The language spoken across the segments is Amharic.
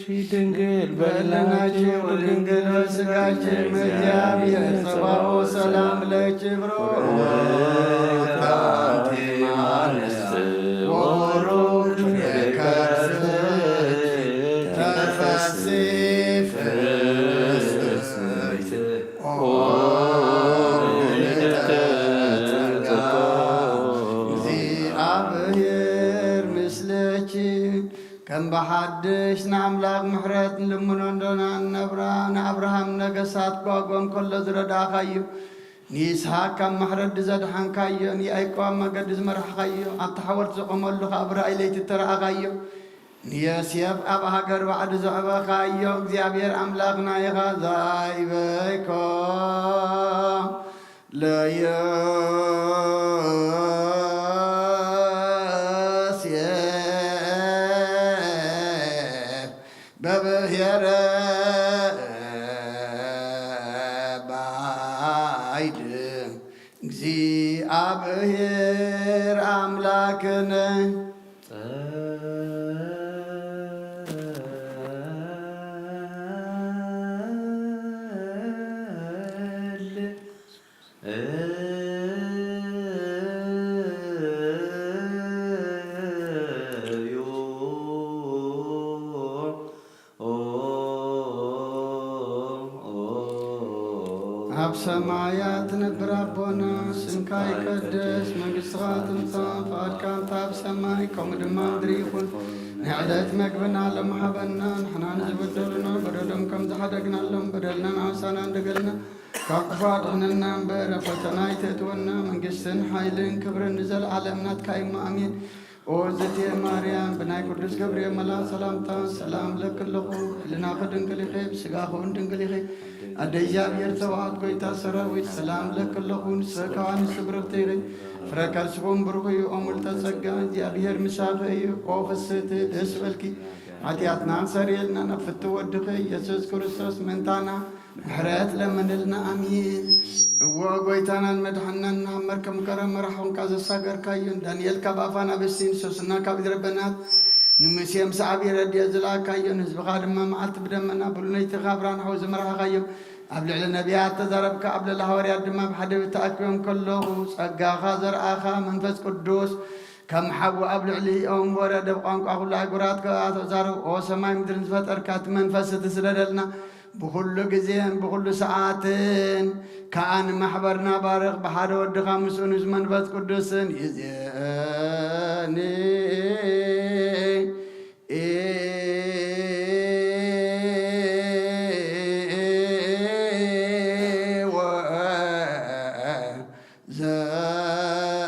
ድንግል በልናችሁ ድንግል በሥጋችን እግዚአብሔር ጸባኦት ሰላም ለክብሮ ታንቲማንስ ወሩክ የከርስት ተፈሲፍ كم بحدش نعملاق محرات لمنون دونا نابراهام نغسات قوم كل زرد آخايو نيسها كم محرد زد حنكايو ني ايقوام مقدز مرح خايو اتحورت زقوم اللوخ ابرا إليت ترى آخايو نيسيب أبها قرب عد زعبا خايو زيابير أملاقنا يغازاي بيكو ليو ببهر بايد زي أبهر أملاكنا أب سمايات نبرابونا سنكاي قدس منقصها تمطا فقد كانت أب سماي كوم دمان دريخون نعدت مقبنا لمحبنا نحنا نزبدلنا بدلهم كم زحدقنا لهم بدلنا عوسانا ندقلنا كاقفات عننا مبارا فتناي تتونا منقصن حايلين كبرن نزل عالمنا تكايم أمين وزتي مريم بناي قدس قبريل ملا سلامتا سلام لك اللخو لنا خدن كلي خيب سقاخو اندن كلي خيب أدياب يرتوات قويتا سراويت سلام لك اللخو نسكوان سبرتيغي فركرسكم برغي أمول تسقا جابير مساقي وفست دسبلكي عتياتنا سريلنا نفتو ودخي يسوس كريستوس منتانا حرات لمن لنا أمين وقويتانا المدحنا نعمر كم كرم رحون كازا ساقر كايون دانيال كبافانا بسين سوسنا كابد ربنات نمسيام سعبي ردي أزلا كايون هزب غادم ما معلت بدمنا بلوني تغابران حوز مرها غايو قبل على النبيات تزربك قبل الهوري الدماء بحد بتأكيون كله سقا خازر آخا منفس قدوس كم حبو قبل عليه أم ورد بقانك أخو الله قرات كاتو زارو أو سماي مدرن فتر كات منفس تسردلنا بكل جزين بكل ساعتين كان محبرنا بارق بحد ود خامس ونزمن بس قدسن يزيني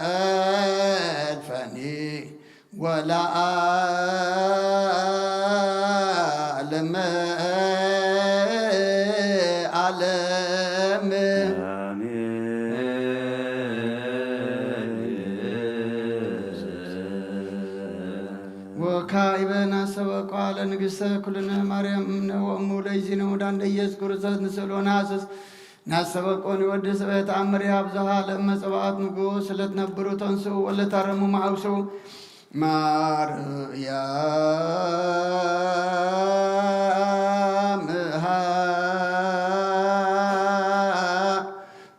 زاد فني ولا أعلم وكائبنا سبق على نقصة كلنا مريم وأمو ليزين ودان ديس كرسات نسأل وناسس ناس سبقوني ودس بيت عمري أبزها لما سبقات نقوس لتنبرو تنسو ولا ترمو معوسو مريم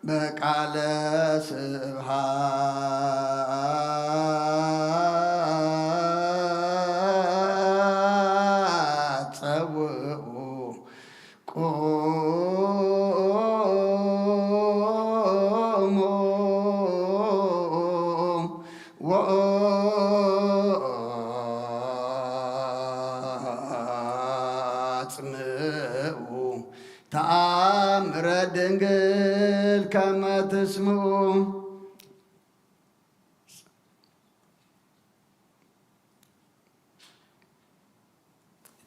بقال سبحات تأمر دنقل كما تسمعون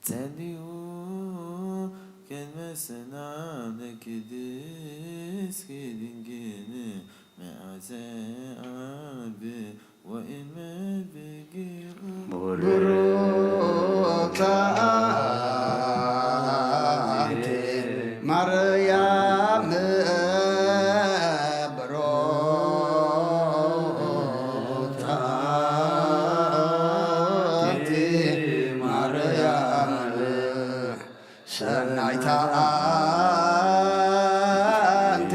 تليو كلمة سلام لك ديس كدنجيني معزاب وإما بقير بروك مريم بروك مريم ሰናይታ አንቲ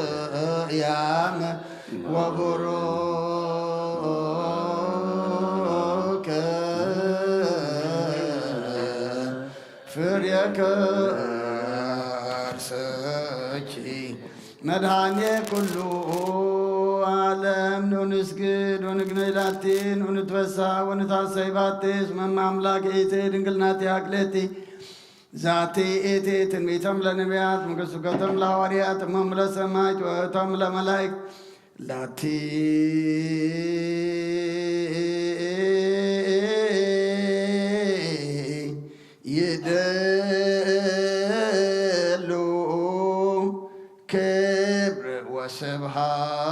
ማርያም ወቡሩክ ፍሬ ከርሥኪ መድኃኔ ኩሉ ዓለም ንስግድ ወንግነይ ላቲ ወንትበሳ ወንታሰይ ባቲ እስመ አምላክ ኢቴ ድንግል ናቲ አክሌቲ ዛቲ ኢቴ ትንቢተም ለነቢያት ስብከተም ለሐዋርያት እሞም ለሰማዕት ወእቶሙ ለመላእክት ላቲ ይደሉ ክብር ወስብሐት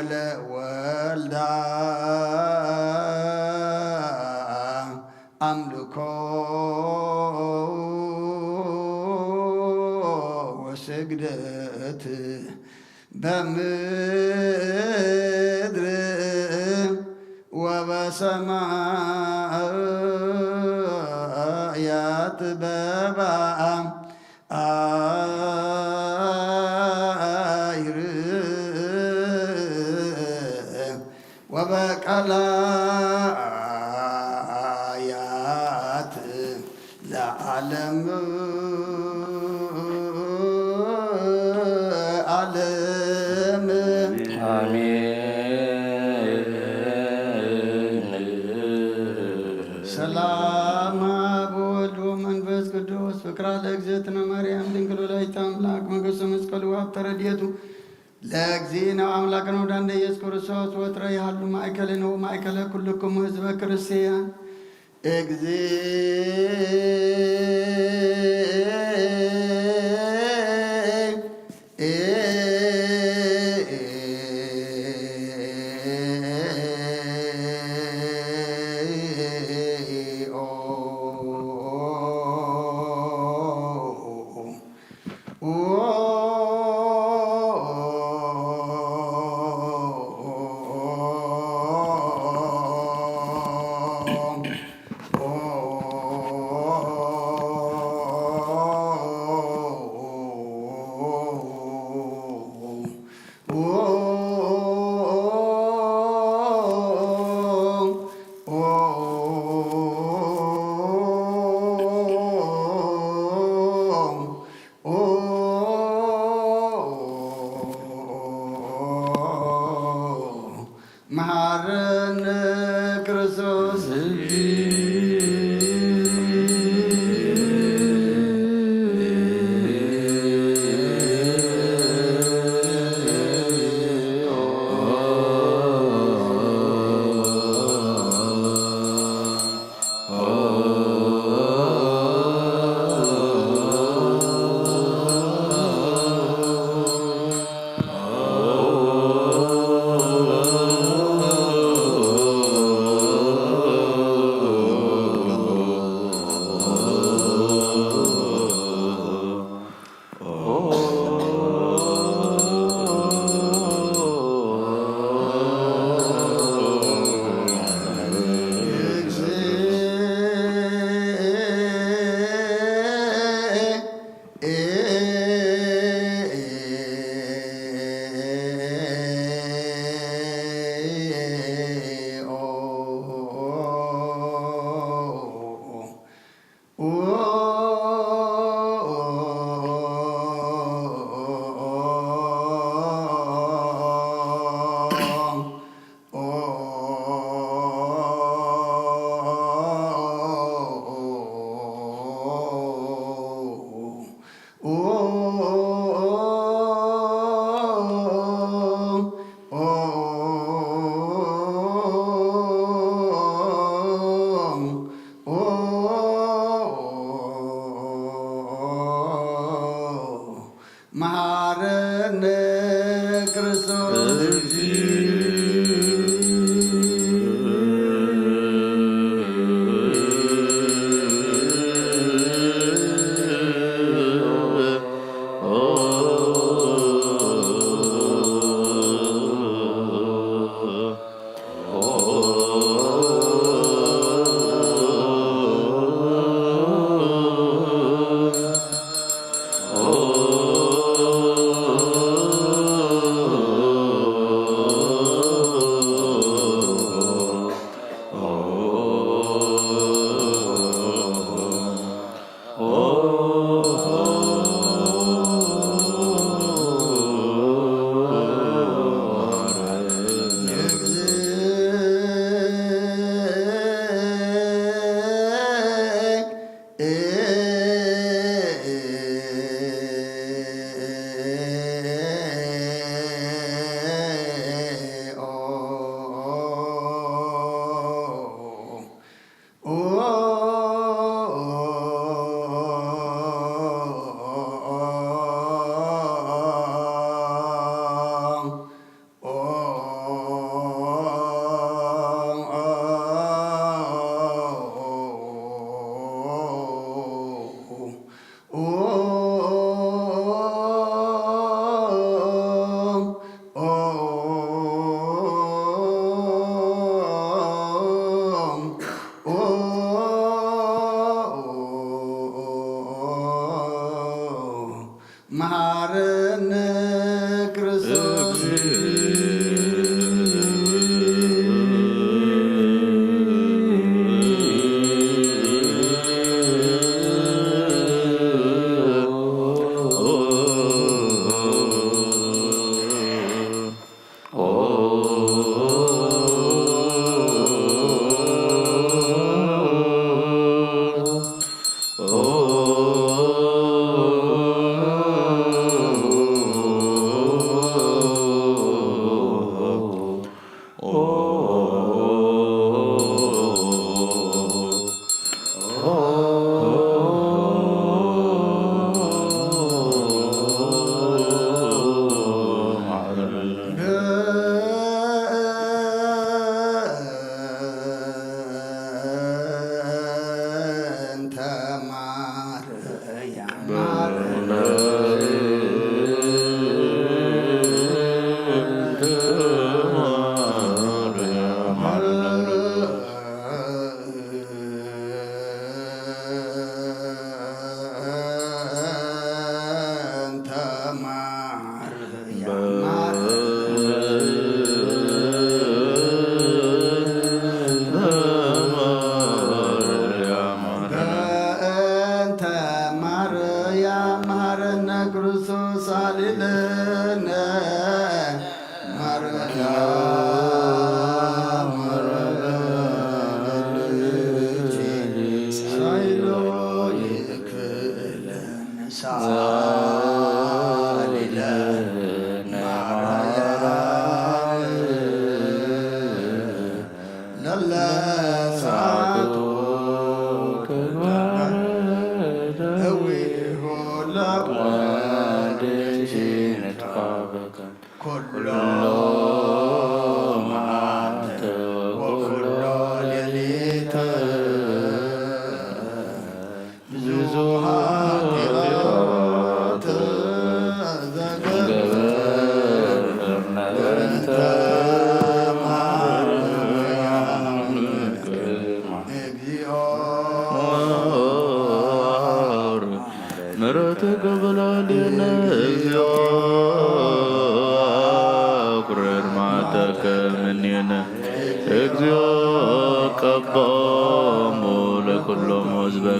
ወለወልዳ አምልኮ ወስግደት በምድር ወበሰማያት በባም አይር ወበቀላያት ለዓለም ዓለም አሜን። ሰላም በወልድ ወመንፈስ ቅዱስ ፍቅራ ለእግዝእትነ ማርያም ድንግል ወላዲተ አምላክ ሞገሰ መስቀሉ ሀብተ ረድኤቱ ለእግዚእነ አምላክነ ወዳንደ ኢየሱስ ክርስቶስ ወትረ ያሉ ማእከልነ ወማእከለ ኩልክሙ ሕዝበ ክርስቲያን መሐረነ ክርስቶስ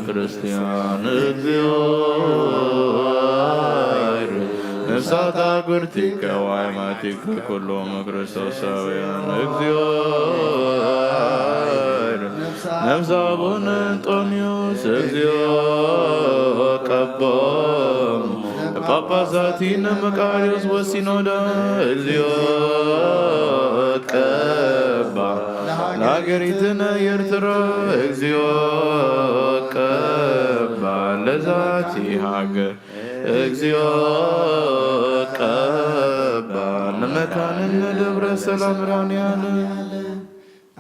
ክርስቲያን እግዚኦ ነፍሳት አጉርቲከ ወአይማቲከ ኩሎሙ ክርስቶሳውያን እግዚኦ ነፍሰ አቡነ አንጦንዮስ እግዚኦ ቀቦሙ ጳጳሳቲነ መቃርዮስ ወሲኖዳ እግዚኦ ቀባ ለሀገሪትነ ኤርትራ እግዚኦ ቀባ ለዛቲ ሀገር እግዚኦ ቀባ ለመካንነ ደብረ ሰላም ራንያነ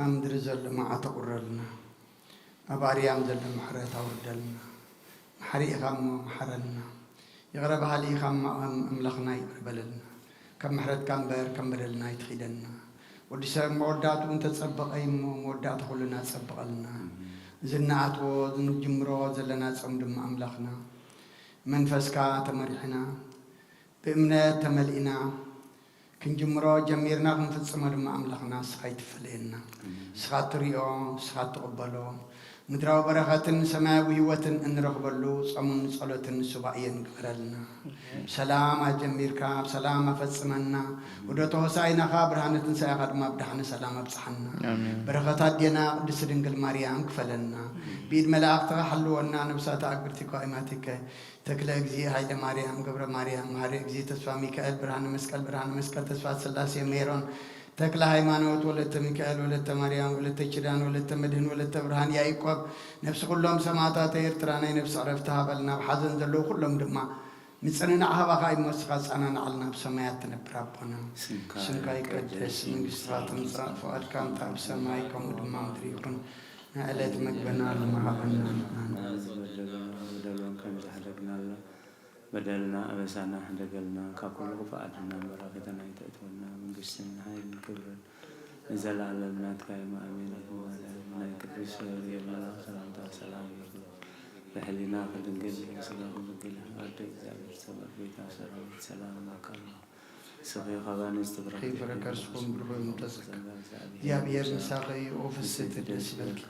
አምድር ዘሎ መዓተ ቁረልና አባሪያም ዘሎ ምሕረት አውርደልና መሐሪኢኻ መሐረልና يغرب علي خم أملخنا يقبلنا كم محرت كم بير كم بدلنا يتخيدنا وديسا مودات وانت تصبق أي مودات خلنا تصبق لنا زنات وزنجمرو زلنا تصمدم أملخنا من فسكا تمرحنا بإمنات تملئنا كنجمرو جميرنا من فتصمدم أملخنا سخيت فلينا سخات ريو سخات تقبلو ምድራዊ በረኸትን ሰማያዊ ህይወትን እንረኽበሉ ጾሙን ጸሎትን ሱባኤን ግብረልና ሰላም አጀሚርካ ሰላም አፈጽመና ወደ ተወሳይናኻ ብርሃነ ትንሣኤኻ ድማ ብድሓነ ሰላም አብጽሐና በረኸታት ዴና ቅድስት ድንግል ማርያም ክፈለና ቢድ መላእክትኻ ሓልወና ነብሳት አግብርቲከ አይማቲከ ተክለ እግዚእ ኃይለ ማርያም ገብረ ማርያም ማህሪ እግዚእ ተስፋ ሚካኤል ብርሃነ መስቀል ተስፋ ስላሴ ሜሮን ተክለ ሃይማኖት ወለተ ሚካኤል ወለተ ማርያም ወለተ ኪዳን ወለተ መድህን ወለተ ብርሃን ያዕቆብ ነፍስ ኩሎም ሰማዕታት ኤርትራ ናይ ነፍስ ዕረፍቲ ሃበልና ብሓዘን ዘለዉ ኩሎም ድማ نصرنا عهبا يمسخ صنعنا علنا بسمايات تنبر ربنا سمك يقدس منغستك تمصى فؤادك بسمايكم ودما مدري يكون نعلت مقبنا لمحبنا بدلنا أبسانا حدقلنا ككل فؤادنا بركتنا يتأتونا منغستنا هاي الكبر نزل على المات كايما أمين من الكبر سوري الله سلام بحلنا فدنجل سلام بقيل أرتك زابر سبب بيتا سلام مكالله سبي خبان استبرك خيف ركرسكم بربع متسك يا بير مساقي أوفس تدسبك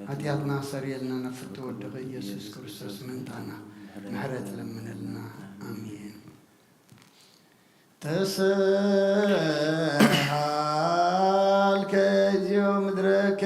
هاتياتنا سريلنا نفتو ودغي يسوس كريستوس من تانا محرت لمن لنا آمين تسهل كجيو مدرك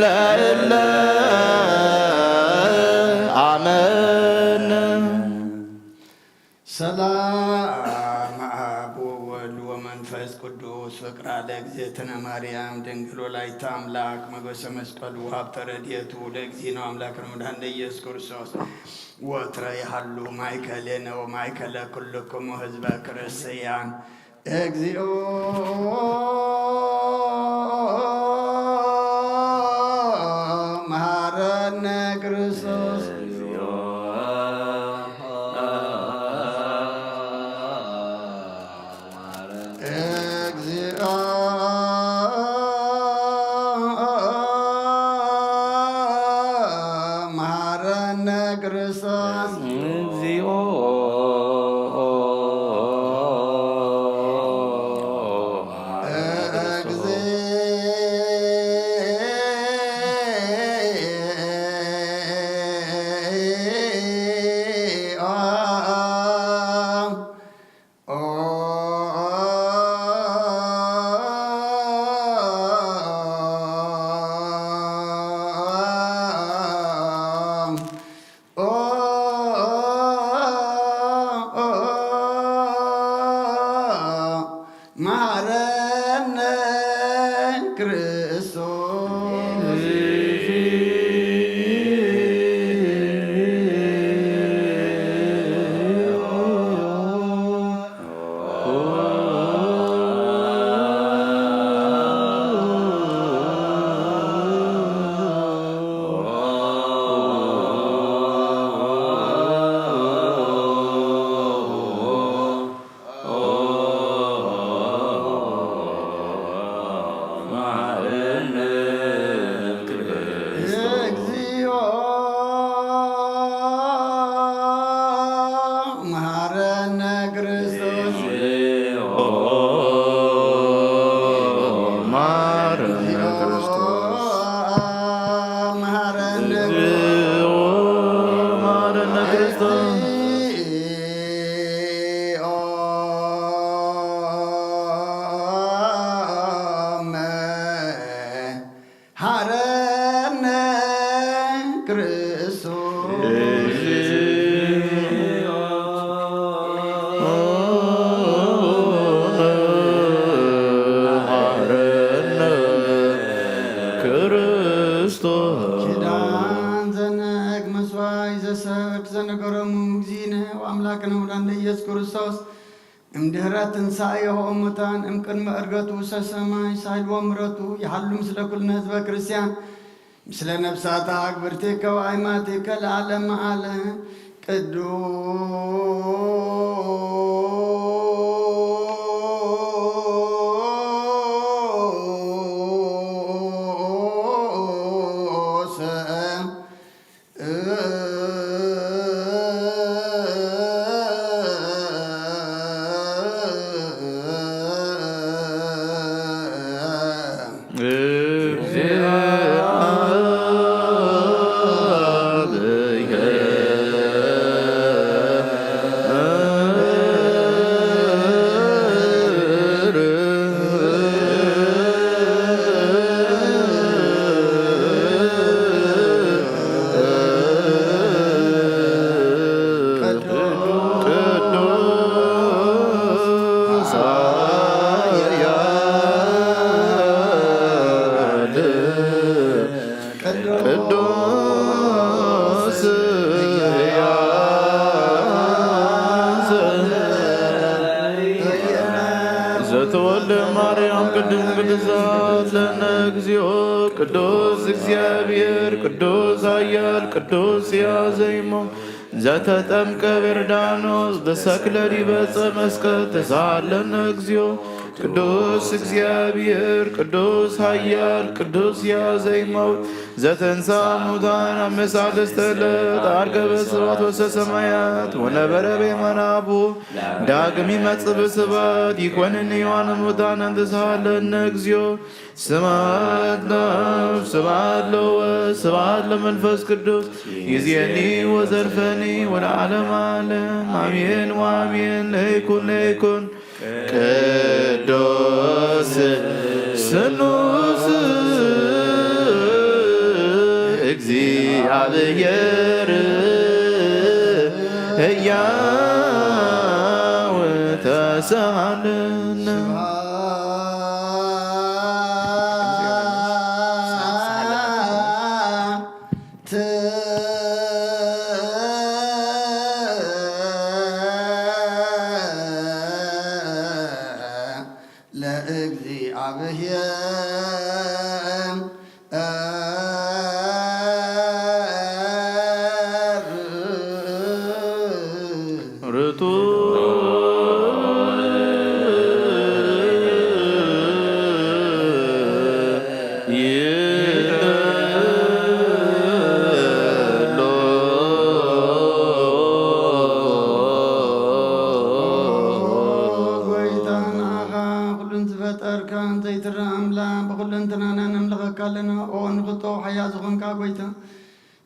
ለእለ አመነ ሰላም አብ ወወልድ ወመንፈስ ቅዱስ ፍቅራ ለእግዝእትነ ማርያም ድንግል ወላዲተ አምላክ ሞገሰ መስቀሉ ሀብተ ረድኤቱ ለእግዚእነ አምላክነ ወመድኃኒነ ኢየሱስ ክርስቶስ ወትረ ይሃሉ ማእከሌነ ወማእከለ ኩልክሙ ህዝበ ክርስቲያን እግዚኦ መሐረነ ክርስቶስ መሐረነ ኪዳን ዘነግ መስዋዕት ዘሰርክ ዘነገረሙ እግዚእነ ወአምላክነ ወመድኃኒነ ኢየሱስ ክርስቶስ እምድኅረ ትንሣኤሁ እሙታን እምቅድመ ዕርገቱ ሰሰማይ ሳይልዎ ምሕረቱ ይሃሉ ምስለ ኩልነ ህዝበ ክርስቲያን ምስለ ነፍሳተ አግብርቲከ ወአእማቲከ ለዓለመ ዓለም ዘተወልደ ማርያም ቅድስት ቅዱሳት ለነ እግዚኦ ቅዱስ እግዚአብሔር ቅዱስ ኃያል ቅዱስ ያዘይሞ ዘተጠምቀ በዮርዳኖስ በሰክለ ዲበ ዕፀ መስቀል ተሳለነ እግዚኦ ቅዱስ እግዚአብሔር ቅዱስ ኃያል ቅዱስ ያዘይመው ዘተንሥአ እሙታን አመሳለስተ ዕለት ዐርገ በስብሐት ወሰ ሰማያት ወነበረ በየማነ አቡዕ ዳግም ይመጽእ በስብሐት ይኰንኒ ሕያዋነ ሙታን ተሳሃለነ እግዚኦ ስብሐት ለአብ ስብሐት ለወልድ ስብሐት ለመንፈስ ቅዱስ ይእዜኒ ወዘልፈኒ ወለዓለመ ዓለም አሜን ወአሜን። ለይኩን ለይኩን ቅዱስ ስሉስ እግዚአብሔር ሕያው ተሳለነ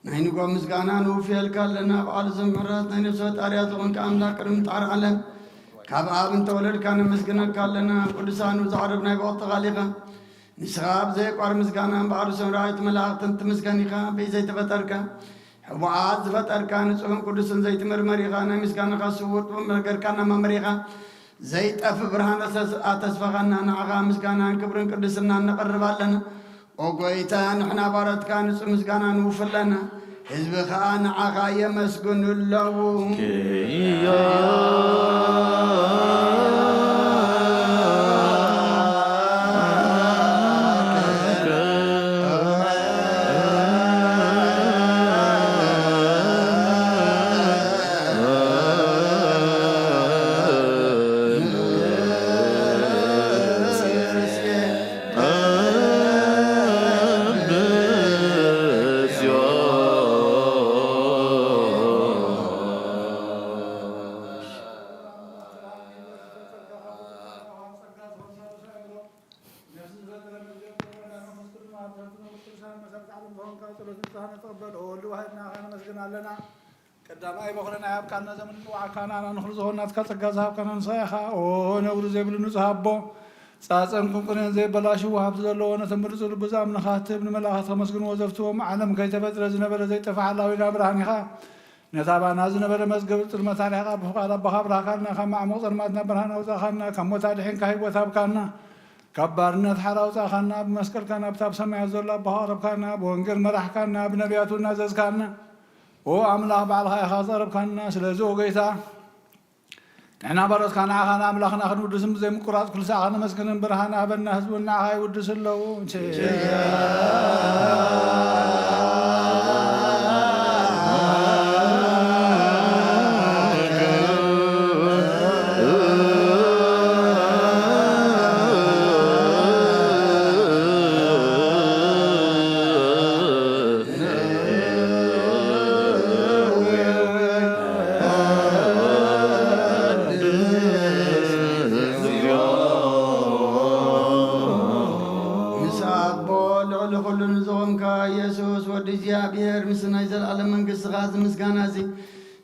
نحن مسكانا نوفيل كلنا بعد زمرات نحن سوت أريات ونك أملا كرم طار علم كاباب انت ولد كان مسكنا كلنا قدسان وزعربنا بوقت غالقا نسخاب زي قار مسكانا بعد زمرات ملاقت انت مسكانيخا بيزي تفتركا وعاد تفتركا نسوهم قدسان زي تمرمريخا نمسكانا خاصوت ومرقر كان ممريخا زي تأف برهان أتسفغنا نعغا مسكانا كبرن قدسنا نقرب لنا وقويتا نحنا بارد كان مسكانا نوفلنا حزب خان عغاية مسكن اللو قدام بخلنا ياب كان زمن وعكانا نخرجه الناس كتجازها كان نصيحة ونور زي بلنو صحابه ساسنكم كنا زي بلاشوا وهاب زلوا ونتمرزوا البزام نخاتب نملاها مسكن وزفتهم علم كي تبتر زنبل زي تفعل ولا برهنها نتابع نازن بل مسجد المثالها بفقار بخبر كنا خم مصر ما نبرهنا وزخنا كم متالحين كهي وثاب كنا كبرنا تحرا وزخنا بمسكر كنا بتاب سمع زلا بهارب كنا بونجر مرح كنا بنبياتنا زز كنا وأملاح بعلها خاطر بكنا سلزوج جيتا نحنا برد كنا عنا أملاحنا خن ودسم زي مقرات كل ساعة مسكن برهنا بنا حسبنا هاي ودس اللو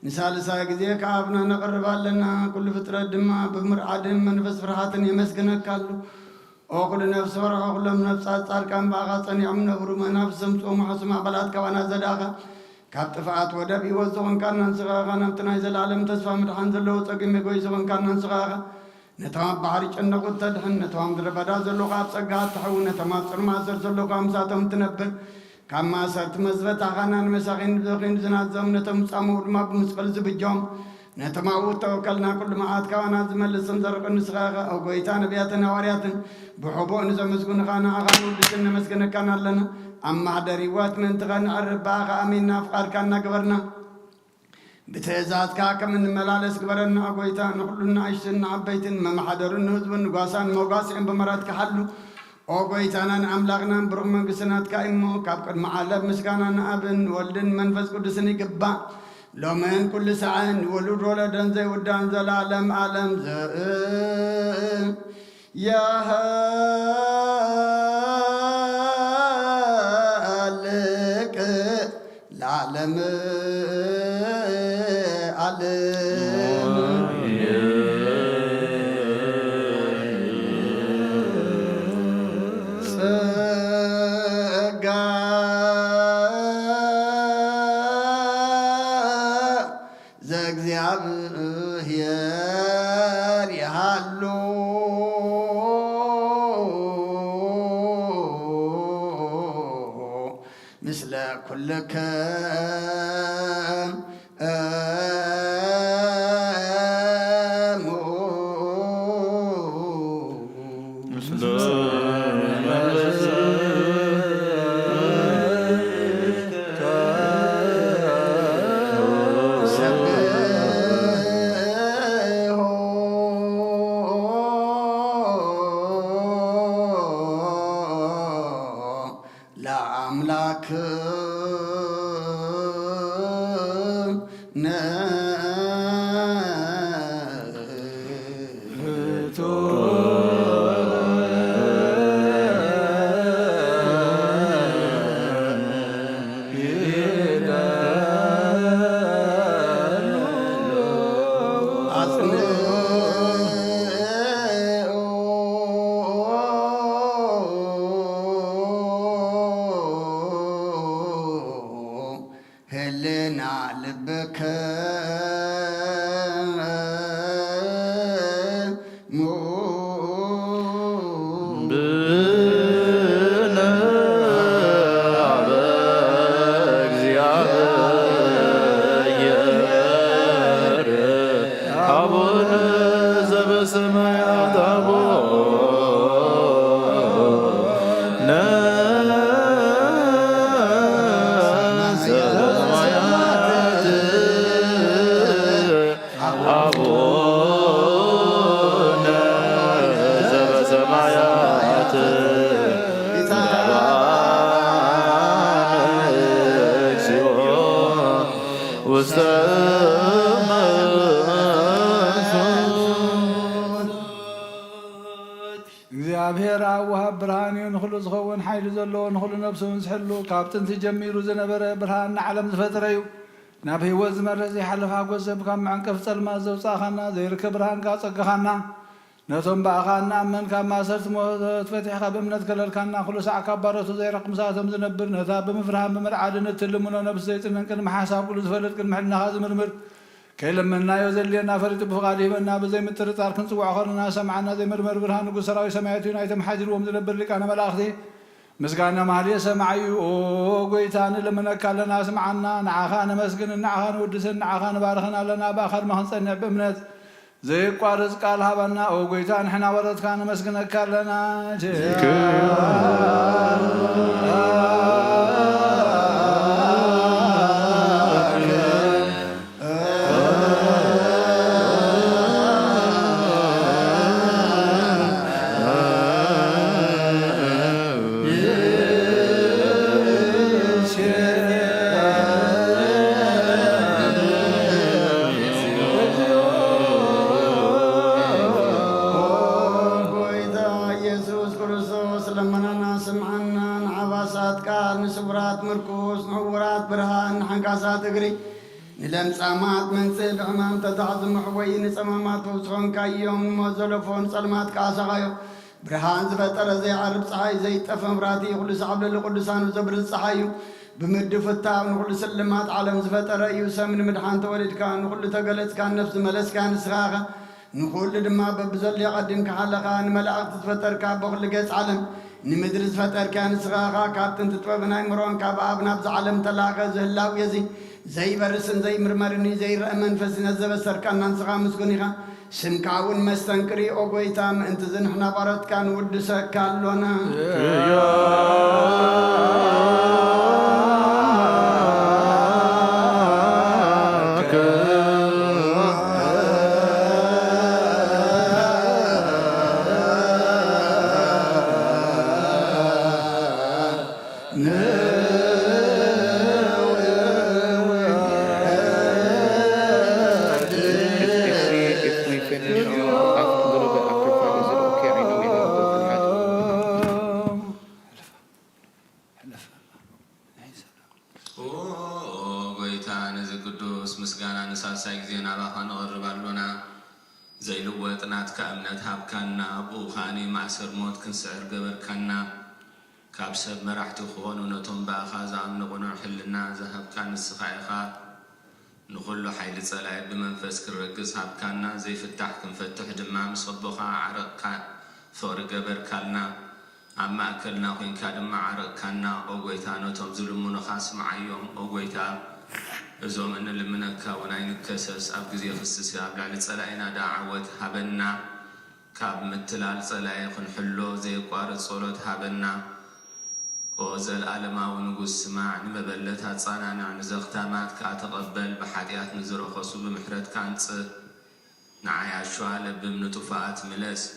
نسال ساجدي كابنا نقرب لنا كل فترة دما بمرعد من فس فرحات يمسكنا كله وكل نفس فرح وكل نفس صار كان باغاتن يعمنا برما نفس سمصوم حسما بلاد كوانا زداغا كابتفعات ودبي وزون كان نسغا نمتنا زلالم تسفى مدحن زلو صقم يغوي زون كان نسغا نتام بحري ጨነቁ ተድህን ነታም ድረበዳ ዘሎ ቃብ ጸጋ ተሐው ነታም ጽርማ ዘር ዘሎ ካምሳተም ትነብር كما صرت مزبط أخانان مساقين بذوقين زنات زمنتهم صامود ما بمسقل زبجهم نتماوت توكلنا كل ما عاد كوانا زمل السنزرق النسخاء أو قويتان بياتنا وارياتن بحبو نزم مسكون خانا أغانو بسن مسكن كان لنا أما حدريوات من تغن عرباغ أميننا فقار كان قبرنا بتهزات كاكا من ملالس قبرنا قويتان كلنا عشتنا عبيتن ما محضرن هزبن قاسان موقاسين بمرات كحلو وقويتانا أملاقنا برغم قسنات كايمو كابقد معالب مسكانا أبن ولدن منفس قدسني قبا لو من كل ساعة ولد ولدن زي ودان زل عالم عالم زي يا هالك العالم مثل كلكم እግዚአብሔር አዋሃብ ብርሃን ሁሉ ዝኸውን ኃይል ዘለዎ ሁሉ ነፍሱን ዝሕሉ ካብ ጥንቲ ጀሚሩ ዝነበረ ብርሃን ዓለም ዝፈጠረ እዩ ናብ ህይወት ዝመርሕ ዘይሓለፈ ጎዘብ ካብ መዕንቀፍ ጸልማት ዘውፃእኻና ዘይርከብ ብርሃንካ ጸጋኻና ነቶም በኣኻ ንኣመን ካብ ማእሰርቲ ሞት ፈቲሕኻ ብእምነት ከለልካና ኩሉ ሰዕ ካብ ባሮቱ ዘይረቕም ሰዓቶም ዝነብር ነታ ብምፍርሃን ብምልዓድነት ትልሙኖ ነብሲ ዘይጽንን ቅድሚ ሓሳብ ኩሉ ዝፈልጥ ቅድሚ ሕልናኻ ዝምርምር ከይለመናዮ ዘልየና ፈሪጡ ብፍቓድ ሂበና ብዘይምጥርጣር ክንጽዋዕ ኸለና ሰምዓና ዘይመርመር ብርሃን ንጉሥ ሰራዊት ሰማያት እዩ ናይቶም ሓዚርዎም ዝነብር ሊቃነ መላእኽቲ ምስጋና ማህልየ ሰማዕዩ ኦ ጎይታ ንልመነካ ኣለና ስምዓና ንዓኻ ነመስግን ንዓኻ ንውድስን ንዓኻ ንባርኽን ኣለና ብኣኻ ድማ ክንጸንዕ ብእምነት ዘይቋርጽ ቃል ሃበና ኦ ጎይታ ንሕና ወረትካ ነመስግነካ ኣለና ንለምጻማት መንጽእ ብሕማም ተታሕዝሙሕ ወይ ንጸማማት ፈውስኾን ካዮም ንሞዘለፎን ጸልማት ከኣሰኻዮ ብርሃን ዝፈጠረ ዘይዓርብ ፀሓይ ዘይጠፈ ምራቲ ኩሉ ሰዓብለሉ ቅዱሳኑ ዘብርህ ፀሓይ እዩ ብምድብ ፍታብ ንኩሉ ስልማት ዓለም ዝፈጠረ እዩ ሰብ ንምድሓን ተወሊድካ ንኩሉ ተገለጽካ ነፍሲ መለስካ ንስኻኸ ንኩሉ ድማ በብዘልዮ ቀዲምካ ሓለኻ ንመላእኽቲ ዝፈጠርካ በኩሉ ገጽ ዓለም ንምድሪ ዝፈጠርካ ንስኻኻ ካብ ጥንቲ ጥበብን ኣይምሮን ካብ ኣብ ናብዚ ዓለም ተላኸ ዝህላው የዚ ዘይበርስን ዘይምርመርኒ ዘይረአ መንፈስ ነዘበሰርካና ንስኻ ምስጉን ኢኻ ስምካ እውን መስተንክሪ ኦ ጎይታ ምእንቲ ዝንሕና ባረትካ ንውድሰካ ኣሎና سر موت كنسعر قبر كنا كابسب مرحت خوان ونتم بأخاز عم نقول حلنا ذهب كان السخائخا نقول له حيل صلاة بمنفس كرقص هب كنا زي فتح كنفتح دمام صبخا عرق فور قبر كنا أما أكلنا وين كادم معركنا أوجيتا نتوم ظلمنا خاص معيهم أوجيتا إذا من اللي منك وناين كسس أبجزي خصص أبلع لصلاينا دعوة هبنا كاب متلال صلاي خن حلو زي قارة صلوت هبنا وزل ألما ونقص سماع نمبلتها تصانعنا عن زختامات كأتقبل بحديات نزرو خصو بمحرد كانت نعيا شوال بمنطفات ملس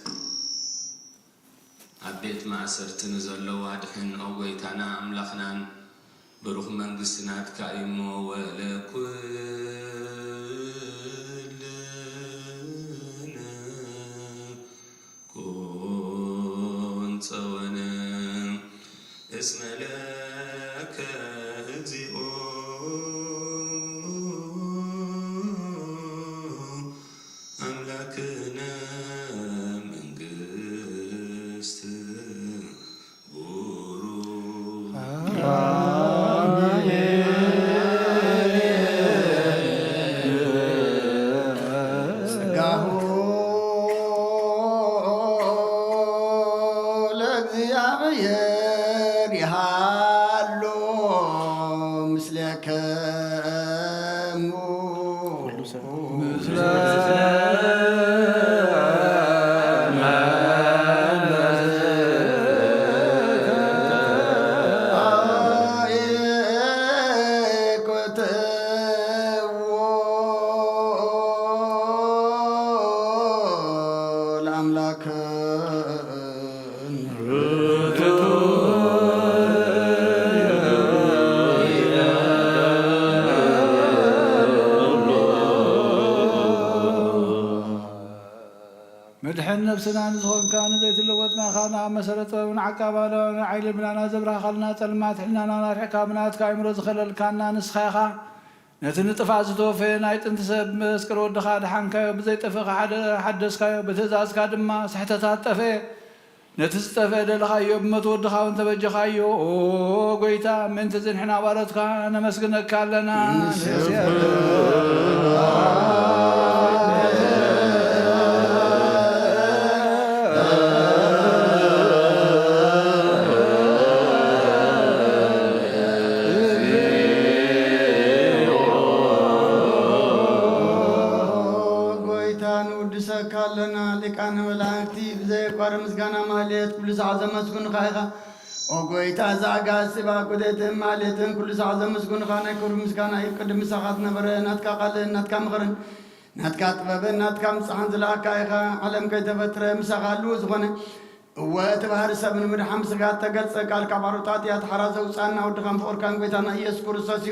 أبيت ما أسرت نزل وادحن أوجيتنا أملخنا بروح منقسنات كايمو ولا كون صونا اسم لك اجزئو أملكنا منقست نفسنا نزغن كان زيت اللوتنا خانا مسرت ونعقابنا عيل بنانا زبرا خلنا تلمات حنا نار حكامنا تكايمرو زخلل كاننا نسخاخا نتن طفازتو في نايت انتسب مسكر ودخا دحانكايو بزي طفخ حدسكايو بتزازكا دما سحتታት طفه نتستفه دلخايو بمتودخاو تبجخايو او غويتا من تزنحنا بارتكا انا مسكنك لنا كالنا لكان ملاكتي بزي قار مسغانا ماليت كل ساعه مسكن خايخه اوغويتا زاغا سبا قدت ماليت كل ساعه مسكن خانا كل مسغانا يقدم ساعات نبر ناتكا قال ناتكا مخرن ناتكا طبب ناتكا مصحن زلاكايخه علم كيتفتر مسغالو زغنه وتبهر سبن من حمس غات تغلص قال كبارطات يا تحرزو صانا ودخم فوركان غيتانا يسوع كريستوس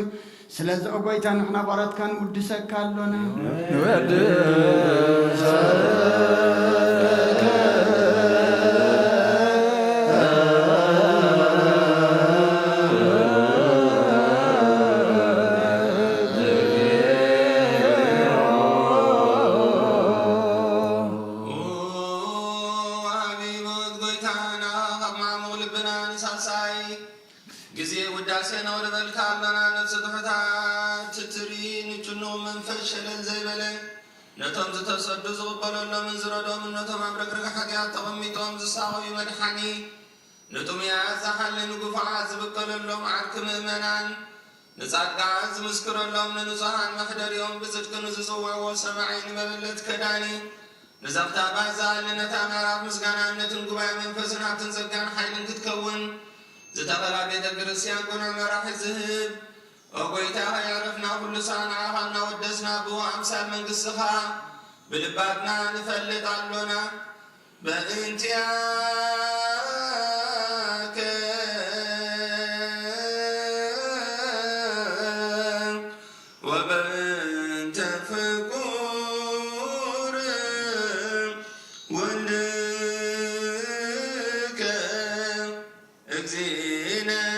ስለዚህ ኦጎይታ ንሕና ባረትካን ውድሰካ አሎና نتوم زتصدز قبلنا من زردهم نتوم أبرك حاجات تغميتهم زساوي مدحني نتوم يا زحل نقف عزب قلنا معكم منان نزعج عز مسكر لهم ننزعن محضر يوم بزد كنزسوا وسمعين مبلت كداني نزقت بعزال لنتامر مسجنا نتنقبع من فزنا تنزقان حين تتكون زتقلا بيت الكرسيان كنا مراح الذهب وقويتا يعرفنا كل سنة عرفنا ودسنا بو أمثال من قصها بلباتنا نفلت علونا بانتياك وبنت فكور ولك اكزينا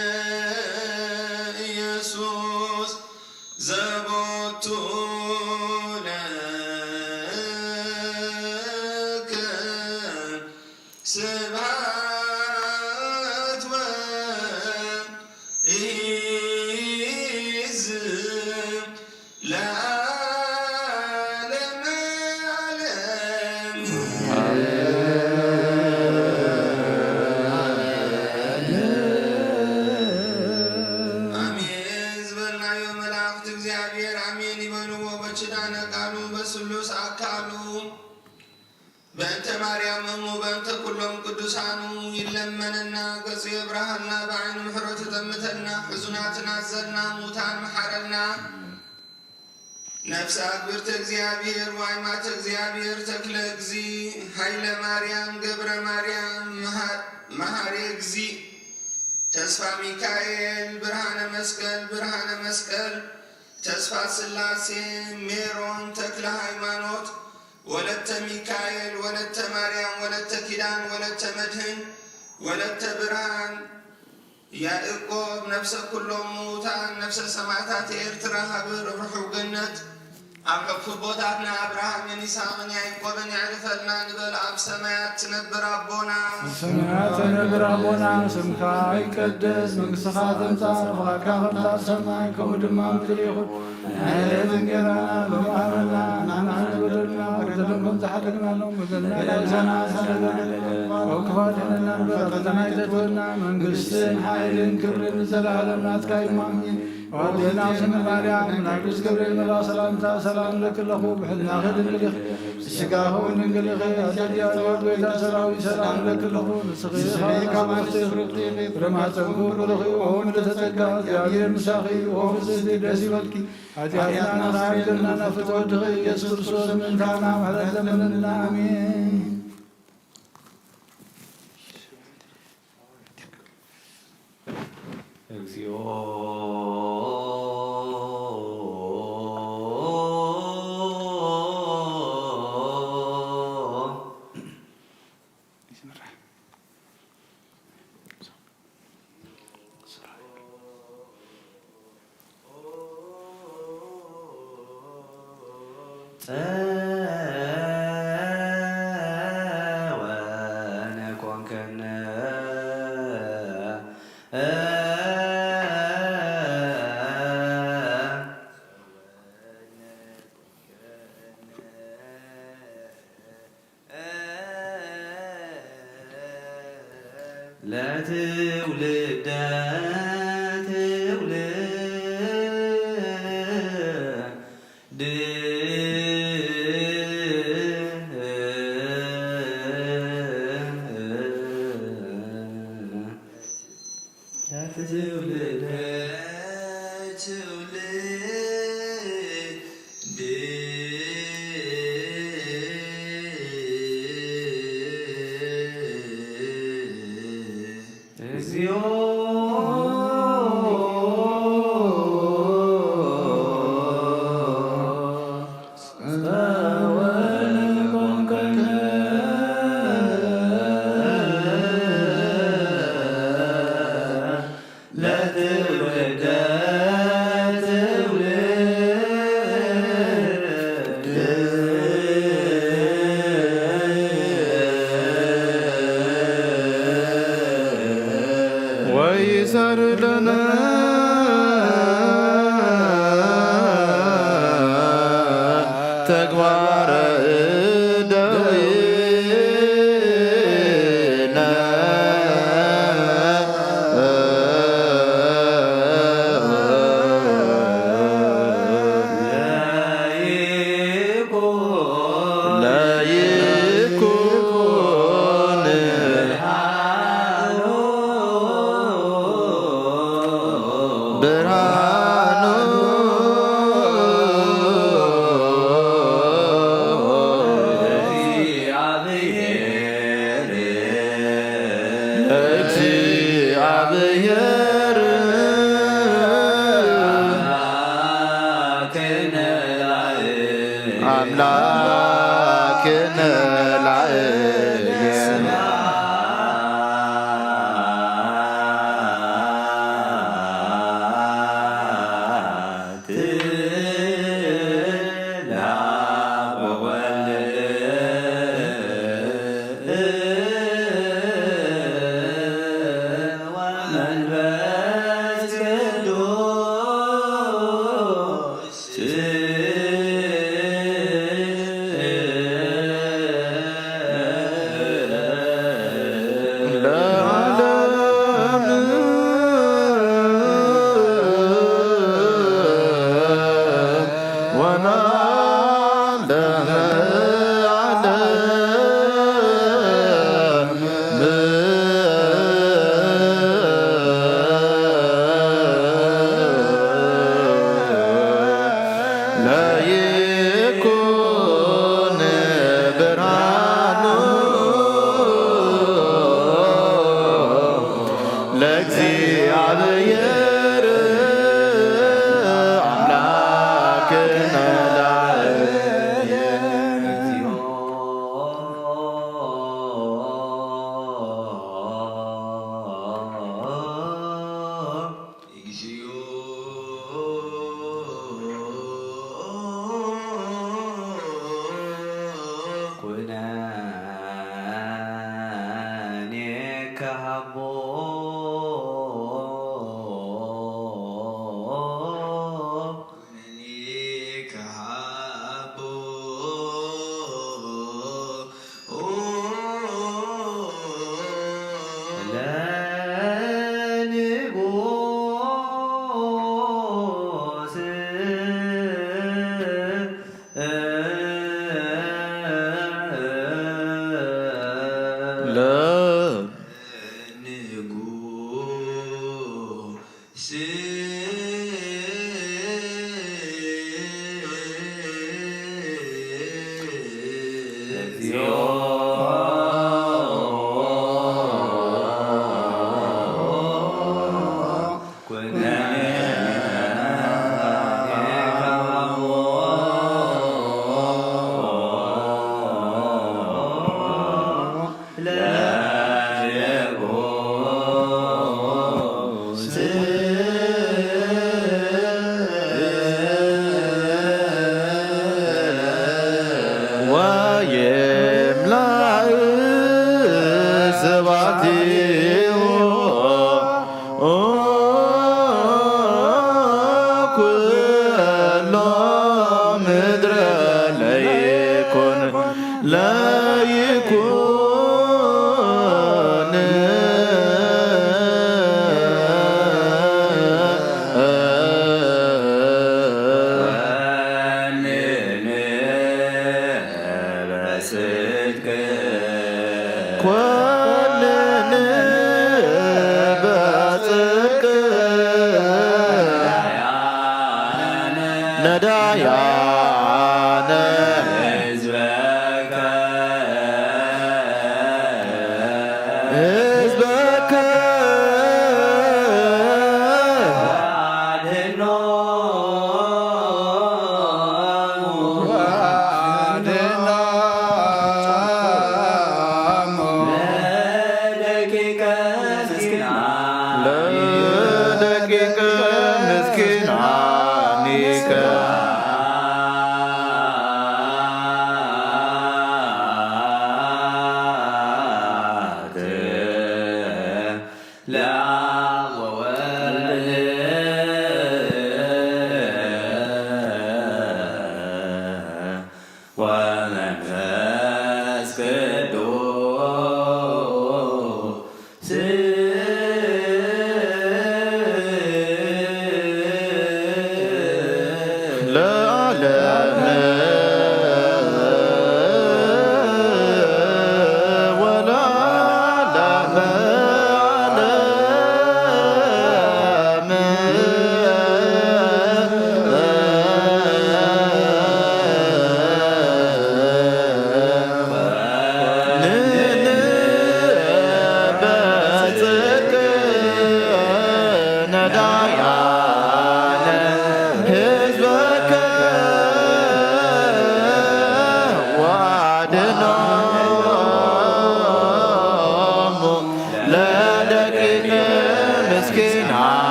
ኪዳነ ቃሉ በስሉስ አካሉ በእንተ ማርያም እሙ በእንተ ኩሎም ቅዱሳኑ ይለመንና ገጽ የብርሃንና በዓይኑ ምሕረት ተጠምተና ሕዙናትን አዘልና ሙታን መሐረና ነፍሰ አግብርተ እግዚአብሔር ዋይማተ እግዚአብሔር ተክለ እግዚ ኃይለ ማርያም ገብረ ማርያም መሐሬ እግዚ ተስፋ ሚካኤል ብርሃነ መስቀል ተስፋ ሥላሴ ሜሮን ተክለ ሃይማኖት ወለተ ሚካኤል ወለተ ማርያም ወለተ ኪዳን ወለተ መድህን ወለተ ብርሃን ያዕቆብ ነፍሰ ኩሎም ሙታን ነፍሰ ሰማዕታት ኤርትራ ሀገር ርሑ ገነት ኣብ ሕፉ ቦታትና አብርሃምን ይስሐቅን ያዕቆብን ያዕርፈልና ንበል ኣብ ሰማያት ትነብር አቦና ሰማያት ትነብር አቦና ስምካ ይቀደስ መንግሥትኻ ትምጻእ ፈቃድካ ከምቲ ኣብ ሰማይ ከምኡ ድማ ምድሪ ይኹን ናይለዕለትና እንጀራና ሎሚ ሃበና ንሕና ንበደልና በደልና ከም ዝሓደግናሎም በደልና ናይዛና ኣብ ክፋድሕነና ንበር ፈተና ይተትወና መንግሥትን ሓይልን ክብርን ዘለዓለም ናትካ እዩ ኣሜን ወዴና ስም ማርያም ናቅዱስ ገብርኤል መልአክ ሰላምታ ሰላም ለክለኹ ብሕልናኸ ድንግል ኢኺ ብስጋኸ ድንግል ኢኺ ኣደልያዮ ጌታ ሰራዊት ሰላም ለክለኹ ንስኺ ካብ ኣንስቲ ፍርቕቲ ብረማፀንኩ ብርኺ ኦ ምልዕተ ጸጋ እግዚአብሔር ምሳኺ ኦ ፍስሕቲ ደስ ይበልኪ ኃጢአትና ንኻይልና ናፍት ወድኺ ኢየሱስ ክርስቶስ ምንታና ምሕረት ለምንና አሜን እግዚኦ ለትውልደ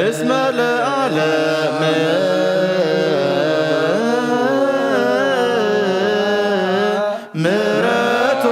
እስመ ለዓለም ምሕረቱ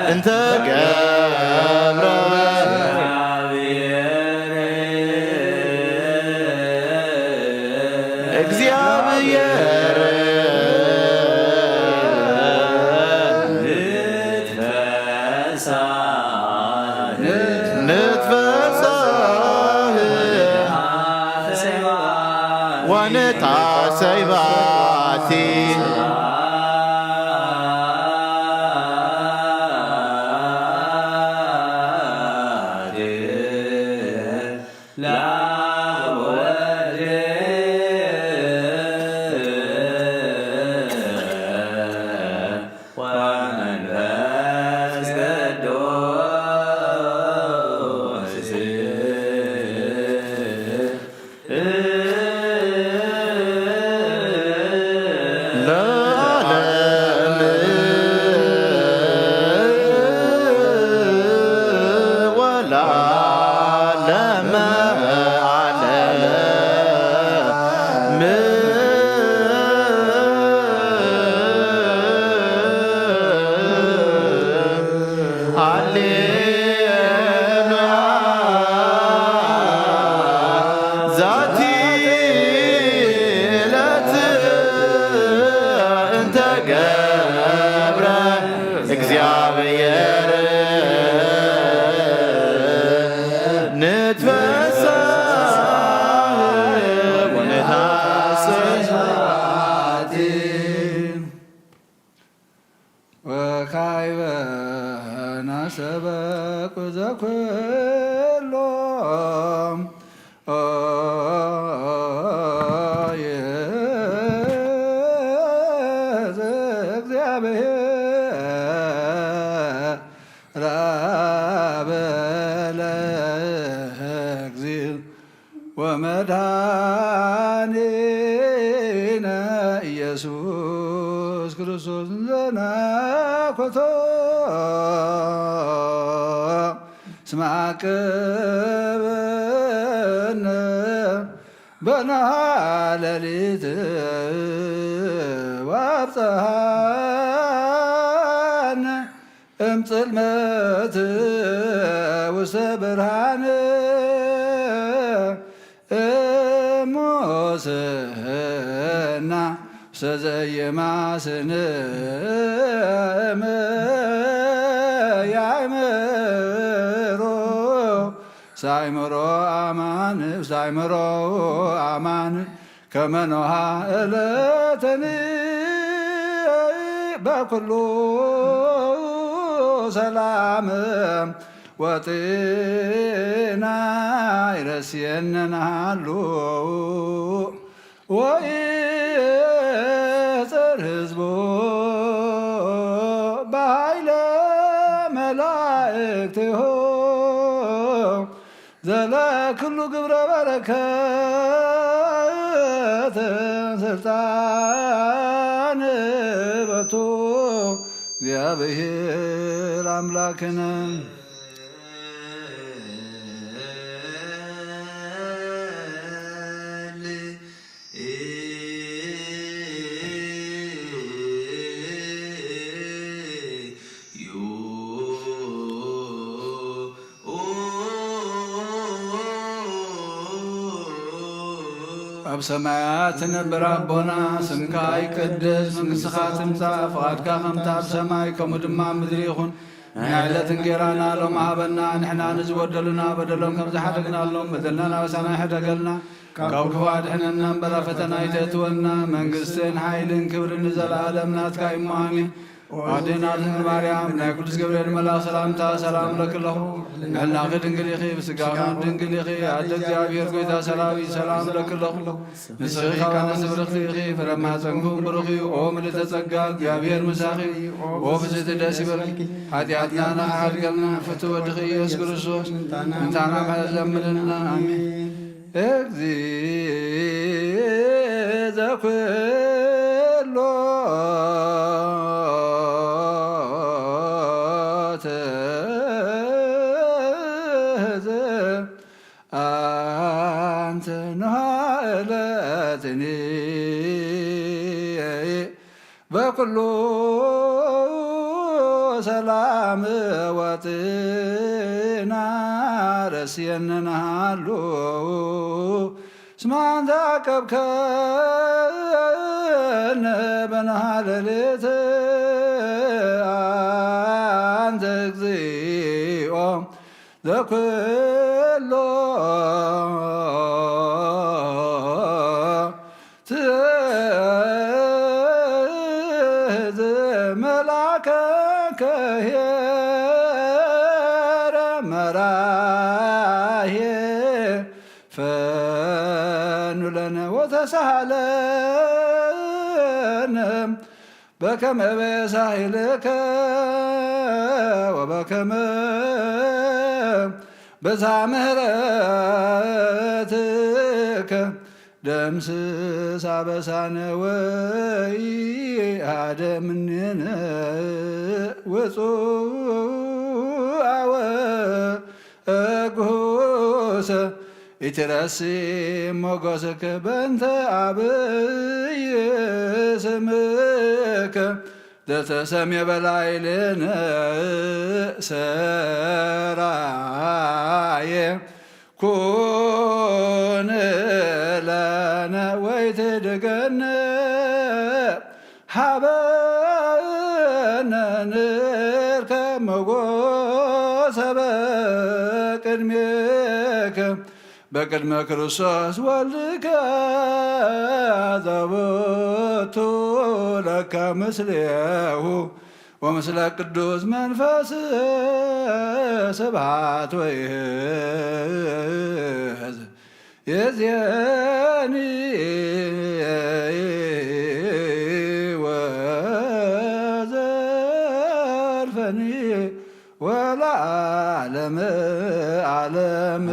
እንተ ገብረ እግዚአብሔር ንትፈሳህ ወንታሰይ ባቲ እግዚአብሔር ንትፈሳህ ወንታሰይ ባቲ ወካዕበ ናሰበኩ ዘኩሎም ወመድኃኒነ ኢየሱስ ክርስቶስ ዘናኮቶ እስመ አቅብነ በነሃ ሌሊት ወአብጽሐነ እምጽልመት ውስተ ብርሃን እሙስና ሰዘየማስን ያእምሮ ሳይምሮ አማን ከመኖሃ እለተኒ በኩሉ ሰላም ወጤና ይረስየነናሉ ወይጽር ህዝቦ በኃይለ መላእክቲሁ ዘለኩሉ ግብረ በረከት ስልጣን በቱ እግዚአብሔር አምላክነ ኣብ ሰማያት ትነብር ኣቦና ስምካ ይቅደስ መንግሥትኻ ትምጻእ ፍቓድካ ከምቲ ኣብ ሰማይ ከምኡ ድማ ምድሪ ይኹን ንዕለት እንጀራና ሎም ሃበና ንሕና ንዝበደሉና በደሎም ከም ዝሓደግናሎም በደልና ናበሳና ይሕደገልና ካብ ክፉ ኣድሕነና እምበር ፈተና ይተእትወና መንግሥትን ሓይልን ክብርን ንዘለኣለም ናትካ እዩ እሞ ኣሜን አዴናት ማርያም ናይ ቅዱስ ገብርኤል መልአክ ሰላምታ ሰላም ለክለኹ መልናኺ ድንግል ኢኺ ብስጋኹ ድንግል ኢኺ ኣደ እግዚአብሔር ጎይታ ሰራዊ ሰላም ለክለኹ ንስኺ ካባነ ብርኽቲ ኢኺ ፍረማፀንኩም ብሩኽ እዩ ኦ ምልዕተ ጸጋ እግዚአብሔር ምሳኺ ኦ ፍስሕቲ ደስ ይበልኪ ኃጢአትና ናሓድገልና ፍትሕ ወድኺ ኢየሱስ ክርስቶስ እንታና ዘምልና አሜን ዘኩሎ አንተ ነሃለትኒ በኩሉ ሰላም ወጥና ረስየንናሃሉ ስማንታ ቀብከነ በናሃለሌት አንተ እግዚኦ ዘኩሎ ትእዝ መላከ ከሄረ መራሄ ፈኑ ለነ ወተሳሃለነ በከመ በሳሂልከ ወበከመ በዛምህረትከ ደምስስ አበሳነ ወኢአደምኔነ ወፁአወ እግሁሰ ኢትረሲ ሞገስከ በእንተ አብይ ስምከ ዘተሰምየ በላዕሌነ ሰራየ ኩን ለነ ወይትድገነ ሀበነ ንርከብ መጎሰ በቅድሜከ በቅድመ ክርስቶስ ወልድከ ዘቦቱ ለከ ምስሌሁ ወምስለ ቅዱስ መንፈስ ስብሐት ወይሕዝ የዝየኒ ወዘልፈኒ ወለዓለመ ዓለም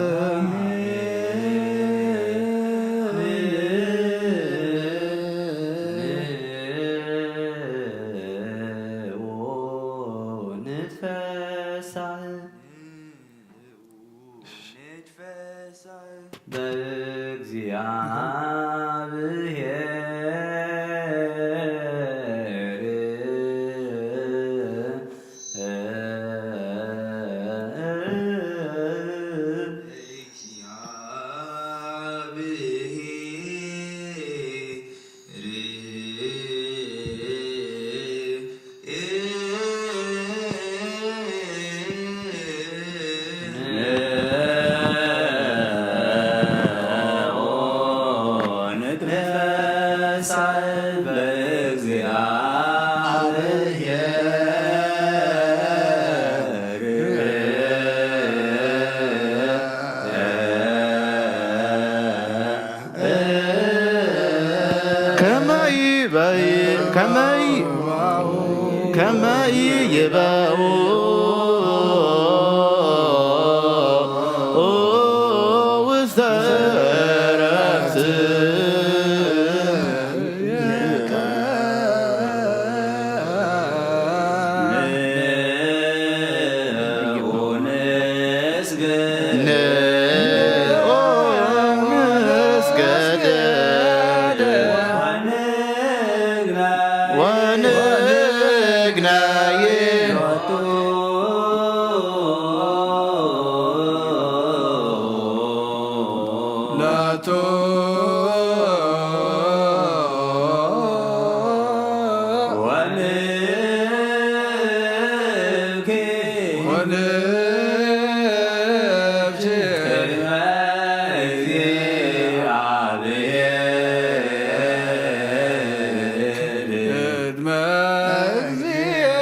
ከመይ ይበው ውስተ ዕረፍት እግዚአብሔር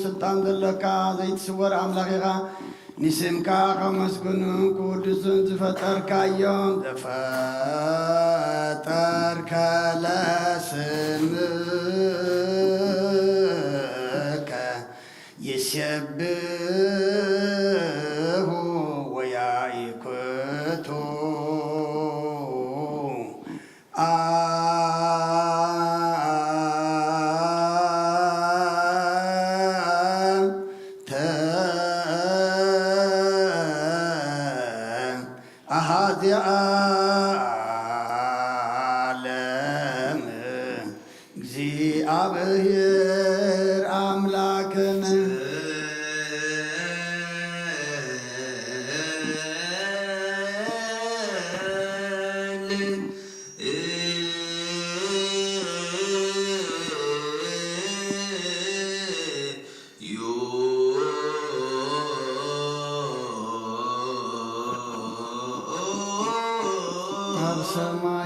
ስልጣን ዘለካ ዘይትስወር ኣምላኺኻ ንስምካ ከመስግኑ ቅዱስን ዝፈጠርካዮም ዘፈጠርከ ለስምከ ይሴብሑ ወያይክቱ أحد عالم እግዚአብሔር አምላክን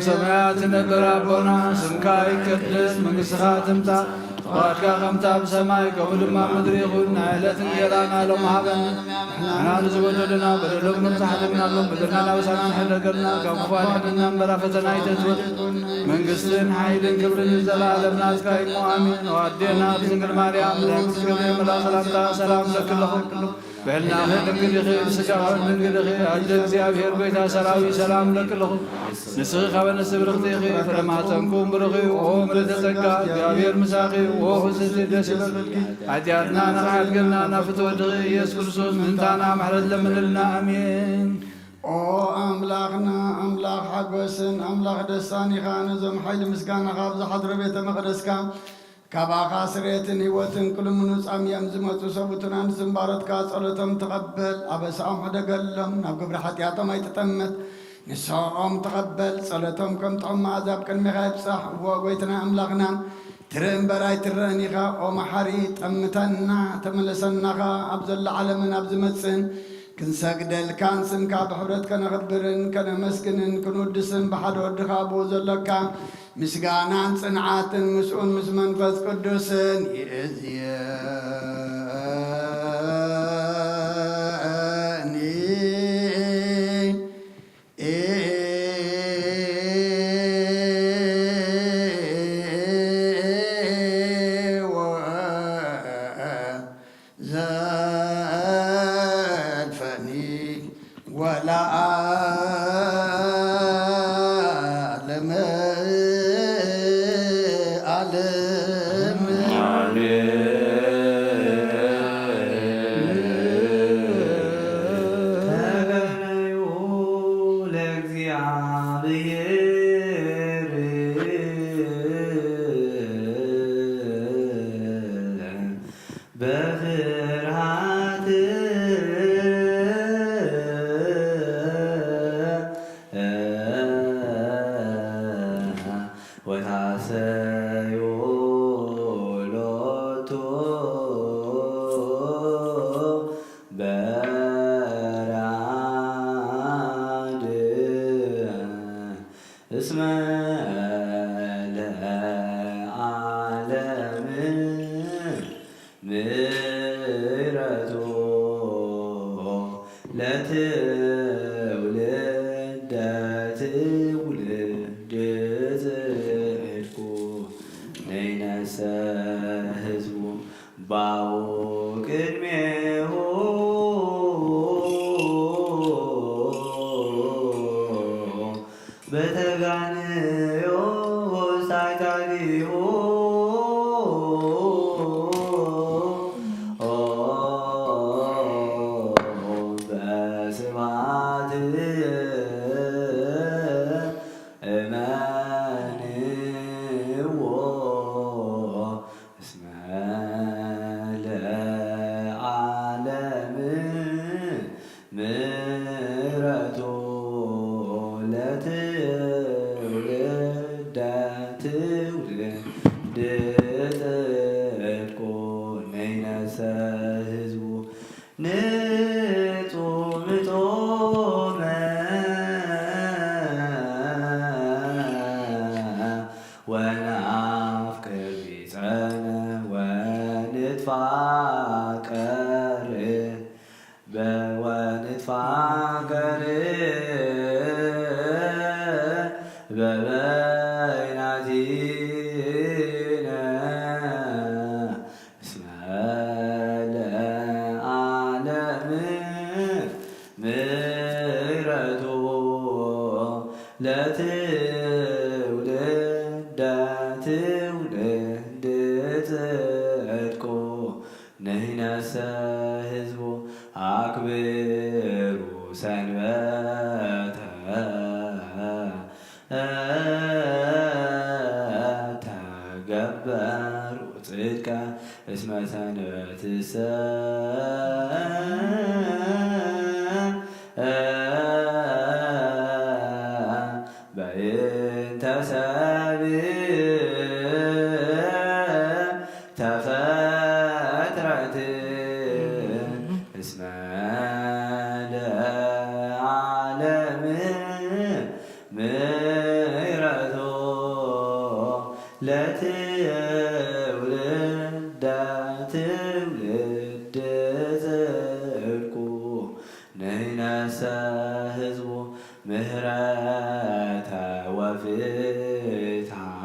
ሰማያት ነበር አቦና ስምካ ይቀደስ መንግሥትኻ ትምጻእ ፈቃድካ ከምታ ብሰማይ ከምኡ ድማ ምድሪ ይኹን ናይዕለት እንጀራና ሎም ሃበና ንሕና ንዝበደሉና በደሎም ንብዛሕድምናሎም በደልና ናበሳና ንሕደገልና ካብ ክፉ ኣድሕነና እምበራ ፈተና ይተትወል መንግሥትን ሓይልን ክብርን ዘለዓለም ናትካ ኢሞ ኣሚን ወኣዴና ብድንግል ማርያም ንጉስ ገብርኤል መልኣክ ሰላምታ ሰላም ለክለኹ በልናኸ ድንግል ኢኺ ብስጋኸ ድንግል ኢኺ ኣደ እግዚኣብሔር ጎይታ ሰራዊት ሰላም ለክለኹ ንስኺ ካብ ኣንስቲ ብርኽቲ ኢኺ ፍረማፀንኩም ብርኺ ኦ ምልዕተ ጸጋ እግዚኣብሔር ምሳኺ ኦ ፍስቲ ደስ ይበልኪ ሓጢኣትና ንኸሓድገልና ናብ ፍትወድኺ ኢየሱስ ክርስቶስ ምንታና ማሕረት ለምንልና ኣሜን ኦ ኣምላኽና ኣምላኽ ሓጎስን ኣምላኽ ደስታን ኢኻ ነዞም ሓይሊ ምስጋና ካብ ዝሓድሮ ቤተ መቕደስካ ካባኻ ስርየትን ህይወትን ኩሉምኑ ጻምዮም ዝመፁ ሰቡትናን ዝምባረትካ ጸሎቶም ተቐበል ኣበሳኦም ሕደገሎም ናብ ግብሪ ሓጢኣቶም ኣይትጠመት ንስኦም ተቐበል ጸሎቶም ከም ጥዑም መዓዛብ ቅድሚኻ ይብጻሕ እዎ ጐይትና ኣምላኽና ትርኢ እምበር ኣይትረአን ኢኻ ኦ መሓሪ ጠምተና ተመለሰናኻ ኣብ ዘሎ ዓለምን ኣብ ዝመጽእን ክንሰግደልካን ስምካ ብሕብረት ከነኽብርን ከነመስግንን ክንውድስን ብሓደ ወድኻ ብኡ ዘሎካ ምስጋናን ጽንዓትን ምስኡን ምስ መንፈስ ቅዱስን ይእዝየኒ ዘልፈኒ ወለዓለመ ዓለም ተገነዩ ለእግዚአብሔር በፍርሃት ወታሰዮ ሎቶ በራድ እስመ ለዓለም ምሕረቱ ለትውልደ ትውልድ ጽድቁ ነይነሰ ህዝቡ ባው ቅድሜሁ በተጋንዮ ሳይታሊሁ በስብሐት እመንዎ እስመ ለዓለም ንትፋቀር በወንትፋቀር በበይናቲነ እስመ ለዓለም ምሕረቱ ለትውልደ ትውልድ ጽድቁ ንሕነሰ ሕዝቡ አክብሩ ሰንበተ ተገበሩ ጽድቀ እስመ ሰንበትሰ በእንተ ሰብእ ተፈጥረት እስመ ለዓለም ምሕረቱ ለትውልደ ትውልድ ጽድቁ ንሕነሰ ሕዝቡ ምሕረተ ወፍትሐ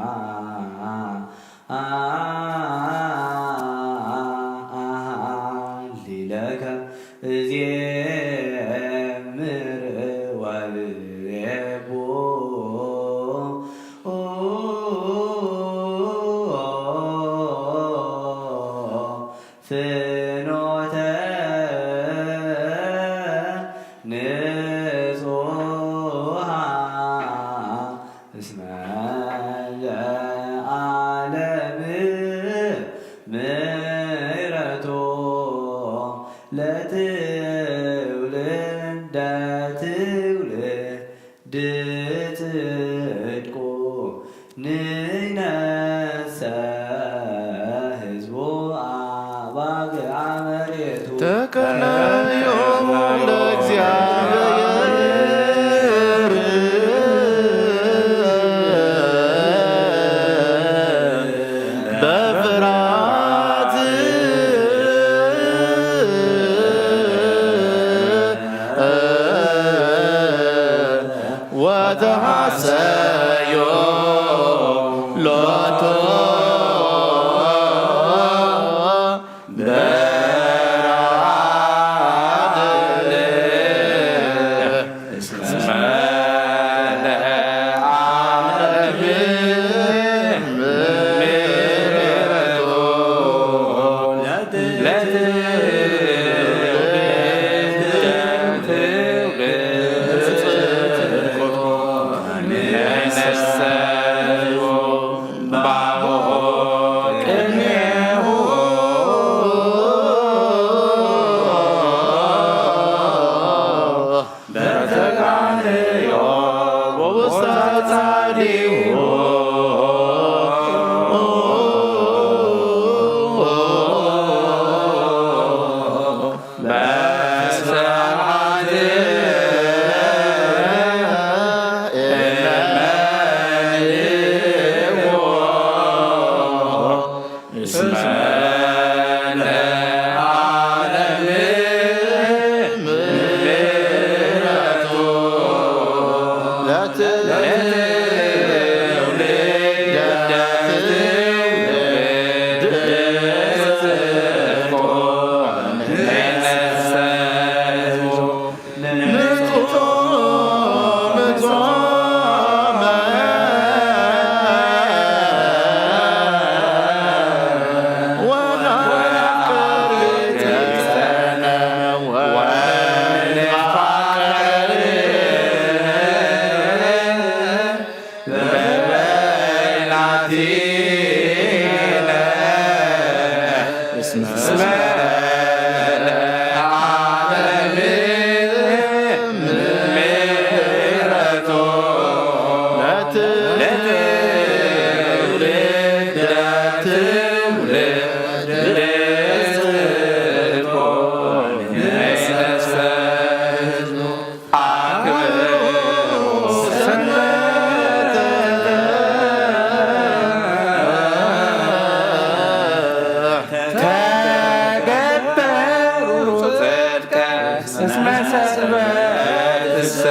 ሊለከ እዜምር ወልቤቦ ፍኖተ ንጹሐ እስመ ለዓለም ምሕረቱ ለትውልደ ትውልድ ጽድቁ ንሕነሰ ሕዝቡ አባግዓ መሬቱ ተቀነዮሙ ለእግዚአብሔር በፍርሃት ወተሐሰዮ ሎቶ ተገ እስመ ሰንበትሰ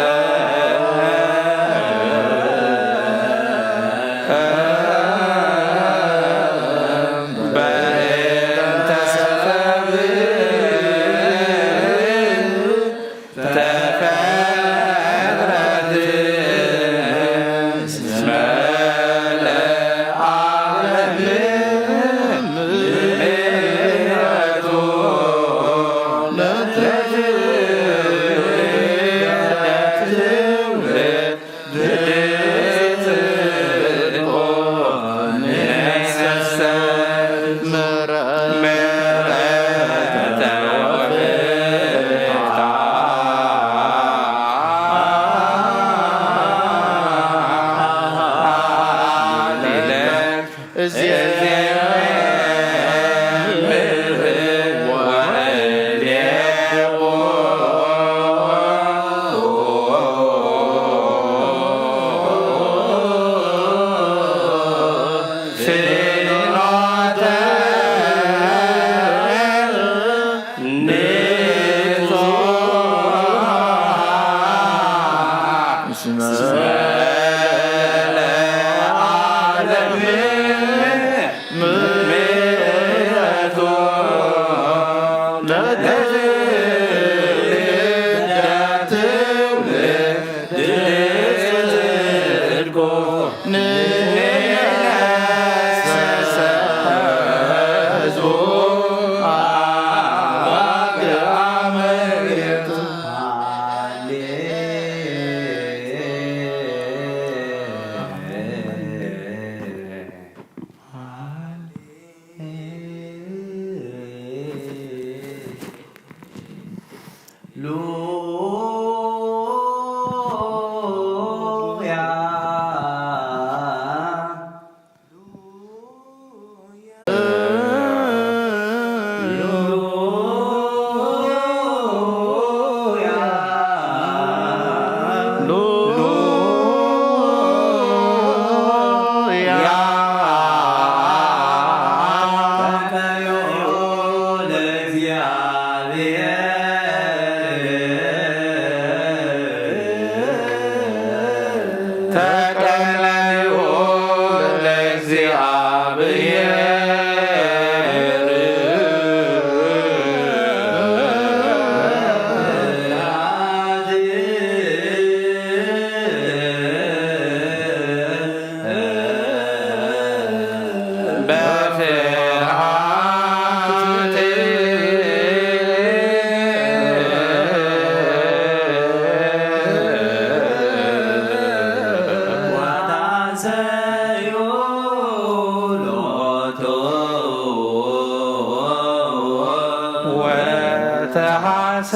በስብሐት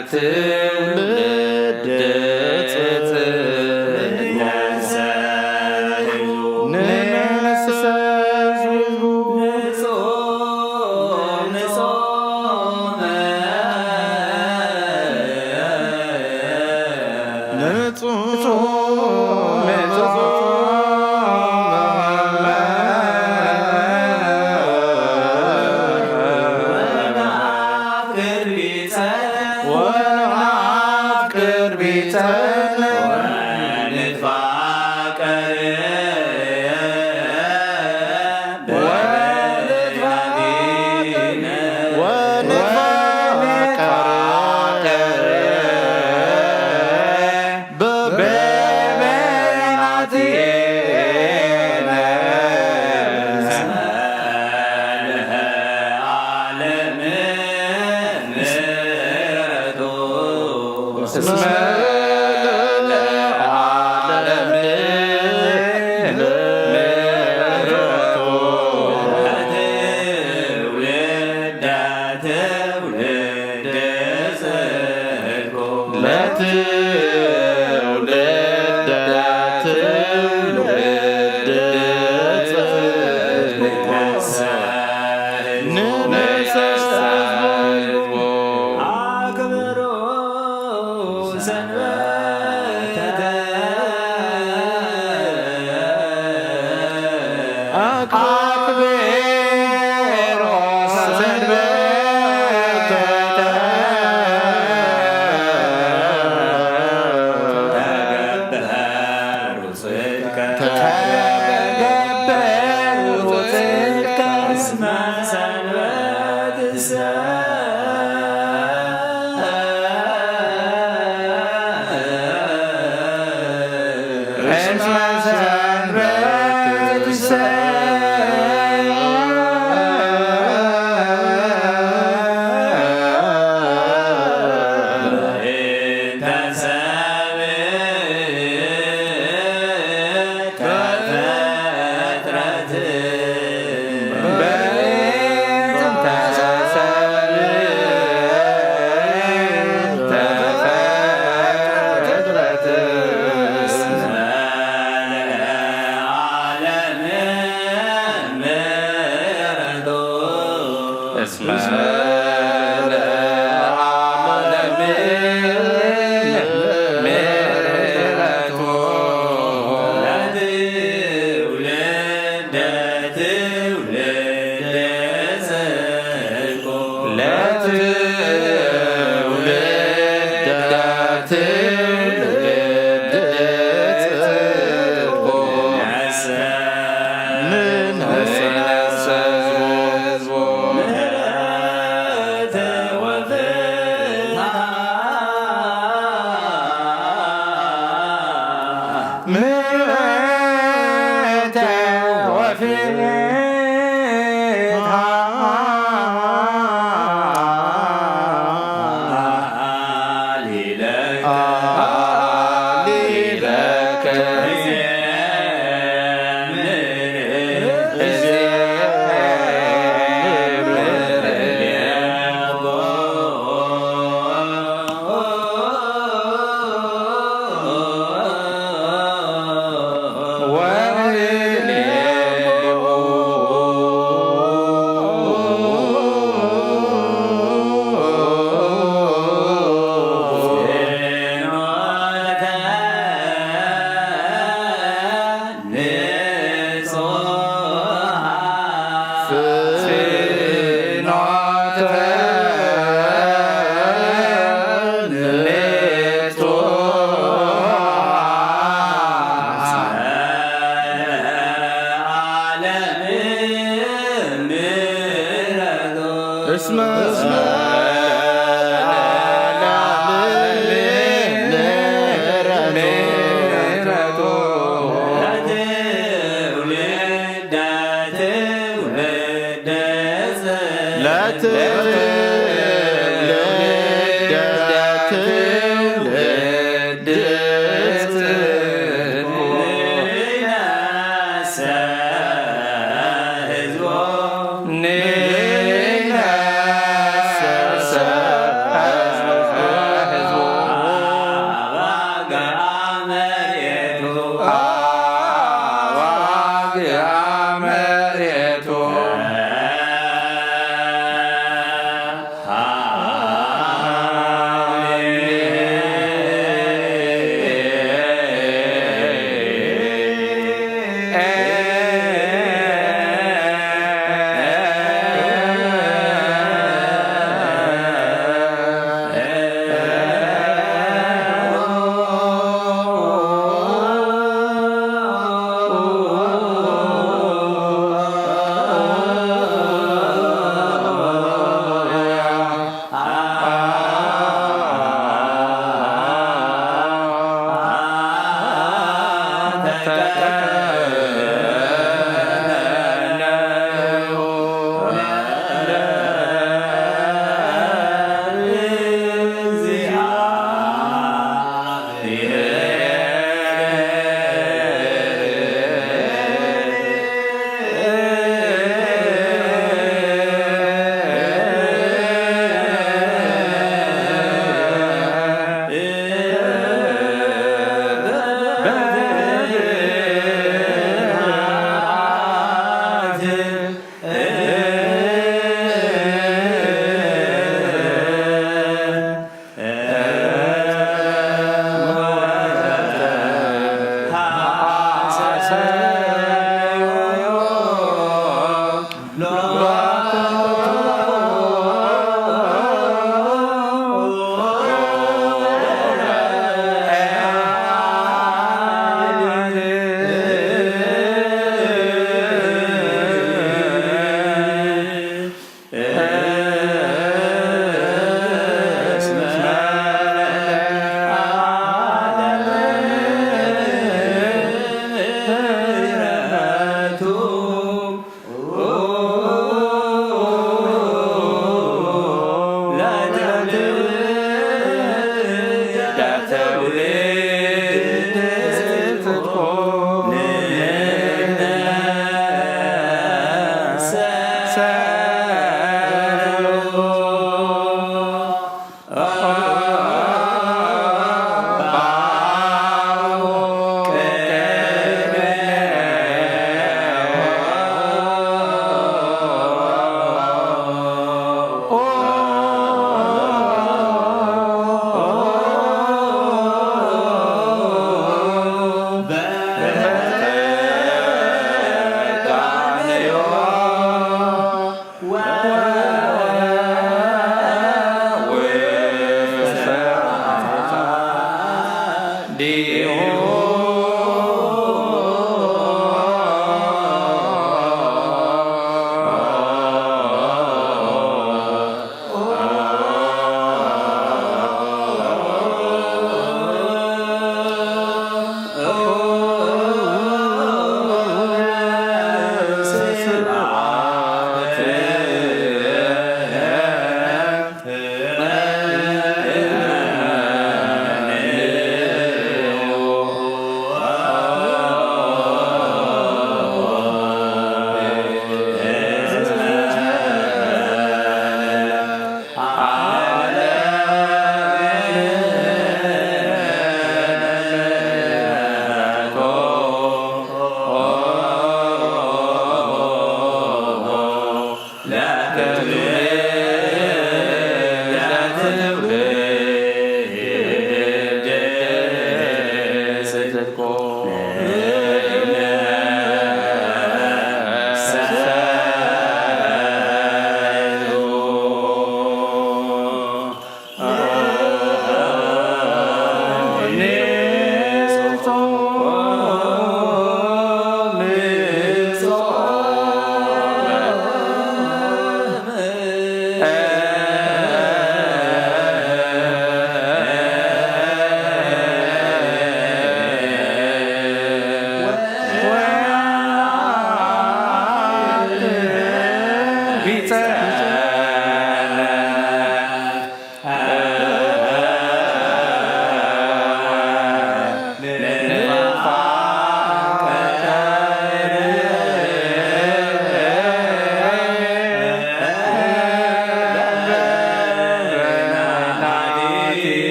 ለትውልድ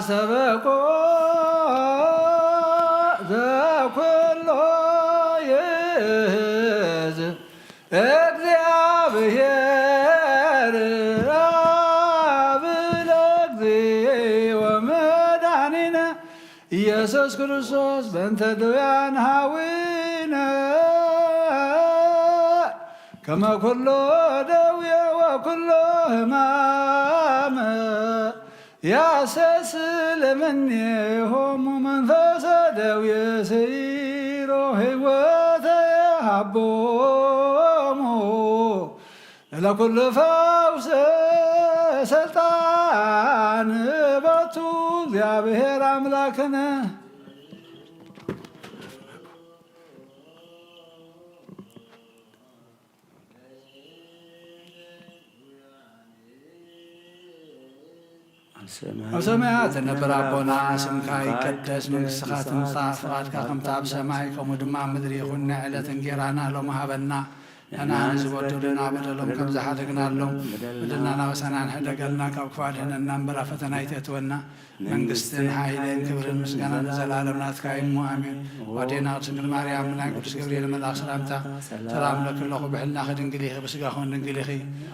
አሰበቆ ዘኩሎ ይዝ እግዚአብሔር አብ ለእግዚእ ወመድኃኒነ ኢየሱስ ክርስቶስ በእንተ ድውያን ኀዊነ ከመ ኩሎ ደዌ ወኩሎ ሕማመ ያሰስል እምኔሆሙ መንፈሰ ደዌ ሰይሮ ሕይወተ የሃቦሙ ለኩሉ ፈውስ ስልጣን በቱ እግዚአብሔር አምላክነ በሰማያት ነበር አቦና ስምካ ይቀደስ መንግሥትካ ትምጻእ ፈቃድካ ከምቲ ኣብ ሰማይ ከምኡ ድማ ምድሪ ይኹን ናይ ዕለት እንጀራና ሎሚ ሃበና ንሕና ዝበደሉና በደሎም ከም ዝሓደግናሎም በደልና ናበሳና ንሕደገልና ካብ ክፉእ ድሕነና እምበር ኣብ ፈተና ኣይተእትወና መንግስትን ሓይልን ክብርን ምስጋናን ንዘላለም ናትካ እሞ ኣሜን። ዋዴና ቅድስት ድንግል ማርያም ናይ ቅዱስ ገብርኤል መልኣክ ሰላምታ ሰላም ለክለኹ ብሕልና ድንግል ኢኺ ብስጋኹን ድንግል ኢኺ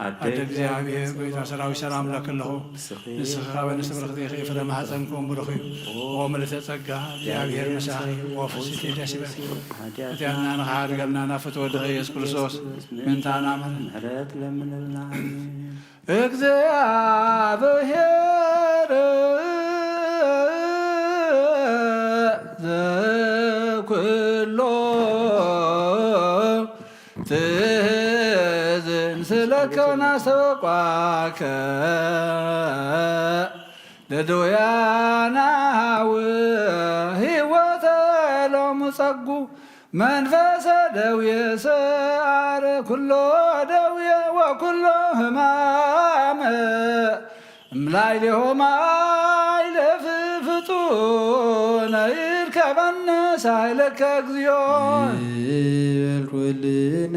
ኣደ እግዚአብሔር ጎይታ ሰራዊት ሰላም ለክለኹ ንስኻ በንስቲ ብርክቲ ኢኺ ፍረ ማሕፀንኩም ብሩኽ እዩ ኦ ምልዕተ ጸጋ እግዚአብሔር ምሳኺ ወፍስቲ ደስ ይበልኪ እትያና ንኸሓድገልና ናብ ፍትወ ወድኺ ኢየሱስ ክርስቶስ ምንታና ምሕረት ለምንልና እግዚአብሔር ዘኩሎ ትእዝን ስለከና ሰበቋከ ለድውያነ ሕይወተ ሎሙ ጸጉ መንፈሰ ደዌ ሰአረ ኩሎ ደዌ ወኩሎ ሕማመ እምላዕሌሆሙ አይለፍ ፍጡነ ይርከበነ ሳይለከ እግዚኦ ይበልኩልነ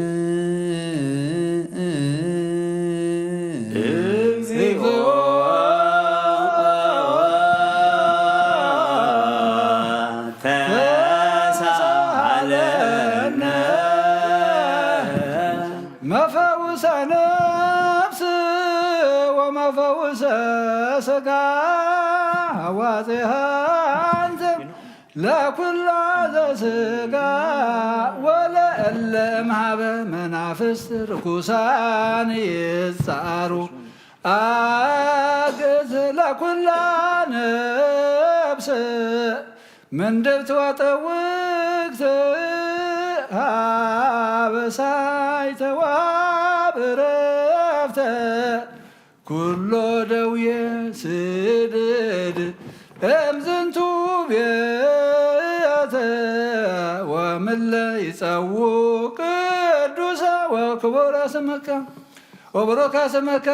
እግዚኦ መፈውሰ ነፍስ ወመፈውሰ ሥጋ ሐዋፄሃ አንተ ለኩላ ዘሥጋ ወለእለ እምኀበ መናፍስት ርኩሳን ይጻሩ አግዝ ለኩላ ነፍስ ምንድብት ወጠውግት አበሳይተ ወዕረፍተ ኩሎ ደዌ ስድድ እምዝንቱ ቤተ ወምለ ይጸውዕ ቅዱሰ ወክቡረ ስምከ ወቡሩከ ስምከ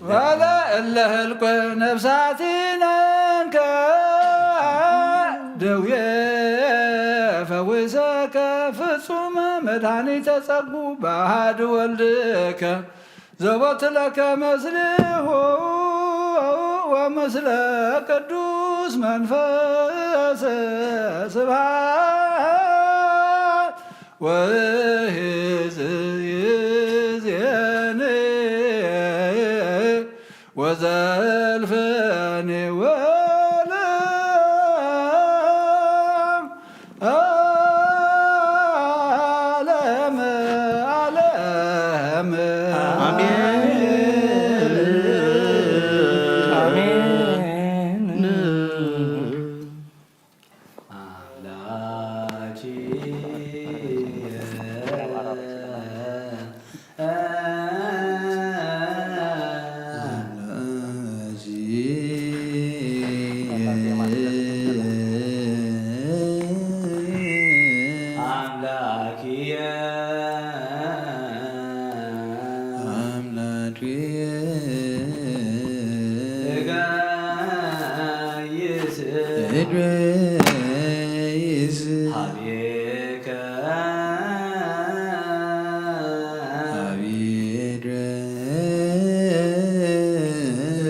ወለእለ ህልቆ ነፍሳቲነንከ ደዌ ፈውሰከ ፍጹመ መድኃኒተ ጸጉ በአሐዱ ወልድከ ዘቦቱ ለከ መስሊሁ ወምስለ ቅዱስ መንፈስ ስብሐት ወይእዜኒ ወዘልፈኒ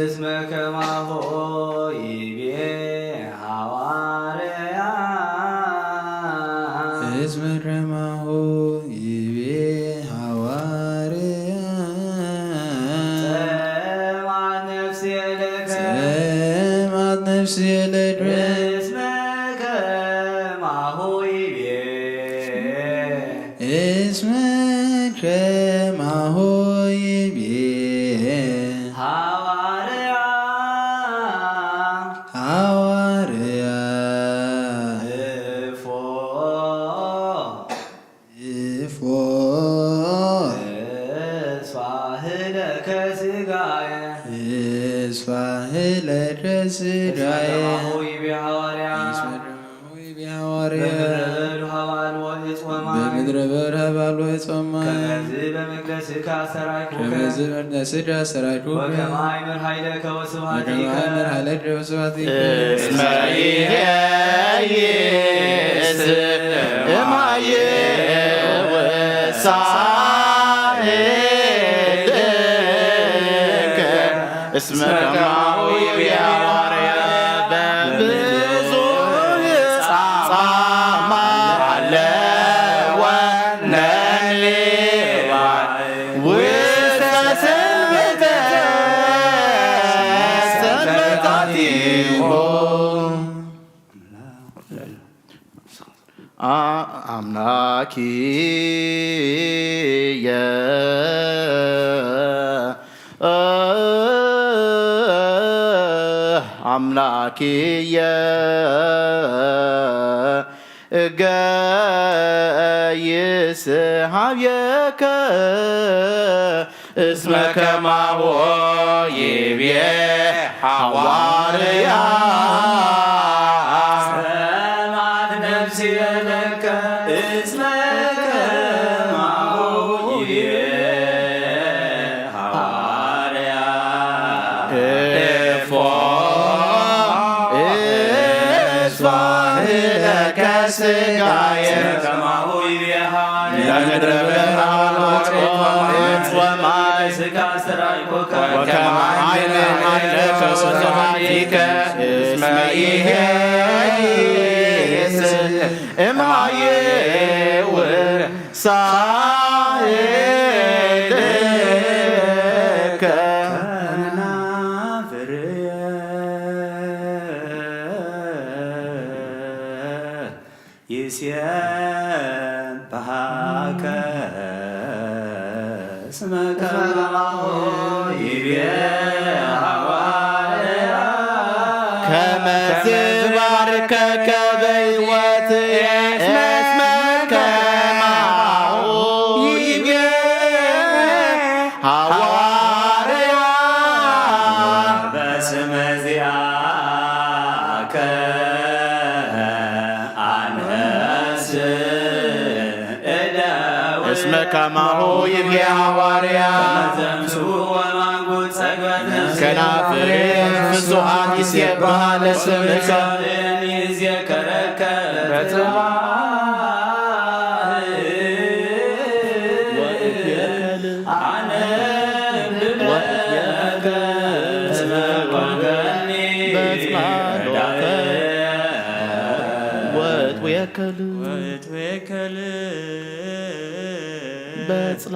እስመ ከማሁ እስመ ከማሁ ይቤ ሐዋርያ ጸማት ነፍሴ ለከ እስመ ከማሁ ይቤ እስመ ከማሁ ይቤ ሐዋርያ ሐዋርያ እፎ እስፋህለከ ሥጋየ እስፋህለከ ሥጋየ ከማሁ ይቤ ሐዋርያ በምድረ በዳ ባሉ ጾማይ ከመዝ በመቅደስከ አሰራይኩከ ከመዝ በመቅደስከ አሰራይኩከ ወከመ አይምር ኃይለከ ወስብሐቲከ ወከመ ኃይለከ ወስብሐቲከ እስመ ይሄይስ እማየ ወሳእልከ እስመ ከማሁ ይቤ ሐዋርያ በብዙ ጻማ አለወነኒ ውስተ ሰንበታቲሁ አምላኪየ አምላኪየ እገይስሐብየከ እስመ ከማሁ ይቤ ሐዋርያ ጸማት ነፍሴ ለከ እስመ ከማሁ ይቤ ሐዋርያ እፎ እስፋህለከ ሥጋየ ከማሁ ይቤ ሐዋርያ ለምድረ በዳ ወማይ ሥጋ አስተራይኮከ ወከመ ኃይለከ ወስብሐቲከ እስመ ይሄይስ እምሃየ ወሳእልከ ከናፍርየ ይሴብሐከ እስመ ከማሁ ይቤ ሐዋርያ ከመ ዝባርከከ በሕይወትየ እስመ ከማሁ ይቤ ሐዋርያ በስመ ዚአከ እስመ ከማሁ ይቤ ሐዋርያ ከናፍሬ ፍጹማን ይሴብሐ ለስምከ ይዜከረከ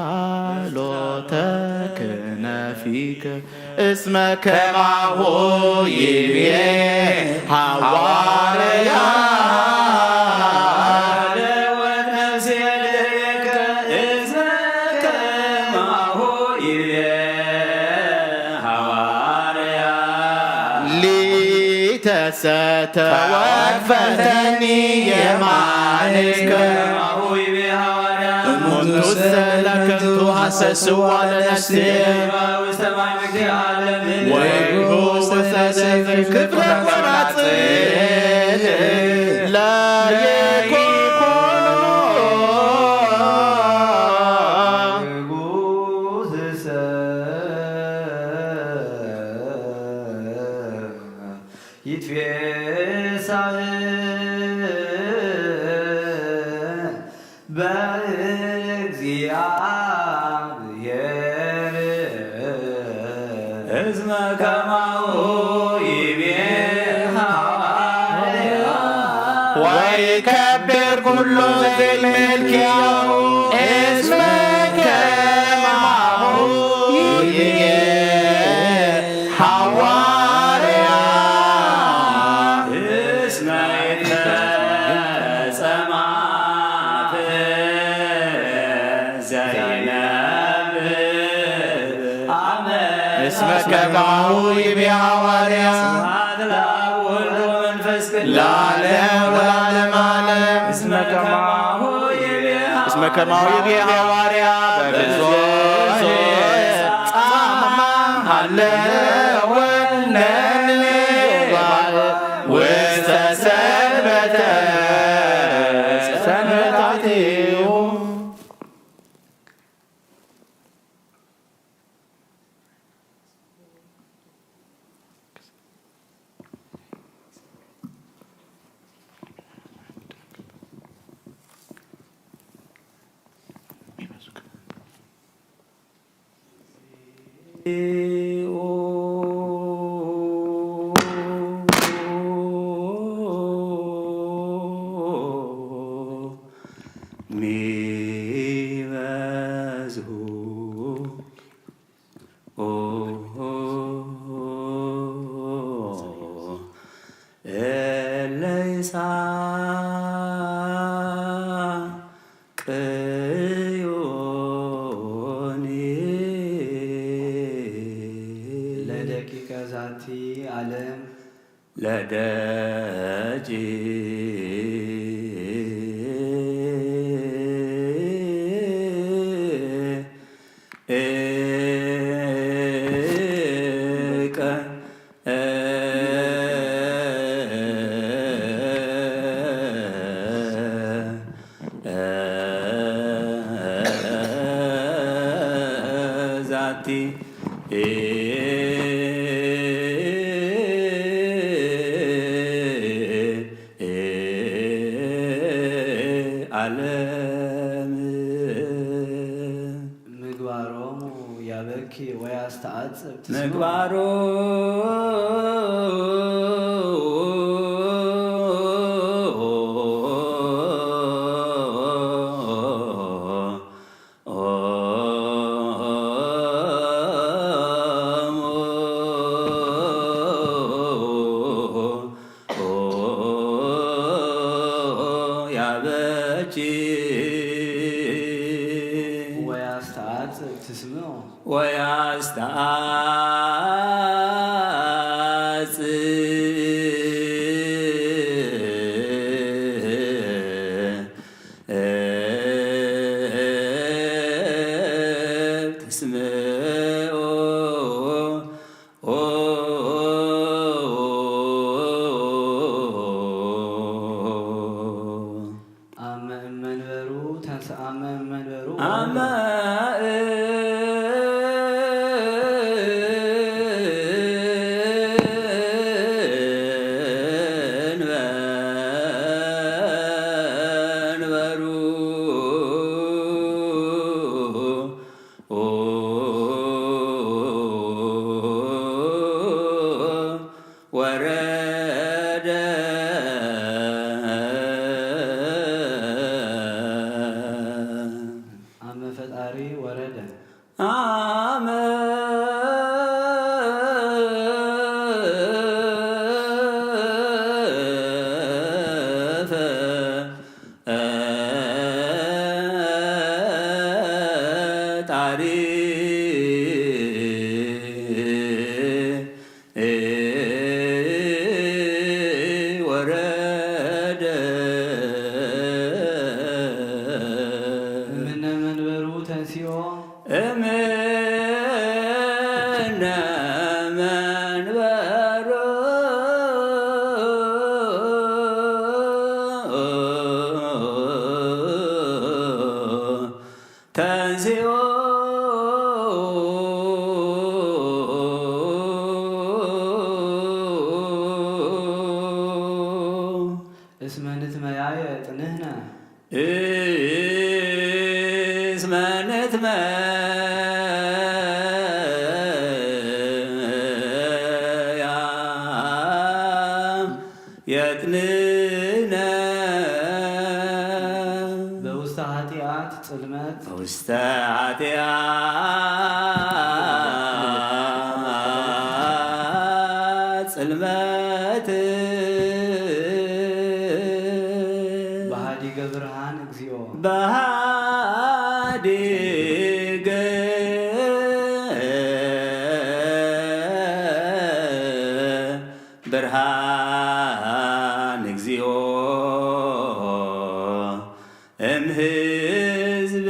በጽላሎተ ክነፊከ እስመ ከማሁ ይቤ ሐዋርያ ሊተሰተወፈተኒ የማንከ እሙንቱሰ ለከንቱ ሐሰስዋ ለነፍሴ ወይሁ ውስተ ደብር ክፍለ ቆራጽእ ለየኮኖ ይትፌሳህ በእግዚአብሔር እስመ ከማሁ ይቤ ሐዋርያ ويكبر كل ذي الملك اسمك معه حواريا اسمك سماء زينب اسمك معه يبي حواريا اسمك معه يبي حواريا ببزوز صامما هلونني واستسلمت سنتاتي لدقيقة ذاتي علم لدجي ምግባሮሙ ያበኪ ወያስተዓጽብ ምግባሮ ወያስተዓጽብ ትስምዖ አመ እመንበሩ ተንሥአመ እመንበሩ አመ ፈጣሪ ወረደ እምነ መንበሩ ተንሥኦ እምነ መንበሮ ተንሥኦ እስመ ንትመያየ ጥንህነ እስመ ንትመያ የጥንነ ኃጢአት ጽልመት ውስተ ኃጢአት ጽልመት በሃዲገ ብርሃን እግዚኦ በሃዲገ ብርሃን እግዚኦ እምሕዝብ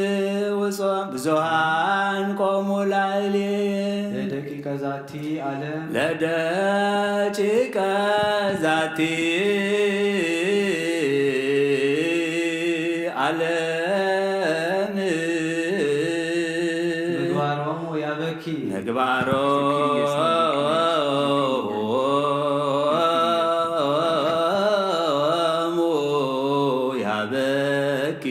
ውጹእ ብዙኃን ቆሙ ላዕሌየ ለደቂቀ ዛቲ ዓለም ለደቂቀ ዛቲ ዓለም ምግባሮሙ ያበኪ ምግባሮሙ ያበኪ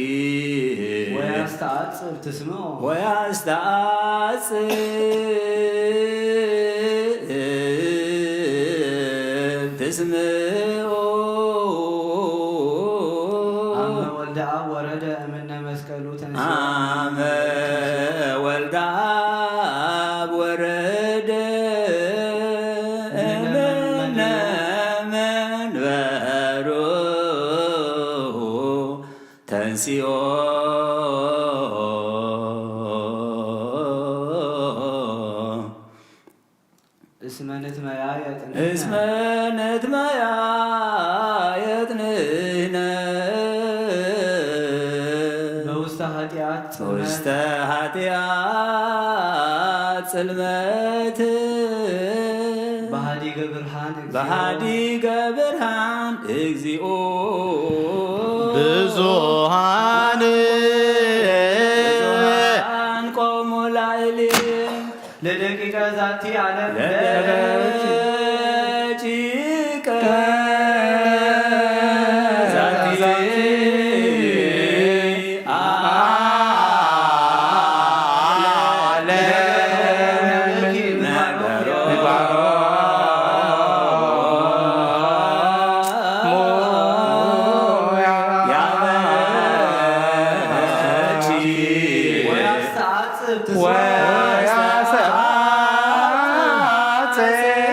ወያስተዓጽብ ትስምዖ ወያስተዓጽብ ትስምዖ አመ ወልደ አብ ወረደ እምነ መስቀሉ ተንሥኦ አመ ወልደ አብ ወረደ እምነ መንበሩ ተንሥኦ እስመ ንትመያየጥ እስመ ንትመያየጥ ንሕነ በውስተ ኃጢአት ውስተ ኃጢአት ጽልመት በሃዲገ ብርሃን እግዚኦ በሃዲገ ብርሃን እግዚኦ ብዙኃን ብዙኃን ቆሙ ላዕሌየ ለደቂቀ ዛቲ ዓለም ለደቂቀ ዛቲ ወያስተዓጽብ ትስምዖ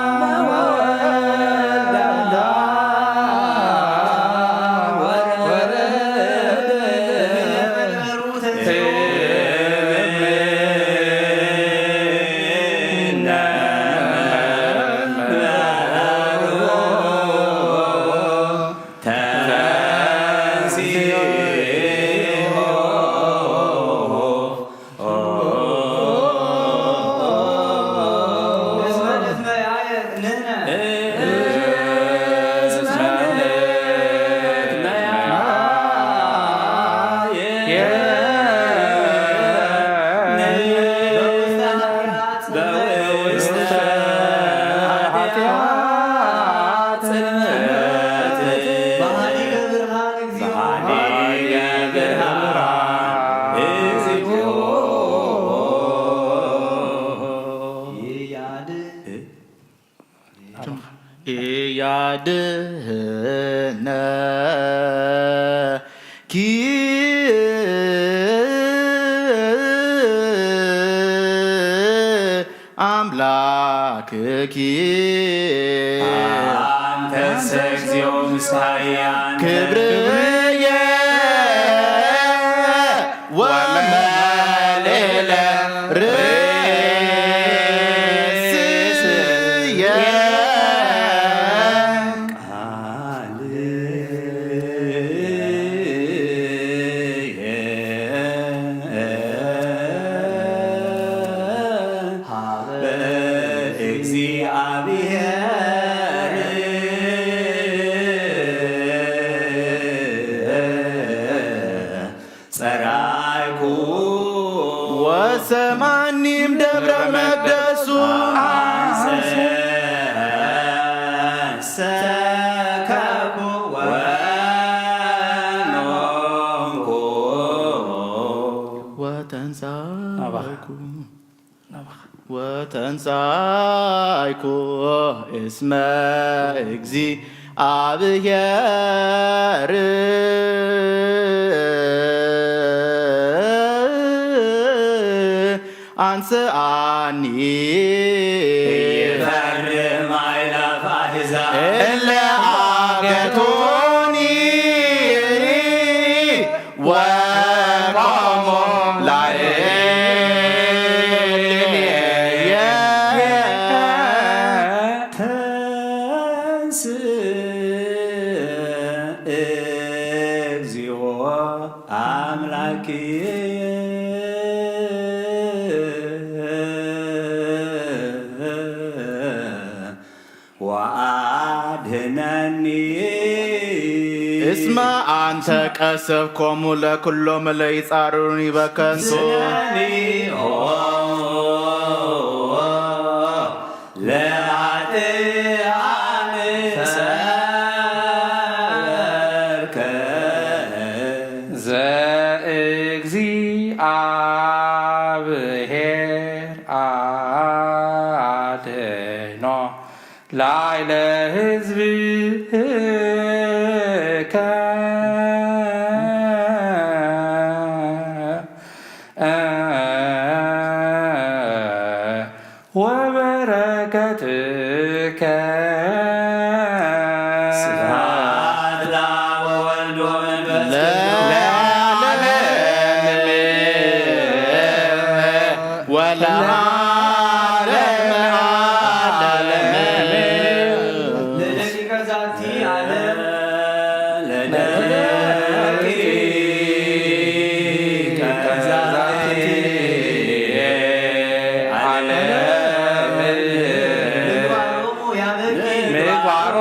አመ ወልደ አብ ወረደ መንበሩ ተንሥኦ እስመ ንትመያየጥ ንሕነ በውስተ ኃጢአት ጽልመት በሃዲገ ብርሃን እግዚኦ በሃዲገ ብርሃን እግዚኦ ይያድ ኢያድህነ አምላክኪ አንተሰ እግዚኦ ምስካያን ክብርየ ወመሌለ ርእስየ ወሰማኒም ደብረ መቅደሱ ሰከኩ ወኖምኩ ወተንሳይኩ እስመ እግዚአብሔር አንስአኒ ይፈርም አእላፍ አሕዛብ እለ አገቱኒ ወቆሙ ላዕሌየ ተንሥእ እግዚኦ አምላክየ ወአድኅነኒ እስመ አንተ ቀሰብኮሙ ለኵሎሙ ለይጻርሩኒ በከንቱ ለኃጥኣን ሰበርከ ዘእግዚአብሔር አድኅኖ ላዕለ ሕዝብከ ወበረከትከ ስብሐት ለአብ ወወልድ ወመንፈስ ለደቂቀ ዛቲ ዓለም ምግባሮሙ ያበቂ ምግባሮ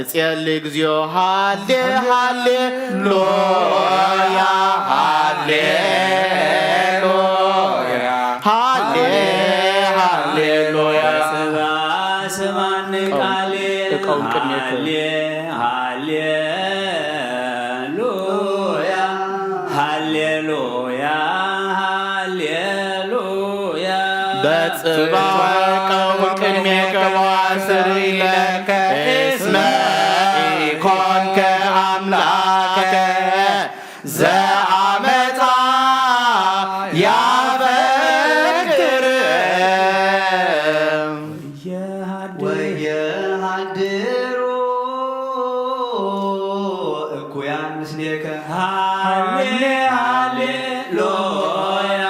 እጼሊ እግዚኦ ሃሌ ሃሌሉያ ሃሌሉያ ሃሌ ሃሌሉያ ስማን ቃሌ ሃሌ ሃሌሉያ ሃሌሉያ ሃሌሉያ በጽባቀው ቅድሜከ ዋስር ኢለከ እስመ ኢኮንከ አምላከ ዘአመፃ ያበክር ወየሃድሩ እኩያን ምስሌከ ሃሌ ሃሌሉያ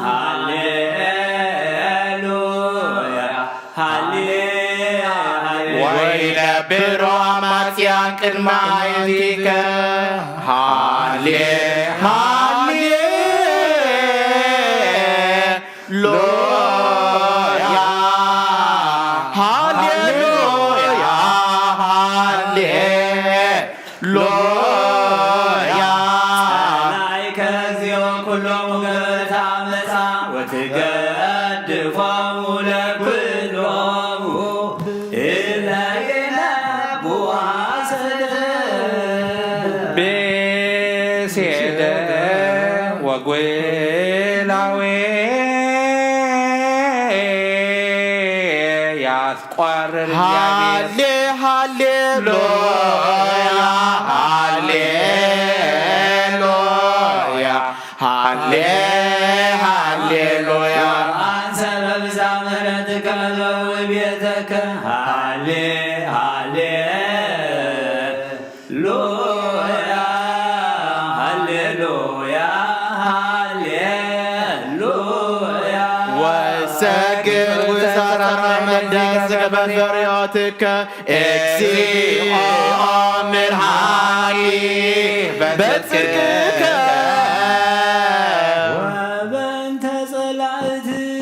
ሃሌሉያ ሃሌ ወይነብሮ አማጽያን ቅድመ አይንቲከ ሃሌ ሃሌሉያ ሃሌሉያ ሃሌሉያ ላይ ከዚዮ ኩሎሙ ገብርታ መፃ ወትገድፎሙ ለኩሎሙ ኢለይነቡ ሐሰተ ቤሴደ ወጎላዌ ያስቋርር ሃሌ ሃሌሉያ ሃሌሉያ ሃሌ ሃሌሉያ አንሰ በብዛ ምሕረትከ ዘውቤተከ ሃሌ ሃሌሉያ ሃሌሉያ ሃሌሉያ ወሰግድ ወሰራራ መደስ በፈሪያትከ እግዚኦ ምርሃኒ በጽድቅከ ወበንተ ጸላእትየ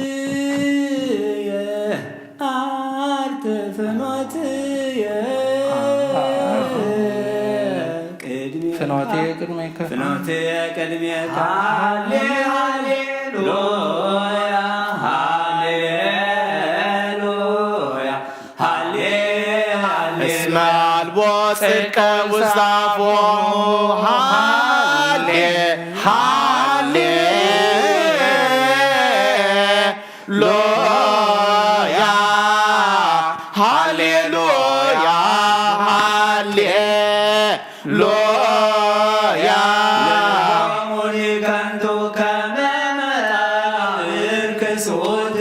አርተ ፍኖትየ ፍኖቴ ቅድሜከ ፍኖትየ ቅድሜከ ሃሌ ሃሌሉያ ሃሌሉያ ሃሌ እስመ አልቦ ጽድቀ ውስተ አፍዎሙ ሃሌ ሃሌሉያ ሃሌሉያ ሃሌሉያ ለሞኒ ከንቱ ከመ መጣዕር ክሱት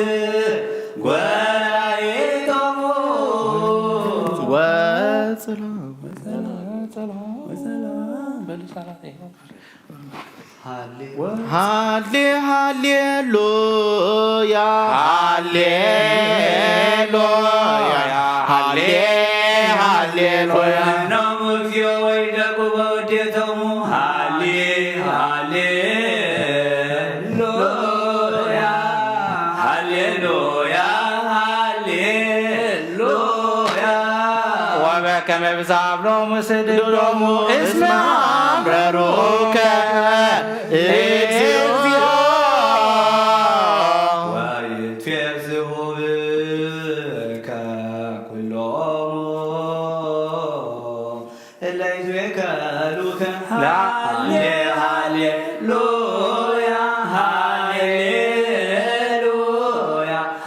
ጐራኢቶሙ ሃሌ ሃሌሉያ ሃሌሉያ ሃሌ ሃሌሉያ ወነሙ እግዚኦ ወይደቁ በውዴቶሙ ሃሌ ሃሌሉያ ሃሌሉያ ሃሌሉያ ወበከመ ብዛብሎሙ ስድዶሙ እስመ አምረሩከ እግዚኦ ወይትፌዝሁ ብከ ኩሎሙ እለ ይትዌከሉከ ሃሌ ሃሌሉያ ሃሌሉያ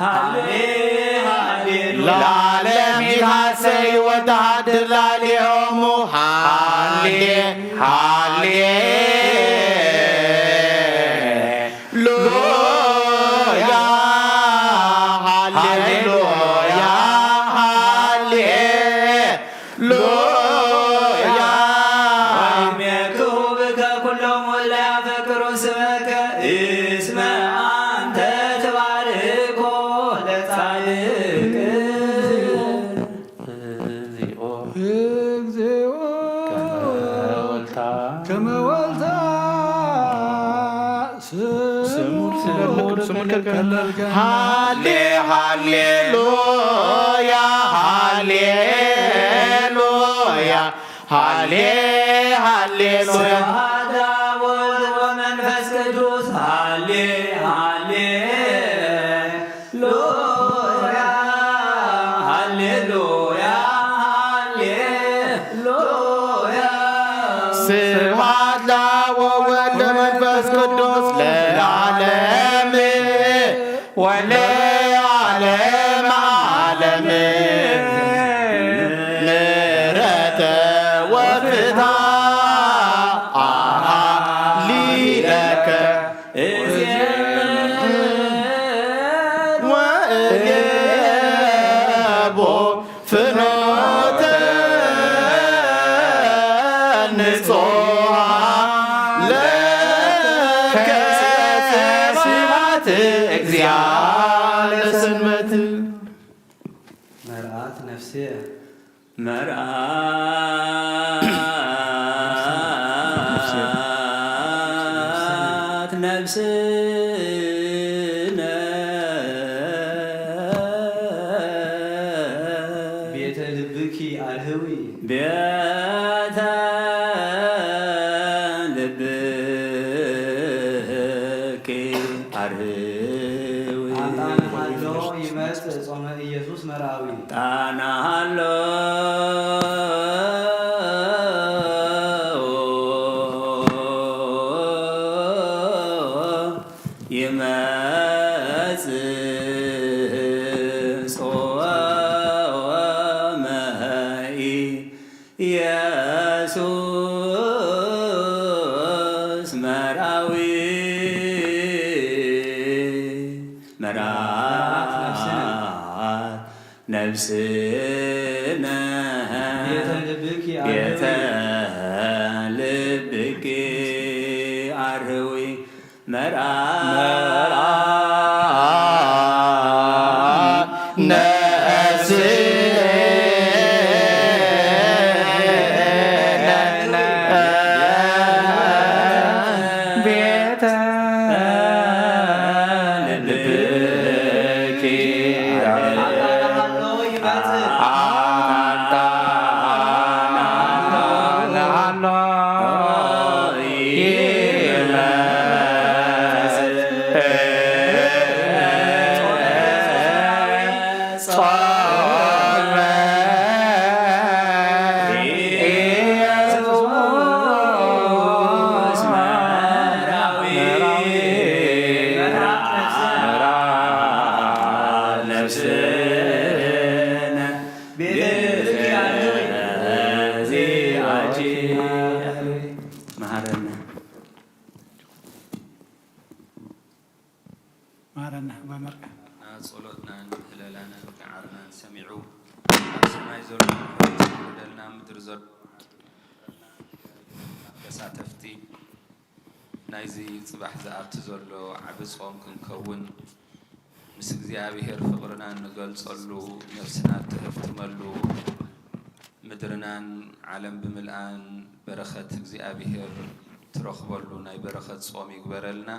ሃሌ ሃሌሉያ ለዓለም ይትሐሰይ ወተሃድር ላዕሌሆሙ ሃሌ ሃሌሉያ ሃሌሉያ ሃሌሉያ ወይሜክሁ ብከ ኩሎሙ እለ ያፈቅሩ ስመከ እስመ አንተ ትባርኮ ለጻድቅ እግዚኦ ከመ ወልታ ሃሌ ሃሌሉያ ሃሌሉያ ሃሌ ሃሌሉያ ስብሐት ለአብ ወወልድ ወመንፈስ ቅዱስ ሃሌ ሃሌሉያ ሃሌሉያ ሃሌሉያ ስብሐት ለአብ ወወልድ ወመንፈስ ቅዱስ ለዓለም ወለዓለመ ዓለም ምሕረተ ወፍትሐ አሃሊለከ ወእየቦ ፍኖተ ንጹሐ ለከ ስብሐት እግዚአብሔር ለሰንበት መርዓት ነፍሴ መርዓት ነፍስነ ቤተ ልብኪ አልህዊ ቤተ ልብኪ አርህዊ አጣን ሃሎ ይመጽእ ጾመ ኢየሱስ መርዓዊ ጣና ሃሎ ይመጽእ ጾመ ኢየሱስ መርዓዊ መርዓት ነፍስነ ቤተ ልብኪ ቤተ አልህዊ ልብኪ አርህዊ መርዓት ቤተ ልብኪ ሃሎ ይመጽእ ማረና በመርቃ ጸሎትና ህለላና ከዓርና ሰሚዑ ሰማይ ዘሎ ደልና ምድር ዘሎ ተሳተፍቲ ናይዚ ጽባሕ ዝኣቱ ዘሎ ዓብ ጾም ክንከውን ምስ እግዚኣብሔር ፍቕርና ንገልጸሉ ነፍስና ትህፍትመሉ ምድርናን ዓለም ብምልኣን በረኸት እግዚኣብሔር ትረኽበሉ ናይ በረኸት ጾም ይግበረልና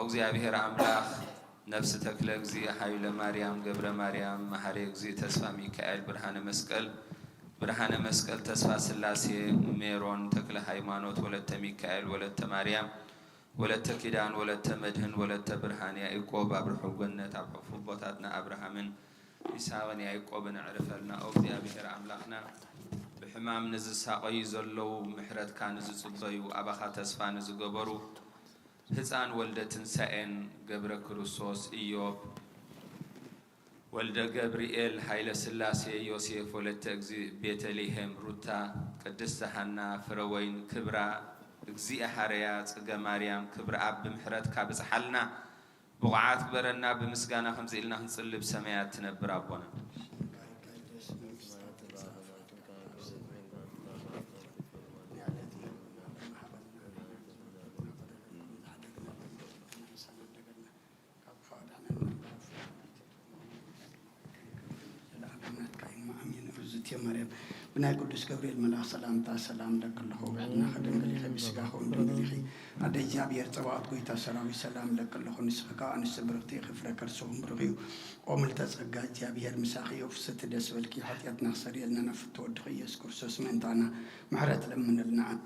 እግዚአብሔር አምላክ ነፍስ ተክለ እግዚ ኃይለ ማርያም ገብረ ማርያም መሐሪ እግዚ ተስፋ ሚካኤል ብርሃነ መስቀል ተስፋ ስላሴ ሜሮን ተክለ ሃይማኖት ወለተ ሚካኤል ወለተ ማርያም ወለተ ኪዳን ወለተ መድህን ወለተ ብርሃን ያዕቆብ አብርሁ ገነት አብርሁ ቦታትና አብርሃምን ይስሐቅን ያዕቆብን ዕርፈልና እግዚአብሔር አምላክና ብሕማም ንዝሳቀዩ ዘለው ምሕረት ካን ዝጽበዩ አባኻ ተስፋ ንዝገበሩ ህፃን ወልደ ትንሣኤን ገብረ ክርስቶስ ኢዮብ ወልደ ገብርኤል ኃይለ ስላሴ ዮሴፍ ወለተ እግዚ ቤተልሔም ሩታ ቅድስተ ሐና ፍረወይን ክብራ እግዚአ ሐረያ ጽገ ማርያም ክብረ አብ ብምሕረት ካብጽሐልና ብቕዓት ግበረና ብምስጋና ከምዚ ኢልና ክንጽልብ ሰማያት ትነብር አቦና أختي مريم بناي قدس جبريل ملاك سلام لك الله وبحنا خدم لي بسقاه وندري عدي جابير طوات قويتا سراوي سلام لك الله نسخك أنس برغتي خفرك رسوم برغيو وملت سقى جابير مساخي وفست دس بالكي حتياتنا خسري لنا نفتو دخيس كورسوس من تانا محرت لمن النعم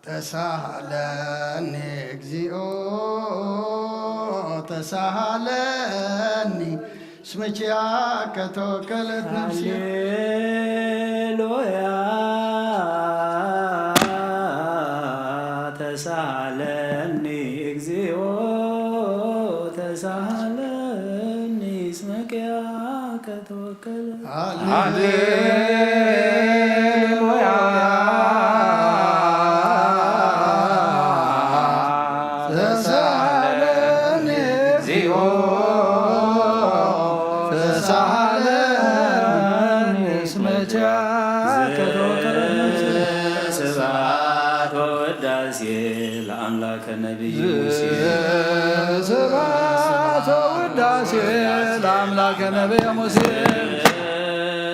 تساهلني اجزيو تساهلني اسمك يا كتوكلت نفسي هللويا تساهلني اجزيو تساهلني اسمك يا كتوكلت هللويا النبي موسى سبات وداسي لأملاك النبي موسى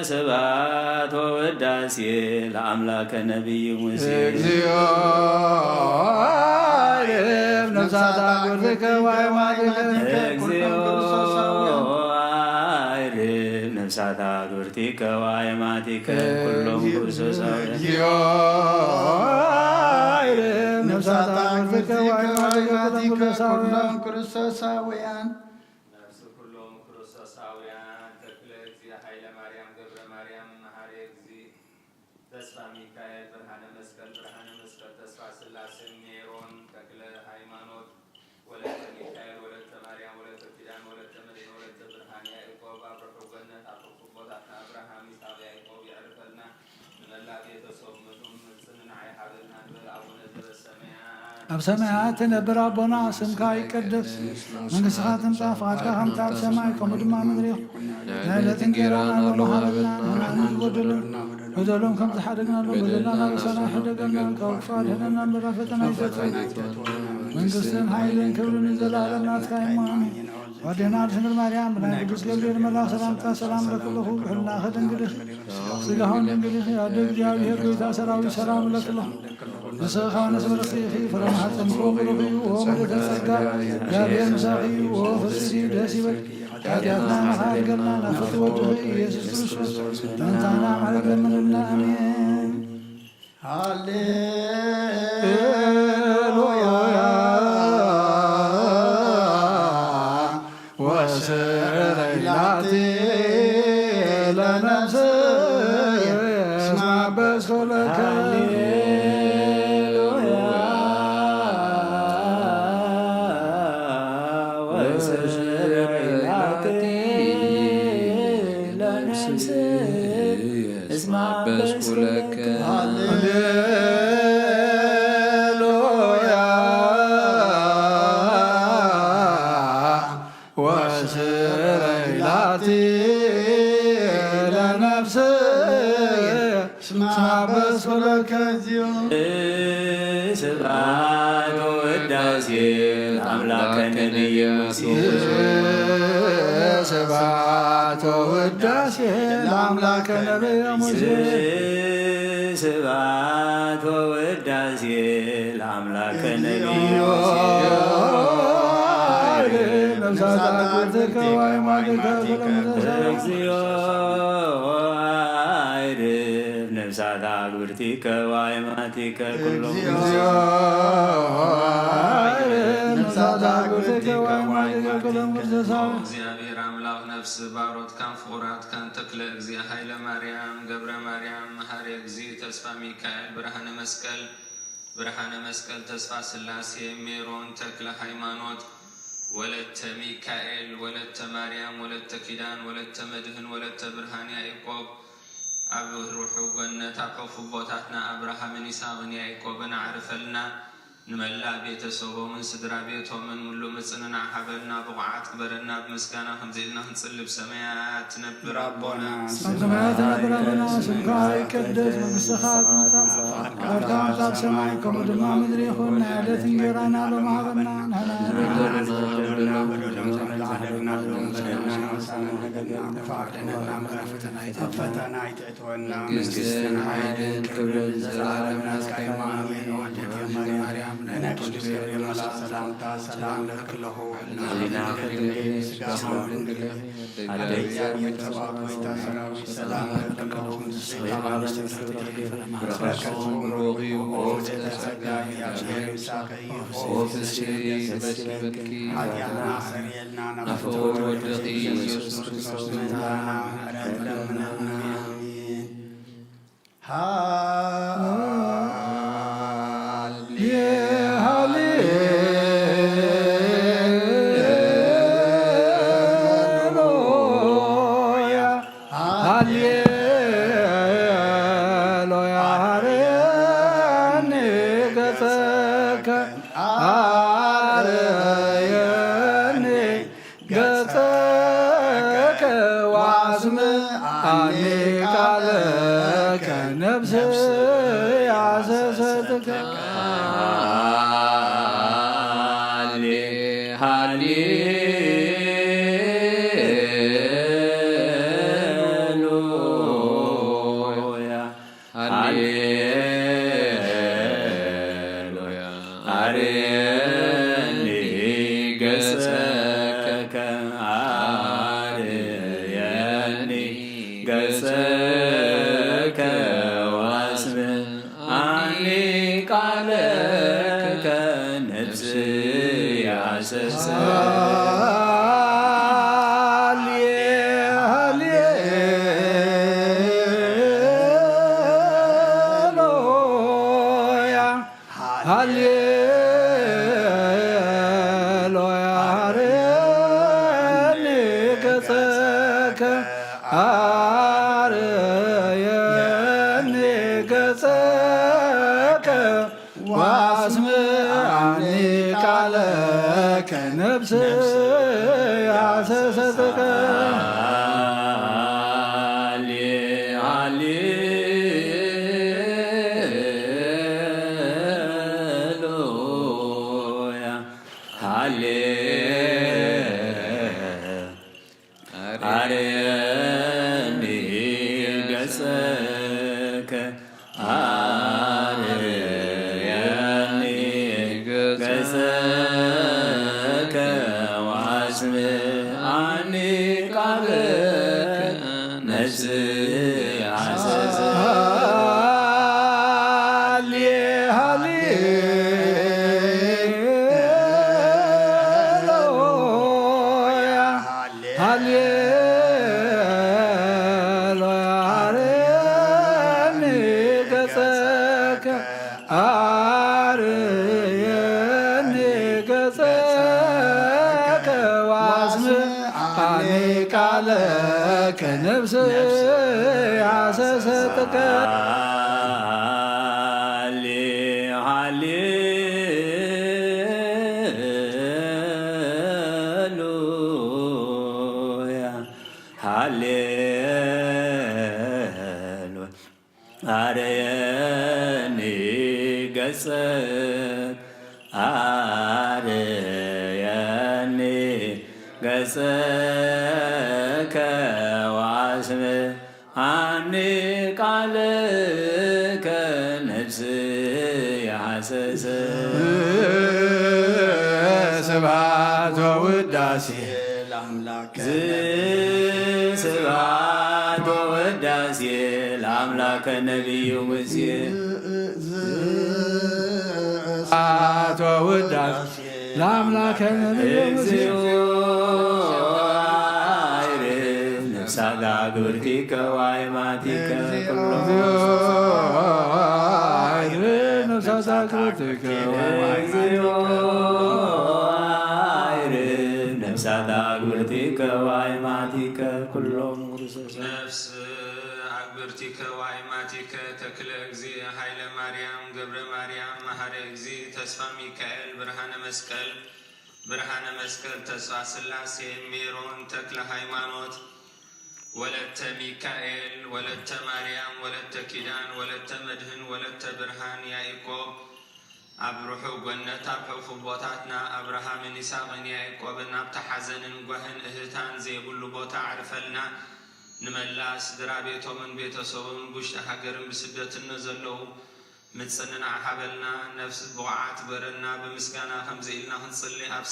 سبات وداسي لأملاك النبي موسى نفسات أقولك وعمادك نفسات أقولك وعمادك كلهم كرسوساوي نفساتك وعمادك كلهم كرسوساويان نفس كلهم كرسوساويان تكلت يا حيل مريم قبر مريم محاريك زي تسفى ميكائيل برهان مسكل تسفى سلاسل نيرون تكل هايمانوت ولت ميكائيل ولت مريم ولت كيدان ولت مدين ولت برهان يعقوب أبرحو جنة أبرحو بوضعنا أبراهام يساب يعقوب يعرفلنا من الله بيتصومتهم من سنن عي حبلنا بالأول نزل السماء أب سماعات نبر ربنا سمك يقدس من سخات مصافات كهم تاب سماعكم ودما مدريخ ليلة كيرانا الله لنا ودلهم كم تحرقنا لهم ودلنا بسنا حدقنا كوفار هنا برفتنا يفتنا من قصن حيلين كبر نزل على الناس كايماني ودينا رسول مريم بنا قدس جبريل ملاك سلام لك الله وحلنا خدن قدس سيقهون قدس يا دب جابي هرقيتا سراوي سلام لك الله نسخان سبرخيخي فرمحة مقوم رغي ومدة سقا جابي المساقي وفسدي داسبك حاجاتنا محال قلنا نفط وجهي يسوس رسول انتانا معلق من الله امين هاليلويا وسريلاتي لنفسي اسمع بسولك اسمع بسولك هاليلويا وسريلاتي لنفسي اسمع بسولك زيون سبعات وداسي أملاك النبي موسى سبات وداسي لأملاك النبي موسى سبعات وداسي لأملاك النبي موسى نفسات أقولك وعمادك نفسات أقولك وعمادك كلهم እግዚአብሔር አምላክ ነፍስ ባሮት ካን ፍቁራት ካን ተክለ እግዚአ ኃይለ ማርያም ገብረ ማርያም መሐሪ እግዚ ተስፋ ሚካኤል ብርሃነ መስቀል ተስፋ ስላሴ ሜሮን ተክለ ሃይማኖት ወለተ ሚካኤል ወለተ ማርያም ወለተ ኪዳን ወለተ መድህን ወለተ ብርሃን ያዕቆብ ኣብ ሩሑ ገነት ኣቀፉ ቦታትና አብርሃምን ይስሐቅን ያዕቆብን አዕርፈልና نملا ቤተሰቦም ስድራ ቤቶምን ሙሉ ምጽንና ሐበና በቋዓት ግበረና በምስጋና ከምዘልና እንጽልብ ሰማያት ትነብር አቦና ሰማያት ትነብር አቦና ስምካ ይቀደስ መንግሥትከ ትምጻእ ፈቃድከ በሰማይ ሰማይ ከመ ድማ ምድር ይኹን ዕለት እንጀራና ሎሚ ሀበና ፈተና ይትዕትወና መንግሥትን ኃይልን ክብርን ዘላለምና ማርያም ቅዱስ ገብርኤል መልአክ ሰላምታ ሰላም ለክለሁ ሕሊና ከድንግል ሥጋ ድንግል እግዚአብሔር ተባረክ ወይታ ሰራዊት ሰላም ለክለሁ ብርሃን ሮጊ ጸጋ ያብሔር ይሳቀ ወፍስሒ በስበኪ ኃጢአትና ሰሪየልና አፈወር ወደኺ ኢየሱስ ክርስቶስ መድኃኒነ ዓለም ለምነና ከነፍስ ያሰሰጥቀ ስብሐት ወውዳሴ ለአምላክ ስብሐት ወውዳሴ ለአምላከ ነቢዩ ሙሴ ስብሐት ወውዳሴ ለአምላከ ነቢዩ ሙሴ ነፍሳት አግብርቲከ ወአእማቲከ ኩሎም ነፍስ አግብርቲከ ዋይማቲከ ተክለ እግዚ ኃይለ ማርያም ገብረ ማርያም መሐረ እግዚ ተስፋ ሚካኤል ብርሃነ መስቀል ተስፋ ስላሴ ሜሮን ተክለ ሃይማኖት ወለተ ሚካኤል ወለተ ማርያም ወለተ ኪዳን ወለተ መድህን ወለተ ብርሃን ያዕቆብ አብሩሑ ጎነት አብሑፉ ቦታትና አብርሃምን ይስሐቅን ያዕቆብን ኣብታ ሓዘንን ጓህን እህታን ዘይብሉ ቦታ ዓርፈልና ንመላስ ስድራ ቤቶምን ቤተሰቦምን ውሽጢ ሃገርን ብስደትን ዘለዉ ምጽንና ሓበልና ነፍስ ብቑዓት በረና ብምስጋና ከምዚ ኢልና ክንጽሊ ኣብ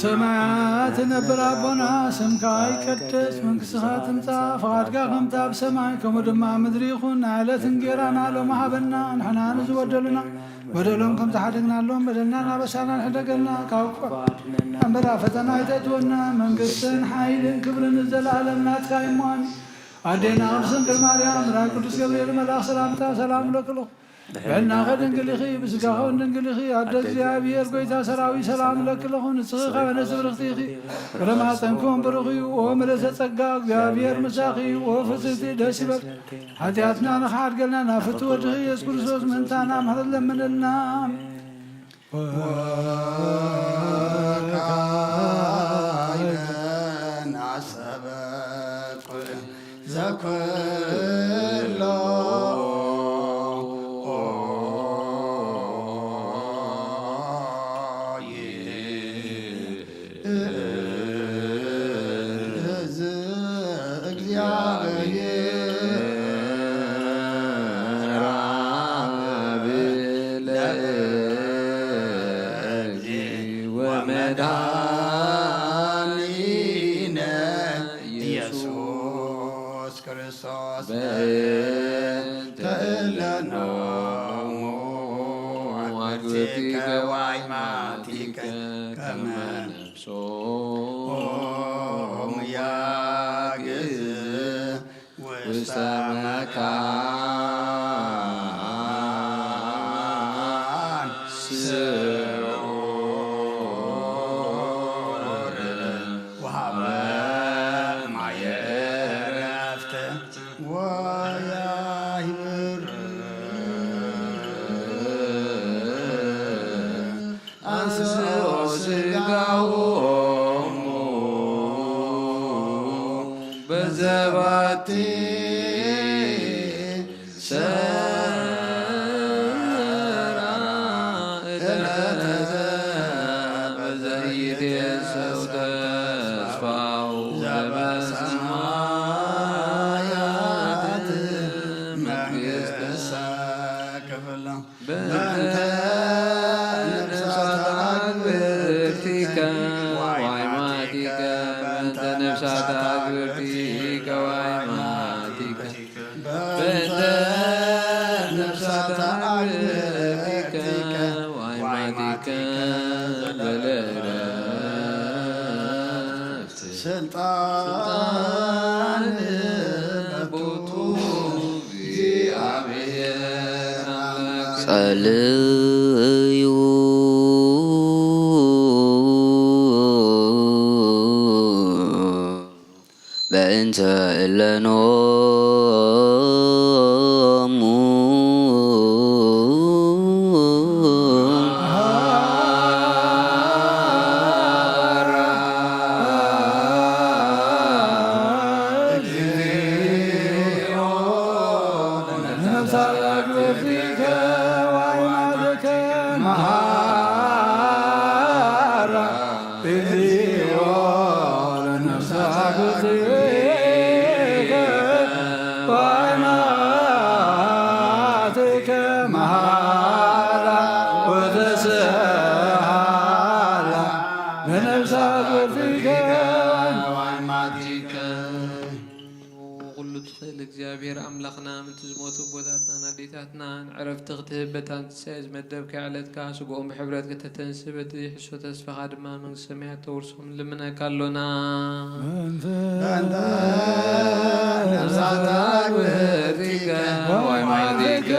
ሰማያት ነብር ኣቦና ስምካ ይቀደስ መንግሥትኻ ትምጻእ ፈቓድካ ከምቲ ኣብ ሰማይ ከምኡ ድማ ምድሪ ይኹን ንዕለት እንጀራና ሎሚ ሃበና ንሕና ንዝበደሉና በደሎም ከም ዝሓደግናሎም በደልና ናበሳና ንሕደገልና ካብ እምበራ ፈተና ይተእትወና መንግሥትን ሓይልን ክብርን ዘለዓለም ናትካ ይሟን ኣዴና ቅድስት ድንግል ማርያም ራይ ቅዱስ ገብርኤል መልኣኽ ሰላምታ ሰላም ለክሎ በና ከድንግልኺ ብስጋኸ ድንግልኺ ኣደ እግዚአብሔር ጎይታ ሰራዊት ሰላም ለክለኹ ንጽኺ ኸበነስ ብርኽቲኺ ብረማፀንኩም ብርኺዩ ኦ ምልዕተ ጸጋ እግዚአብሔር ምሳኺ ኦ ፍጽምቲ ደስ ይበል ኃጢአትና ንኸሓድገልና ናብ ፍትወ ወድኺ ኢየሱስ ክርስቶስ ምንታና ምሕረት ለምንልና ወካይበን አሰበኩ ዘኩሎ ጸልዩ በእንተ እለኖሙ እግዚአብሔር አምላኽና ምትዝሞቱ ቦታትና ናዴታትና ዕረፍቲ ክትህበታን ትሳይ ዝመደብካ ዕለትካ ስጉኦም ብሕብረት ከተተንስበት ሕሶ ተስፋኻ ድማ መንግስቲ ሰማያት ተወርሶም ልምነካ ኣሎና ነፍሳታ ግብርቲከ ወይማቲከ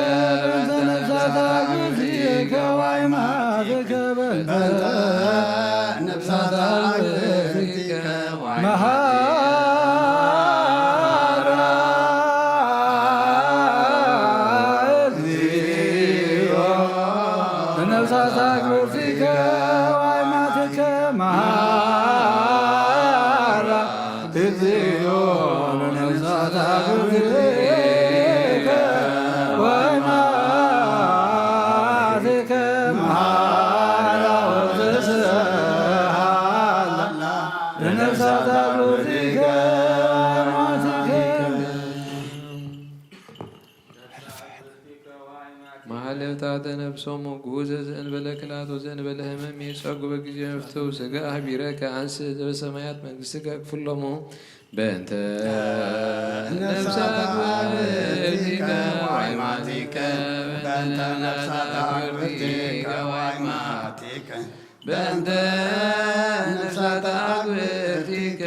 ነፍሳታ ግብርቲከ ወይማቲከ ነፍሳታ ግብርቲከ እግዚኦ ለነፍሳት አግብርከ ወይማትከ መሃላ ወትስሃላ ለነፍሳት አግብርከ ማህለብታተ ነፍሶሙ ጉዘ ዘእንበለ ክላት ወዘእንበለ ህመም የጸጉ በጊዜ መፍትው ስጋ ቢረከ አንስ ዘበሰማያት መንግሥትከ ክፍሎሙ በእንተ ነፍሳት አግብርቲከ ወአይማቲከ በእንተ ነፍሳት አግብርቲከ ወአይማቲከ በእንተ ነፍሳት አግብርቲከ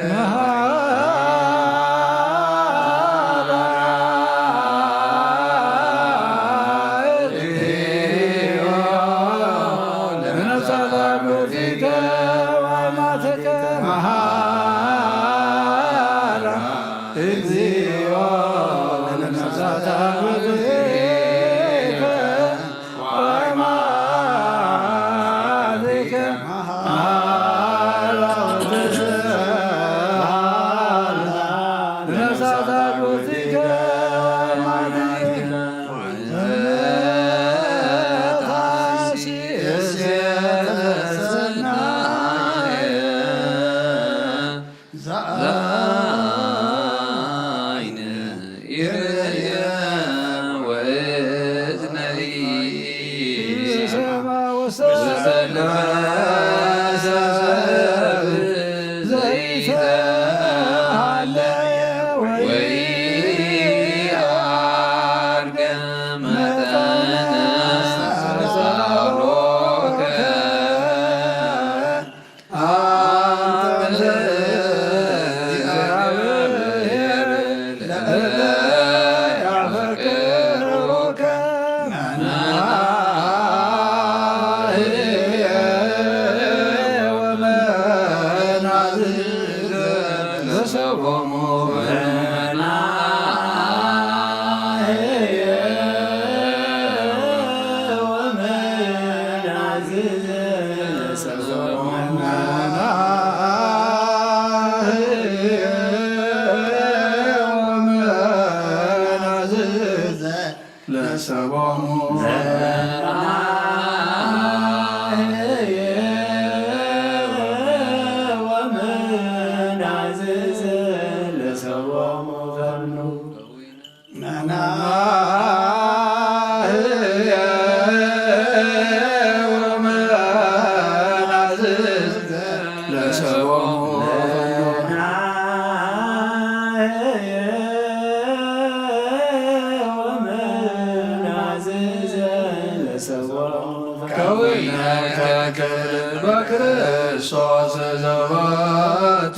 በክርስቶስ ዘባቱ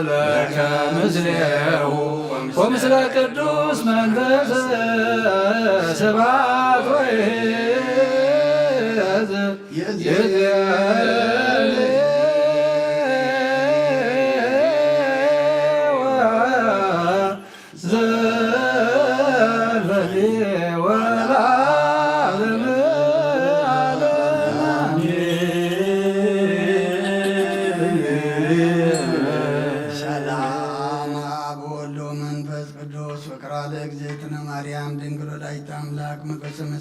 ለከ ምስሌሁ ወምስለ ቅዱስ መንፈስ ስብሐት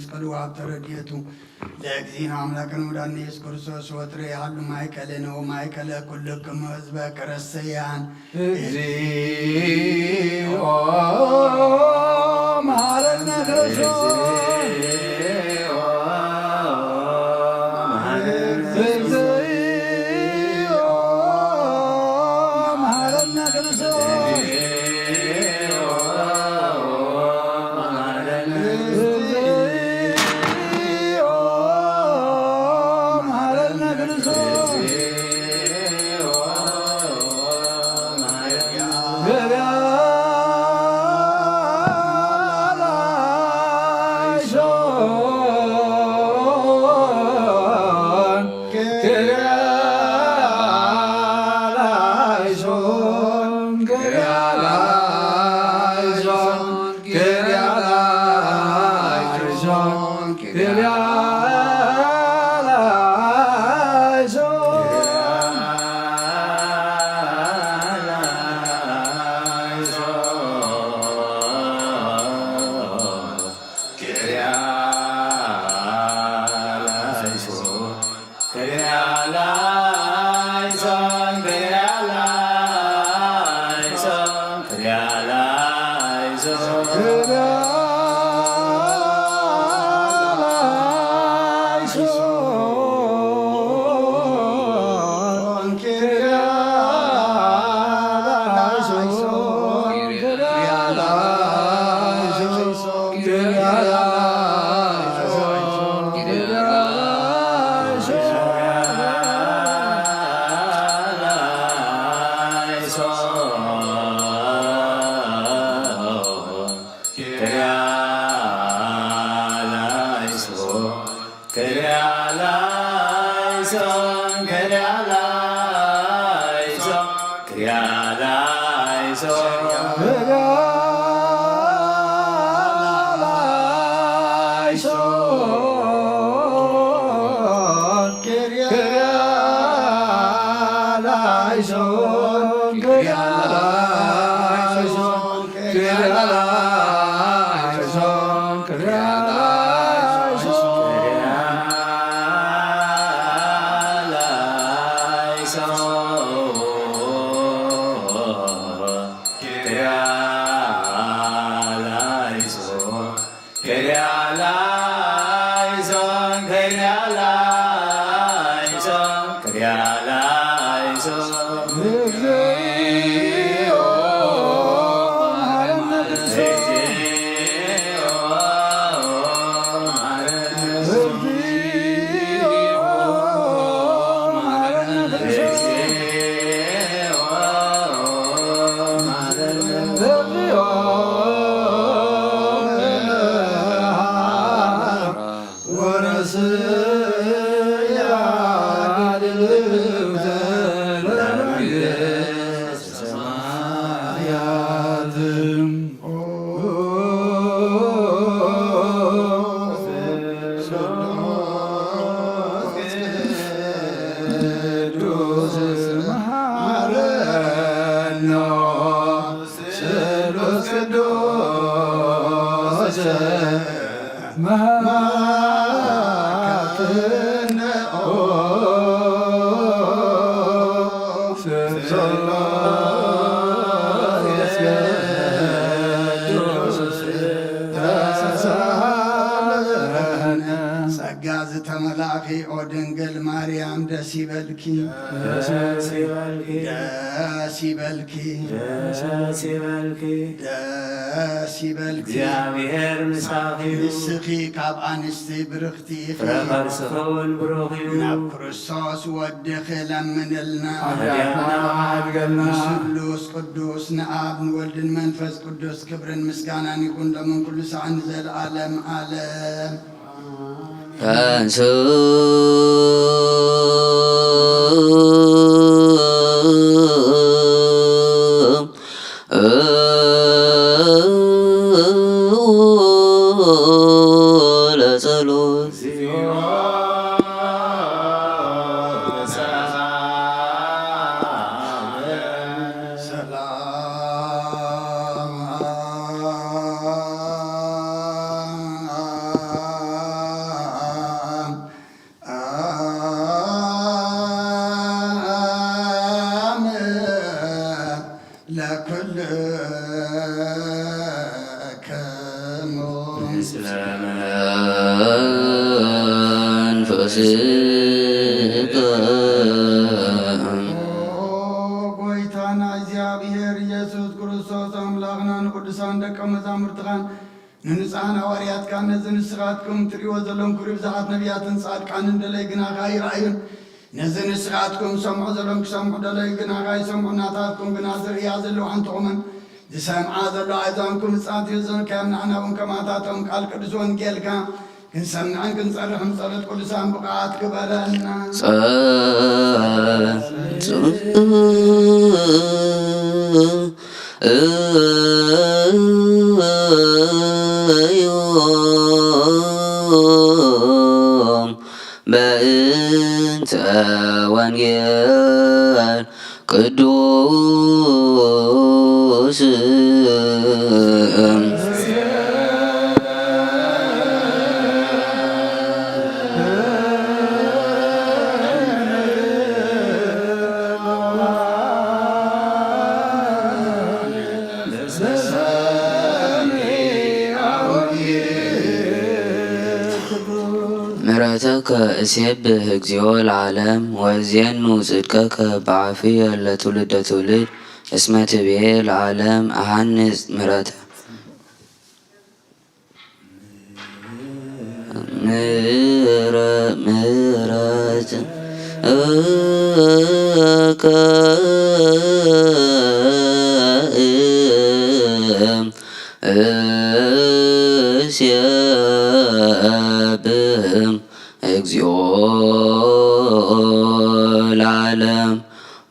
መስቀሉ አብተረድየቱ ለእግዚእነ አምላክነ ወዳነ ኢየሱስ ክርስቶስ ወትሬ ያሉ ማእከለነ ወማእከለ ኩልክሙ ሕዝበ ክርስቲያን እግዚኦ መሐረነ ክርስቶስ Kerala ድንግል ማርያም ደስ ይበልኪ ደስ ይበልኪ ደስ ይበልኪ ደስ ይበልኪ ደስ ይበልኪ እግዚአብሔር ምሳኺ ንስኺ ካብ አንስቲ ብርኽቲ ፍረኸርስኸውን ብሩኽ እዩ ናብ ክርስቶስ ወድኺ ለምንልና አድያና አድገልና ስሉስ ቅዱስ ንአብ ንወልድን መንፈስ ቅዱስ ክብርን ምስጋናን ይኩን ለምን ኩሉ ሰዓን ዘለዓለም ዓለም አንሱ ለጸሎት ጎይታና እግዚአብሔር ኢየሱስ ክርስቶስ አምላክና ንቅዱሳን ደቀ መዛሙርትኻን ንንጹሐን ሐዋርያት ካን ነዝን ንስኻትኩም ትሪእዎ ዘለኹም ክቡር ብዙሓት ነቢያትን ጻድቃንን ደለይ ግናኻ ይረአዩን ነዝን ንስኻትኩም ሰምዑ ዘለኹም ክሰምዑ ደለይ ግናኻ ይሰምዑ ናታትኩም ግና ዝርእያ ዘለዉ ሓንትኹምን ዝሰምዓ ዘሎ ኣእዛንኩም ንጻት ይዘን ከም ንሕና እውን ከማታቶም ቃል ቅዱስ ወንጌልካ ክንሰምዕን ክንጸርሕን ጸሎት ቅዱሳን ብቕዓት ግበረና በእንተ ወንጌል ቅዱስ ምሕረተከ እሴብህ እግዚኦ ለዓለም ወእዜኑ ጽድቀከ በዓፍየ ለትውልደ ትውልድ እስመ ትቤ ለዓለም አሃንጽ ምሕረተ ምሕረት እስየብህም እግዚኦ ለዓለም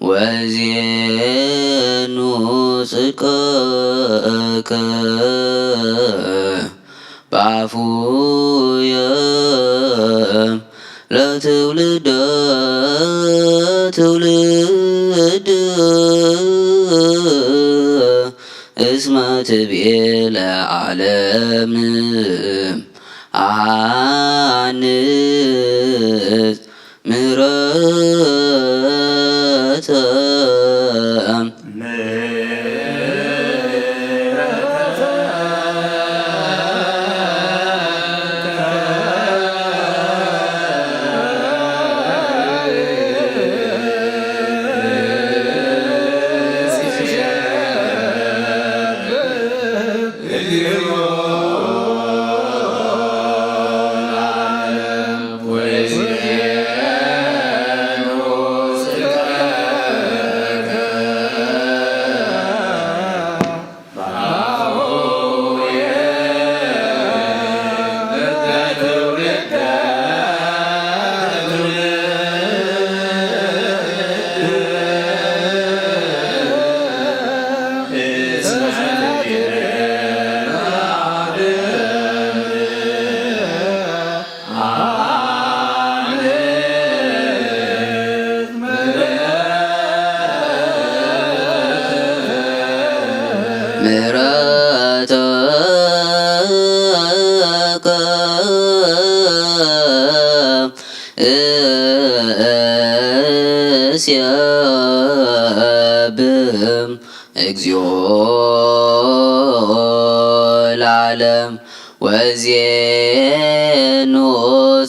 ወዜኑ ጽድቀከ በአፉየ ለትውልደ ትውልድ እስመ ትቤ ለዓለም አሃንጽ ምህረተ እስየብህም እግዚኦ ለዓለም ወዜኑ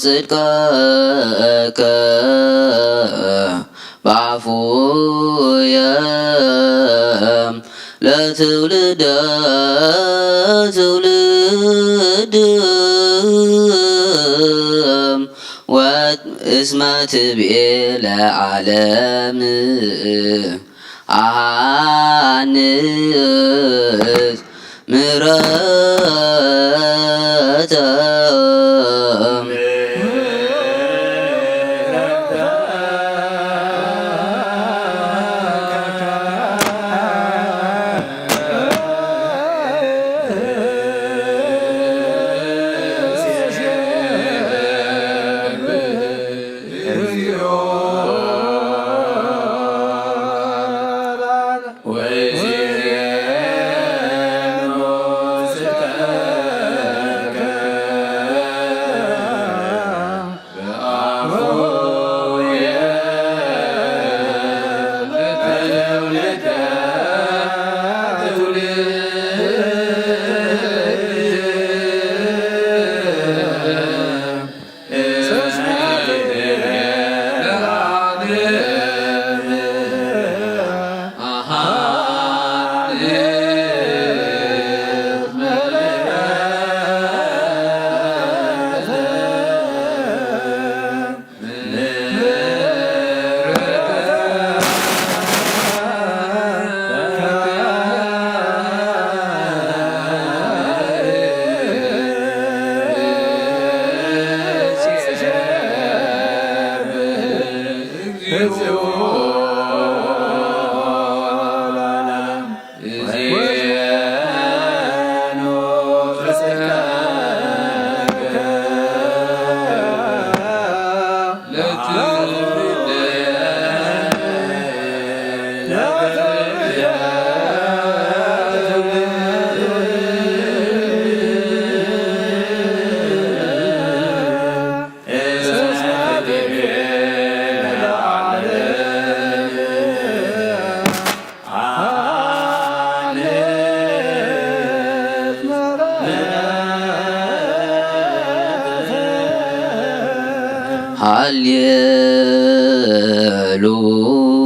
ጽድቀከ በአፉየ ለትውልደ ትውልድ እስመ ትቤ ለዓለም አሃንጽ ምህረተ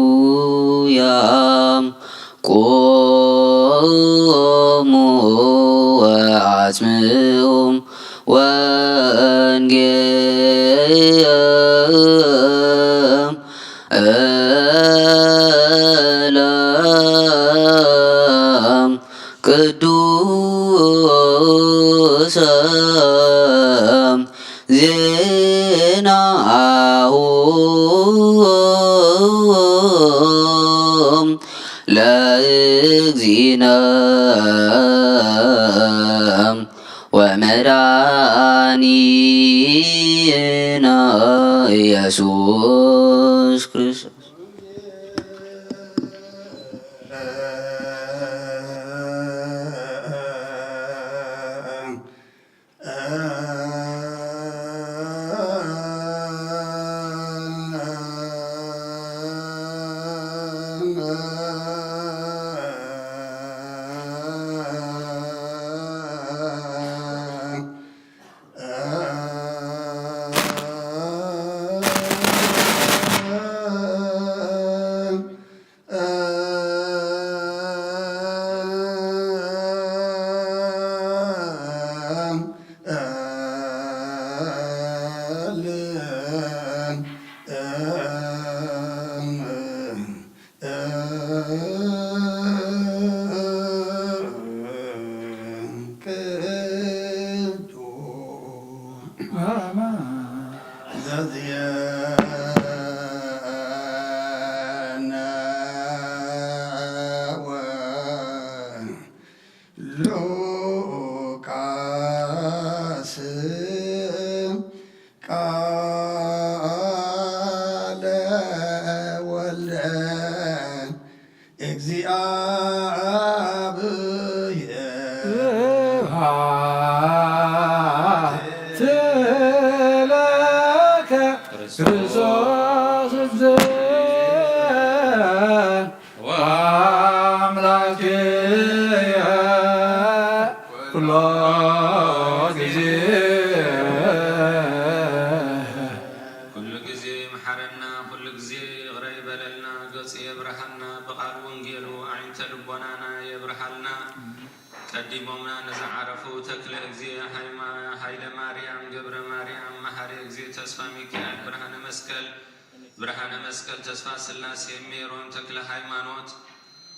ሃሌሉያ ቆሙ ወአጽምዑ ወንጌለ ቅዱስ ሰም ዜናሁ ለእግዚእነ ወመድኃኒነ ኢየሱስ ክርስቶስ ብርሃነ መስቀል ተስፋ ስላሴ ሜሮን ተክለ ሃይማኖት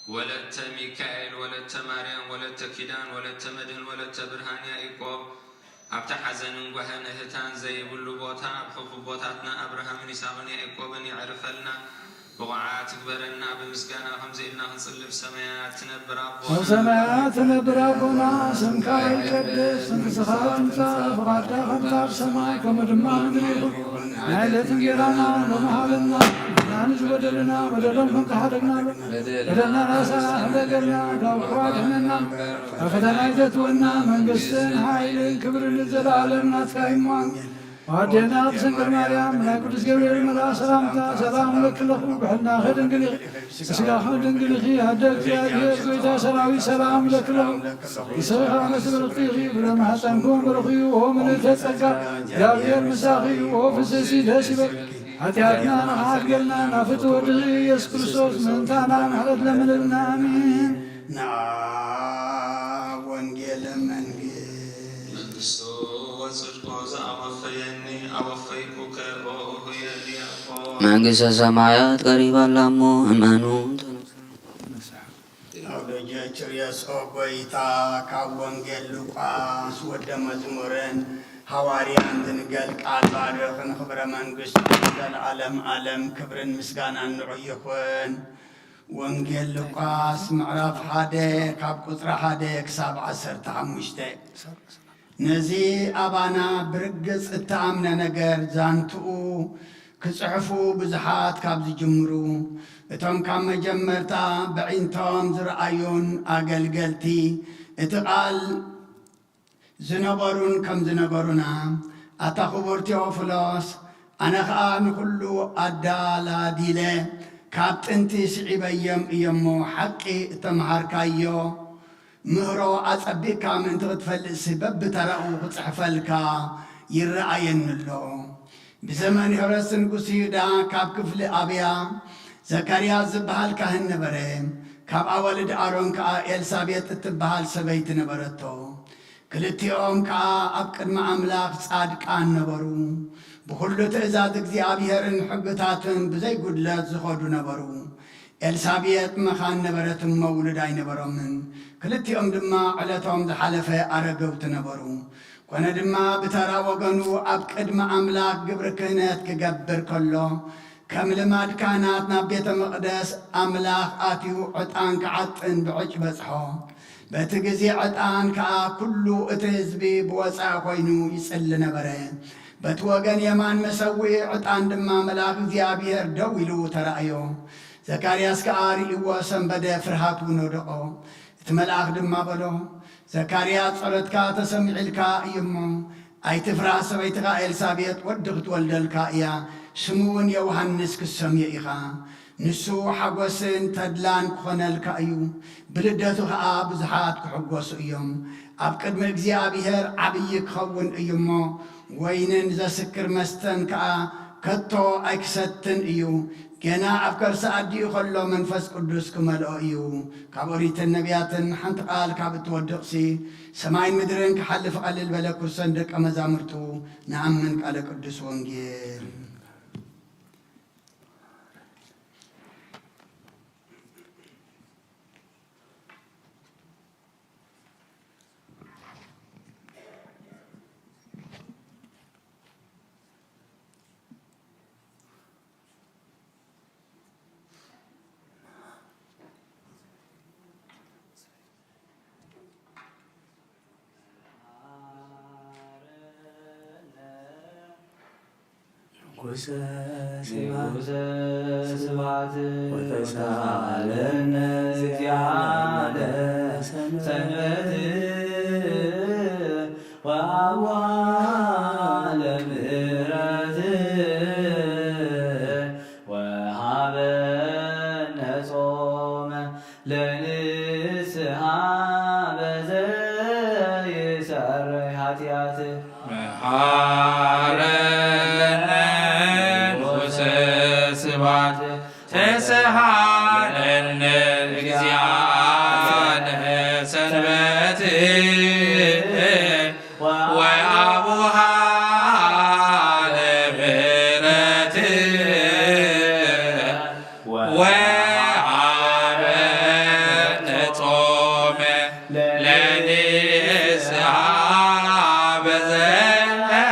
ወለተ ሚካኤል ወለተ ማርያም ወለተ ኪዳን ወለተ መድህን ወለተ ብርሃን ያዕቆብ ኣብታ ሓዘንን ጓህን እህታን ዘይብሉ ቦታ ኣብ ክፉ ቦታትና አብርሃምን ይስሐቅን ያዕቆብን ይዕርፈልና ብቑዓት ትግበረና ብምስጋና ከምዘኢልና ክንጽልብ ሰማያት ትነብር አቦና ሰማያት ትነብር አቦና ስምካ ይቀደስ ስምካ ይምጻእ ፈቃድካ ከምታ ብሰማይ ከምኡ ድማ ምድሪ ይኹን ናይ ዕለት እንጀራና ሎሚ ናንዝ በደልና በደሎም ከምተሓደግና በደልና ናሳና ህደገልና ካብ ክፋት ሕነና ካብ ፈተና ይተትወና መንግስትን ሓይልን ክብርን ዘለዓለም ናትካ ይሟን ዋዴና ብስንቅል ማርያም ናይ ቅዱስ ገብርኤል መልአክ ሰላምታ ሰላም ለክለኹ ብሕልና ኸድንግል ስጋኸ ድንግል ኢኺ ሃደ እግዚአብሔር ጎይታ ሰራዊት ሰላም ለክለኹ ይስኻ መስበልኽቲ ኢኺ ብለማሕፀንኩም በረኺዩ ኦ ምልዕተ ጸጋ እግዚአብሔር ምሳኺ ኦ ፍስሲ ደስ ይበል ኃጢአትና ንኸሓድገልና ናብ ፍትሒ ወድኺ ኢየሱስ ክርስቶስ ምእንታና ምሕረት ለምንልና አሜን። ወንጌለ መንግስቱ ወጽድቆ ዘአወፈየኒ አወፈይኩከ ኦሁየ ዲያቆን መንግሥተ ሰማያት ቀሪባላሞ እመኑ ችርየሶ ጎይታ ካብ ወንጌል ሉቃስ ወደ መዝሙርን ሐዋርያን ዝንገል ቃል ባርኽን ክብረ መንግስቱ ዘለዓለም ዓለም ክብርን ምስጋናን ንዑ ይኹን። ወንጌል ሉቃስ ምዕራፍ 1 ካብ ቁፅሪ 1 ክሳብ 15 ነዚ ኣባና ብርግጽ እተኣምነ ነገር ዛንትኡ ክጽሕፉ ብዙሓት ካብ ዝጅምሩ እቶም ካብ መጀመርታ ብዒንቶም ዝረአዩን ኣገልገልቲ እቲ ቃል ዝነበሩን ከም ዝነበሩና ኣታ ክቡር ቴዎፍሎስ ኣነ ከዓ ንኩሉ ኣዳላዲለ ካብ ጥንቲ ስዒበዮም እዮሞ ሓቂ እተመሃርካዮ ምህሮ ኣጸቢቕካ ምእንቲ ክትፈልጥ በብተራኡ ክጽሕፈልካ ይረአየንሎ። ብዘመን ሄሮድስ ንጉስ ይሁዳ ካብ ክፍሊ ኣብያ ዘካርያስ ዝበሃል ካህን ነበረ። ካብ ኣወልድ ኣሮን ከዓ ኤልሳቤጥ እትበሃል ሰበይቲ ነበረቶ። ክልቲኦም ከዓ ኣብ ቅድሚ ኣምላኽ ጻድቃን ነበሩ። ብኩሉ ትእዛዝ እግዚኣብሔርን ሕግታትን ብዘይጉድለት ዝኸዱ ነበሩ። ኤልሳቤጥ መኻን ነበረትም መውልድ ኣይነበሮምን ክልቲኦም ድማ ዕለቶም ዝሓለፈ ኣረገውቲ ነበሩ ኮነ ድማ ብተራ ወገኑ ኣብ ቅድሚ ኣምላክ ግብሪ ክህነት ክገብር ከሎ ከም ልማድ ካህናት ናብ ቤተ መቕደስ ኣምላኽ ኣትዩ ዕጣን ክዓጥን ብዕጭ በጽሖ በቲ ግዜ ዕጣን ከዓ ኩሉ እቲ ህዝቢ ብወፃኢ ኮይኑ ይጽሊ ነበረ በቲ ወገን የማን መሰዊዒ ዕጣን ድማ መልአክ እግዚአብሔር ደው ኢሉ ተራእዮ ዘካርያስ ከዓ ርእይዎ ሰንበደ ፍርሃቱ ነደቆ እቲ መልአክ ድማ በሎ ዘካርያስ ጸሎትካ ተሰሚዕልካ እዩሞ ኣይትፍራ ሰበይትኻ ኤልሳቤጥ ወዲ ክትወልደልካ እያ ስሙ እውን ዮሐንስ ክሰምዮ ኢኻ ንሱ ሓጎስን ተድላን ክኾነልካ እዩ ብልደቱ ከዓ ብዙሓት ክሕጎሱ እዮም ኣብ ቅድሚ እግዚኣብሔር ዓብዪ ክኸውን እዩሞ ወይንን ዘስክር መስተን ከዓ ከቶ ኣይክሰትን እዩ ገና ኣብ ከርሲ ኣዲኡ ከሎ መንፈስ ቅዱስ ክመልኦ እዩ ካብ ኦሪትን ነቢያትን ሓንቲ ቃል ካብ እትወድቕሲ ሰማይን ምድርን ክሓልፍ ቀልል በለ ኩርሰን ደቀ መዛሙርቱ ንኣምን ቃለ ቅዱስ ወንጌል ስብሐት ወተሳለነ እግዚአብሔር ሰንበት ወአዋለ ምሕረት ወሃበነ ጾመ ለንስሐ በዘይሰረይ ኃጢአት ተሰሃለነ እግዚአብሔር ሰንበት ወአቡሃ ለምሕረት ወሃበነ ጾመ ለንስሐ በዘይሰረይ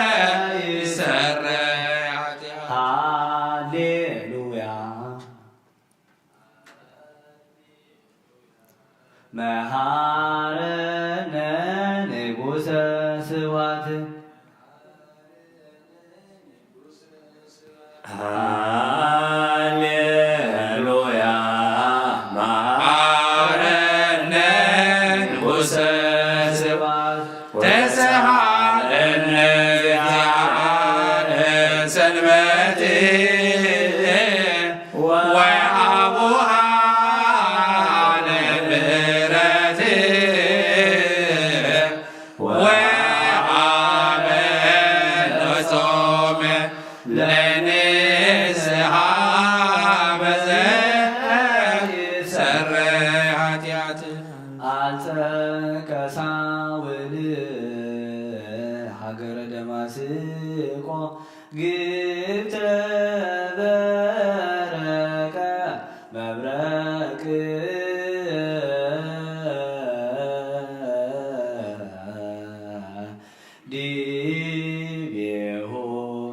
ኃጢአት መሃረነ ንጉሠ ስብሐት ሃሌሉያ መሃረነ ንጉሠ ስብሐት ተሰሃለነ እግዚአብሔር ሰንበት ወአቡሃ ለንስሐ በዘይሰረይ ኃጢአት አልጸቀ ሳውል ሀገረ ደማስቆ ግብተ በረቀ መብረቅ ዲቤሁ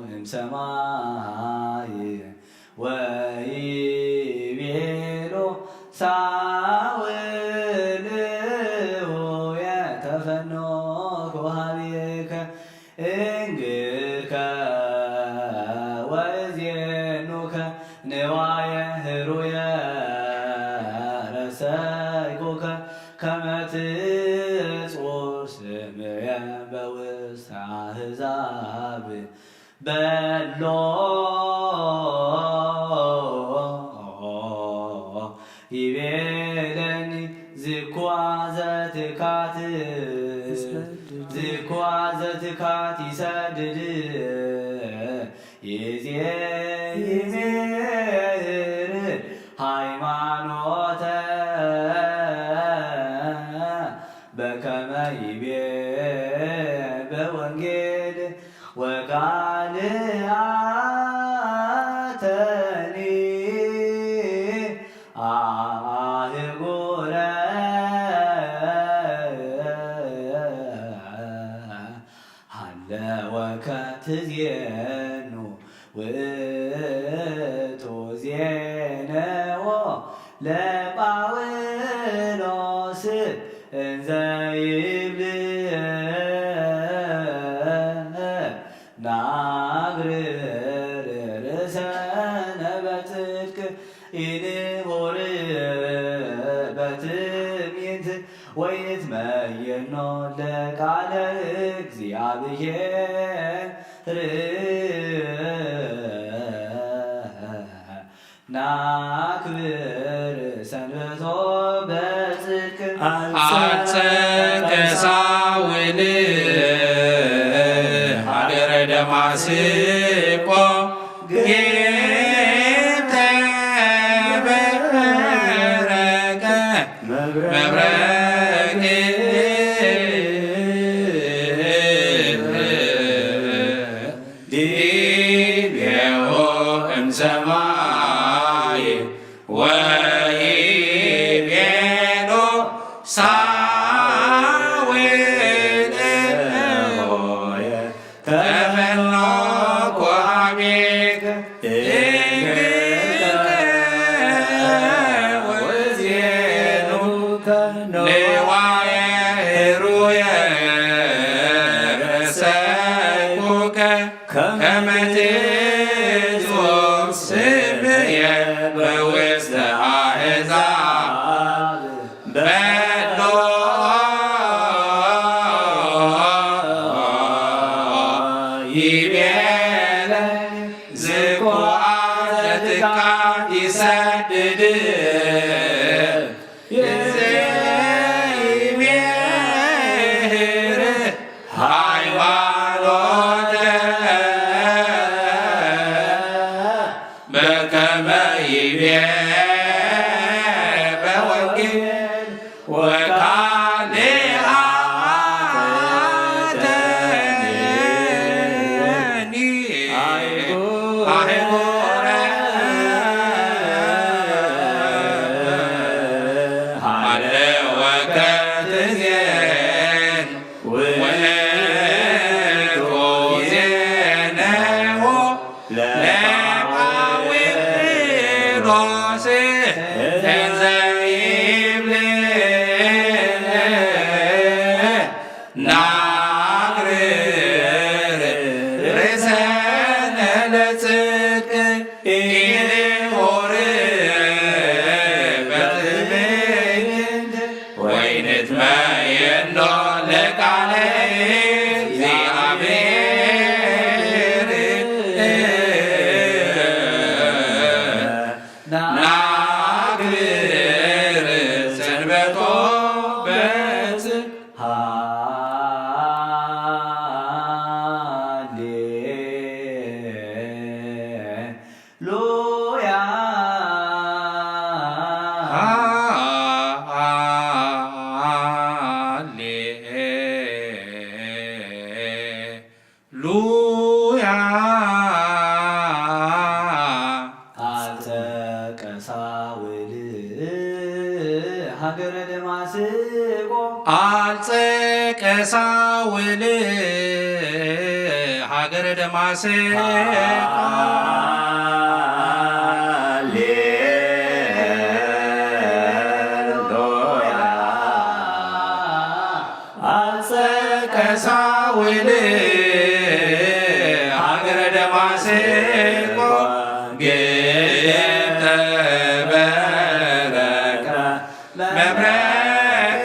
እምሰማይ ወይቤሎ ሳውል ሆየ ተፈኖከ ወሀቤከ እንግርከ ወእዜኑከ ንዋየ ህሩየ ረሰይኩከ ከመ ትጹር ስምየ በውስተ አሕዛብ በሎ ይቤለኒ ዝኳዘ ትካት ይሰድድ ይዜይሜር ሃይማኖተ በከመ ይቤ በወንጌል ወቃልአተኒ ትዜኑ ውእቱ ዜነዎ ለጳውሎስ እንዘ ይብል ናግርር ርእሰነ በጽድቅ ኢንቡር በትዕቢት ወይትመየኖ ለቃለ እግዚአብሔር ናክብር ሰንበቶ በጽድቅ አልጸቀ ሳውል ሀገረ ደማስቆ ጌተ በረቀ መብረቅ ዲቤዎ እምሰማይ ወይቤሎ ሳውል ሆይ ተፈኖ ኀቤከ ወዜኑከ ንዋየ ኅሩየ ረሰይኩከ ከመ ትዞር ስምየ በውስተ አሕዛብ በሎ ይቤለ ዝኩዓ ዘትካት ይሰድድ ዘይቤር ሃይማኖተ በከመ ይቤ በወንጌል ወካልአተኒ አህጉረ አለወከ ትዜን ውእቱ ዜነዎ ለጳውሎስ እንዘ ይብል ናግርር ርእሰነ ለጽድቅ ኢንቡር በትዕቢት ወይንትመየኖ ለቃለ እግዚአብሔር ናግርር ሰንበቶ በጽድቅ ሃሌሉያ ሃሌሉያ አልጸቀ ሳውል ሀገረ ደማስቆ አልጸቀ ሳውል ሀገረ ደማስቆ ሃሌሉያ አልጸቀ ሳውል ሀገረ ደማስቆ ጌተ በረቀ መብረቅ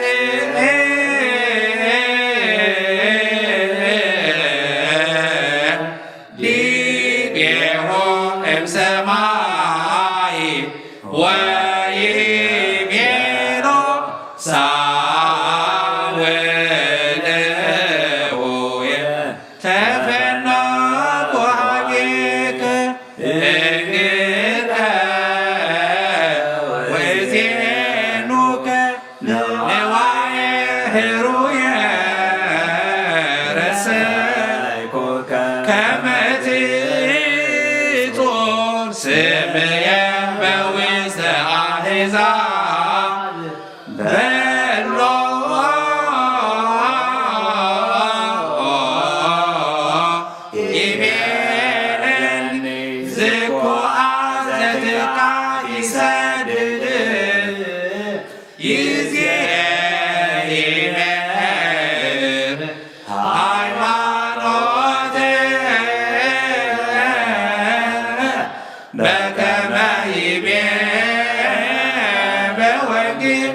ዲቤሆ እምሰማይ ወይቤሎ ሳውል ሆይ ሃይማኖት በከመ ይቤ በወንጌል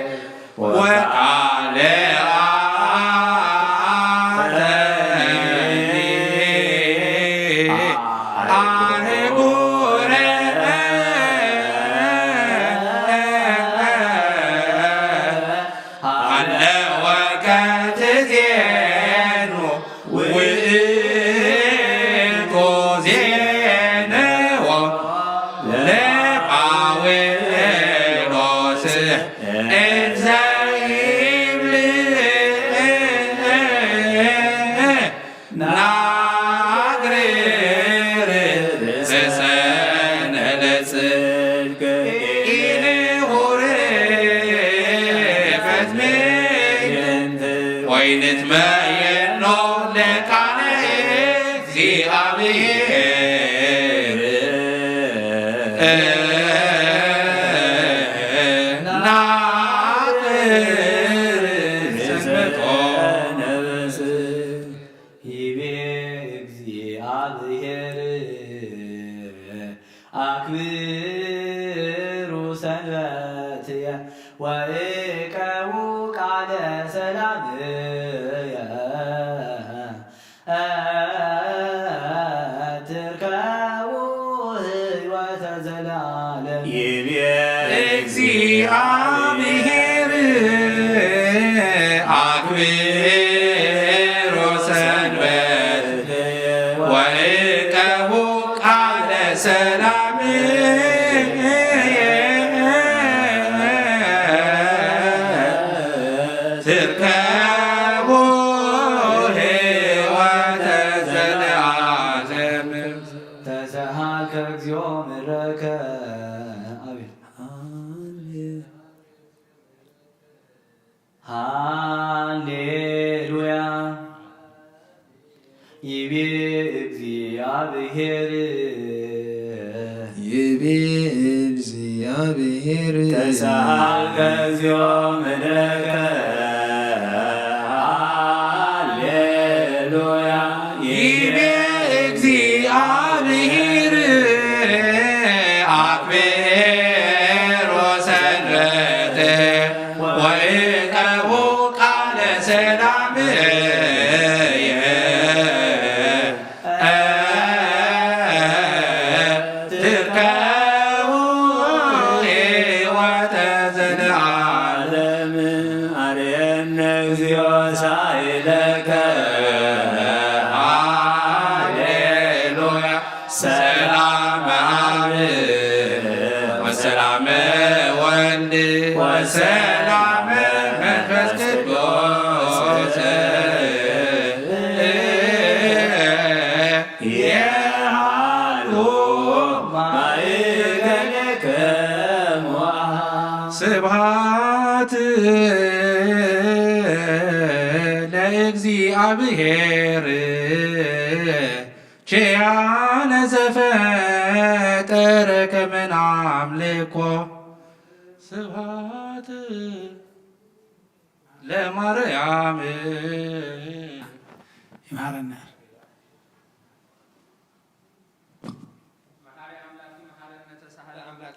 ስብሐት ለእግዚአብሔር ቸያነ ዘፈጠረ ከመ ናምልኮ ስብሐት ለማርያም ይማረናል።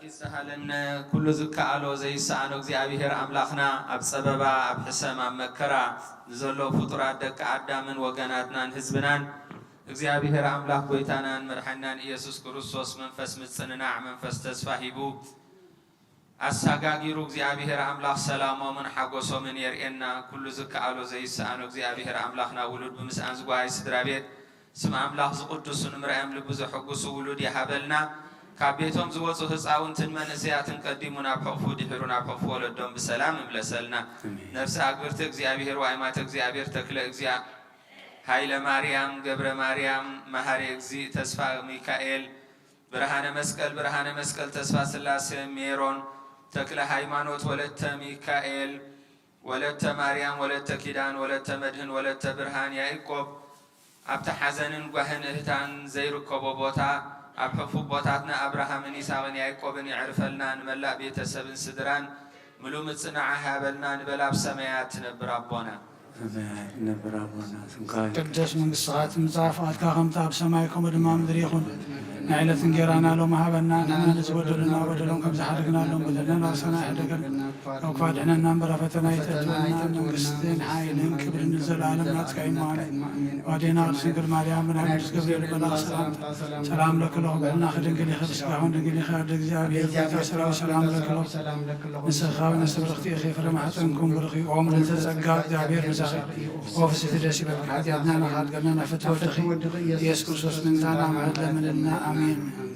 ይሳሃለነ ኩሉ ዝከኣሎ ዘይሰኣኖ እግዚአብሔር አምላኽና ኣብ ፀበባ ኣብ ሕሰም ኣብ መከራ ዘሎ ፍጡራት ደቂ አዳምን ወገናትናን ህዝብናን እግዚአብሔር አምላክ ጎይታናን መድሓኒናን ኢየሱስ ክርስቶስ መንፈስ ምጽንናዕ መንፈስ ተስፋ ሂቡ አሳጋጊሩ እግዚአብሔር አምላክ ሰላሞምን ሓጎሶምን የርኤና ኩሉ ዝከኣሎ ዘይሰኣኖ እግዚአብሔር አምላኽና ውሉድ ብምስኣን ዝጓይ ስድራ ቤት ስም አምላክ ዝቅዱሱን ምርአም ልቡ ዘሐጉሱ ውሉድ ይሃበልና ካብ ቤቶም ዝወፁ ህፃውንትን መንእሰያትን ቀዲሙ ናብ ሕቑፉ ድሕሩ ናብ ሕቑፉ ወለዶም ብሰላም እምለሰልና ነፍሲ አግብርቲ እግዚአብሔር ዋይማት እግዚአብሔር ተክለ እግዚአ ኃይለ ማርያም ገብረ ማርያም መሃሪ እግዚ ተስፋ ሚካኤል ብርሃነ መስቀል ተስፋ ስላሴ ሜሮን ተክለ ሃይማኖት ወለተ ሚካኤል ወለተ ማርያም ወለተ ኪዳን ወለተ መድህን ወለተ ብርሃን ያዕቆብ ኣብታ ሓዘንን ጓህን እህታን ዘይርከቦ ቦታ ኣብ ሕፉ ቦታትና አብርሃምን ይስሐቅን ያዕቆብን ይዕርፈልና ንመላእ ቤተሰብን ስድራን ملو متصنع هابلنا نبلا بسمايات نبر أبونا نبر أبونا سنكاي قدس من الصلاة مزافات كاغم تاب سمايكم ودمام دريخون نعلة نجيرانا لهم هابنا نحن نزود لنا ودلهم كم زحرقنا لهم بدلنا راسنا حدقن وقفاد حنا نمبر فتنا يتتونا نقصدين حايلين كبر نزل عالم ناتك إيماني ودينا رسنقر مريم من عمرس قبل بلاغ سلام لك الله بعلنا خدن قلي خبس قاعون قلي خادق زابي سلام لك الله نسخا ونسبر اختي أخي فرما حتى نكون برخي وعمر تزقاق دعبير مسخي وفس تدرسي بالحاد يعدنا خاد قلنا فتوى دخي يسكر سوس من تانا معدل من لنا آمين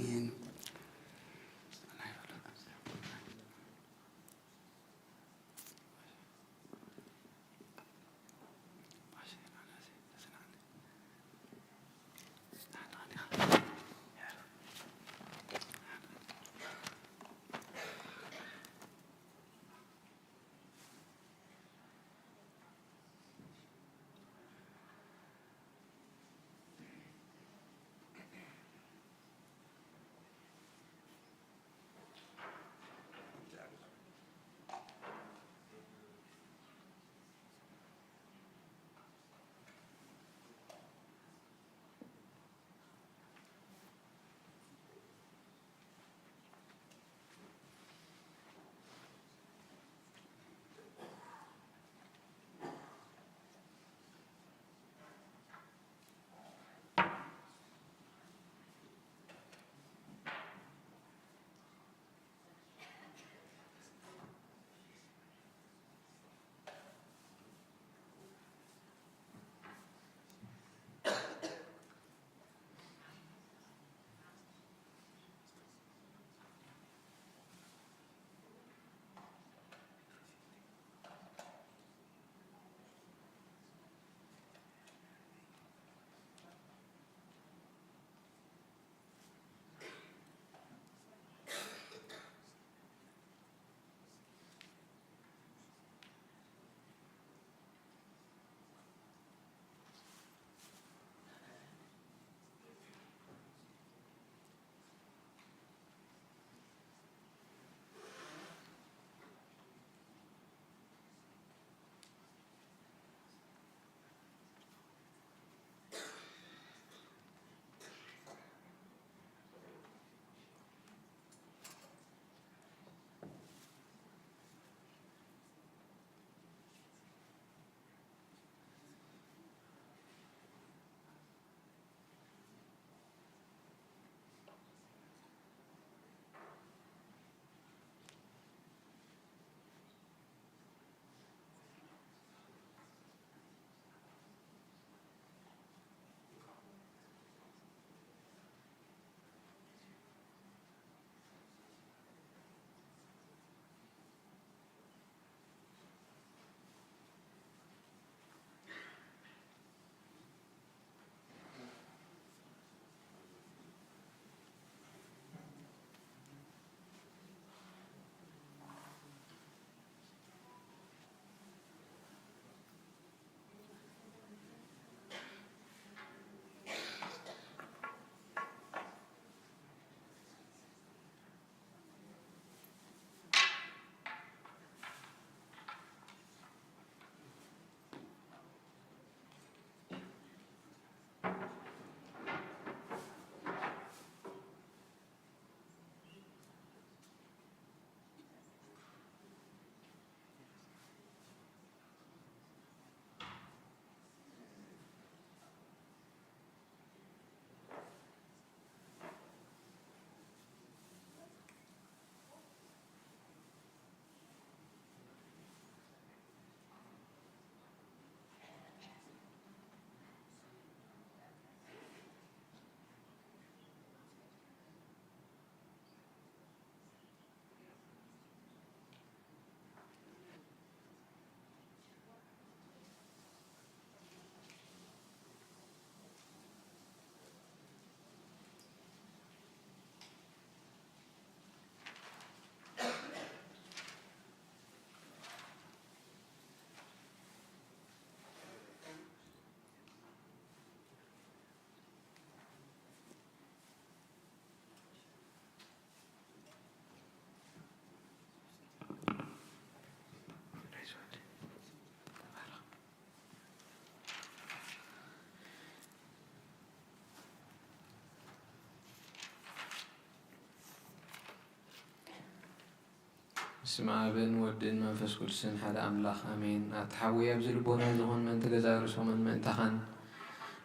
بسم آبن ودن منفس قدسن حد أملاخ أمين أتحوي أبزل بونا زغن من تجزارس ومن منتخن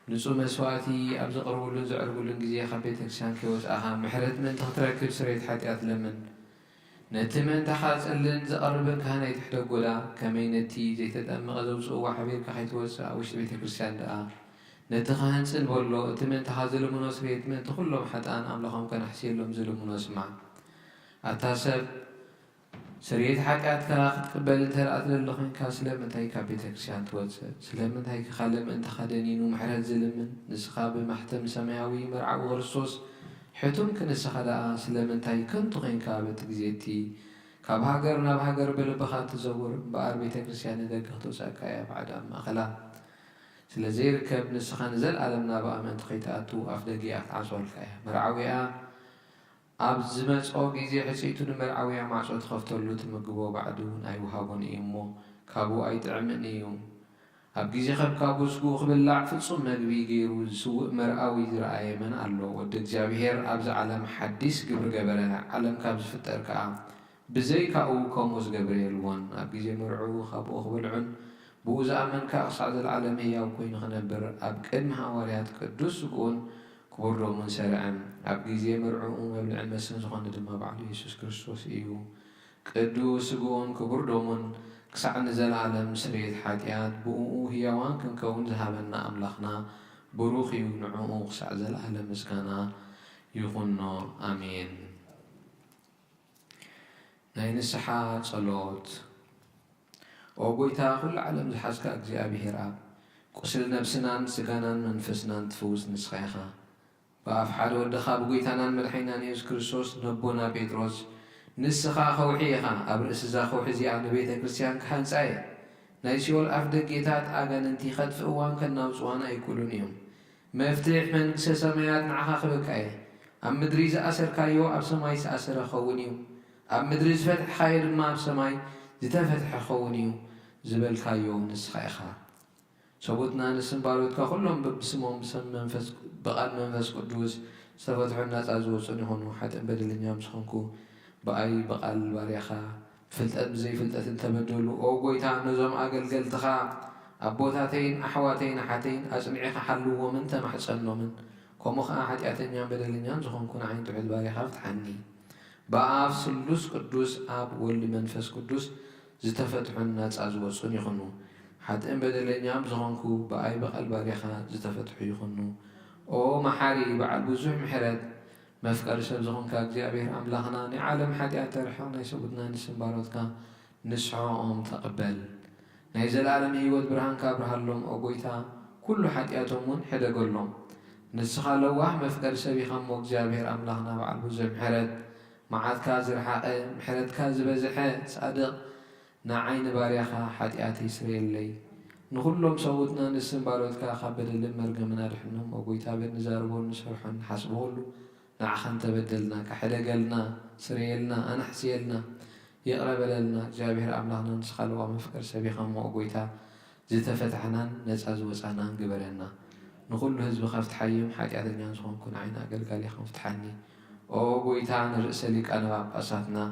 نسو مسواتي أبزل قرولن زعرقولن جزية خبيت إكسان كيوس أها محرت من تختركب سريت حتيات لمن نتمن تخاص اللن زقربن كهنا يتحدق ولا كمينتي زي تتأمغ زوجه وحبيب كحيت وسع وش بيت كريستيان دا نتخان سن بولو تمن تخاذل مناسبة من تخلهم حتى أنا أملاهم كان أحسين لهم زلوا مناسمع أتاسب سريت حكات كراخت قبل انت رأت للخين كاسلم انت هيك بيتك سيان توزد سلم انت هيك خالم انت خدنين ومحرد زلمن نسخاب محتم سماوي مرعى ورصوص حتم كنسخة دا سلم انت هيك كنت غين كابت جزيتي كاب هاجرنا بهاجر بلبخات تزور بار بيتك سيان دك خطوسك يا بعد ما خلا سلزي ركب نسخة نزل عالمنا بقى من تخيتاتو أفدقيات عزول كايا مرعوية أب زمت أو جزء حسيتو مرعوية مع صوت خفتلو تمجبو بعدون أي وهابون إيمو كابو أي تعمني يوم أب جزء خب كابو سكو قبل لعب في الصوم مجبي جيرو سوء مرعوي رأي من الله ودك جابير أبز عالم حديث قبر قبره عالم كابز في التركة بزي كأو كوموس قبريل وان أب جزء مرعو خابو قبل عن بوزا من كأصعد العالم هي وكوين خنبر أب كدم حواريات قدوس سكون كبرو من سرعم أب جزي مرعو مبلع المسن سخان دم بعد يسوع كريستوس إيو قدوس سكون كبرو من كسع نزل العالم سريت حاجات بو هي وان كن كون ذهبنا أملاخنا بروخ ينعو كسع نزل العالم مسكنا يخنا آمين نين السحات صلوت وقويتا كل عالم زحاسك أجزاء أب قسل نفسنا سجانا منفسنا تفوز نسخيخا بأف حال ودخا بقويتانا ملحينا يسوع كريستوس نبونا بيتروس نسخا خوحيخا أبرس زا خوحزي عن بيت كريستيان كحان ساي نايسيول أفدق جيتات آغان انتي خد في أوان كالناوصوانا يكولون يوم مفتح من سسميات نعخا خبك أي أم مدريز أسر كايو أب سماي سأسر خون يوم أب مدريز فتح خير ما أب سماي زتفتح خون يوم زبل كايو نسخيخا سبوتنا نسم باروتكا كلهم بسمهم بسم منفس بقال منفس قدوس سفتحوا الناس عزوصون يهونوا حتى بدل اليوم سخنكو بأي بقال باريخا فلتت بزي فلتت تبدلوا أو قويتا نظام أقل قلتخا أبوتاتين أحواتين حاتين أسمعيخا حلوا ومن تمحسنوا من كومخ أحد يأتين يوم بدل اليوم سخنكو نعين تحد باريخا فتحني بأف سلوس قدوس أب واللي منفس قدوس زتفتحوا الناس عزوصون يهونوا حتى إن بدل نيام زغنكو بأي بقى الباريخة زتفتحوا يخنو أو محاري بعد بزوح محرد مفكر شب زغنكا جاء به أملاخنا نعالم حتى أترحونا يسبتنا نسم بارودكا نسعوهم تقبل نيزل العالم هيود برهان كابرهالهم أو قويتا كل حتياتهم حدا قولهم نسخا لوح مفكر شبي خموك جاء به أملاخنا بعد بزوح محرد معاد كازر حقا محرد كازر بزحة صادق نعين باريخا حتياتي سريل لي نخلهم صوتنا نسم باروتكا خبر اللي مرقمنا لحنهم وقويتا بنزاربون نسرحون حسبولو نعخن تبدلنا كحدا قلنا سريلنا أنا حسيلنا يقرب لنا جابهر أملانا نسخلوا مفكر سبيخا وقويتا زيت فتحنا نزعز وسعنا قبلنا نخلو هزب خفت حيم حتياتي نيانسخون كون عينا قلقالي خفت حني وقويتا نرأس لك أنا بقصاتنا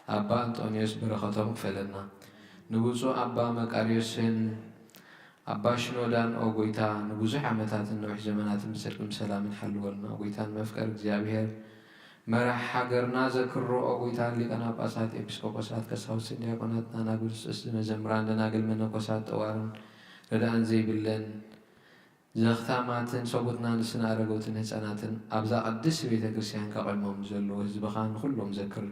أبا أنطونيوس برختهم فلنا نبوزو أبا مكاريوسين أبا شنودان أو قويتا نبوزو حمتات النوح زمانات مسلكم سلام حلولنا قويتا مفكر جابهر مرح حقرنا ذكروا أو قويتا اللي كان أباسات إبسكوباسات كساوسين يكوناتنا ناقلس أسلم زمران لناقل من نقصات أوارن ردان زي بلن زختاماتن صوبتنا نسنا أرغوتن هساناتن أبزا قدس بيتا كريستيان كقلمهم زلو هزبخان كلهم ذكر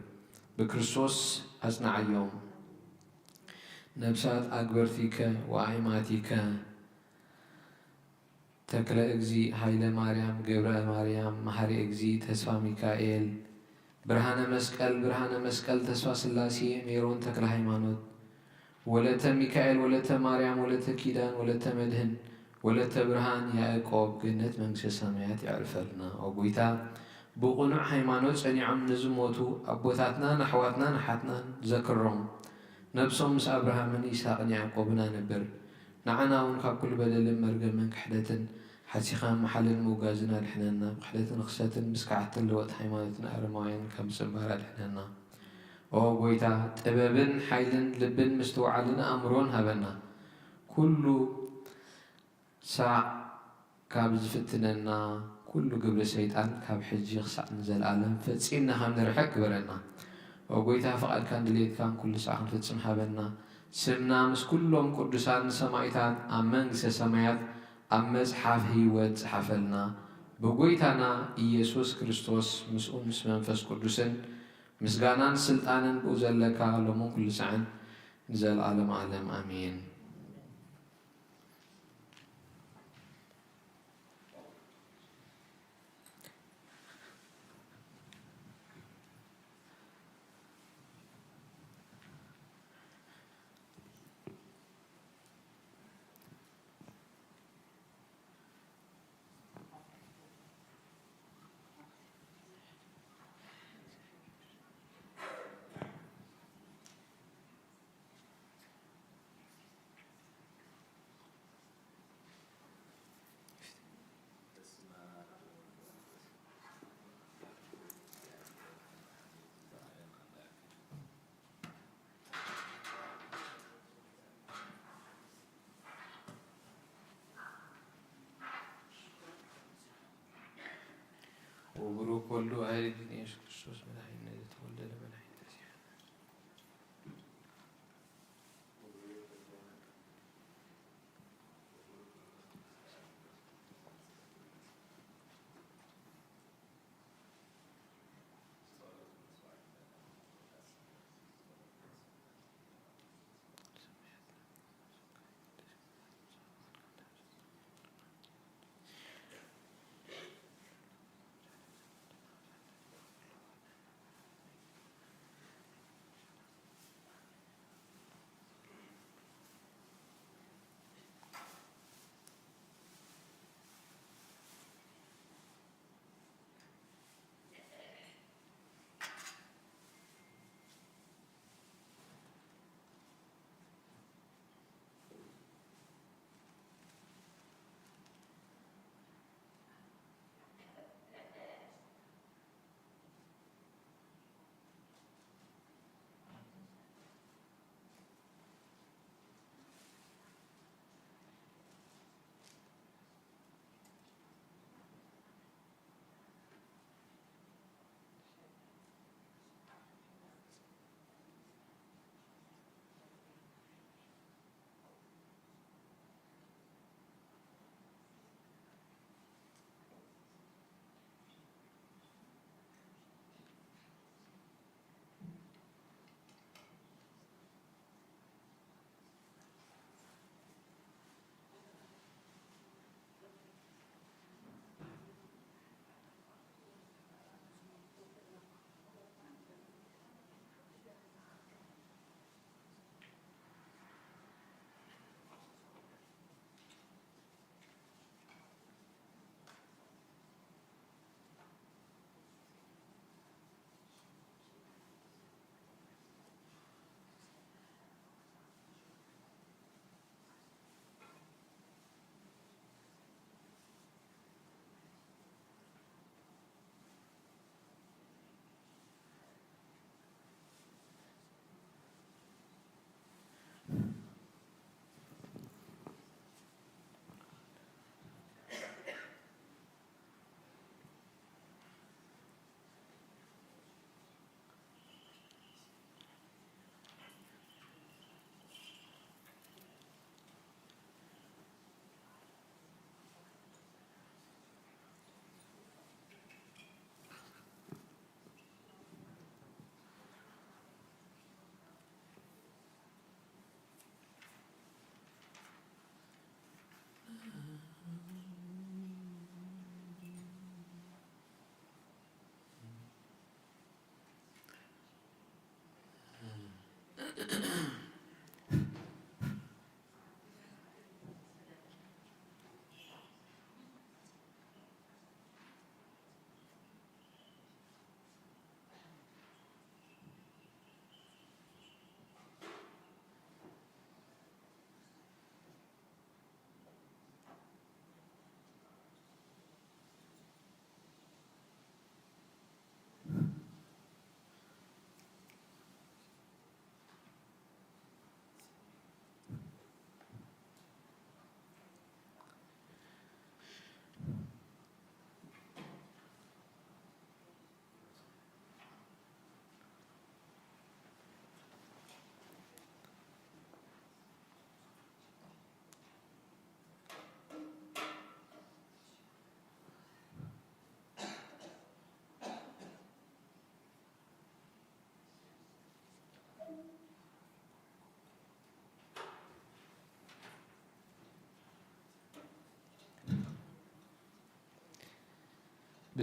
بكريستوس أصنع اليوم نبسات أكبرتيك وأعيماتيك تكلا إجزي هايلة مريم جبرا مريم مهاري إجزي تسفى ميكائيل برهانة مسكال تسفى سلاسي ميرون تكلا هيمانوت ولتا ميكائيل ولتا مريم ولتا كيدان ولتا مدهن ولتا برهان يعقوب جنة منكس السماوات يعرفلنا وقويتا بقنوع هيمانوت سنعم نزموتو أبوتاتنا نحواتنا نحاتنا ذكرهم نبسهم مس أبراهام من إسحاق يعقوبنا نبر نعنا ونخاب كل بدل مرقم من كحدة حسيخان محل الموجازنا لحننا بحدة نخسة مسكعة الوقت هيمانتنا أرماين كم سبارة لحننا أو قويتا تبابن حيلن لبن مستوعلنا أمرون هبنا كل ساعة كابز فتننا كل قبل شيطان كاب حجي خسع نزل عالم فتسينا هم نرحك برنا وقويتها فقد كان دليل كان كل ساعة فتسم حبنا سرنا مس كلهم قدسان سمايتان أمن سمايات أمز حاف هيوت حفلنا بقويتنا إيسوس كريستوس مسؤول مس منفس قدسن مسجانان سلطانا بوزلك لمن كل ساعة نزل عالم عالم آمين وبروك ولو أهل الدين يسوع كريستوس من حين تولد من حين تسيح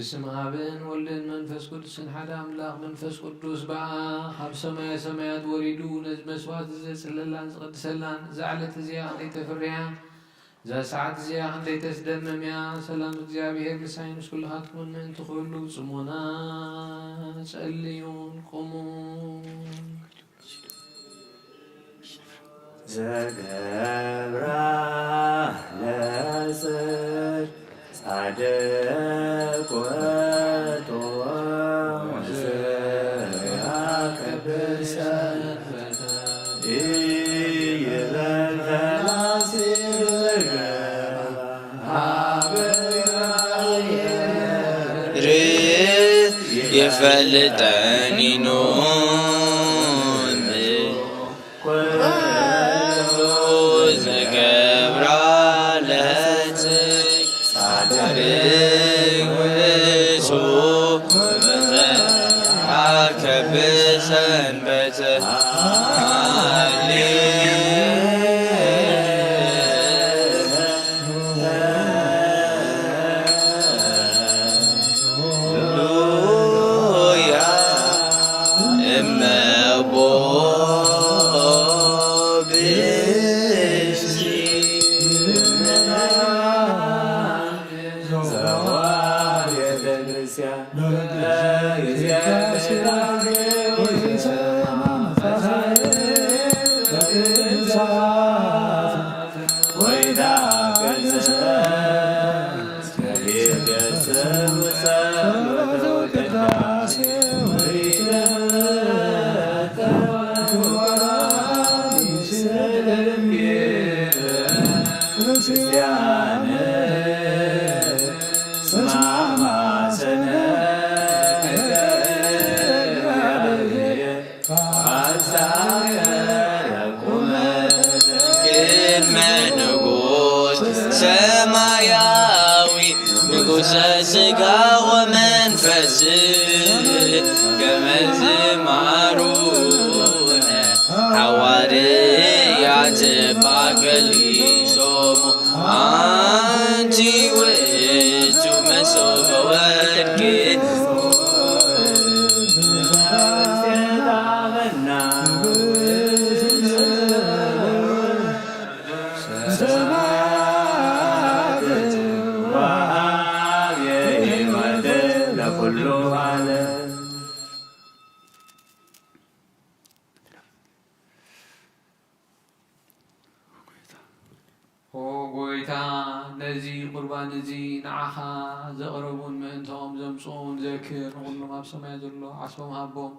بسم آبن ولدن منفس قدس حدا أملاق منفس قدوس بقى خب سمايا سمايات وليدو نز مسوات زللان قدسلان زعلت زيا خلي تفريا زا ساعات زيا خلي تسدمم يا سلام እግዚአብሔር مساينس كل هاتكم من تخلو صمونا صليون قومون زغبرا لسر صادق وطوع زياكبس يلن فلاسر ريث يفلتني نون زغبرا لسر صادق وسوء كبسن ስጋ ወመንፈስ ከመዝማሩነ ሐዋርያት ባገሊሶሙ አንቲ ውእቱ መሶበ ወርቅ ቁርባን እዚ ንዓኻ ዘቕረቡን ምእንቶም ዘምፅኡን ዘክር ንኩሎም ኣብ ሰማይ ዘሎ ዓስቦም ሃቦም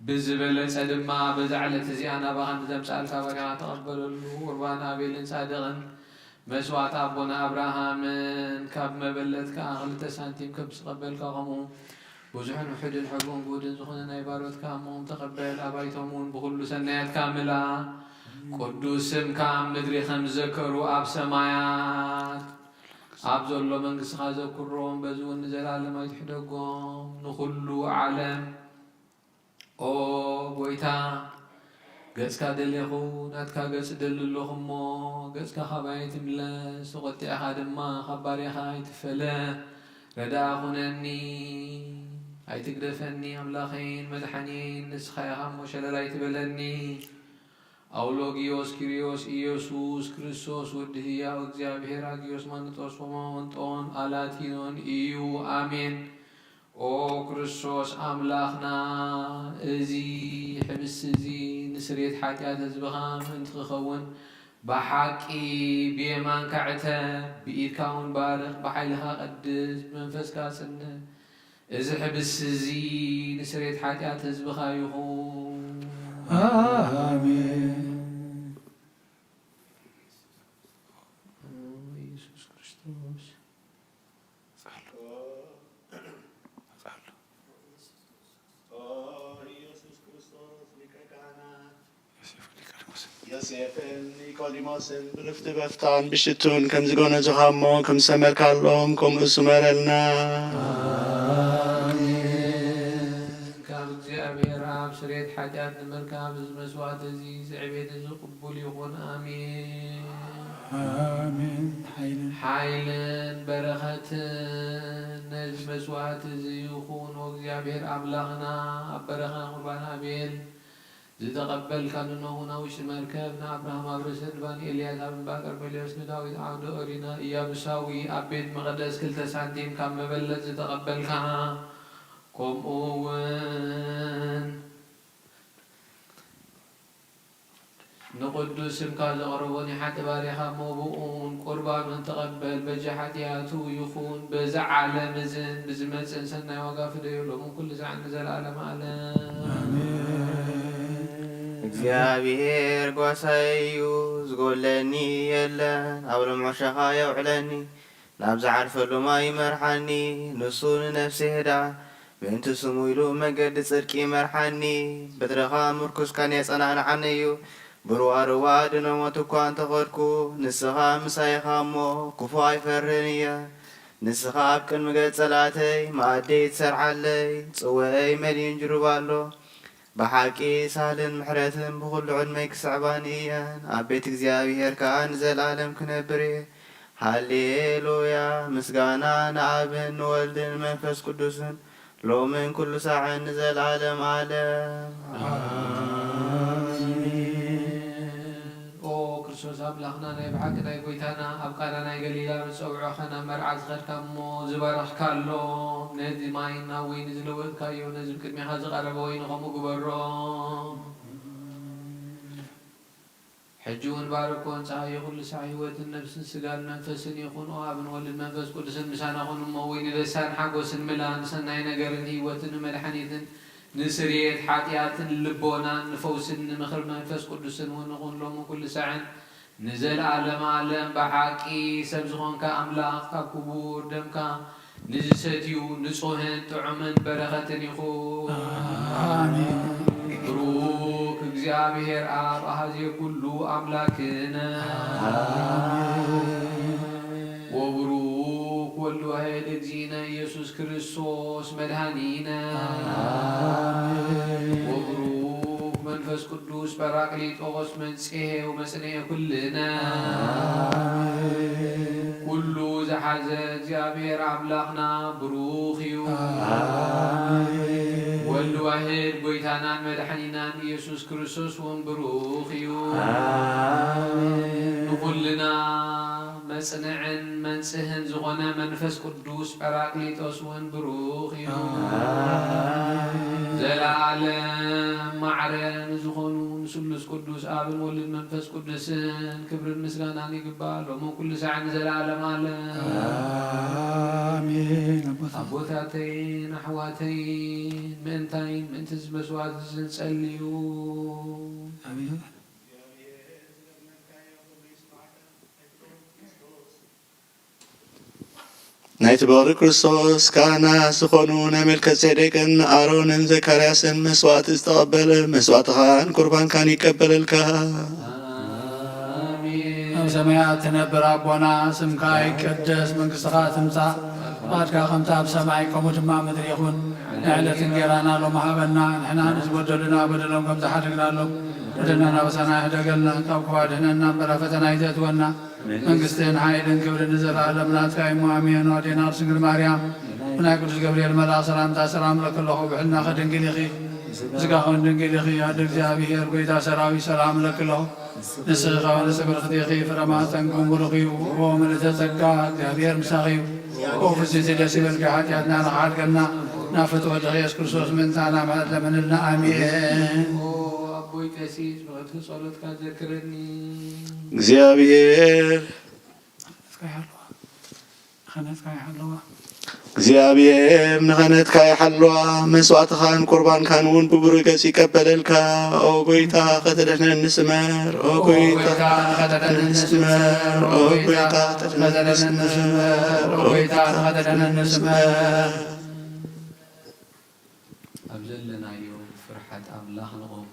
ብዝበለፀ ድማ በዛ ዕለት እዚኣ ናባኻ ንዘምፃልካ በሪኻ ተቐበለሉ ቁርባን ኣቤልን ፃድቕን መስዋዕት ኣቦና ኣብርሃምን ካብ መበለትካ 2 ሳንቲም ከም ዝቐበልካ ከምኡ ብዙሕን ውሕድን ሕብሩን ጉድን ዝኾነ ናይ ባሮትካ እሞም ተቐበል ኣባይቶም እውን ብኩሉ ሰናያትካ ምላ ቅዱስ ስምካ ምድሪ ከም ዘከሩ ኣብ ሰማያት ኣብ ዘሎ መንግስትኻ ዘክሮም በዚ እውን ንዘላለም ኣይትሕደጎም ንኩሉ ዓለም ኦ ጎይታ ገጽካ ደሌኹ ናትካ ገጽ ደሊ ኣለኹ እሞ ገጽካ ካባይ ትምለስ ተቆጢዕኻ ድማ ካብ ባርያኻ ኣይትፈለ ረዳኣ ኩነኒ ኣይትግደፈኒ ኣምላኸይን መድሓኒን ንስኻ ኢኻ እሞ ሸለላ ኣይትበለኒ أولوغيوس كريوس إيسوس كريستوس ودهيا እግዚአብሔር አጊዮስ ማንጦስ ወማንጦን አላቲኖን ኢዩ አሜን ኦ ክርስቶስ አምላኽና እዚ ሕብስ እዚ ንስሬት ሓጢአት ህዝብኻ ምእንቲ ክኸውን ብሓቂ ብየማንካ ዕተ ብኢድካ እውን ባርኽ ብሓይልኻ ቀድስ ብመንፈስካ ጽንዕ እዚ ሕብስ እዚ ንስሬት ሓጢአት ህዝብኻ ይኹን አሜን ኢየሱስ ክርስቶስ ዮሴፍን ኒቆዲሞስን ብርፍቲ በፍታን ብሽቱን ከም ዝጎነዙኻሞ ከም ሰመርካሎም ከምኡ ስመረልና ስሬት ሓጢአት ንምርካብ ዝመስዋዕት እዚ ዝዕቤት እዚ ቅቡል ይኹን አሜን አሜን ሓይልን በረኸትን ነዚ መስዋዕት እዚ ይኹን እግዚአብሔር አምላኽና አበረኻ ቁርባን አቤል ዝተቀበልካ ንኖሁና ውሽጢ መርከብ ንአብርሃም አብረሰን ባን ኤልያስ አብንባ ቀርሜሎስ ንዳዊት ዓውደ ኦሪና ኢያቡሳዊ ኣብ ቤት መቅደስ 2 ሳንቲም ካብ መበለት ዝተቀበልካ ከምኡ እውን ንቅዱስ ስምካ ዘቕረቦን ሓንቲ ባሪኻ መብኡን ቁርባኑን ተቐበል በጃ ሓጢያቱ ይኹን በዛ ዓለም እዝን ብዝመፅን ሰናይ ዋጋ ፍደየሎሙ ኩሉ ሰዓት ንዘለዓለም ዓለም እግዚአብሔር ጓሳዩ ዝጎለኒ የለን ኣብ ልምዖ ሸኻ የውዕለኒ ናብ ዝዓርፈሉ ማይ ይመርሓኒ ንሱ ንነፍሲ ህዳ ምእንቲ ስሙ ኢሉ መገዲ ጽድቂ ይመርሓኒ በትረኻ ምርኩስካን የጸናንዓኒ እዩ ብሩዋሩዋ ድነሞት እኳ እንተኸድኩ ንስኻ ምሳይኻ እሞ ክፉ ኣይፈርህን እየ ንስኻ ኣብ ቅድሚ ገጽ ጸላተይ ማኣደይ ትሰርዓለይ ጽውዐይ መሊኡን ጅሩብ ኣሎ ብሓቂ ሳልን ምሕረትን ብኹሉ ዕድመይ ክስዕባኒ እየን ኣብ ቤት እግዚኣብሔር ከዓ ንዘለዓለም ክነብር እየ ሃሌሉያ ምስጋና ንኣብን ንወልድን መንፈስ ቅዱስን ሎምን ኩሉ ሳዕን ንዘለዓለም ዓለም ክርስቶስ አምላኽና ናይ ብሓቂ ናይ ጎይታና ኣብ ቃና ናይ ገሊላ ንፀውዖኸ ናብ መርዓ ዝኸድካ እሞ ዝባረኽካ ኣሎ ነዚ ማይና ወይኒ ዝለወጥካዮ ነዚ ቅድሚኻ ዝቐረበ ወይኒ ከምኡ ግበሮ ሕጂ እውን ባረኮን ፀሃዮ ኩሉ ሳዕ ህይወትን ነብስን ስጋን መንፈስን ይኹን ኣብን ወልድ መንፈስ ቅዱስን ምሳና ኹን እሞ ወይኒ ደስታን ሓጎስን ምላን ሰናይ ነገርን ህይወትን መድሓኒትን ንስርየት ሓጢኣትን ልቦናን ንፈውስን ንምኽሪ መንፈስ ቅዱስን እውን ንኹን ኩሉ ሳዕን ንዘለዓለም ዓለም ብሓቂ ሰብ ዝኾንካ ኣምላኽ ካብ ክቡር ደምካ ንዝሰትዩ ንጹህን ጥዑምን በረኸትን ይኹን ብሩክ እግዚአብሔር ኣብ ኣሃዜ ኩሉ ኣምላክነ ወብሩክ ወልድ ዋሕድ እግዚእነ ኢየሱስ ክርስቶስ መድኃኒነ ወብሩክ መንፈስ ቅዱስ ጰራቅሊጦስ መንጽሔ ወመጽንዔ ኩልነ ኩሉ ዝሓዘ እግዚአብሔር ኣምላኽና ብሩኽ እዩ ወልድ ዋሕድ ጎይታናን መድኃኒናን ኢየሱስ ክርስቶስ እውን ብሩኽ እዩ ንኩልና መጽንዕን መንጽህን ዝኾነ መንፈስ ቅዱስ ጰራቅሊጦስ እውን ብሩኽ እዩ ዘለዓለም ማዕረን ዝኾኑ ንስሉስ ቅዱስ ኣብን ወልድ መንፈስ ቅዱስን ክብርን ምስጋናን ይግባእ ሎሙ ኩሉ ሰዓት ንዘለዓለም ዓለም አሜን። ኣቦታተይን ኣሕዋተይን ምእንታይን ምእንቲ ዝመስዋዕት ዝንጸልዩ ናይቲ በቕሪ ክርስቶስ ካህናት ዝኾኑ ናይ መልከ ጼዴቅን ኣሮንን ዘካርያስን መስዋዕቲ ዝተቐበለ መስዋዕትኻን ቁርባንካን ይቀበለልካ ኣብ ሰማያት ትነብር ኣቦና ስምካ ይቀደስ መንግሥትኻ ትምጻእ ፈቃድካ ከምቲ ኣብ ሰማይ ከምኡ ድማ ምድሪ ይኹን ንዕለት እንጀራና ሎሚ ሃበና ንሕና ንዝበደሉና በደሎም ከም ዝሓድግናሎም በደልናና በሳና ይሕደገልና ካብ ክፉ ኣድሕነና እምበረ ፈተና ይተእትወና መንግሥትን ሓይልን ክብርን ንዘለዓለም ናትካ እሞ ኣሜን። ኣዴና ድንግል ማርያም ብናይ ቅዱስ ገብርኤል መልኣክ ሰላምታ ሰላም ለክለኹ ብሕልና ኸድንግል ኢኺ ዝጋኸን ድንግል ኢኺ ኣደ እግዚኣብሔር ጎይታ ሰራዊት ሰላም ለክለኹ ንስኺ ኸ ንጽብርኽቲ ኢኺ ፍረማህፀን ክቡሩኽ እዩ ኦ ምልዕተ ጸጋ እግዚኣብሔር ምሳኺ እዩ ኦ ፍስቲ ደስ ይበልካ ሓጢኣትና ንኽሓድገና ናብ ፍትወት ኢየሱስ ክርስቶስ ምንታና ምሕረት ለምንልና ኣሜን። ኣቦይ ቀሲስ ብቕድቲ ጸሎትካ ዘክረኒ እግዚአብሔር እግዚአብሔር ንኸነትካ ይሓልዋ መስዋዕትኻን ቁርባንካን እውን ብብሩህ ገጽ ይቀበለልካ ኦ ጎይታ ኸተደህነኒ ስመር ኦ ጎይታ ኸተደህነኒ ስመር ኦ ጎይታ ኸተደህነኒ ስመር ኦ ጎይታ ኸተደህነኒ ስመር ኣብ ዘለናዮ ፍርሓት ኣምላኽ ንቑም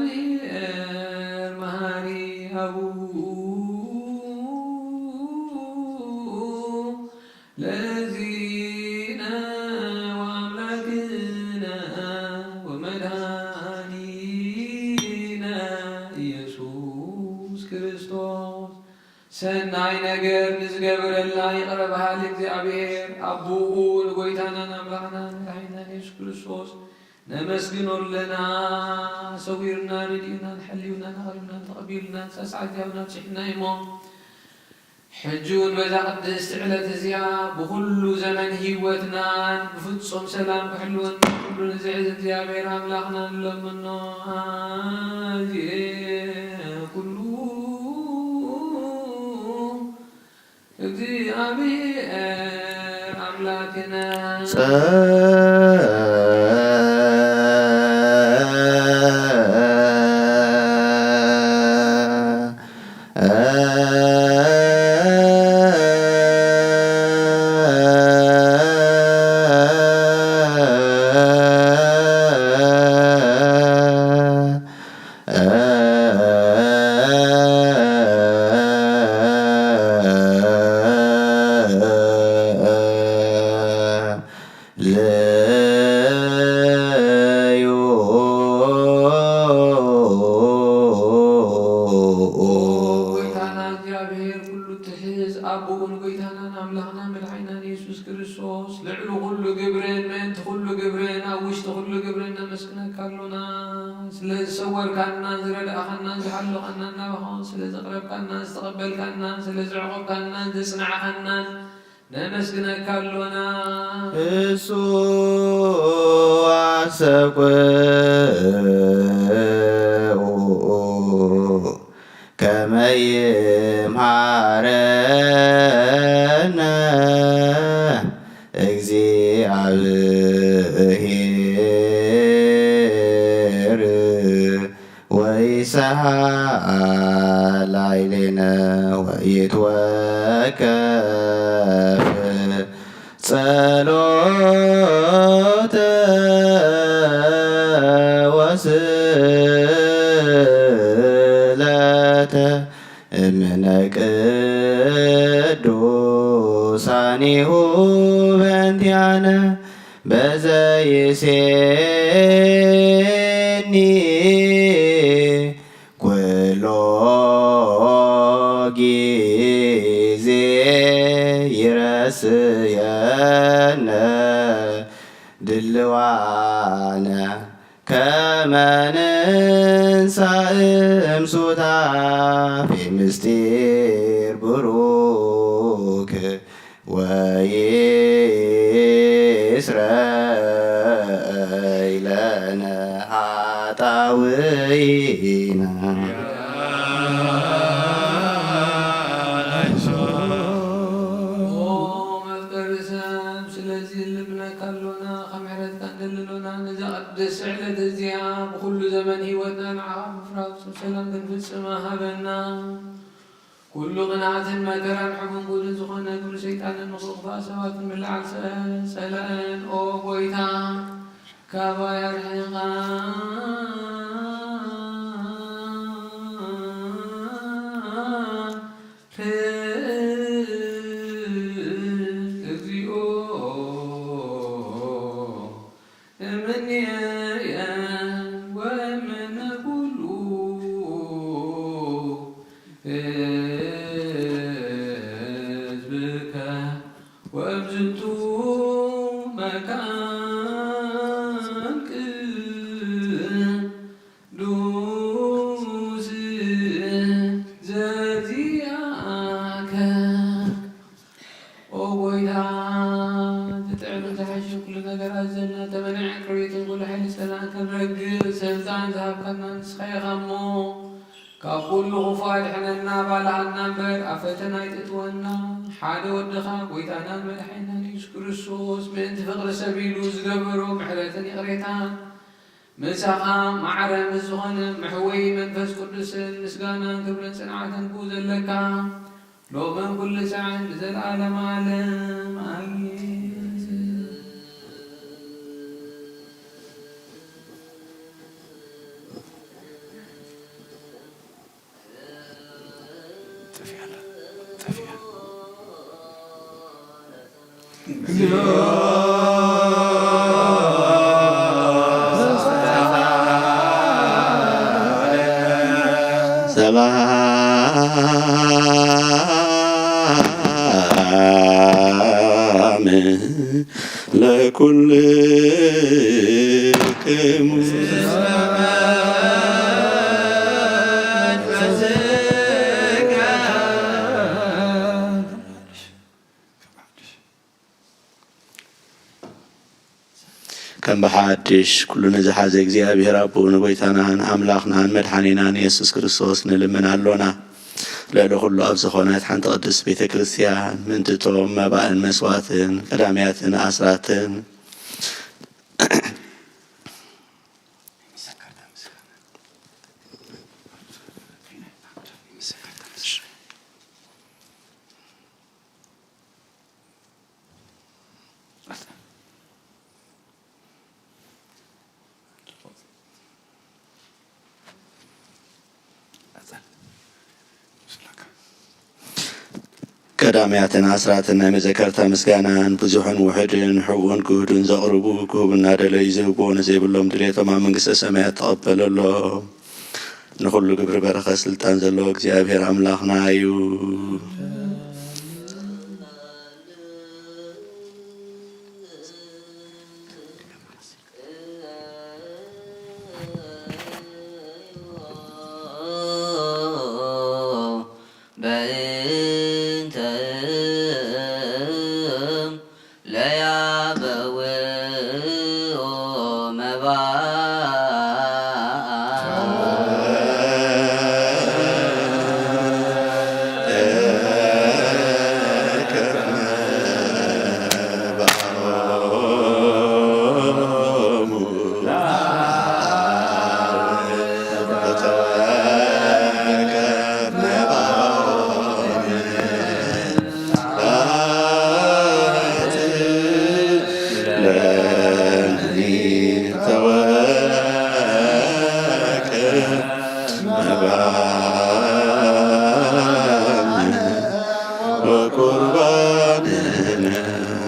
እግዚአብሔር መሃሪ አቡኡ ለዚነ ወአምላክነ ወመድኃኒነ ኢየሱስ ክርስቶስ ሰናይ ነገር ንዝገብረልና ይቅረብሃል እግዚአብሔር አቡኡ ንጎይታናን አምላኽናን መድኃኒትናን ኢየሱስ ክርስቶስ ነመስግኖለና ሰዊርና ረዲእና ንሐልዩና ነቐሪብና ተቐቢልና ሳስዓትያውና ፅሒና እሞ ሕጂ እውን በዛ ቅድስቲ ዕለት እዚኣ ብኩሉ ዘመን ሂወትናን ብፍጹም ሰላም ክሕልወና ኩሉ ንዝዕዝ እግዚአብሔር ኣምላኽና ንለምኖ ኩሉ እግዚአብሔር ኣምላክና እሱ አሰብኩ ከመ ይምሃረነ እግዚአብሔር ወይሰሃላይሌነ ወይትወከፍ ጸሎተ ወስእለተ እምነ ቅዱሳኒሁ በእንቲአነ በዘይሴኒ ኩሎ ጊዜ ይረስየነ ድልዋነ ከመ ንንሣእ እምሱታፌ ምስጢር ቡሩክ ወይስረይ ለነ ኃጣውኢነ ደስ ዕለት እዚኣ ብኩሉ ዘመን ሂወትና ንዓኻ ምፍራስ ሰላም ክንፍፅማ ሃበና ኩሉ ቅንዓትን መከራን ሕቡን ጉድን ዝኾነ ግብሪ ሰይጣንን ንኽጥፋእ ሰባትን ምልዓል ፀላእን ኦ ጎይታ ካባይ ኣርሒኻ كل غفال حننا بالعنا بر أفتنا يتتونا حاد ودخا ويتانا ملحنا يشكر السوس من تفقر سبيلو زقبرو محلتني غريتان مساقا معرى مزغن محوي منفس قدس نسقانا قبل سنعة نبوز لكا لو من كل ساعة نزل العالم عالم ሰላም ለኩልክሙ ከም ብሓድሽ ኩሉ ንዝሓዘ እግዚኣብሔር ኣቦ ንጎይታናን ኣምላኽናን መድሓኒናን ኢየሱስ ክርስቶስ ንልምን ኣሎና ልዕሊ ኩሉ ኣብ ዝኾነት ሓንቲ ቅድስት ቤተ ክርስቲያን ምንትቶም መባእን መስዋዕትን ቀዳምያትን ኣስራትን ቀዳምያትን ኣስራትን ናይ መዘከርታ ምስጋናን ብዙሕን ውሕድን ሕውን ክህዱን ዘቕርቡ ክህቡና ደለዩ ዝህቦ ንዘይብሎም ድሌቶም ኣብ መንግስተ ሰማያት ተቐበለሎም ንኩሉ ግብሪ በረኸት ስልጣን ዘለዎ እግዚኣብሔር ኣምላኽና እዩ።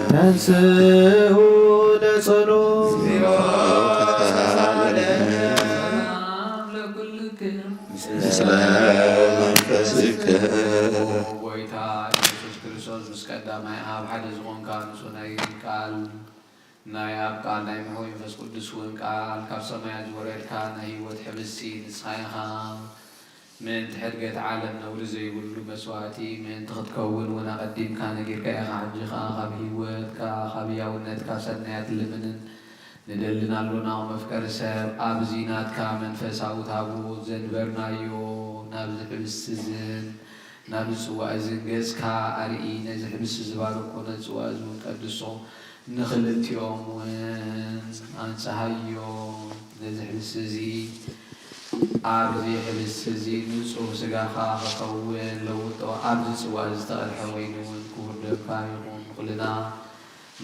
ተንሥኡ ለጸሎት ምስለ መንፈስከ ጎይታ ኢየሱስ ክርስቶስ ምስ ቀዳማይ ኣብ ሓደ ዝኾንካ ንሱ ናይ ቃል ናይ ኣብ ቃል ናይ መሕወይ መንፈስ ቅዱስ እውን ቃል ካብ ሰማያት ዝወረድካ ናይ ህይወት ሕብሲ ንስኻ ኢኻ ምእንቲ ሕድገት ዓለም ነውሪ ዘይብሉ መስዋዕቲ ምእንቲ ክትከውን እውን ኣቐዲምካ ነጊርካ ኢኻ ሕጂኻ ካብ ህይወትካ ካብ ህያውነትካ ሰናያት ልምንን ንደልን ኣሎና መፍቀሪ ሰብ ኣብዚ ናትካ መንፈሳዊ ታቦት ዘንበርናዮ ናብዚ ሕብሲ ዝን ናብዚ ፅዋዕ እዝን ገጽካ ኣርኢ ነዚ ሕብሲ ዝባርኮ ነዚ ፅዋዕ እዚ እውን ቀድሶ ንክልቲኦም እውን ኣንፀሃዮ ነዚ ሕብሲ እዚ ኣብዚ ሕብሲ እዚ ንጹህ ስጋኻ ክኸውን ለውጦ ኣብዚ ፅዋዕ ዝተቐድሐ ኮይኑ እውን ክቡር ደምካ ይኹን ኩልና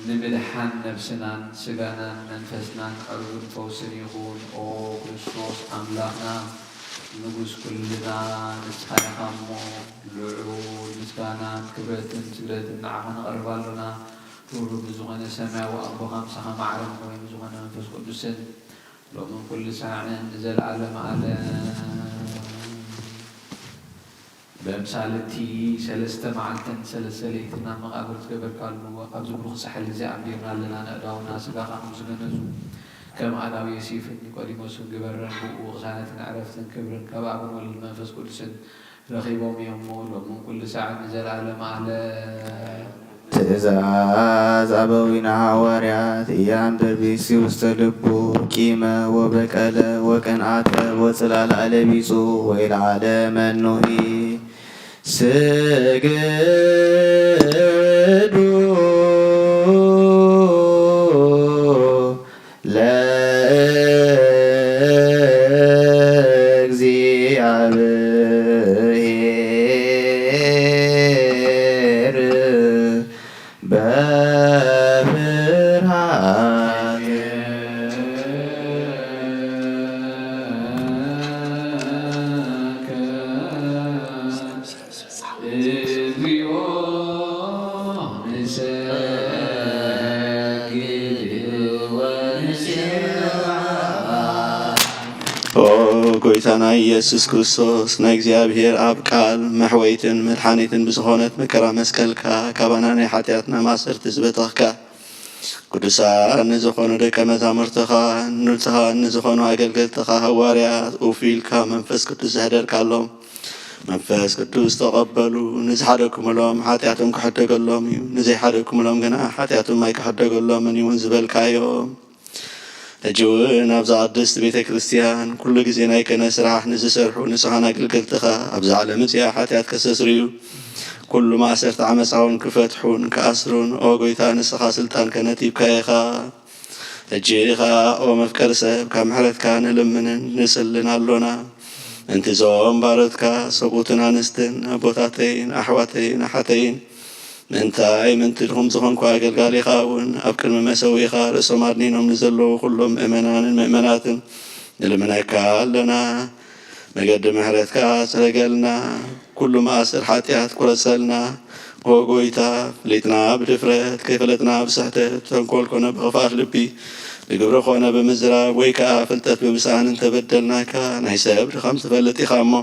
ንምድሓን ነብስናን ስጋናን መንፈስናን ዕርጉን ፈውስን ይኹን። ኦ ክርስቶስ ኣምላኽና ንጉስ ኩልና ንስኻ ኢኻ እሞ ልዑል ምስጋናን ክብረትን ስግደትን ንዓኻ ነቐርብ ኣሎና። ሩሩ ብዝኾነ ሰማያዊ ኣቦኻ ምሳኻ ማዕረም ኮይኑ ዝኾነ መንፈስ ቅዱስን ሎምን ኩሉ ሰዓንን ንዘለዓለም ዓለም በምሳለቲ ሰለስተ መዓልትን ሰለስተ ለይትን ናብ መቃብር ዝገበርካሉ ኣብዚ ብሩኽ ሳሕሊ እዚ ኣንቢርና ኣለና ንኣእዳውና ስጋኻ ዝገነዙ ከም ኣዳዊ ዮሴፍን ኒቆዲሞስን ግበረን ብኡ ቅሳነትን ዕረፍትን ክብርን ካብ ኣብን ወልድ መንፈስ ቅዱስን ረኺቦም እዮም ሞ ሎምን ኩሉ ሰዓት ንዘለዓለም ዓለም ትእዛዝ አበዊነ ሐዋርያት እያንበቢሲ ውስተ ልቡ ቂመ ወበቀለ ወቀንአተ ወጽላል አለቢጹ ወይልዓለ መኖሂ ስግዱ ለእግዚአብሔር በፍርሃት እግዚኦ ጎይታና ኢየሱስ ክርስቶስ ናይ እግዚኣብሔር ኣብ ቃል መሕወይትን መድሓኒትን ብዝኾነት መከራ መስቀልካ ካባና ናይ ሓጢኣትና ማሰርቲ ዝበተኽካ ቅዱሳን ንዝኾኑ ደቀ መዛሙርትኻ ንዝኾኑ ኣገልገልትኻ ሃዋርያት ኡፊልካ መንፈስ ቅዱስ ዘህደርካሎም መንፈስ ቅዱስ ተቐበሉ ንዝሓደኩምሎም ሓጢኣቶም ክሕደገሎም እዩ ንዘይሓደኩምሎም ግና ሓጢኣቶም ኣይክሕደገሎምን እውን ዝበልካዮም ሕጂ እውን ኣብዛ ቅድስቲ ቤተ ክርስቲያን ኩሉ ግዜ ናይ ቅነ ስራሕ ንዝሰርሑ ንስኻን ኣገልገልትኻ ኣብዛ ዓለም እዚኣ ሓጢኣት ከሰስርዩ ኩሉ ማእሰርቲ ዓመፃውን ክፈትሑን ክኣስሩን ኦ ጎይታ ንስኻ ስልጣን ከነቲብካ ኢኻ ሕጂ ኢኻ ኦ መፍቀሪ ሰብ ካብ ምሕረትካ ንልምንን ንስልን ኣሎና እንቲ ዞም ባሮትካ ሰቡትን ኣንስትን ኣቦታተይን ኣሕዋተይን ኣሓተይን ምንቲ ድኹም ዝኾንኩ ኣገልጋሊ ኢኻ እውን ኣብ ቅድሚ መሰዊኻ ርእሶም ኣድኒኖም ንዘለዉ ኩሎም ምእመናንን ምእመናትን ንልምነካ ኣለና መገዲ ምሕረትካ ፅረገልና ኩሉ ማእሰር ሓጢኣት ቁረፀልና ኦ ጎይታ ፍሊጥና ብድፍረት ከይፈለጥና ብስሕተት ተንኮል ኮነ ብኽፋት ልቢ ብግብሪ ኮነ ብምዝራብ ወይ ከዓ ፍልጠት ብምስኣን እንተበደልናካ ናይ ሰብ ድኻም ትፈልጥ ኢኻ እሞ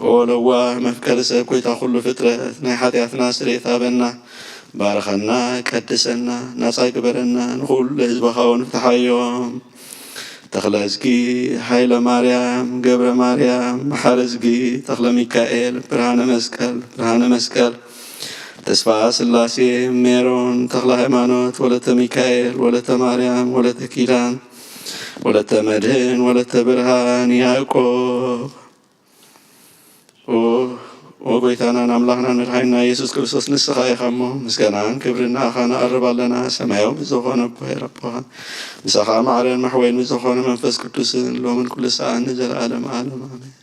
ኦ ለዋህ መፍቀሪ ሰብ ጎይታ ኩሉ ፍጥረት ናይ ሓጢኣትና ስርየት ሃበና ባርኸና ቀድሰና ናፃ ግበረና ንኩሉ ህዝብኻ እውን ፍትሓዮም ተኽለዝጊ ሃይለ ማርያም ገብረ ማርያም መሓረዝጊ ተኽለ ሚካኤል ብርሃነ መስቀል ተስፋ ስላሴ ሜሮን ተኽለ ሃይማኖት ወለተ ሚካኤል ወለተ ማርያም ወለተ ኪዳን ወለተ መድህን ወለተ ብርሃን ያዕቆብ ኦ ጎይታናን ኣምላኽናን መድሓኒና ኢየሱስ ክርስቶስ ንስኻ ኢኻ እሞ ምስጋናን ክብርና ኢኻ ነቐርብ ኣለና ሰማያዊ ብዝኾነ ቦሄር ኣቦኻ ንስኻ ማዕረን መሕወይን ብዝኾነ መንፈስ ቅዱስን ሎምን ኩሉ ሰዓት ንዘለኣለም ዓለም ኣሜን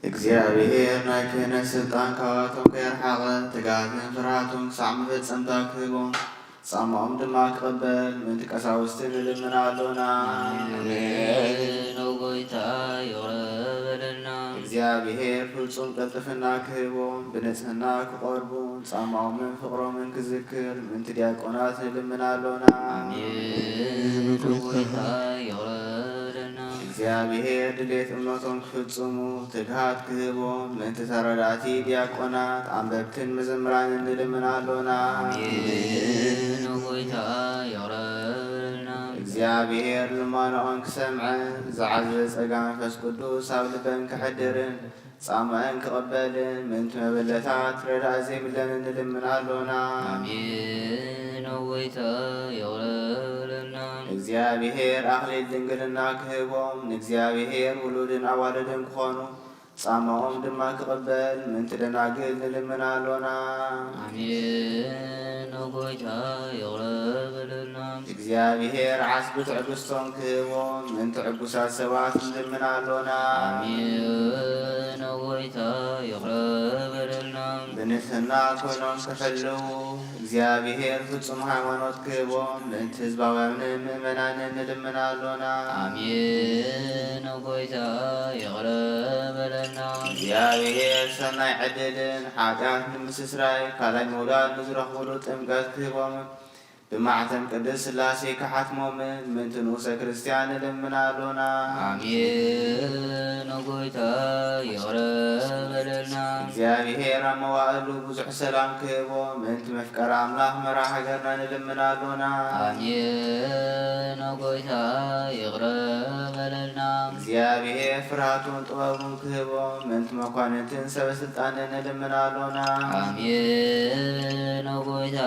እግዚኣብሔር ናይ ክህነት ስልጣን ካብኣቶም ከየርሓቐ ትጋትን ፍርሃቱን ክሳዕ መፈፀምታ ክህቦም ጻማኦም ድማ ክቕበል ምእንቲ ቀሳውስቲ ንልምና ኣሎና ጎይታ ይቕረበለና እግዚኣብሔር ፍጹም ቅልጥፍና ክህቦም ብንጽህና ክቐርቡ ጻማኦምን ፍቕሮምን ክዝክር ምእንቲ ዲያቆናት ንልምና ኣሎና ጎይታ ይቕረበለና እግዚኣብሔር ድሌት እምነቶም ክፍጽሙ ትግሃት ክህቦም ምእንቲ ተረዳእቲ ዲያቆናት ኣንበብትን መዘምራንን ንልምና ኣሎና ጎይታ ይቕረበለና እግዚኣብሔር ልማኖኦም ክሰምዐን ዝዓዘዘ ጸጋ መንፈስ ቅዱስ ኣብ ልበን ክሕድርን ጻማአን ክቕበልን ምእንቲ መበለታት ረዳእ ዘይብለን ንልምና ኣሎና ኣሜን ጎይታ ይቕረበለና እግዚኣብሔር ኣኽሊል ድንግልና ክህቦም ንእግዚኣብሔር ውሉድን ኣዋልድን ክኾኑ ጻማኦም ድማ ክቕበል ምእንቲ ደናግል ንልምና ኣሎና ኣሜን ጎይታ ይቕረበለና እግዚኣብሔር ዓስቢ ትዕግስቶም ክህቦም ምእንቲ ዕጉሳት ሰባት ንልምና ኣሎና ኣሜን ጎይታ ይቕረበለና ብንጽህና ኮይኖም ክሕልው እግዚኣብሔር ፍጹም ሃይማኖት ክህቦም ምእንቲ ህዝባውያንን ምእመናንን ንልምና ኣሎና ኣሜን ጎይታ ይቕረበለና እግዚኣብሔር ሰናይ ዕድልን ሓጢኣት ንምስስራይ ካልኣይ ምውላድ ንዝረኽብሉ ጥምቀት ክህቦም ብማዕተም ቅድስ ስላሴ ክሓትሞምን ምእንቲ ንኡሰ ክርስቲያን ንልምና ኣሎና ኣሜን ጎይታ ይቕረበለና እግዚኣብሔር ኣብ መዋእሉ ብዙሕ ሰላም ክህቦም ምእንቲ መፍቀሪ ኣምላኽ መራሒ ሃገርና ንልምና ኣሎና ኣሜን ጎይታ ይቕረበለና እግዚኣብሔር ፍርሃቱን ጥበቡን ክህቦም ምእንቲ መኳንንትን ሰበስልጣንን ንልምና ኣሎና ኣሜን ጎይታ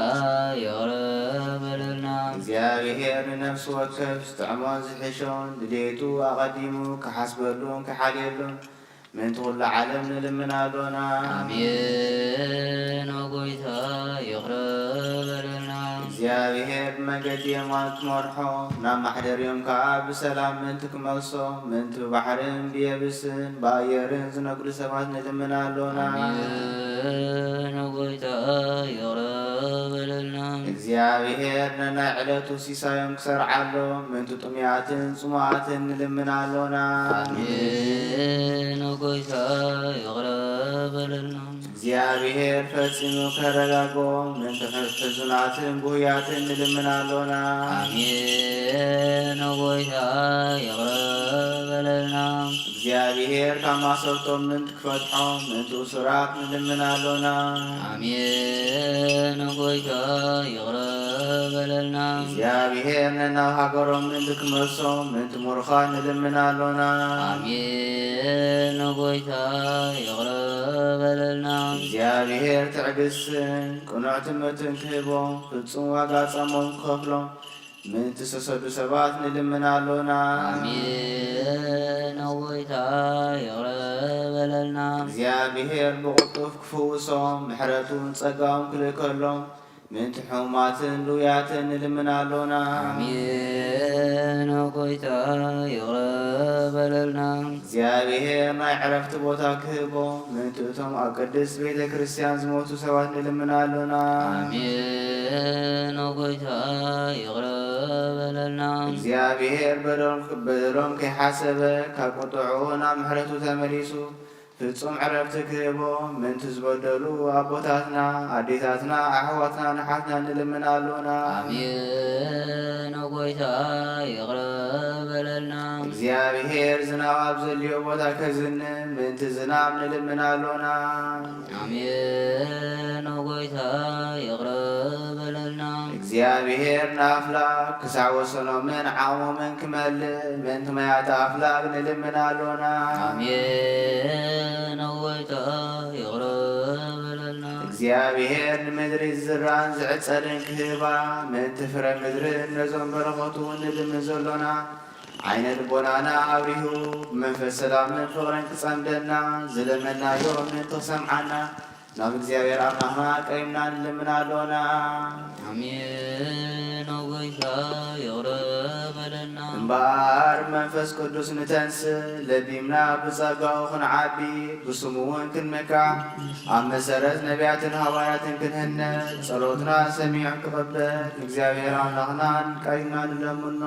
ይቕረበለና እግዚኣብሔር ንነፍሲ ወከፍ ዝጥዕሞን ዝሕሾን ድሌቱ ኣቐዲሙ ክሓስበሉን ክሓልየሉን ምእንቲ ኩሉ ዓለም ንልምና ኣሎና ኣሜን ጎይታ ይቕረበለና እግዚኣብሔር ብመንገዲ የማን ክመርሖ ናብ ማሕደርዮም ከዓ ብሰላም ምእንቲ ክመልሶ ምእንቲ ብባሕርን ብየብስን ብኣየርን ዝነግዱ ሰባት ንልምና ኣሎና ኣሜን ጎይታ ይቕረበለና እግዚኣብሔር ነናይ ዕለቱ ሲሳዮም ክሰርዓሎም ምእንቲ ጥሙያትን ጽሙኣትን ንልምና ኣሎና ኣሜን ጎይታ ይቕረበለና እግዚኣብሔር ፈጺሙ ከረጋግኦም ምእንቲ ሕዙናትን ጉህያትን ንልምና ኣሎና ኣሜን ጎይታ ይቕረበለና እግዚአብሔር ካብ ማሰብቶም ምንት ክፈትሖም ምንቱ ሱራት ንልምን ኣሎና አሜን ጎይታ ይቅረ በለልና እግዚአብሔር ነናብ ሃገሮም ምንት ክመሶም ምንት ሙርኻት ንልምን ኣሎና አሜን ጎይታ ይቅረ በለልና እግዚአብሔር ትዕግስትን ቅኑዕ ትምህርትን ክህቦም ፍጹም ዋጋ ጸሞም ክኸፍሎም ምንት ዝተሰዱ ሰባት ንልምን ኣሎና አሜን ጎይታ ይቅረ በለልና እግዚአብሔር ብቕጡፍ ክፍውሶም ምሕረቱን ጸጋውን ክልከሎም ምንት ሕሙማትን ልውያትን ንልምን ኣሎና አሜን ጎይታ ይቅረ በለልና እግዚአብሔር ናይ ዕረፍቲ ቦታ ክህቦም ምንት እቶም ኣብ ቅድስት ቤተ ክርስቲያን ዝሞቱ ሰባት ንልምን ኣሎና አሜን ጎይታ ይቅረ በለልና እግዚአብሔር በደሎም ከይሓሰበ ካብ ቁጥዑ ናብ ምሕረቱ ተመሊሱ ፍጹም ዕረፍቲ ክህቦም ምንት ዝበደሉ ኣቦታትና ኣዴታትና ኣሕዋትና ንሓትና ንልምን ኣሎና አሜን ጎይታ ይቅረ በለልና እግዚአብሔር ዝናብ ኣብ ዘልዮ ቦታ ከዝን ምንቲ ዝናብ ንልምን ኣሎና አሜን ጎይታ ይቅረ በለልና እግዚአብሔር ንኣፍላግ ክሳዕ ወሰኖምን ዓቕሞምን ክመልእ ምንቲ ማያት ኣፍላግ ንልምን ኣሎና አሜን ጎይታ ይቅረ በለልና እግዚአብሔር ንምድሪ ዝራን ዝዕጸድን ክህባ ምንቲ ፍረ ምድርን ነዞም በረኸቱ ንልምን ዘሎና ዓይነ ልቦናና ኣብሪሁ ብመንፈስ ሰላምን ፍቕርን ክጸምደና ዝለመናዮ ምንቲ ክሰምዓና ናብ እግዚአብሔር ኣምላኽና ቀሪብና ንልምን ኣሎና አሜን ጎይታ ይቅረ በለልና እምበኣር መንፈስ ቅዱስ ንተንስእ ለቢምና ብጸጋኡ ክንዓቢ ብስሙ እውን ክንምካዕ ኣብ መሰረት ነቢያትን ሃዋርያትን ክንህነፅ ጸሎትና ሰሚዑ ክቕበል እግዚአብሔር ኣምላኽናን ቀሪብና ንለምኖ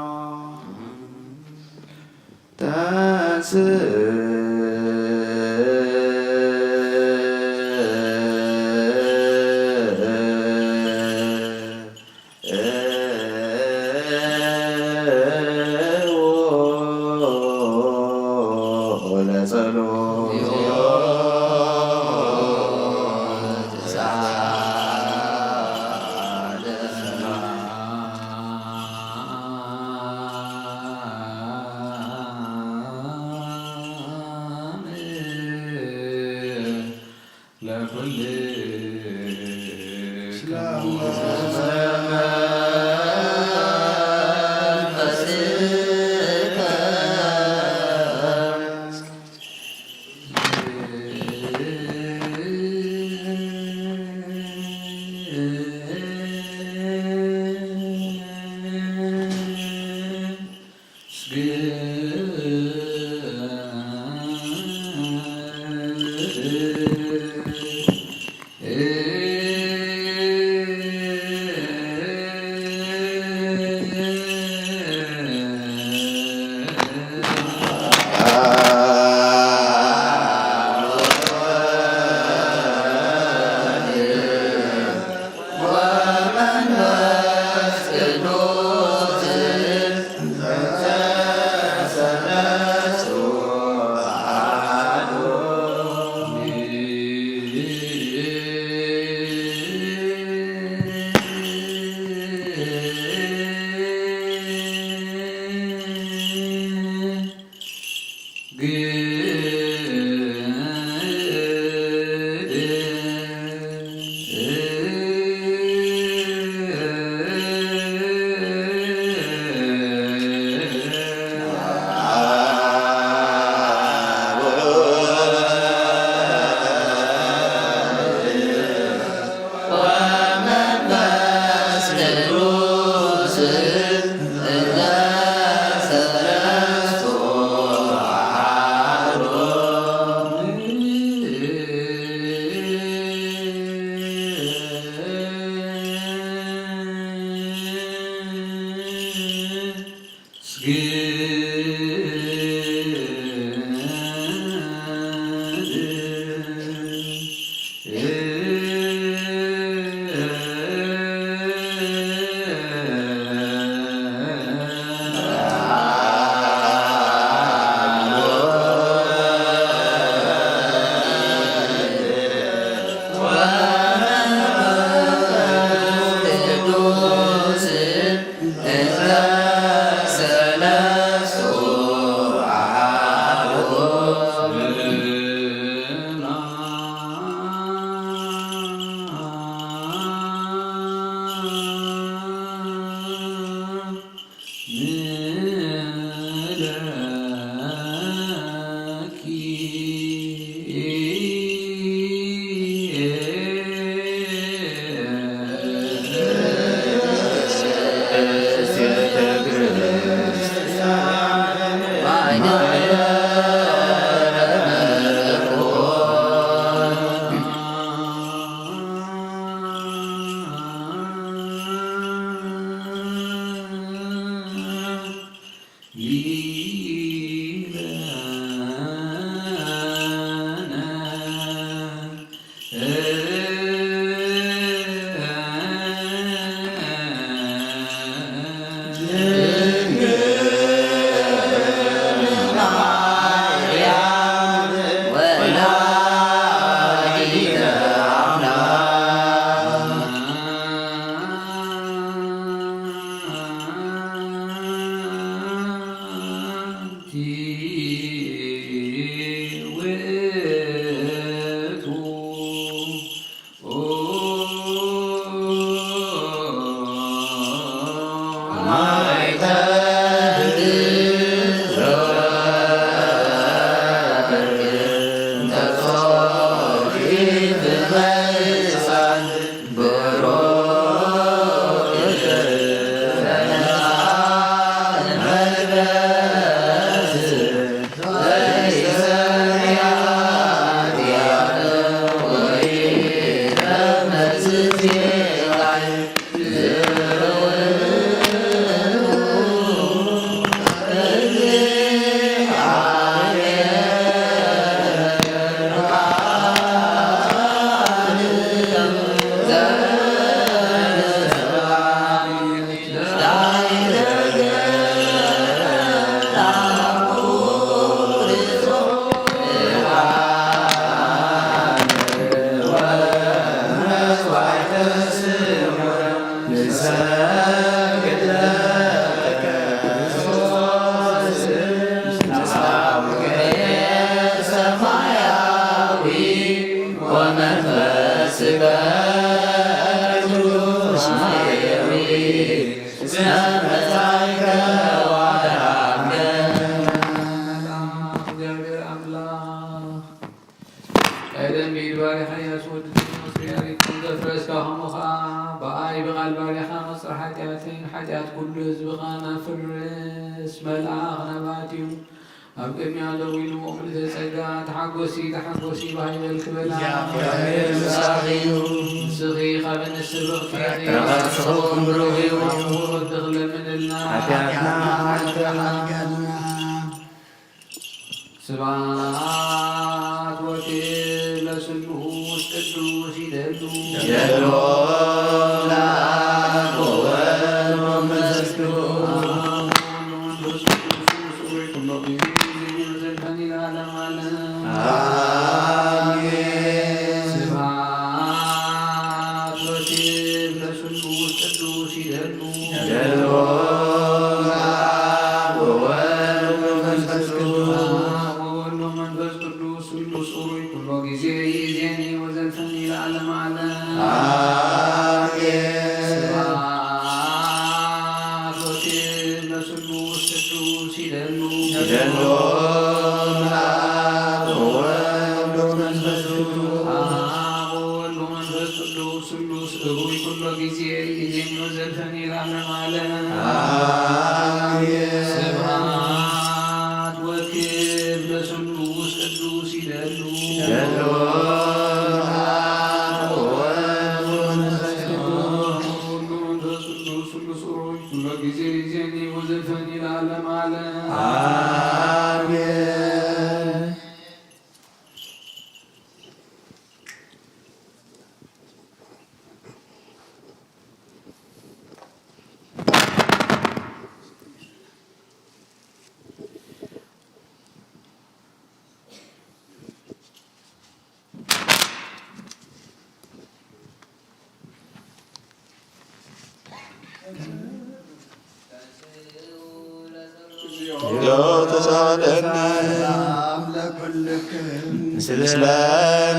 ምስለ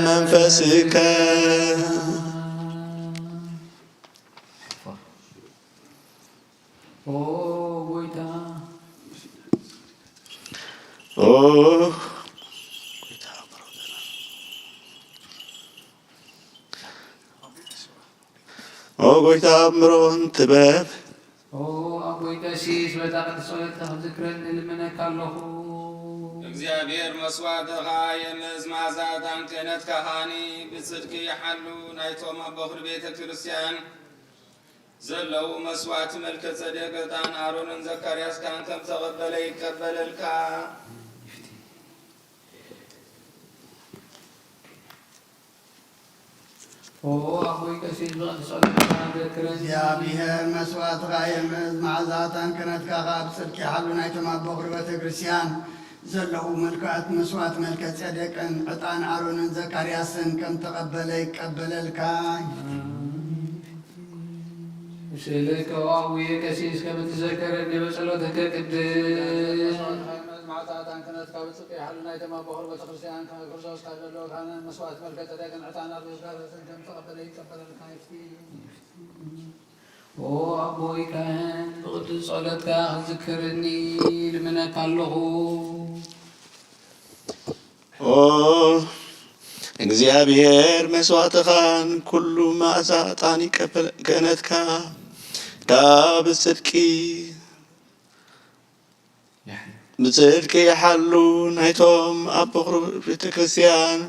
መንፈስከ ኦ ጎይታ አእምሮን ጥበብ እግዚአብሔር መስዋዕትኻ የምዝ ማዛታን ክህነትካ ሃኒ ብጽድቂ ይሓሉ ናይቶም ኣብ በኹሪ ቤተ ክርስቲያን ዘለው መስዋዕት መልከ ጸደቅ ዕጣን አሮንን ዘካርያስ ካህን ከም ተቀበለ ይቀበለልካ። እግዚአብሔር መስዋዕትካ የምዝ መዓዛታን ክነትካ ካብ ጽድቂ ሓሉ ናይቶም ኣቦ ቤተ ክርስቲያን ዘለዉ መልክዓት መስዋዕት መልከ ጸደቅን ዕጣን አሮንን ዘካርያስን ከም ተቀበለ ይቀበለልካ። ስእልከ ዋውየ ቀሲስ ከም ትዘከረኒ በጸሎተከ ቅድስ معطاء كانت كابت حلنا يتم بخور بتخرجان كان كرزوس كابلو كان مسوات ملكة تلاقن عطانا بيقارة كان تقبل يقبل الكايفتي أبوي كان بقدس صلاتك ذكرني لمنك الله እግዚአብሔር መስዋዕትኻን ኩሉ ማዕዛጣን ይቀበል ገነትካ ካብ ብጽድቂ ይሓሉ ናይቶም ኣቦ ቤተ ክርስቲያን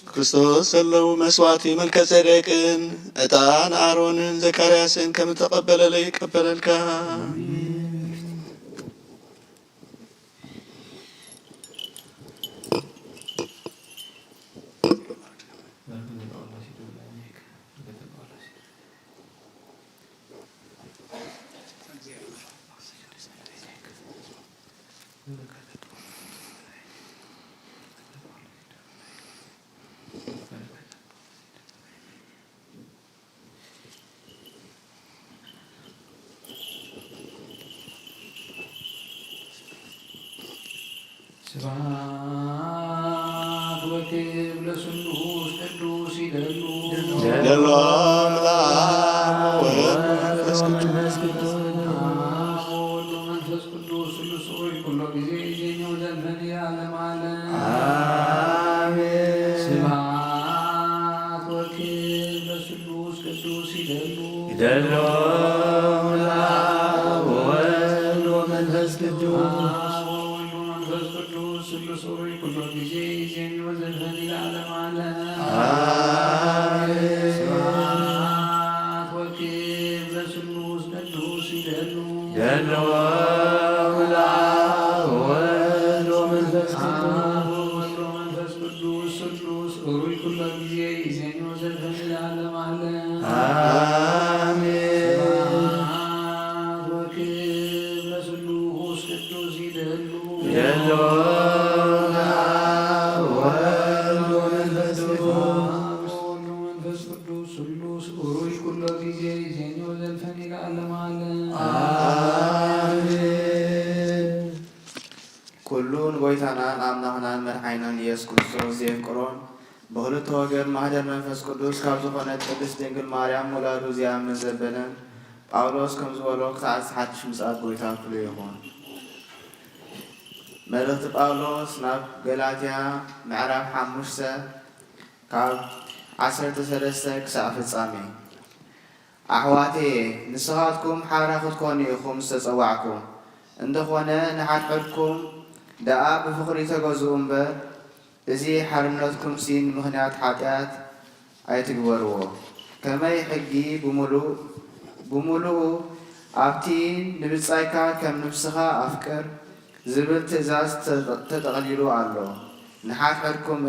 ክርስቶስ ዘለዉ መስዋዕቲ መልከ ጸደቅን ዕጣን አሮንን ዘካርያስን ከም ተቀበለ ይቀበለልካ። ስብሐት ወክብር ለስሉስ ቅዱስ ይደሉ ደሎ አምላክ ወመንፈስ ቅዱስ መንፈስ ቅዱስ ስሉስ ሆይ ኩሎ ጊዜ ይገኘው ዘንድ ያለም ዓለም አሜን። ስብሐት ወክብር ለስሉስ ቅዱስ ይደሉ ደሎ አምላክ ወወልድ ወመንፈስ ቅዱስ سوري كل جيزين وزلفني العالم على سبحات وكيف لسلوس قدوس دلو أولاد وولد ومنفس قدوس سلوس سوري كل جيزين وزلفني العالم على آمين. سبحات وكيف لسلوس قدوس دلو ኩሉን ጎይታናን አምላኽናን መድኃኒናን ኢየሱስ ክርስቶስ ዘፍቅሮን በሁለት ወገን ማህደር መንፈስ ቅዱስ ካብ ዝኾነት ቅድስት ድንግል ማርያም ወላዱ ዝያምን ዘበለን ጳውሎስ ከም ዝበሎ ክሳብ ሓድሽ ምጽኣት ጎይታ ፍሉ ይኹን። መልእኽቲ ጳውሎስ ናብ ገላትያ ምዕራፍ 5 ካብ 13 ክሳብ ፍጻሜ። ኣሕዋቴ ንስኻትኩም ሓራ ክትኮኑ ኢኹም ዝተጸዋዕኩም እንደኾነ ንሓድሕድኩም ደኣ ብፍቕሪ ተገዝኡ እምበር እዚ ሓርነትኩም ሲን ምኽንያት ሓጢኣት ኣይትግበርዎ። ከመይ ሕጊ ብሙሉእ ኣብቲ ንብጻይካ ከም ንፍስኻ ኣፍቅር ዝብል ትእዛዝ ተጠቕሊሉ ኣሎ። ንሓድሕድኩም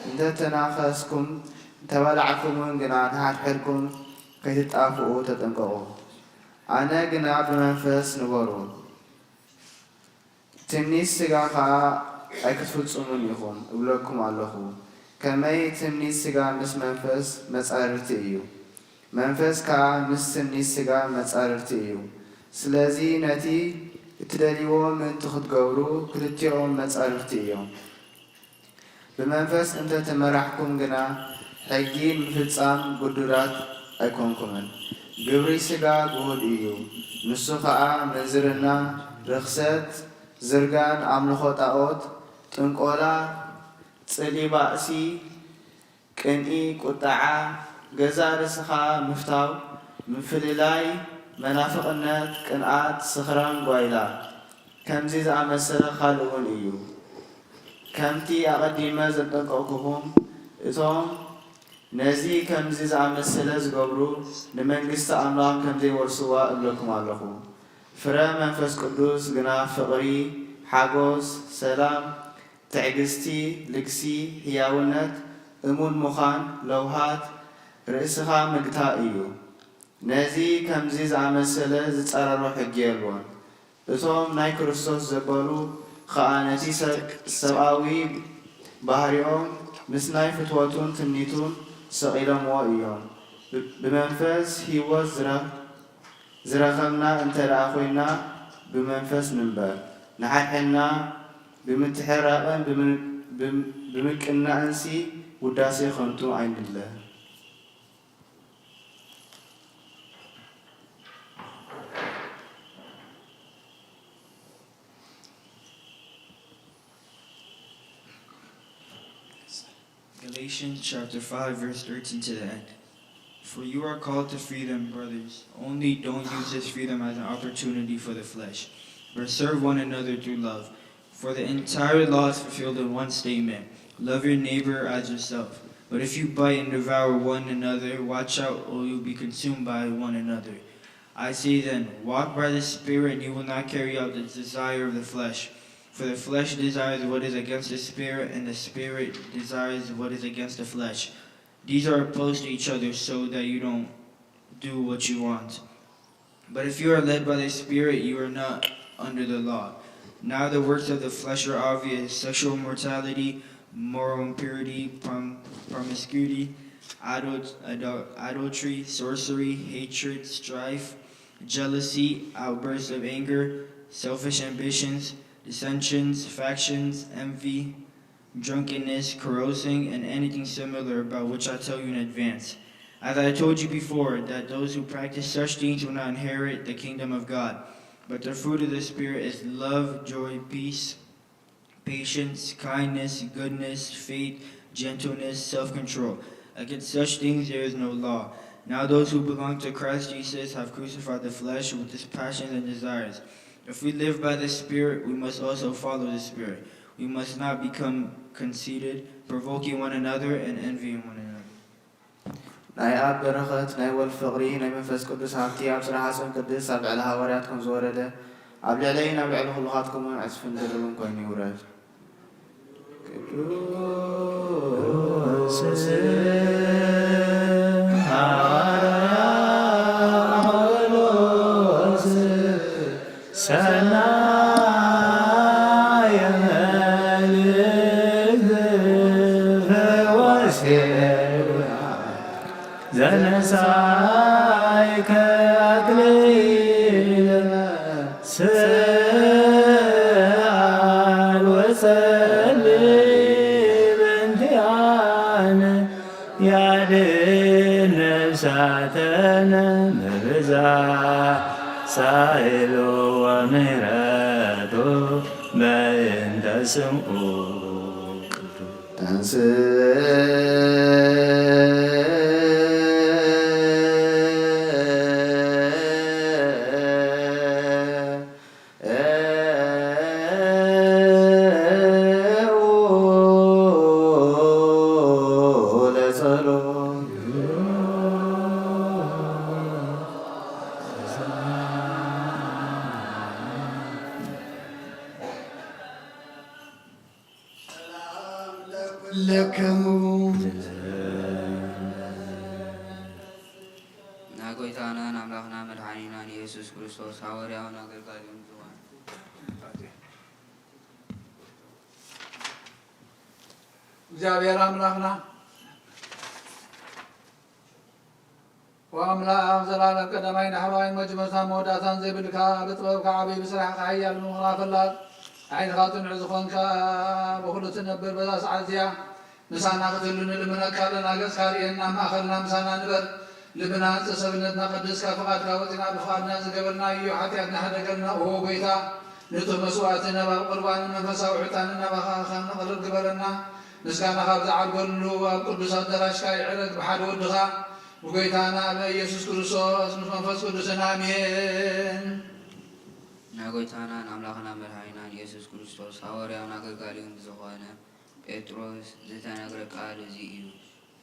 እንተተናኸስኩም ተበላዕኩምን ግና ንሓድሕድኩም ከይትጣፍኡ ተጠንቀቑ። ኣነ ግና ብመንፈስ ንበሩ ትምኒት ስጋ ከዓ ኣይክትፍጽሙን ኢኹን እብለኩም ኣለኹ። ከመይ ትምኒት ስጋ ምስ መንፈስ መጻርርቲ እዩ፣ መንፈስ ከዓ ምስ ትምኒት ስጋ መጻርርቲ እዩ። ስለዚ ነቲ እትደልይዎ ምእንቲ ክትገብሩ ክልቲኦም መጻርርቲ እዮም። ብመንፈስ እንተተመራሕኩም ግና ሕጊ ምፍጻም ጉዱራት ኣይኮንኩምን። ግብሪ ስጋ ጉሁድ እዩ፣ ንሱ ከዓ ምንዝርና፣ ርኽሰት፣ ዝርጋን፣ ኣምልኾ ጣዖት፣ ጥንቆላ፣ ጽሊ ባእሲ፣ ቅንኢ፣ ቁጣዓ፣ ገዛ ርስኻ ምፍታው፣ ምፍልላይ፣ መናፍቕነት፣ ቅንዓት፣ ስኽራን፣ ጓይላ ከምዚ ዝኣመሰለ ካልእ እውን እዩ። ከምቲ ኣቐዲመ ዘጠንቀቕኩኹም እቶም ነዚ ከምዚ ዝኣመሰለ ዝገብሩ ንመንግስቲ ኣምላኽ ከምዘይወርስዋ እብለኩም ኣለኹ። ፍረ መንፈስ ቅዱስ ግና ፍቕሪ፣ ሓጎስ፣ ሰላም፣ ትዕግስቲ፣ ልግሲ፣ ሕያውነት፣ እሙን ምዃን፣ ለውሃት፣ ርእስኻ ምግታእ እዩ። ነዚ ከምዚ ዝኣመሰለ ዝጸረሮ ሕጊ የልዎን። እቶም ናይ ክርስቶስ ዘበሉ ከዓ ነቲ ሰብኣዊ ባህሪኦም ምስ ናይ ፍትወቱን ትኒቱን ሰቒሎምዎ እዮም። ብመንፈስ ህይወት ዝረኸብና እንተ ደኣ ኮይና ብመንፈስ ንንበር። ንሓድሕና ብምትሕራቕን ብምቅናእንሲ ውዳሴ ከንቱ ኣይንለ። Galatians chapter 5, verse 13 to the end. For you are called to freedom, brothers. Only don't use this freedom as an opportunity for the flesh, but serve one another through love. For the entire law is fulfilled in one statement: love your neighbor as yourself. But if you bite and devour one another, watch out, or you'll be consumed by one another. I say then, walk by the Spirit, and you will not carry out the desire of the flesh. For the flesh desires what is against the Spirit, and the Spirit desires what is against the flesh. These are opposed to each other, so that you don't do what you want. But if you are led by the Spirit, you are not under the law. Now the works of the flesh are obvious: sexual immorality, moral impurity, promiscuity, adultery, sorcery, hatred, strife, jealousy, outbursts of anger, selfish ambitions, dissensions, factions, envy, drunkenness, carousing, and anything similar, about which I tell you in advance. As I told you before, that those who practice such things will not inherit the kingdom of God. But the fruit of the Spirit is love, joy, peace, patience, kindness, goodness, faith, gentleness, self-control. Against such things there is no law. Now those who belong to Christ Jesus have crucified the flesh with its passions and desires. If we live by the Spirit, we must also follow the Spirit. We must not become conceited, provoking one another and envying one another. ናይ ኣብ በረኸት ናይ ወልድ ፍቕሪ ናይ መንፈስ ቅዱስ ሃብቲ ኣብ ስራሕ ዓፅም ቅዱስ ኣብ ልዕሊ ሃዋርያትኩም ዝወረደ ኣብ ልዕለይ ናብ ልዕሊ ኩልኻትኩምን ዕፅፍን ድርብን ኮይኑ ይውረድ። ቅዱስ ጳውሎስ ሰናየ መልእክት ፈወሴ ዘነሳይከ አክሊለ ስአል ወጸልይ በእንቲአነ ያድን ነፍሳተነ ምብዛሕ ሳይሎ ወምህረቱ በእንተ ስምዑ ቅዱስ ለከሙ ናጎይታናን አምላክና መድኃኒናን ኢየሱስ ክርስቶስ ሐዋርያውን አገልጋዩን ዝዋን እግዚአብሔር አምላክና وأملاء زلال القدمين حواين مجمسا موداتان زي بالكا بطببك عبي بسرح حيال من خلاف الله عين خاطن عزخونك بخلو تنبر بذا سعزيا مسانا قتلون لمنك لنا قسكارينا ما أخرنا مسانا نبر لبنا سبنتنا قدسك فقاتنا وطنا بخارنا زقبلنا يو حتياتنا حدقلنا وهو بيتا نطب مسواتنا بقربان منفسا وعطاننا بخاخا نقرب قبلنا نسكانا خابز عقلو وقدسات دراشكا يعرق بحاد ودخا وقيتانا بإيسوس كريستوس منفس قدسنا آمين ናጎይታናን አምላክና መድኃኒናን ኢየሱስ ክርስቶስ ሐዋርያውን አገልጋዩን ዝኾነ ጴጥሮስ ዝተነገረ ቃል እዚ እዩ።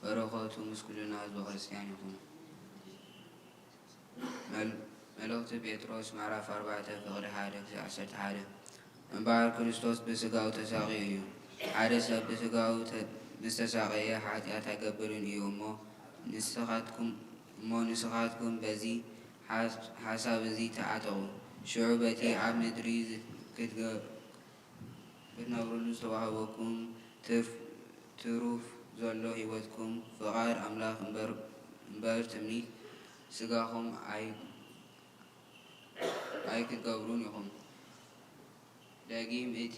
በረኸቱ ምስኩልና ህዝበ ክርስቲያን ይኹን። መልእኽቲ ጴጥሮስ ምዕራፍ 4 ፍቕዲ 1-11 እምበኣር ክርስቶስ ብስጋው ተሳቒዩ እዩ። ሓደ ሰብ ብስጋው ምስተሳቐየ ኃጢአት ኣይገብርን እዩ እሞ ንስኻትኩም በዚ ሓሳብ እዚ ተዓጠቑ። ሽዑ በቲ ኣብ ምድሪ ክትነብሩሉ ዝተዋህበኩም ትሩፍ ዘሎ ህይወትኩም ፍቓድ ኣምላኽ እምበር ትምኒት ስጋኹም ኣይክትገብሩን ኢኹም። ደጊም እቲ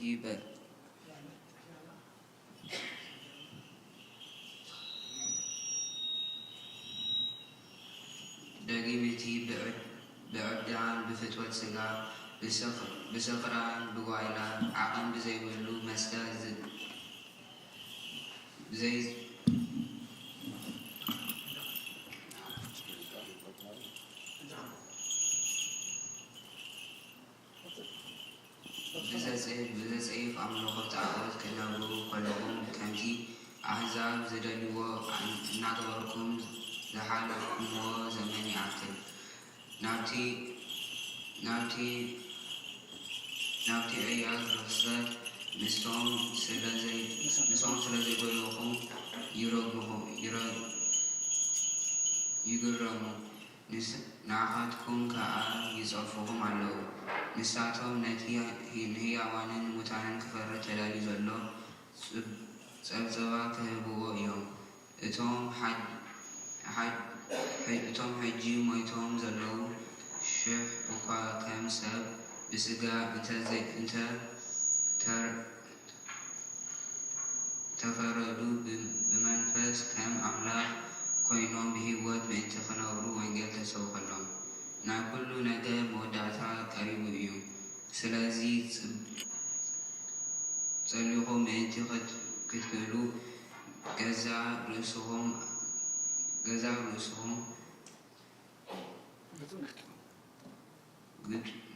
ብዕዳን ብፍትወት ስጋ ብስኽራን ብጓይላ ዓቕም ብዘይብሉ መስተ ብዘጸይፍ ኣምልኾ ጣዖት ክትነብሩ ከለኹም ከምቲ ኣሕዛብ ዝደልይዎ እናገበርኩም ዝሓለፍኩምዎ ዘመን ይኣክል። ናብቲ ዕያት ርኽሰት ምስቶም ስለዘይጎየኹም ይግረሙ፣ ንዓኻትኩም ከዓ ይጸርፍኹም ኣለዉ። ንሳቶም ነቲ ንህያዋንን ሙታንን ክፈርድ ተዳልዩ ዘሎ ጸብጸባ ክህብዎ እዮም። እቶም ሕጂ ሞይቶም ዘለዉ ሽሕ እኳ ከም ሰብ ብስጋ ተፈረዱ ብመንፈስ ከም ኣምላኽ ኮይኖም ብህይወት ምእንቲ ክነብሩ ወንጌል ተሰብከሎም። ናይ ኩሉ ነገር መወዳእታ ቀሪቡ እዩ። ስለዚ ጸሊኹም ምእንቲ ክትክእሉ ገዛ ርእስኹም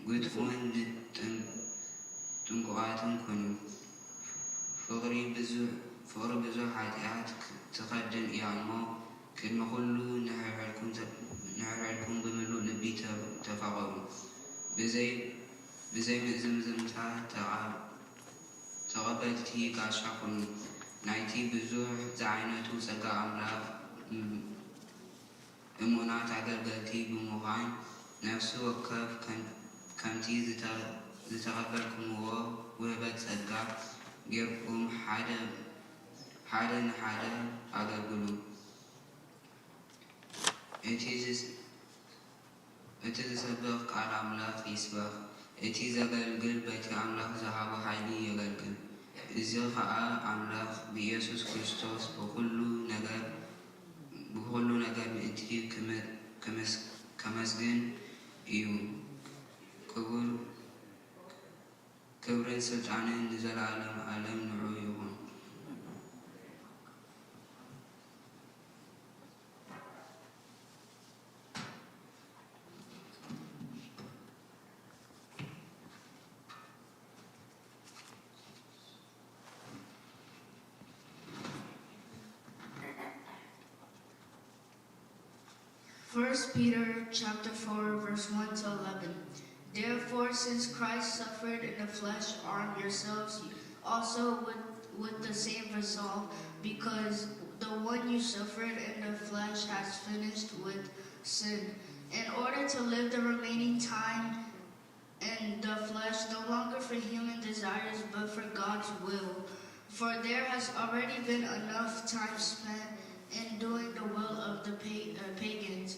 ግጥፉን ጥንቁቓትን ኩኑ። ፍቕሪ ብዙሕ ኃጢአት ትኸድን እያ እሞ ቅድሚ ኩሉ ንሕርሕልኩም ብምሉእ ልቢ ተፋቐሩ። ብዘይ ምዝምዝምታ ተቐበልቲ ጋሻ ኩኑ። ናይቲ ብዙሕ ዝዓይነቱ ጸጋ ኣምላኽ እሙናት ኣገልገልቲ ብምዃን ነፍሲ ወከፍ ከምቲ ዝተቐበልኩምዎ ውህበት ጸጋ ጌርኩም ሓደ ንሓደ ኣገልግሉ። እቲ ዝሰብኽ ቃል ኣምላኽ ይስበኽ፣ እቲ ዘገልግል በቲ ኣምላኽ ዝሃቦ ሓይሊ የገልግል። እዚ ከዓ ኣምላኽ ብኢየሱስ ክርስቶስ ብኩሉ ነገር ምእንቲ ከመስግን እዩ። ክብርን ስልጣንን ንዘለዓለም ዓለም ንዑ ይኹን። First Peter chapter 4 verse 1-11. Therefore, since Christ suffered in the flesh, arm yourselves also with the same resolve, because the one you suffered in the flesh has finished with sin, in order to live the remaining time in the flesh, no longer for human desires, but for God's will. For there has already been enough time spent in doing the will of the pagans,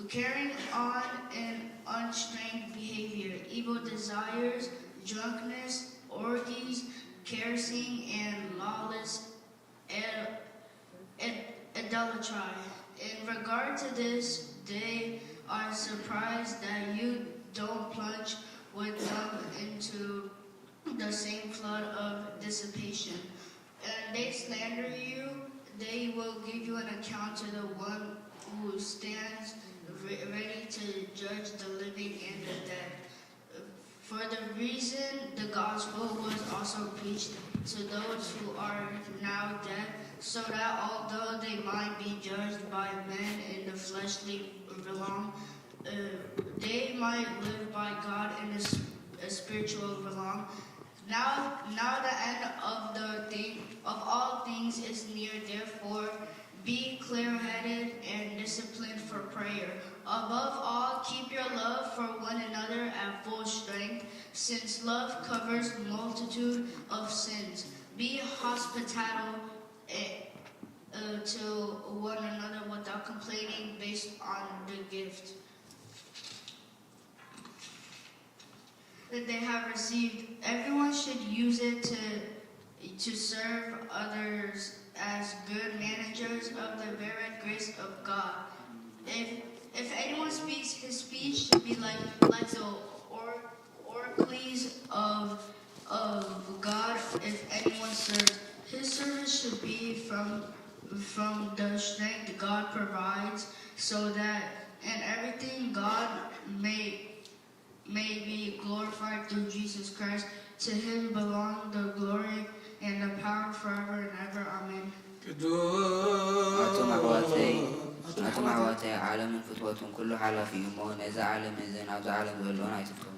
carrying on in unrestrained behavior, evil desires, drunkenness, orgies, carousing, and lawless idolatry. In regard to this, they are surprised that you don't plunge with them into the same flood of dissipation. And they slander you, they will give you an account to the one who stands ready to judge the living and the dead. For the reason the gospel was also preached to those who are now dead, so that although they might be judged by men in the fleshly realm, they might live by God in a spiritual realm. Now the end of all things is near. Therefore, be clear-headed and disciplined for prayer. Above all, keep your love for one another at full strength, since love covers multitude of sins. Be hospitable to one another without complaining, based on the gift that they have received. Everyone should use it to serve others as good managers of the varied grace of God. If anyone speaks, his speech should be like the oracles of God. If anyone serves, his service should be from the strength God provides, so that in everything God may be glorified through Jesus Christ. To him belong the glory and the power forever and ever. Amen. أتم عواتي عالم فتوة كل حالة في يمون إذا عالم إذن أو عالم يقولون عيتكم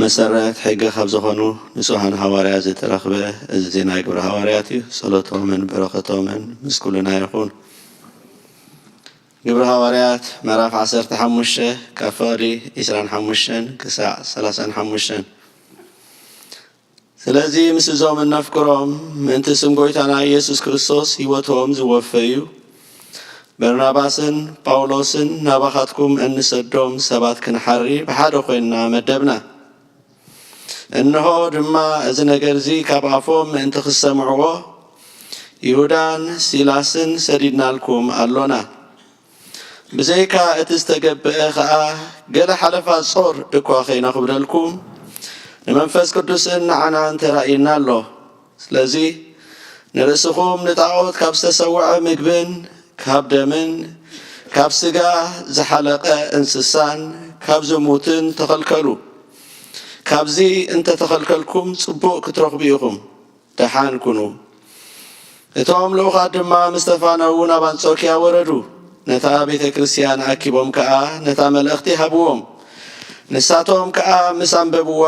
መሰረት ሕጊ ካብ ዝኾኑ ንጹሃን ሃዋርያት ዝተረኽበ እዚ ዜና ግብረ ሃዋርያት እዩ። ጸሎቶምን በረኸቶምን ምስ ኩልና ይኹን። ግብረ ሃዋርያት ምዕራፍ 15 ካብ ፍቕዲ 25 ክሳዕ 35 ስለዚ ምስ እዞም እነፍክሮም ምእንቲ ስም ጎይታና ኢየሱስ ክርስቶስ ህይወቶም ዝወፈዩ በርናባስን ጳውሎስን ናባኻትኩም እንሰዶም ሰባት ክንሓሪ ብሓደ ኮይንና መደብና። እነሆ ድማ እዚ ነገር እዚ ካብ ኣፎም ምእንቲ ክሰምዕዎ ይሁዳን ሲላስን ሰዲድናልኩም ኣሎና። ብዘይካ እቲ ዝተገብአ ከዓ ገለ ሓለፋ ጾር እኳ ከይነኽብደልኩም ንመንፈስ ቅዱስን ንዓናን ተራእይና ኣሎ። ስለዚ ንርእስኹም ንጣዖት ካብ ዝተሰውዐ ምግብን ካብ ደምን ካብ ስጋ ዝሓለቐ እንስሳን ካብ ዝሙትን ተኸልከሉ። ካብዚ እንተተኸልከልኩም ጽቡቕ ክትረኽቡ ኢኹም ደሓን ኩኑ። እቶም ልኡኻት ድማ ምስ ተፋነው ናብ አንጾኪያ ወረዱ። ነታ ቤተ ክርስቲያን ኣኪቦም ከዓ ነታ መልእኽቲ ሃብዎም። ንሳቶም ከዓ ምስ አንበብዋ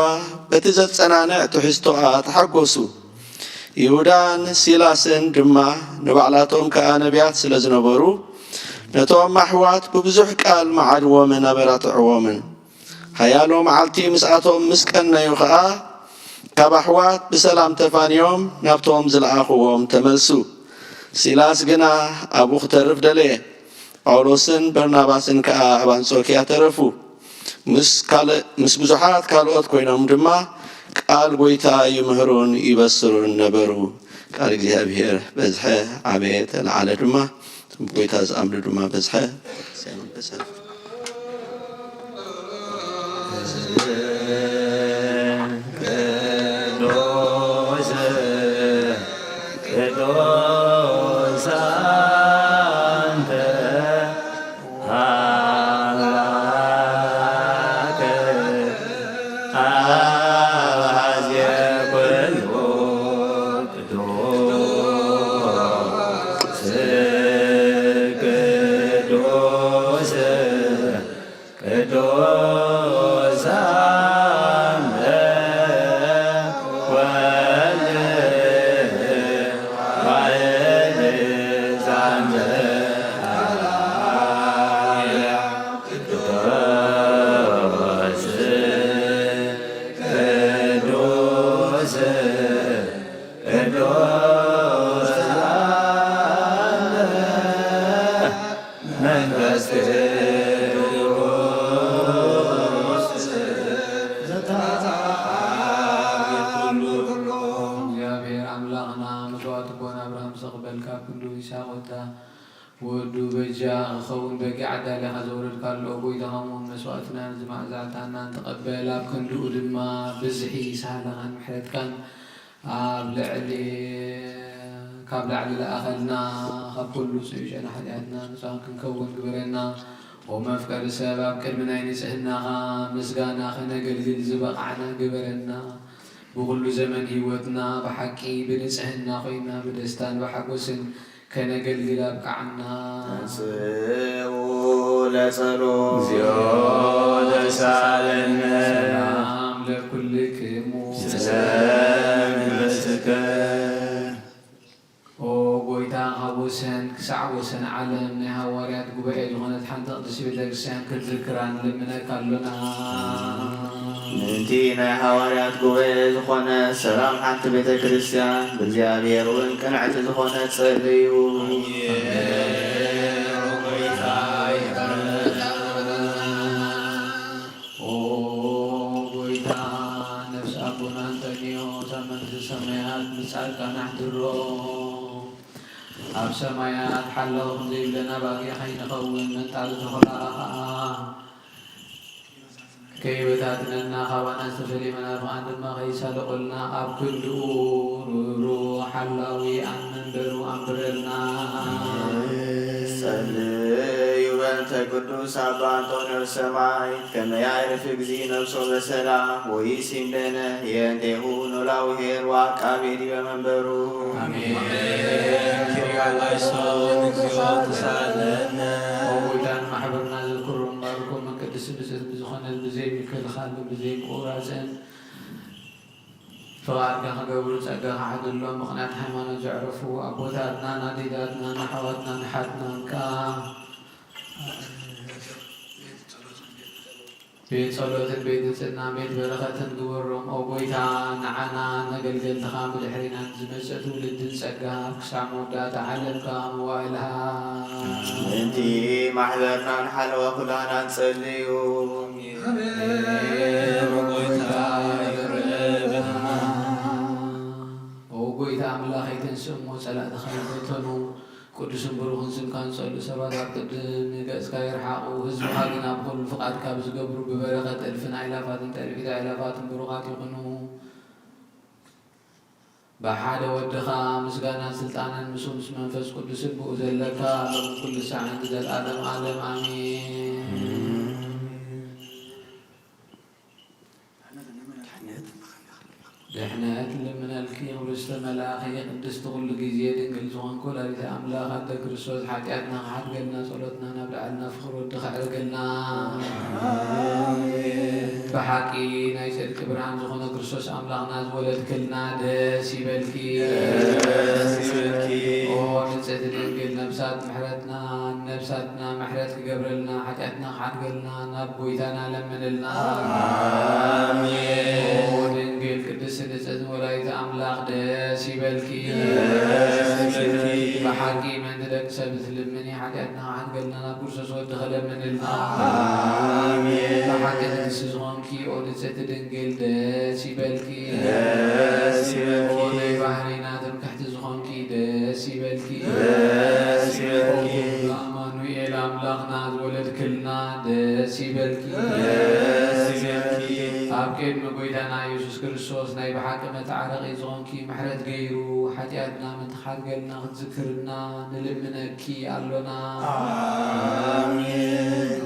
በቲ ዘጸናንዕ ትሕዝቶኣ ተሓጐሱ። ይሁዳን ሲላስን ድማ ንባዕላቶም ከዓ ነቢያት ስለ ዝነበሩ ነቶም ኣሕዋት ብብዙሕ ቃል መዓድዎምን ኣበራትዕዎምን። ሃያሎ መዓልቲ ምስኣቶም ምስ ቀነዩ ከዓ ካብ ኣሕዋት ብሰላም ተፋንዮም ናብቶም ዝለኣኽዎም ተመልሱ። ሲላስ ግና ኣብኡ ክተርፍ ደለየ። ጳውሎስን በርናባስን ከዓ ኣብ አንጾኪያ ተረፉ። ምስ ብዙሓት ካልኦት ኮይኖም ድማ ቃል ጎይታ ይምህሩን ይበስሩን ነበሩ። ቃል እግዚኣብሔር በዝሐ ዓበየ ተለዓለ ድማ ጎይታ ዝኣምኑ ድማ በዝሐ ወዱ በጃ ኸውን በጊዓዳ ለኻ ዘውረድ ካሎ ጎይታኸሙን መስዋዕትና ዝማዕዛዕታና ተቐበል ኣብ ክንድኡ ድማ ብዝሒ ሳህለኻን ምሕረትካን ካብ ላዕሊ ለኣኸልና ካብ ኩሉ ጽዩጨና ሓጢኣትና ንጹሃን ክንከውን ግበረና። ወመፍቀሪ ሰብ ኣብ ቅድሚ ናይ ንጽህናኻ ምስጋና ኸነገልግል ዝበቕዓና ግበረና። ብኩሉ ዘመን ህይወትና ብሓቂ ብንጽህና ኮይና ብደስታን ብሓጎስን ከነገልግል ኣብቅዓና። አንጽኡ ለጸሎት እግዚኦ ተሳለነ ሰላም ለኩልክሙ ስለንበስከ ኦ ጎይታ ካብ ወሰን ክሳዕ ወሰን ዓለም ናይ ሃዋርያት ጉባኤ ዝኾነት ሓንቲ ቅዱስ ቤተክርስትያን ክትዝክራ ንልምነካ ኣሎና። ምንቲ ናይ ሃዋርያት ጉባኤ ዝኾነ ሰላም ሓንቲ ቤተ ክርስቲያን ብእግዚአብሔር እውን ቅንዕቲ ዝኾነ ጸልዩ። ኦ ጎይታ ነፍሲ ኣቦና አንጦኒዮስ ኣብ መንግሥተ ሰማያት ብጻድቃን ኣሕድሮ ኣብ ሰማያት ሓለኹ ዘይብለና ባጊኻ ይንኸውን መንጣል ተኸላኻ ከይበታትነና ካባና ዝተፈለየመና ርምኣን ድማ ከይሳለቆልና ኣብ ክንድኡ ሩሩ ሓላዊ ኣብ መንበሩ ኣንብረልና። ጸልዩ በእንተ ቅዱስ አባ አንጦንዮስ ሰማዕት ከመ ያዕርፍ እግዚእ ነፍሶ በሰላም ወይሲምለነ የእንቴሁ ኖላዊ ኄር ወዐቃቤ ዲበ መንበሩ። ኪርያላይሶን እግዚኦ ተሳለነ ወጎይታን ማሕበርና ዘልክሮም ባርኮም ቅድስ ብፅት ብዝኾነት ብዘይ ምክልኻል ብዘይ ምቁራፅን ፍቓድካ ክገብሩ ጸጋ ክሓድሎም ምኽንያት ሃይማኖት ዘዕረፉ ኣቦታትና ናዴታትና ንሓዋትና ንሓትናንካ ቤት ጸሎትን ቤት ንጽህና ቤት በረኸትን ግበሮም። ኦ ጎይታ ንዓና ነገልገልትኻ ብድሕሪናን ዝመጽእ ትውልድን ጸጋ ክሳዕ መወዳእታ ዓለምካ መዋእልሃ ምንቲ ማሕበርና ንሓለወ ኩላና ንጸልዩ። ኦ ጎይታ ኣምላኸይትን ስእሞ ጸላእትኻ ይፈተኑ ቅዱስን ብሩኽን ስምካ ንጸሉ ሰባት ኣብ ቅድም ገጽካ ይርሓቑ። ህዝብኻ ግን ኣብ ኩሉ ፍቓድካ ብዝገብሩ ብበረኸት እልፍን ኣእላፋትን ጠልፊት ኣእላፋትን ብሩኻት ይኹኑ። ብሓደ ወድኻ ምስጋናን ስልጣንን ምስ መንፈስ ቅዱስን ብኡ ዘለካ ሎም ኩሉ ሰዓት ዘለዓለም ዓለም ኣሜን። ድሕነት ልምነልኪ ክብርስተ መላእኺ ቅድስቲ ኩሉ ግዜ ድንግል ዝኾንኩ ወላዲተ ኣምላኽ ኣደ ክርስቶስ ሓጢኣትና ክሓድገልና ጸሎትና ናብ ላዕልና ፍቕሪ ወድኻ ዕርገልና። بحقي نايسر كبران زخون كرسوس أملاغ ناز ولد كلنا دسي بلكي ونسيت دنقل نفسات نفساتنا محرتك قبرلنا حتاتنا حقلنا نبويتنا لمنلنا آمين ودنقل قدس نسيت ولايت أملاغ دسي بلكي بحقي من تدك سبت لمني حتاتنا حقلنا نبوسس ودخل منلنا آمين بحقي نسيزونكي ونسيت دنقل دسي بلكي ولي بحرينا تمكحت زخونكي دسي بلكي أمانويل أملاغنا ولد كلنا دسي بلكي أبكيد مقويدنا يسوس كريستوس ناي بحق متعرقي زغنكي محرد غيرو حتياتنا متحرقلنا ذكرنا نلمنكي ألونا آمين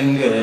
Amen.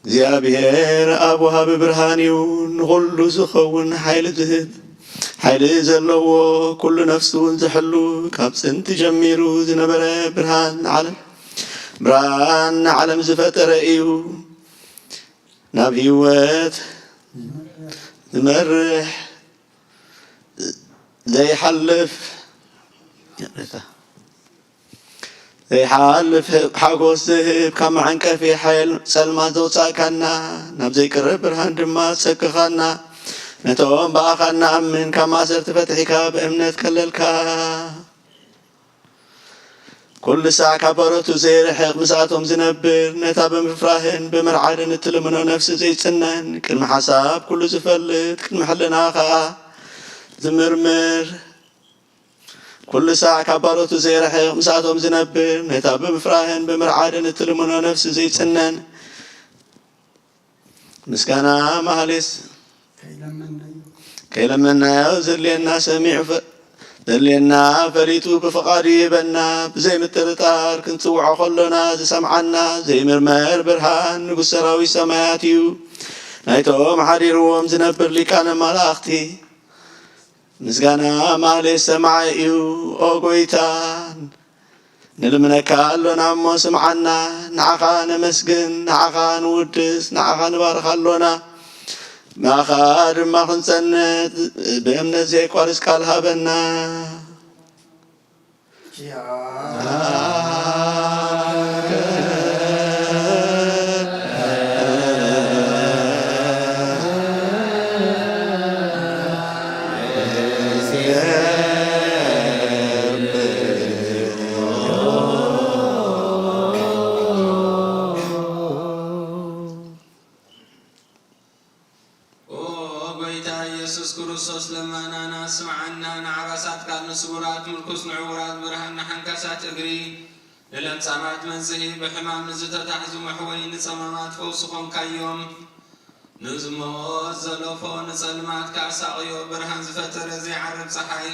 እግዚአብሔር ኣብ ወሃቢ ብርሃን እዩ ንኹሉ ዝኸውን ሓይሊ ዝህብ ሓይሊ ዘለዎ ኩሉ ነፍሲ እውን ዝሕሉ ካብ ጥንቲ ጀሚሩ ዝነበረ ብርሃን ንዓለም ዝፈጠረ እዩ ናብ ህይወት ዝመርሕ ዘይሓልፍ ሓጎስ ዝህብ ካብ መዓንቀፊ ሓይል ጸልማት ዘውፃእካና ናብ ዘይቅርብ ብርሃን ድማ ዝሰክኻና ነቶም በኣኻና ኣምን ካብ ማእሰርቲ ፈትሒካ ብእምነት ከለልካ ኩሉ ሳዕ ካብ በረቱ ዘይርሕቕ ምስኣቶም ዝነብር ነታ ብምፍራህን ብምርዓድን እትልምኖ ነፍሲ ዘይጽነን ቅድሚ ሓሳብ ኩሉ ዝፈልጥ ቅድሚ ሕልና ከዓ ዝምርምር ኩሉ ሳዕ ካብ በረቱ ዘይርሕቕ ምስኣቶም ዝነብር ነታ ብምፍራህን ብምርዓድን እትልምኖ ነፍሲ ዘይጽነን ምስጋና ማህሌስ ከይለመናዮ ዘድልየና ሰሚዑ ዘድልየና ፈሊጡ ብፍቓዱ ይህበና ብዘይ ምጥርጣር ክንጽውዖ ከሎና ዝሰምዓና ዘይምርመር ብርሃን ንጉሥ ሰራዊት ሰማያት እዩ ናይቶም ሓዲርዎም ዝነብር ሊቃነ መላእኽቲ ምስጋና ማህሌት ሰማዐ እዩ ኦ ጎይታ ንልምነካ ኣሎና እሞ ስምዓና ንዓኻ ነመስግን ንዓኻ ንውድስ ንዓኻ ንባርኽ ኣሎና ማኻ ድማ ክንጸንት ብእምነት ዘይቋርስ ቃል ሃበና ክርስቶስ ለማናና ስምዓና ንዓባሳት ካብ ንስውራት ምልኩስ ንዕውራት ብርሃን ንሓንካሳት እግሪ ንለምጻማት መንጽሂ ብሕማም ንዝተታሕዙ መሕወይ ንጸመማት ፈውሲ ኾንካዮም ንዝሞት ዘለፎ ንጸልማት ካሳቕዮ ብርሃን ዝፈጠረ ዘይዓርብ ፀሓይ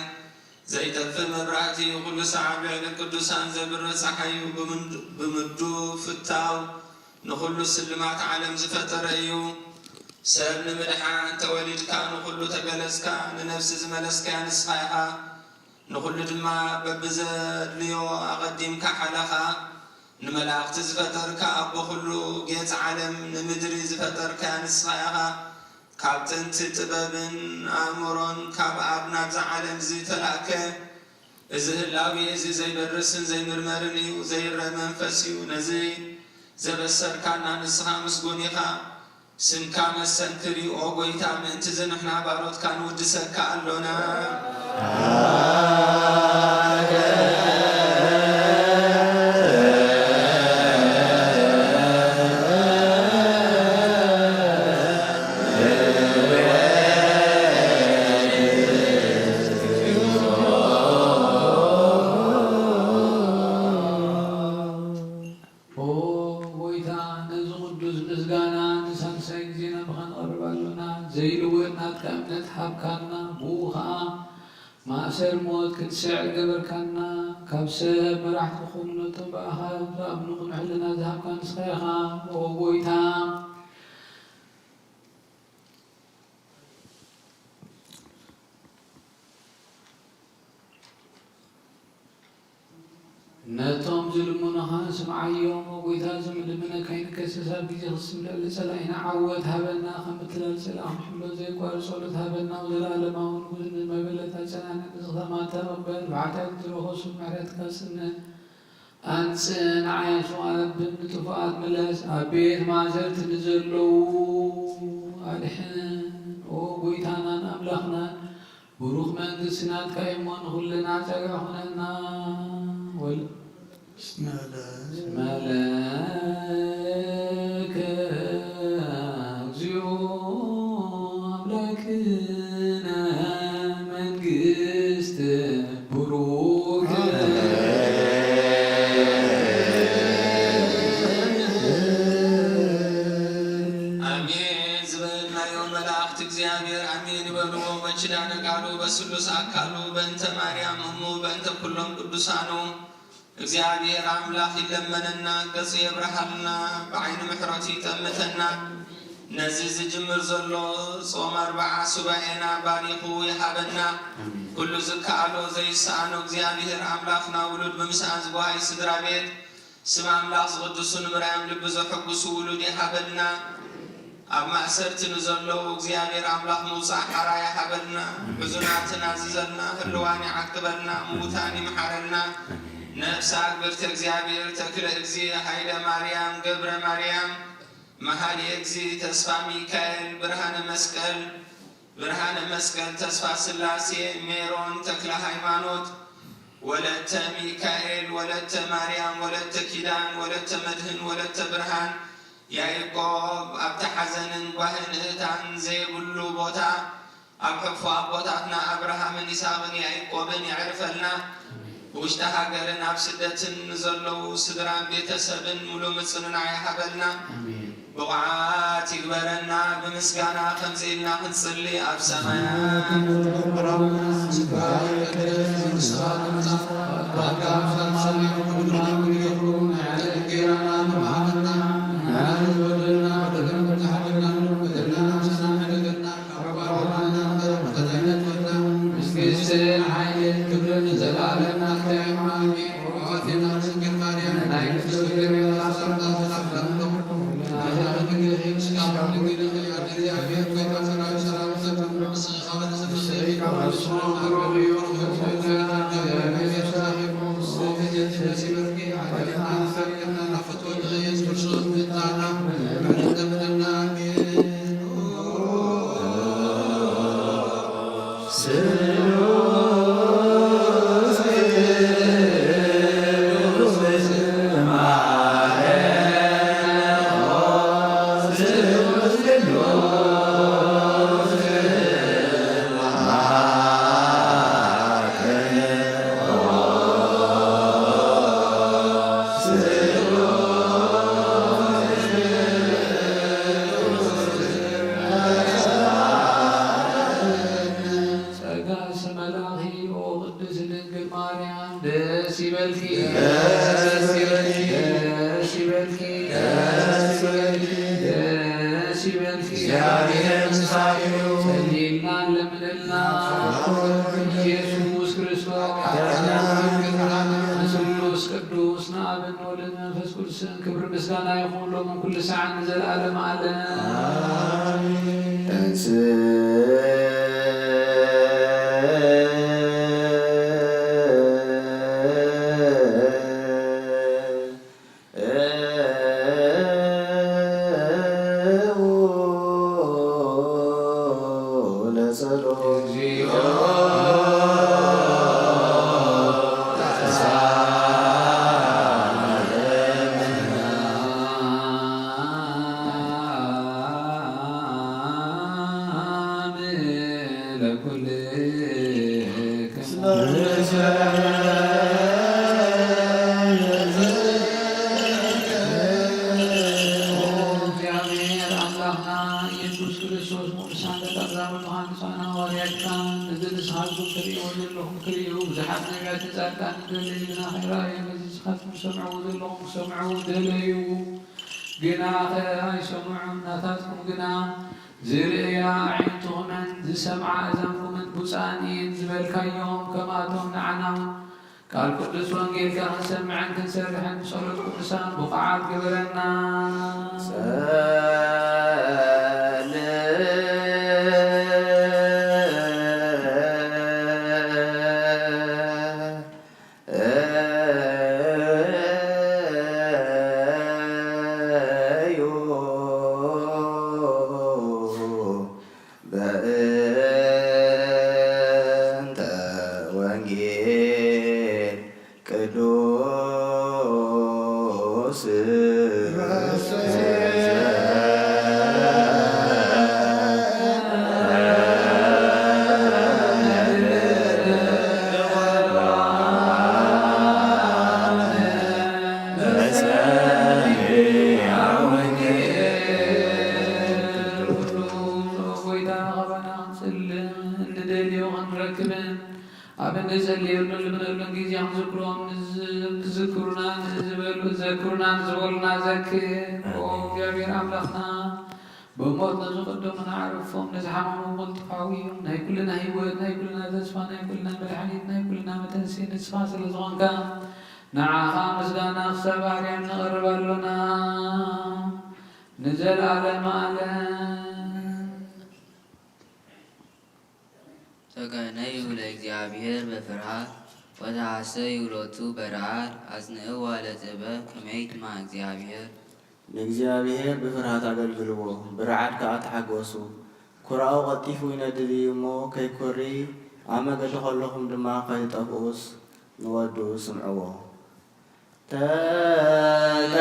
ዘይጠፍእ መብራእቲ ኩሉ ሰዓብ ልዕሊ ቅዱሳን ዘብርህ ፀሓይ ብምዱ ፍታው ንኩሉ ስልማት ዓለም ዝፈጠረ እዩ ሰብ ንምድሓን ተወሊድካ ንኩሉ ተገለጽካ ንነፍሲ ዝመለስካ ንስኻ ኢኻ ንኩሉ ድማ በብዘድልዮ ኣቐዲምካ ሓለኻ ንመላእኽቲ ዝፈጠርካ ኣቦ ኩሉ ጌጽ ዓለም ንምድሪ ዝፈጠርካ ንስኻ ኢኻ ካብ ጥንቲ ጥበብን ኣእምሮን ካብ ኣብ ናብዛ ዓለም ዝተላእከ እዚ ህላዊ እዚ ዘይበርስን ዘይምርመርን እዩ ዘይረአ መንፈስ እዩ ነዚ ዘበሰርካና ንስኻ ምስጉን ኢኻ ስምካ መሰንክር እዩ ኦ ጎይታ ምእንቲ ዝንሕና ባሮትካ ንውድሰካ ኣሎና ማእሰር ሞት ክትስዕ ገበርካና ካብ ሰብ መራሕቲ ዝኾኑ ነጠባእኻ ዝኣምኑ ክንሕልና ዝሃብካ ንስኻ ኢኻ ኦ ጎይታ ነቶም ዝልሙኑኻ ስምዓዮም ኦ ጎይታ ዝምልምነካ ይንከስስ ኣብ ግዜ ክስም ልዕሊ ጸላኢና ዓወት ሃበና ከም እትላልጽላ ክሕሎ ዘይቋርፅ ጸሎት ሃበና ዘለኣለማዊ ንጉስ ንመበለት ኣጨናንቅ ንስኸማ ተቐበል ብሓትያት ዝረኸሱ ምሕረትካ ጽንዕ ኣንጽን ዓያሱ ኣነብን ንጥፉኣት መለስ ኣብ ቤት ማእሰርቲ ንዘለዉ ኣድሕን ኦ ጎይታናን ኣምላኽናን ብሩኽ መንግስቲ ናትካ እሞ ንኹልና ጸጋ ኹነና መለከ እግዚኦ ኣምላክነ መንግስት ብሩክ አሜን ዝበልናዮም መላእኽቲ እግዚአብሔር አሜን ይበልዎ በኪዳነ ቃሉ በስሉስ አካሉ በእንተ ማርያም እሙ በእንተ ኩሎም ቅዱሳኑ እግዚአብሔር አምላክ ይለመነና ገጽ የብርሃልና በዓይኑ ምሕረቱ ይጠምተና ነዚህ ዝጅምር ዘሎ ጾም 40 ሱባኤና ባሪኹ ይሃበና ኩሉ ዝከኣሎ ዘይሰኣኖ እግዚአብሔር አምላክና ውሉድ ብምስኣን ዝጓይ ስድራ ቤት ስም አምላክ ዝቅድሱን ምርያም ልቢ ዘሐጉሱ ውሉድ ይሃበና ኣብ ማእሰርቲ ንዘለዉ እግዚአብሔር አምላክ ምውፃእ ሓራ ይሃበልና ሕዙናትን ኣዝዘልና ህልዋን ይዓቅበልና ምዉታን ይምሓረልና ነፍሳ አግብርተ እግዚአብሔር ተክለ እግዚ ሃይለ ማርያም ገብረ ማርያም መሃሊ እግዚ ተስፋ ሚካኤል ብርሃነ መስቀል ተስፋ ስላሴ ሜሮን ተክለ ሃይማኖት ወለተ ሚካኤል ወለተ ማርያም ወለተ ኪዳን ወለተ መድህን ወለተ ብርሃን ያዕቆብ ኣብቲ ሓዘንን ጓህን እህታን ዘይብሉ ቦታ ኣብ ሕፉ ኣቦታትና አብርሃምን ይስሐቅን ያዕቆብን ይዕርፈልና ውሽተ ሃገርን ኣብ ስደትን ዘለዉ ስድራን ቤተሰብን ሙሉእ ምጽንናዕ ይሃበልና ብቕዓት ይግበረና ብምስጋና ከምዚ ኢልና ክንጽሊ ኣብ ሰማያት Maria ደስ ይበልኪ እግዚአብሔር ምስሌኪ ጸልይና ለምንና ኢየሱስ ክርስቶስ ስሉስ ቅዱስ ንአብን ወልድ መንፈስ ቅዱስን ክብር ምስጋና ይኹን ሎሙ ኩሉ ሰዓት ንዘለዓለም ዓለም زريا عينتهم زسمع أذنكم بوسانين زبالكيوم كما تمنعنا قال قدس وانجيل كان سمعا كنسرحا صلاة قدسان بقعات قبلنا بموت نزقدم نعرفهم نزحمهم ملتقاويهم ناي كلنا هيوت ناي كلنا تسفى ناي كلنا بالحديد ناي كلنا متنسين نسفى سلزغان كان نعاها مسدانا خسابار يم نغرب لنا نزل على مالا تغنيو لእግዚአብሔር በፍርሃት ወተሐሰዩ ሎቱ በረዓድ አጽንዕዋ ለዘበብ ከመይት ማ እግዚአብሔር ንእግዚአብሔር ብፍርሃት አገልግልዎ ብርዓድ ከዓ ተሓገሱ ኩርአው ቀጢፉ ይነድድ እዩ እሞ ከይኮሪ ኣብ መገዲ ከለኹም ድማ ከይጠፍኡስ ንወዱ ስምዕዎ ተቀነዩ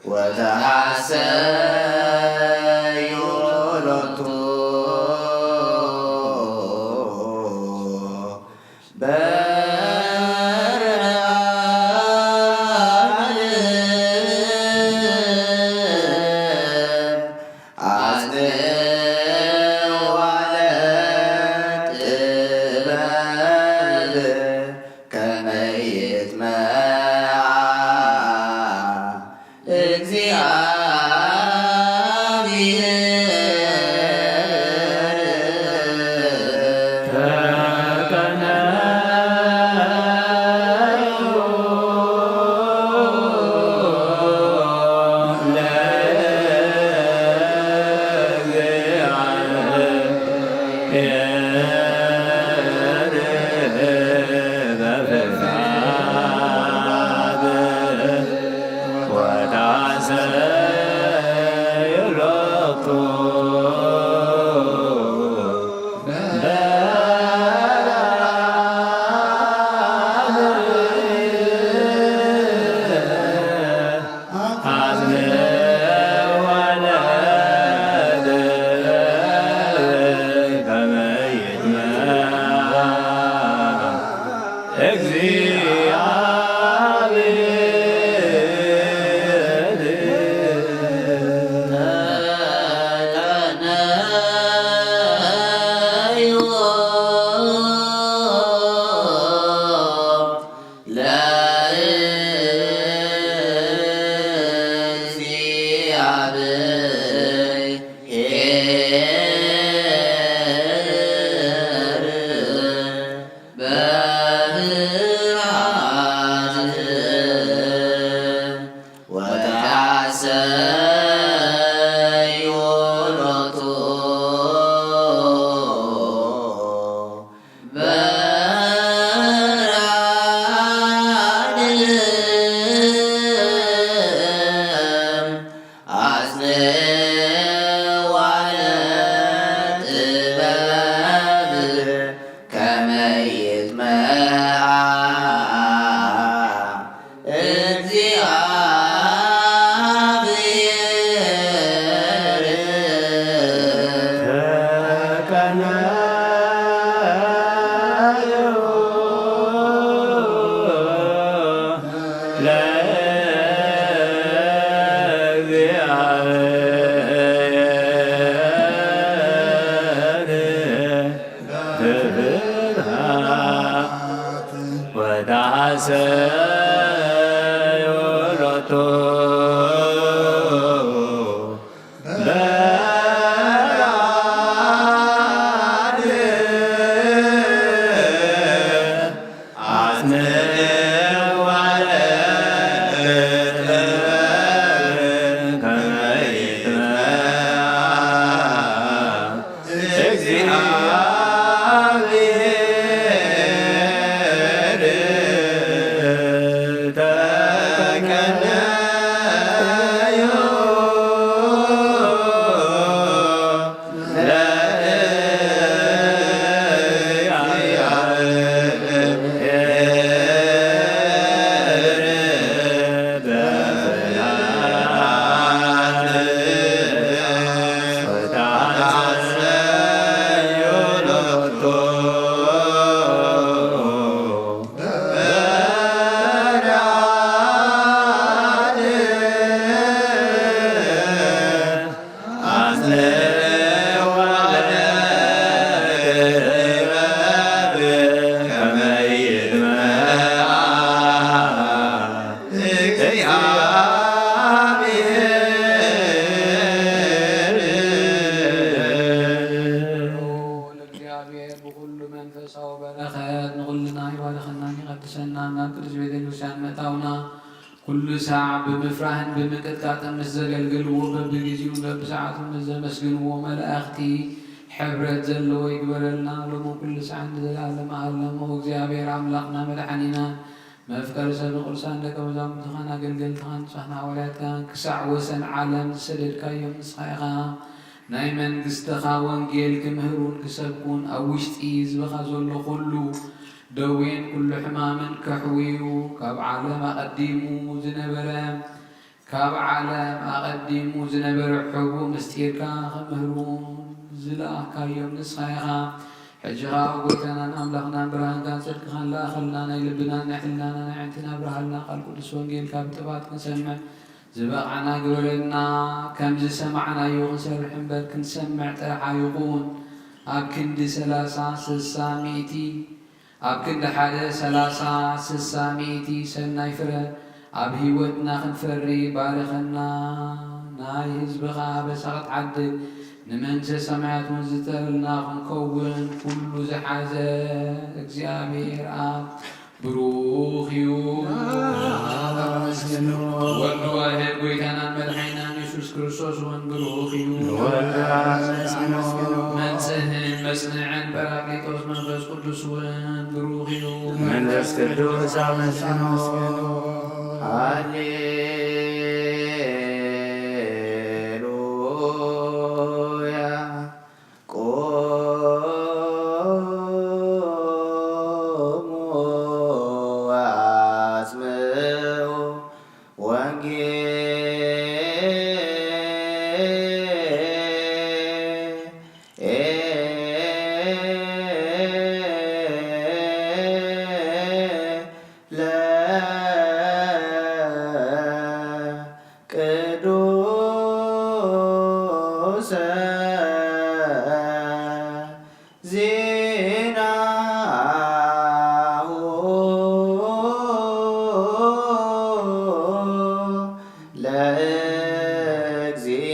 وتحسن ኩሉ ሰዓት ብምፍራህን ብምቅጥቃጥን ምስ ዘገልግልዎ በብግዚኡ በብሰዓቱ ምስ ዘመስግንዎ መላእኽቲ ሕብረት ዘለዎ ይግበረልና ሎሙ ኩሉ ሰዓት ንዘለዓለም ዓለሙ እግዚአብሔር አምላክና መድኃኒና መፍቀሪ ሰብን ቅዱሳን ደቀ መዛሙርትኻን አገልገልትኻን ንስኻን ሐዋርያትካን ክሳዕ ወሰን ዓለም ዝሰደድካዮም ንስኻ ኢኻ ናይ መንግስትኻ ወንጌል ክምህሩን ክሰብኩን ኣብ ውሽጢ ህዝብኻ ዘሎ ኩሉ ደዌን ኩሉ ሕማምን ከሕውዩ ካብ ዓለም ኣቐዲሙ ዝነበረ ሕቡእ ምስጢርካ ከምህሩ ዝለኣካዮም ንስኻ ኢኻ ሕጂኻ ጎይታናን ኣምላኽናን ብርሃንካን ጽድቅኻን ለኣኸልና ናይ ልብናን ናይ ሕሊናና ናይ ዓይንትና ብርሃልና ቃል ቅዱስ ወንጌልካ ብጥባት ክንሰምዕ ዝበቕዓና ግበረልና ከምዚ ሰማዕናዮ ክንሰርሕ እምበር ክንሰምዕ ጥራሕ ይኹን ኣብ ክንዲ 30-60 ኣብ ክንዲ 1-30-60 ሰናይ ፍረ ኣብ ህይወትና ክንፈሪ ባረኸና ናይ ህዝብኻ በሳ ክትዓድል ንመንግሥተ ሰማያት እውን ዝጠልና ክንከውን ኩሉ ዝሓዘ እግዚአብሔር ኣብ ብሩኽ እዩ ወልዱ ዋሕድ ጎይታናን መድኃኒናን ኢየሱስ ክርስቶስ እውን ብሩኽ እዩ መንጽህን መጽንዕን ጰራቅሊጦስ መንፈስ ቅዱስ እውን ብሩኽ እዩ መንፈስ ቅዱስ አመስግኑ ለእግዚአብሔር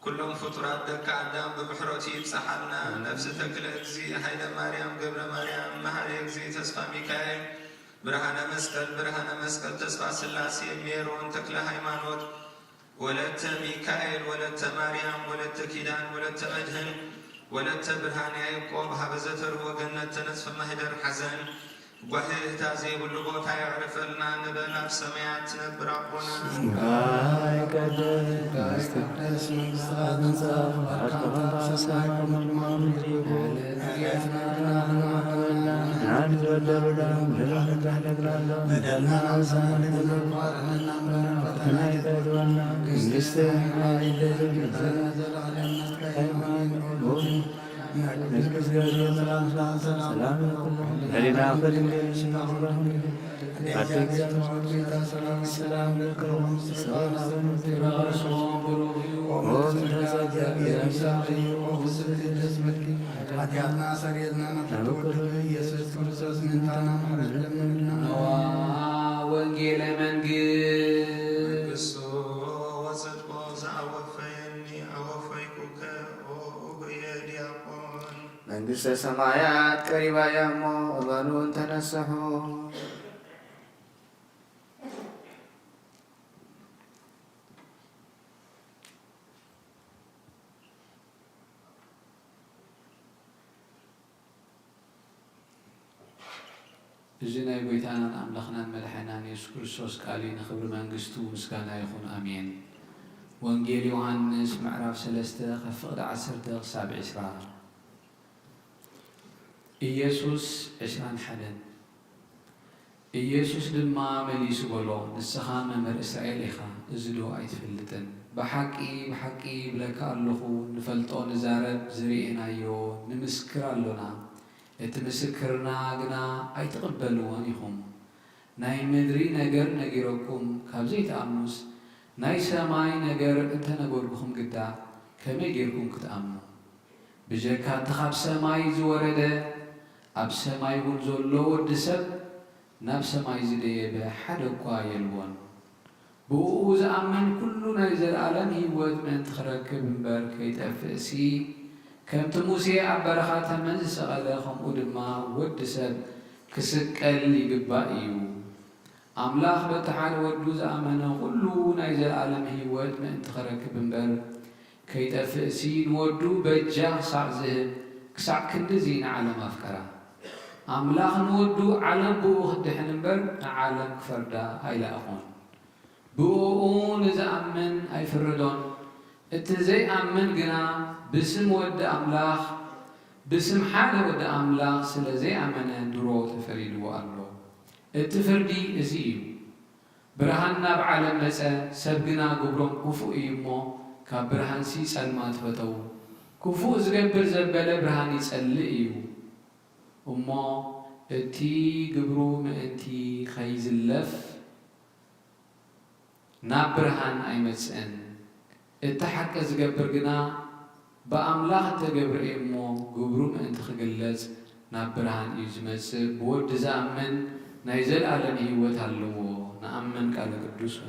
كلهم فطرات دك عدام بمحروتي بصحنا نفس تكل اكزي هيدا مريم قبل مريم مهري اكزي تسفى ميكائيل برهنا مسكل تسفى سلاسي ميرون تكل هيمانوت ولدت ميكائيل ولدت مريم ولدت كيدان ولدت مدهن ولدت برهان يعقوب هبزتر وجنة نصف مهدر حزن وهي تازي باللغوتا يعرف لنا نبنا بسميات نبر ربنا ወንጌለ መንግሥት መንግሥተ ሰማያት ቀሪባ ያሞ እመኑን ተነስሑ እዚ ናይ ጎይታናን ኣምላኽናን መድሓኒናን ኢየሱስ ክርስቶስ ቃል ንኽብሪ መንግስቱ ምስጋና ይኹን ኣሜን። ወንጌል ዮሐንስ ምዕራፍ 3 ካብ ፍቕዲ 10 ክሳብ 20 ኢየሱስ 21 ኢየሱስ ድማ መሊሱ በሎ ንስኻ መምህር እስራኤል ኢኻ እዚ ዶ ኣይትፈልጥን? ብሓቂ ብሓቂ ብለካ ኣለኹ ንፈልጦ ንዛረብ ዝርኢናዮ ንምስክር ኣሎና እቲ ምስክርና ግና ኣይትቕበልዎን ኢኹም። ናይ ምድሪ ነገር ነጊረኩም ካብ ዘይተኣምኑስ ናይ ሰማይ ነገር እንተነገርኩኹም ግዳ ከመይ ጌርኩም ክትኣምኑ? ብጀካ እቲ ካብ ሰማይ ዝወረደ ኣብ ሰማይ እውን ዘሎ ወዲ ሰብ ናብ ሰማይ ዝደየበ ሓደ እኳ የልዎን። ብኡ ዝኣምን ኩሉ ናይ ዘለኣለም ህይወት ምእንቲ ክረክብ እምበር ከይጠፍእሲ ከምቲ ሙሴ ኣብ በረኻ ተመን ዝሰቐለ ከምኡ ድማ ወዲ ሰብ ክስቀል ይግባእ እዩ። ኣምላኽ በቲ ሓደ ወዱ ዝኣመነ ኩሉ ናይ ዘለኣለም ህይወት ምእንቲ ክረክብ እምበር ከይጠፍእሲ ንወዱ በጃ ክሳዕ ዝህብ ክሳዕ ክንዲዚ ንዓለም ኣፍቀራ። أملاخ نودو عالم بو خدحن نبر عالم كفردا هايلا أخون بوون إذا أمن أي فردون إتزي أمن جنا باسم ود أملاخ باسم حال ود أملاخ سلزي أمن درو تفريدو الله التفردي إزيو برهاننا بعالم لسا سبقنا قبرون كفو إيمو كبرهان سي سلمات فتو كفو زغبر زبالة برهاني سلئيو أمو إتي قبرو مأنتي خيز اللف نابرهان أي مسئن إتحك زغبر قنا بأملاخ تقبر إيمو قبرو مأنتي خجلز نابرهان إيجمس بود زامن نايزل عالم هيوت هلو نأمن قال قدوس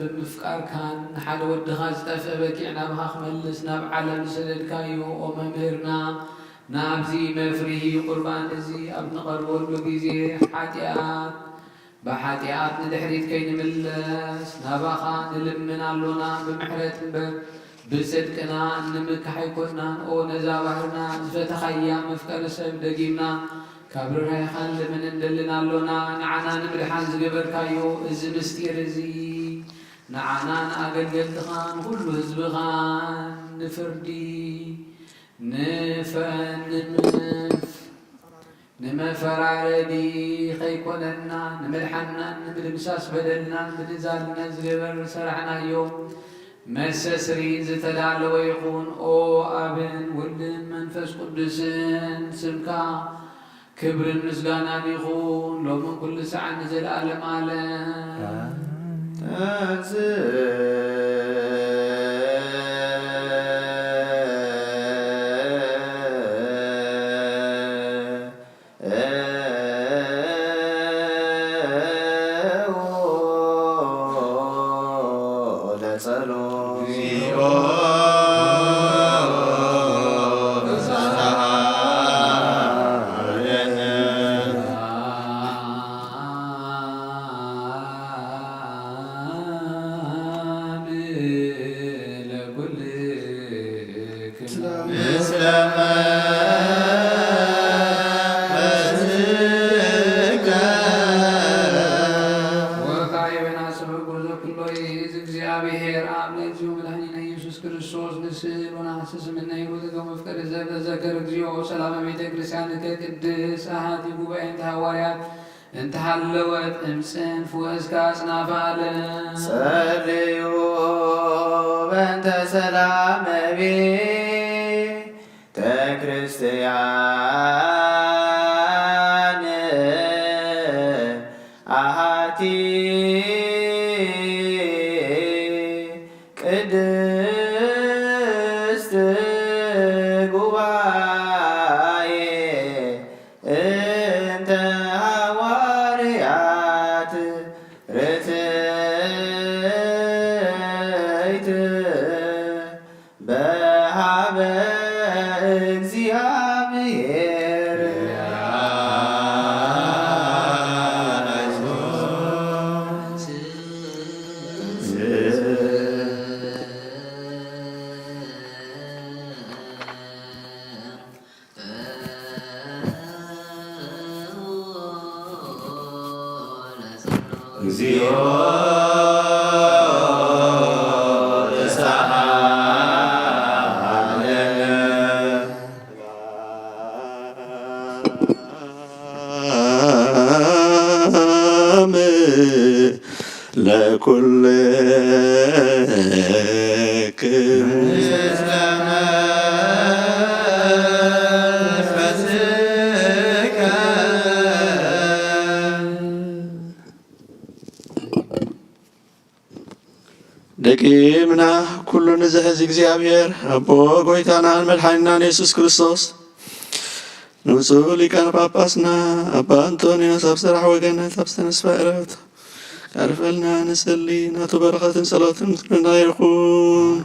بمفكار كان حال ودخاز تفبكينا بخاخ ملس ناب عالم سلد كايو وممرنا نابزي مفريه قربان زي ابن قربول بقيزي حاتيات بحاتيات ندحريت كين ملس ناباخا نلمنا اللونا بمحرة بر بصدقنا نمك حيكونا او نزابهرنا زفتخيا مفكار سب دقيمنا كابر رايخان لمن ندلنا اللونا نعنا نمرحان زقبر كايو از مستير زي نعنان أقل خان كل حزب خان نفردي نمفر عردي خيكوننا نملحنا نملمساس بدلنا بنزالنا زغبر سرحنا يوم مسسري زتدال ويقون أو أبن ولن منفس قدسن سمكا كبر المسقانا يخون لو من كل ساعة نزل ألم ألم انت حلوت امسن فوزكا سنافالن صليوا بنت سلام بي تكريستيان أهاتي قدست قباي انت هواريات رتيت بهاب እግዚአብሔር እግዚኦ ለኩልክሙ ደቂምና ኩሉ ንዝሕዚ እግዚአብሔር አቦ ጎይታናን መድሓኒናን ኢየሱስ ክርስቶስ ንብፁዕ ሊቃነ ጳጳስና አባ አንቶኒዮስ ኣብ ስራሕ ወገነት ኣብ ዝተነስፈ ዕረፍቱ ካርፈልና ንስሊ ናቱ በረኸትን ጸሎትን ምስልና ይኹን።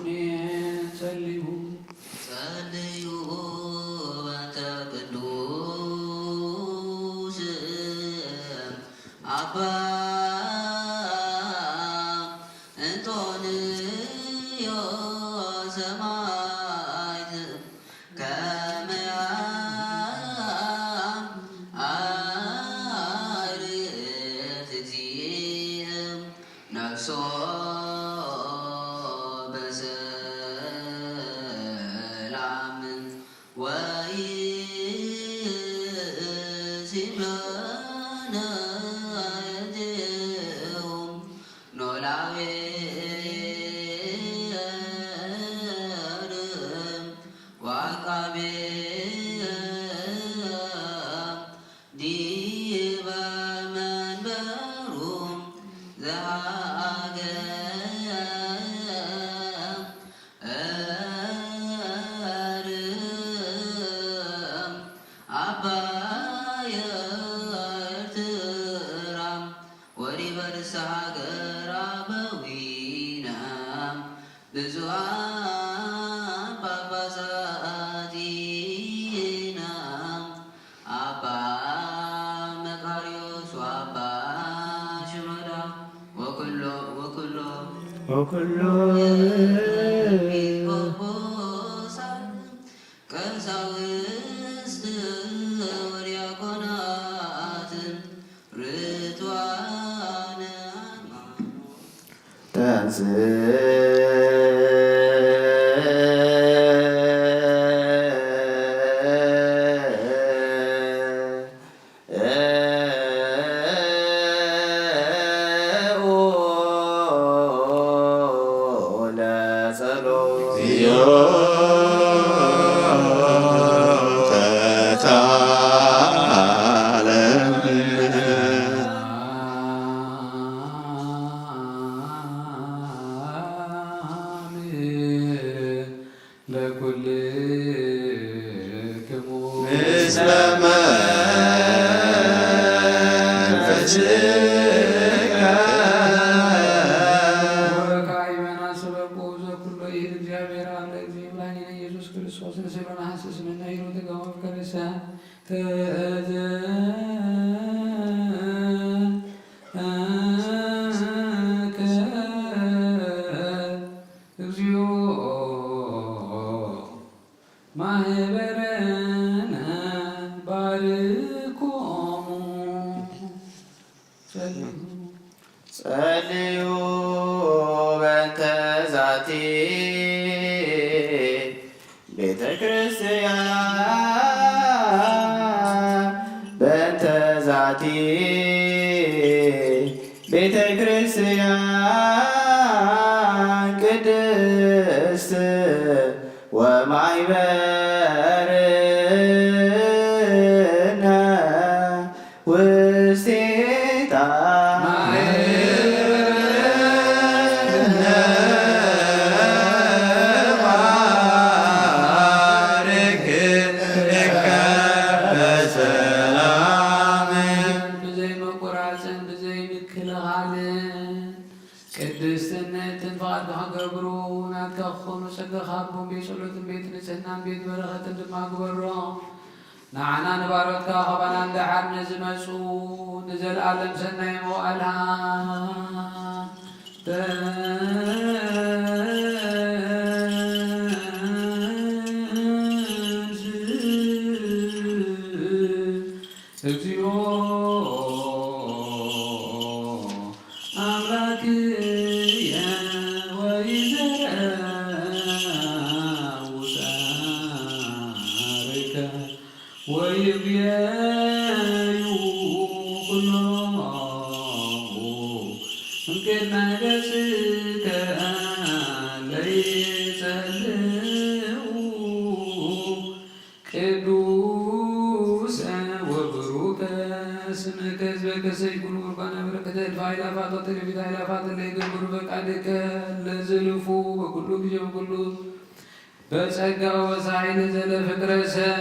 ጸልዩ በእንተ ዛቲ ቤተ ክርስቲያን በእንተ ዛቲ ቤተ ክርስቲያን ቅድስት ወማይበርነ ውስቴታ ቤት በረኸትን ድማ ግበሮ ንዓና ንባሮትካ ኸባና እንዳሓር ንዝመፁ ንዘለኣለም ሰናይ መዋእልሃ እግዚኦ ስምከ ህዝበከ ሰይኩኑ ቁርባነ በረከተ እልፍ አእላፋት ወትእልፊተ አእላፋት እለ ይገብሩ ፈቃድከ ለዝልፉ በኩሉ ጊዜ በኩሉ በጸጋ ወሳይል ዘለ ፍቅረ ሰብ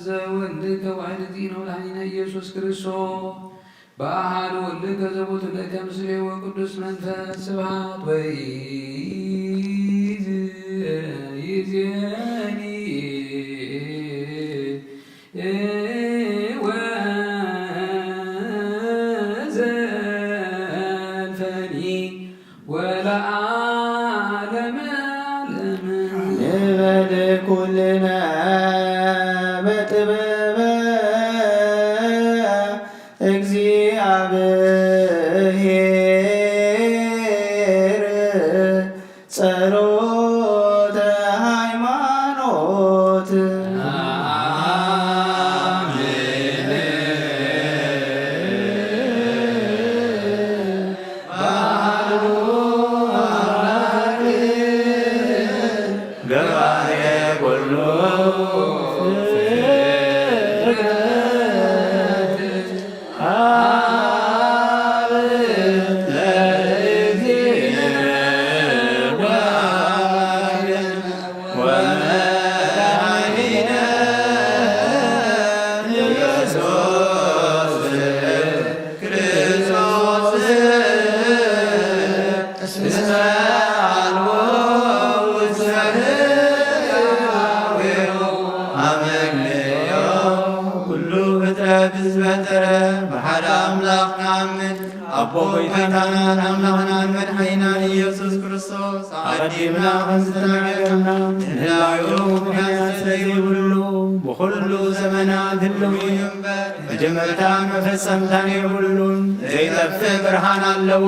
ዘወልድከ ዋሕድቲነ ወላዲነ ኢየሱስ ክርስቶስ በአሐዱ ወልድከ ዘቦቱ ለከ ምስሌሁ ወቅዱስ መንፈስ ስብሐት ወይእዜኒ ወዘልፈኒ ወለዓለመ ዓለም ንበል ኩልነ በጥበበ እግዚአብሔር ጸሎተ ሃይማኖት ገባሬ ኩሉ አቦ ጌታናን አምላክናን መድኃኒናን ኢየሱስ ክርስቶስ አዲምና ከምዝተናገርና ንህላዩ ምክንያት ስለዚህ ሁሉ በኩሉ ዘመናት ህልው መጀመርታን መፈጸምታን የሁሉን ዘይጠፍእ ብርሃን ኣለዎ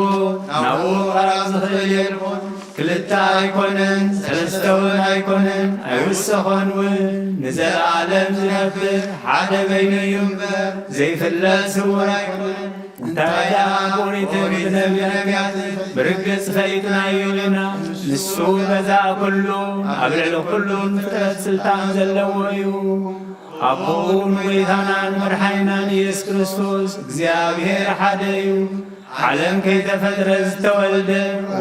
ናብኡ ቀራብ ዝኽእል የልቦን ክልተ ኣይኮነን ሰለስተውን ኣይኮነን ኣይውሰኾንውን ንዘለዓለም ዝነብር ሓደ በይኑ እዩ እምበር ዘይፍለጥ ስውር ኣይኮነን እንታይ ደኣ ኦሪትን ብነቢያትን ብርግጽ ፈሊጥናዮ ኢና ንሱ ገዛእ ኩሉ ኣብ ልዕሊ ኩሉን ፍጥረት ስልጣን ዘለዎ እዩ ኣቦኡን ጌታናን መድሓኒናን ኢየሱስ ክርስቶስ እግዚኣብሔር ሓደ እዩ ዓለም ከይተፈጥረ ዝተወልደ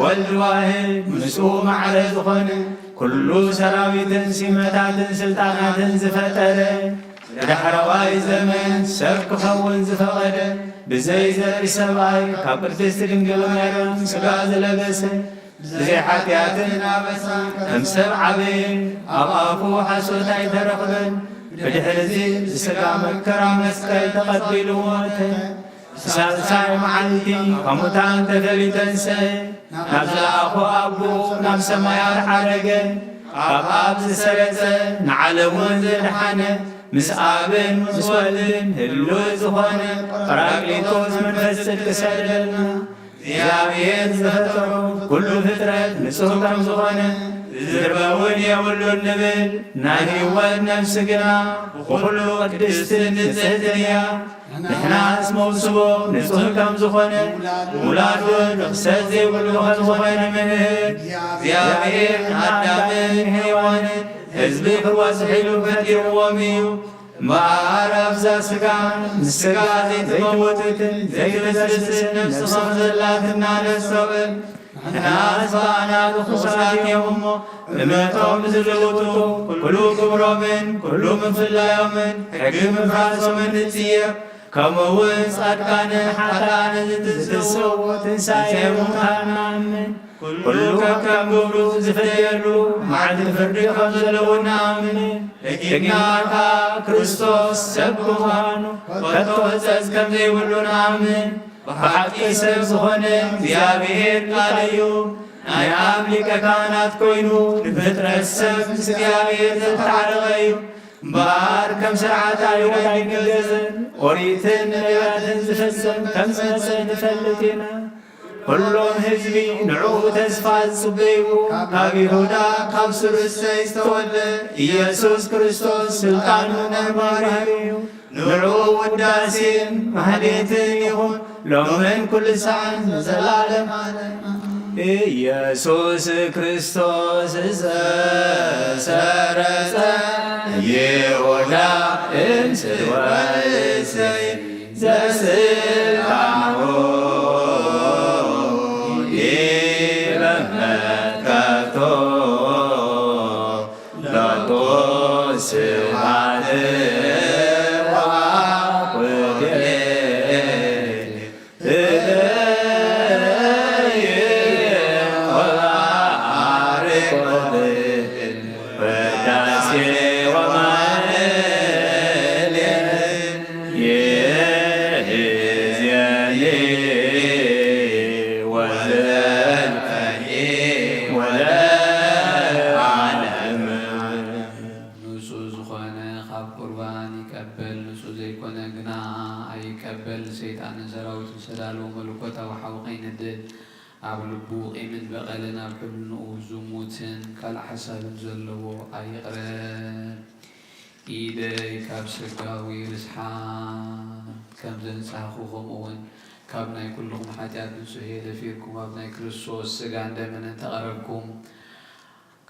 ወልድ ዋህድ ምስኡ ማዕረ ዝኾነ ኩሉ ሰራዊትን ሲመታትን ስልጣናትን ዝፈጠረ ብዳሕረዋይ ዘመን ሰብ ክኸውን ዝፈቐደ ብዘይ ዘርኢ ሰብኣይ ካብ ቅድስቲ ድንግል ማርያም ሥጋ ዝለበሰ ብዘይ ሓጢኣትን ኣበሳን ከም ሰብ ዓበየ ኣብ ኣፉ ሓሶት ኣይተረኽበን ብድሕሪዚ ብሥጋ መከራ መስቀል ተቐቢሉ ሞተ ሳልሳይ መዓልቲ ካብ ሙታን ተገሊተንሰ ናብ ዝለኣኾ ኣቦኡ ናብ ሰማያት ዓረገ ካብ ኣብ ዝሰረጸ ንዓለሙን ዘድሓነ ምስ ኣብን ምስ ወልድን ህሉው ዝኾነ ጰራቅሊጦስ መንፈስ ጽድቂ ሰደደልና እግዚኣብሔር ዝፈጠሮ ኩሉ ፍጥረት ንጹህ ከም ዝኾነ ዝርበውን የብሉን ንብል ናይ ህይወት ነፍሲ ግና ብኩሉ ቅድስትን ንጽሕትን እያ ንሕናስ መውስቦ ንጹህ ከም ዝኾነ ውላዱን ርክሰት ዘይብሉ ከም ዝኾነ ምህር እግዚኣብሔር ንኣዳምን ሔዋንን ህዝቢ ክወስሕ ኢሉ ፈጢርዎም እዩ እምበኣር ኣብዛ ሥጋ ምስ ሥጋ ዘይትመውትትን ዘይትበስብስን ነፍሲ ከም ዘላትና ነሰብን ንሕናስ በኣና ርኩሳት እዮም እሞ እመቶም ዝልውጡ ኩሉ ክብሮምን ኩሉ ምፍላዮምን ሕጊ ምፍራሶምን ንጽየፍ ከምኡውን ጻድቃንን ሓጥኣንን ዝትስው ትንሣኤ ሙታን ንኣምን ኩሉ ከከም ግብሩ ዝፍየሉ መዓልቲ ፍርዲ ከም ዘለዎ ንኣምን ደጊናካ ክርስቶስ ሰብ ምዃኑ ከቶ ሕፀፅ ከም ዘይብሉ ንኣምን ብሓቂ ሰብ ዝኾነ እግዚኣብሔር ቃል እዩ ናይ ኣብ ሊቀ ካህናት ኮይኑ ንፍጥረት ሰብ ምስ እግዚኣብሔር ዘተዓረቐ እዩ እምበኣር ከም ስርዓት ኣይሁድ ኣይገገዝን ኦሪትን ነቢያትን ዝፍጽም ከም ዝመጸ ንፈልጥ ኢና ኩሎም ህዝቢ ንዕኡ ተስፋ ዝጽበይዎ ካብ ይሁዳ ካብ ስሩሰይ ዝተወልደ ኢየሱስ ክርስቶስ ስልጣኑ ነባር እዩ ንዕኡ ውዳሴን ማህሌትን ይኹን ሎምን ኩሉ ሰዓን ንዘላለም ኢየሱስ ክርስቶስ ዘሰረጸ ይሁዳ እምስወእሰይ ዘስልጣኑ ይበመከቶ ሎቱ ስብሐት من بقلنا بحبن وزموتن كالحساب زلو أيقرب إيدي كاب سكاوي رسحان كم زنساخوهم أون كابناي كلهم حاجات نسوهي لفيركم أبناي كريستوس سجان دائما تقربكم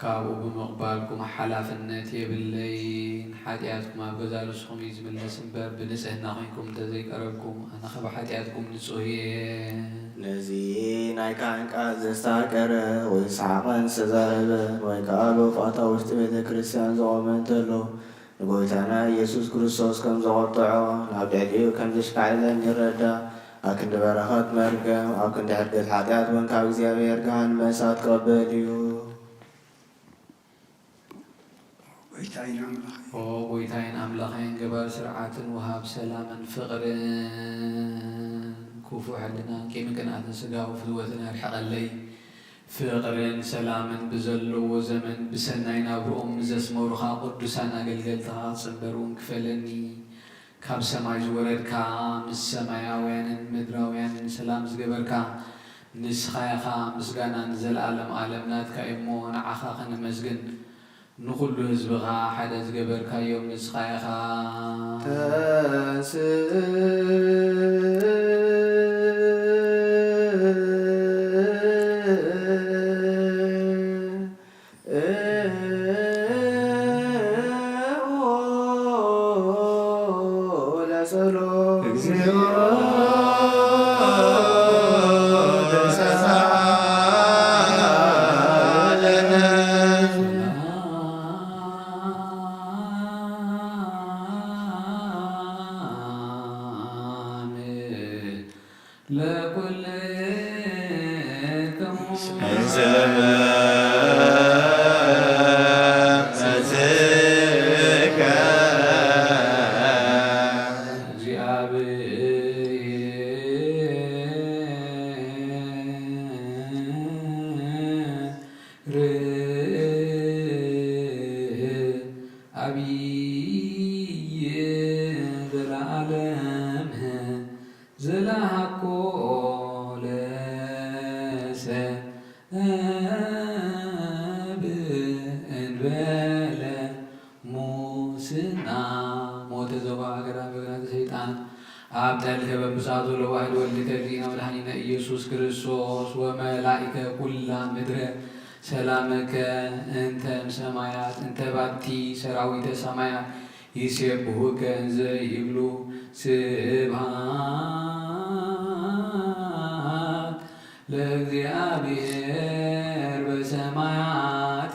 كابو بمقبالكم حلافنات يبلين حاجاتكم أبزالسكم يزمل سنبر بنسهنا خيكم تذكركم أنا خب حاجاتكم نسوهي نزين أيكان كازستاكر ويسحقن سزاربن ويكالو فاتا وشت بيت كريستيان زومن تلو نقولتنا يسوس كريستوس كم زغطعو نابدعليو كم دشكعلن يردا أكن دبرخات مرقم أكن دحرقت حاجات من كابزيا بيرقان مسات قبليو ويتاين أملاخين قبل سرعة وهاب سلاما فقرن كوفو حدنا كيما كان سقاو فدوتنا الحق اللي فقرن سلاما بزلو وزمن بسنين أبرؤم زسمو رخا قدسانا قلقلتها صبرون كفلني كاب سماي زوردكا مس سماياوين مدراوين سلام زقبركا نسخايخا مسقانا نزل عالم ناتكا إمو نعخا خن مسقن نقول له زبغا حدث قبل كيوم نسخايخا سلامك أنت سمايات أنت باتي سراويت سمايات يسبحوك زي يبلو سبحان لእግዚአብሔር በሰማያት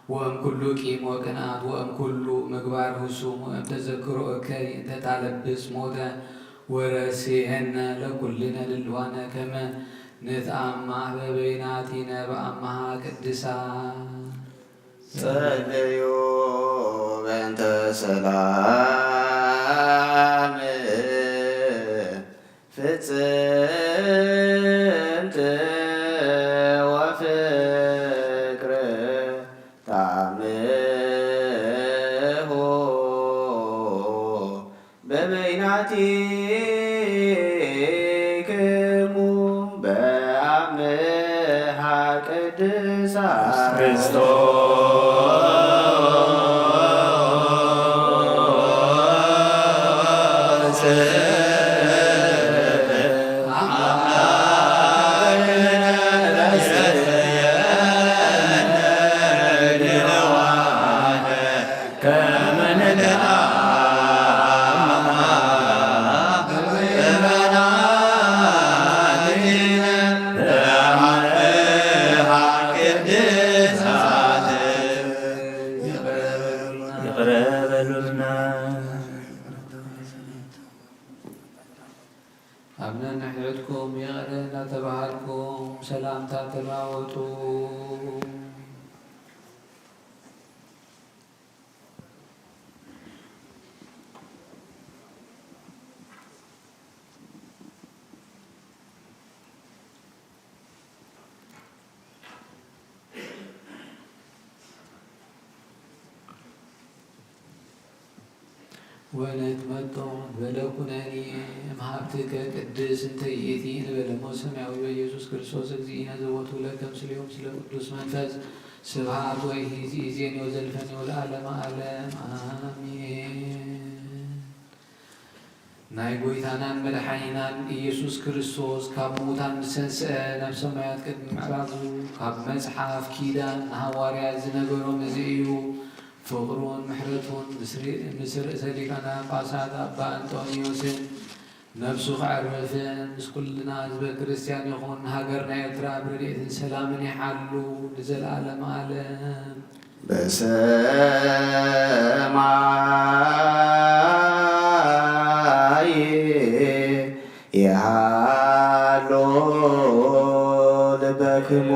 وأم كل كيم وقنات وأم كل مقبار هسوم وأم تذكروا أكي تتعلبس موتا ورسيهن لكلنا للوانا كما نتأمع ببيناتنا بأمها قدسا صليوا بنت سلام فتنت አምሃ ቅድሳት አምነን ንሕድኩም ይቕረ እናተባሃልኩም ሰላምታ ተለዋወጡ። ወነትመጦ በለኩነኒ እምሃብትከ ቅድስ እንተ ይእቲ እንበለሞ ሰማያዊ በኢየሱስ ክርስቶስ እግዚእነ ዘወቱ ለከ ምስሌው ምስለ ቅዱስ መንፈስ ስብሐት ወኢዜኒ ወዘልፈኒ ወለዓለመ ዓለም አሜን። ናይ ጎይታናን መድሓኒናን ኢየሱስ ክርስቶስ ካብ ሙታን ዝተንስአ ናብ ሰማያት ቅድሚ ምዕራዙ ካብ መጽሓፍ ኪዳን ንሃዋርያት ዝነገሮም እዚ እዩ። ፍቅሩን ምሕረቱን ምስ ርእሰ ሊቃነ ጳጳሳት አባ አንጦኒዮስን ነፍሱ ከዕረፍን ምስ ኩልና ህዝበ ክርስቲያን ይኹን ሃገርና ኤርትራ ብረድኤትን ሰላምን ይሓሉ ንዘለዓለመ ዓለም። በሰማይ ያሎ ልበክሙ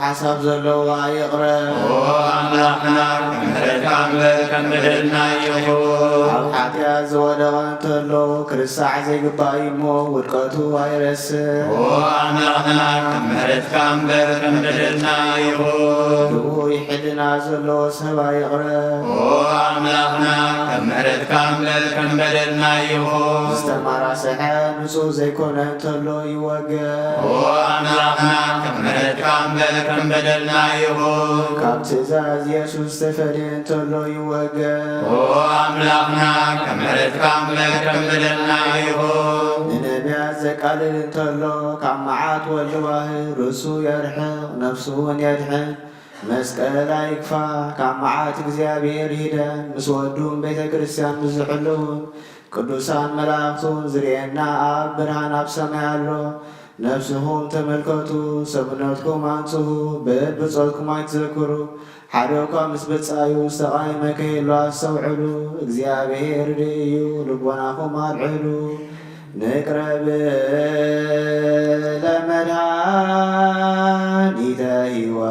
حسب زلوا يقرأ أملاحنا كمدلنا يهو حتى زود وانتلو كرسا عزيق بايمو ورقتو هيرس أملاحنا كمدلنا يهو يحدنا زلو سبا يقرأ أملاحنا كمدلنا يهو استمر سحان نسو زيكون انتلو يوقع أملاحنا كمدلنا يهو كابتزاز يسوس تفرين تلو يوقع أملاحنا كمدلنا يهو ننبيا زكالين تلو كمعات والجواه رسو يرحق نفسه يدحن مسكال لا يكفى كمعات እግዚአብሔር ሄደን ምስ ወዱም ቤተ ክርስቲያን ምዝሕሉን ቅዱሳን መላእክቱን ዝርኤና ኣብ ብርሃን ኣብ ሰማይ ኣሎ። ነፍስኹም ተመልከቱ፣ ሰብነትኩም አንጽሁ፣ ብጾትኩም ኣይትዘክሩ። ሓደ እኳ ምስ በጻዩ ዝተቓየመ ከይህሉ ኣስተውዕሉ። እግዚኣብሔር እዩ፣ ልቦናኹም ኣልዕሉ። ንቅረብ ለመድኃኒተ ሕይወት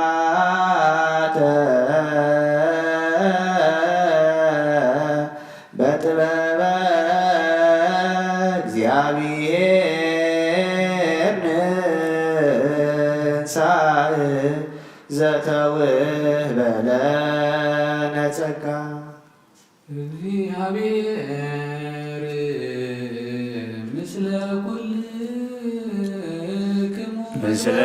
ወቅድሳተ በጥበበ እግዚአብሔር ንንሣእ ዘተውህበለነ ጸጋ እግዚአብሔር ምስለ ኩልክሙ ምስለ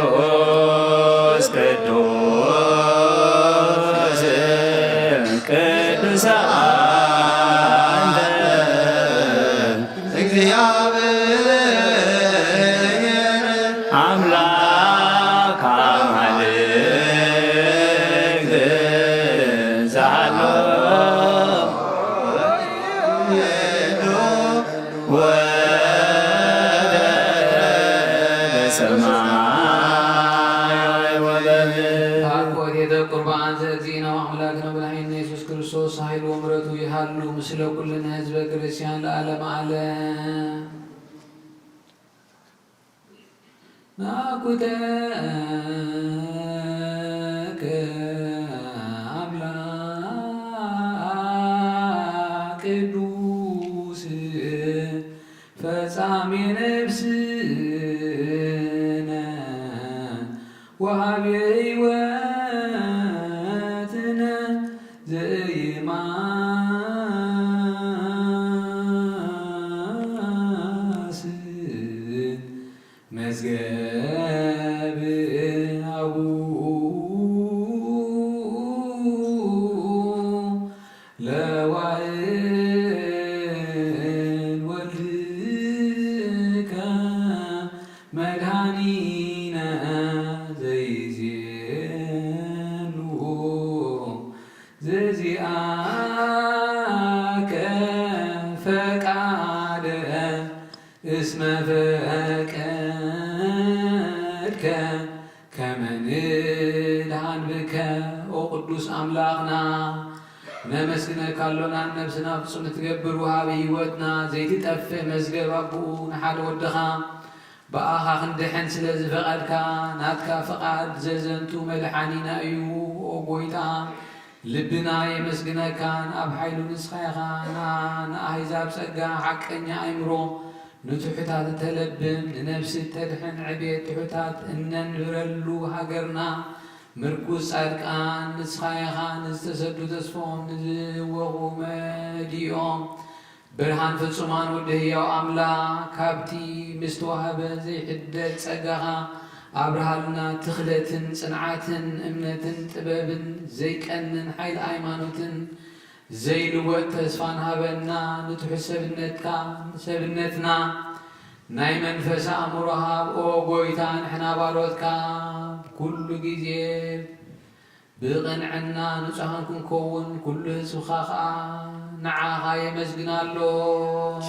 ቅዱስ ቅዱስ ቅዱሳን እግዚአብሔር አምላክ አማልክት ዛሎ ቁርባን ዘእግዚእነ ወአምላክነ መድኃኒነ ኢየሱስ ክርስቶስ ኃይሉ ወምሕረቱ ይሃሉ ምስለ ኩልነ ህዝበ ክርስቲያን ለዓለመ ዓለም። ናኩተከ አምላክ ቅዱስ ፈጻሜ ነፍስነ ወሃቤ ሕይወትነ ዘይማስን መዝገብ ለዋዕል ወልድከ መድኃኒነ ዘይዜኑ ዘዚአከ ፈቃደ እስመ ፈቀድከ ከመ ንድኃን ብከ ኦ ቅዱስ አምላክና ነመስግነካ አሎናን ነብስና ፍጹም ትገብር ወሃበ ሕይወትና ዘይትጠፍእ መዝገብ አቡኡ ንሓደ ወድኻ በኣኻ ክንድሕን ስለ ዝፈቐድካ ናትካ ፈቓድ ዘዘንቱ መድሓኒና እዩ ኦ ጎይታ ልብና የመስግነካን ኣብ ሓይሉ ንስኻ ኢኻ ንኣሕዛብ ጸጋ ሓቀኛ ኣእምሮ نتحتات تلبن نفس تدحن عبيت تحتات إنن نرلو هاجرنا مركوز أركان نسخايخان نستسدو تسفون نزوغو مديوم برهان فتصمان ودهيو أملا كابتي مستوهبة زي حدة سقاها أبرهالنا تخلتن صنعاتن أمنتن طبابن زي كأنن حيل أيمانوتن زي لوت تسفان هبنا نتحسبنتكا سبنتنا ناي منفس أمرها أوغويتان حنا باروتكا كل جزء بقنعنا نصحنكم كون كل سخاخا نعاها يمسجنا له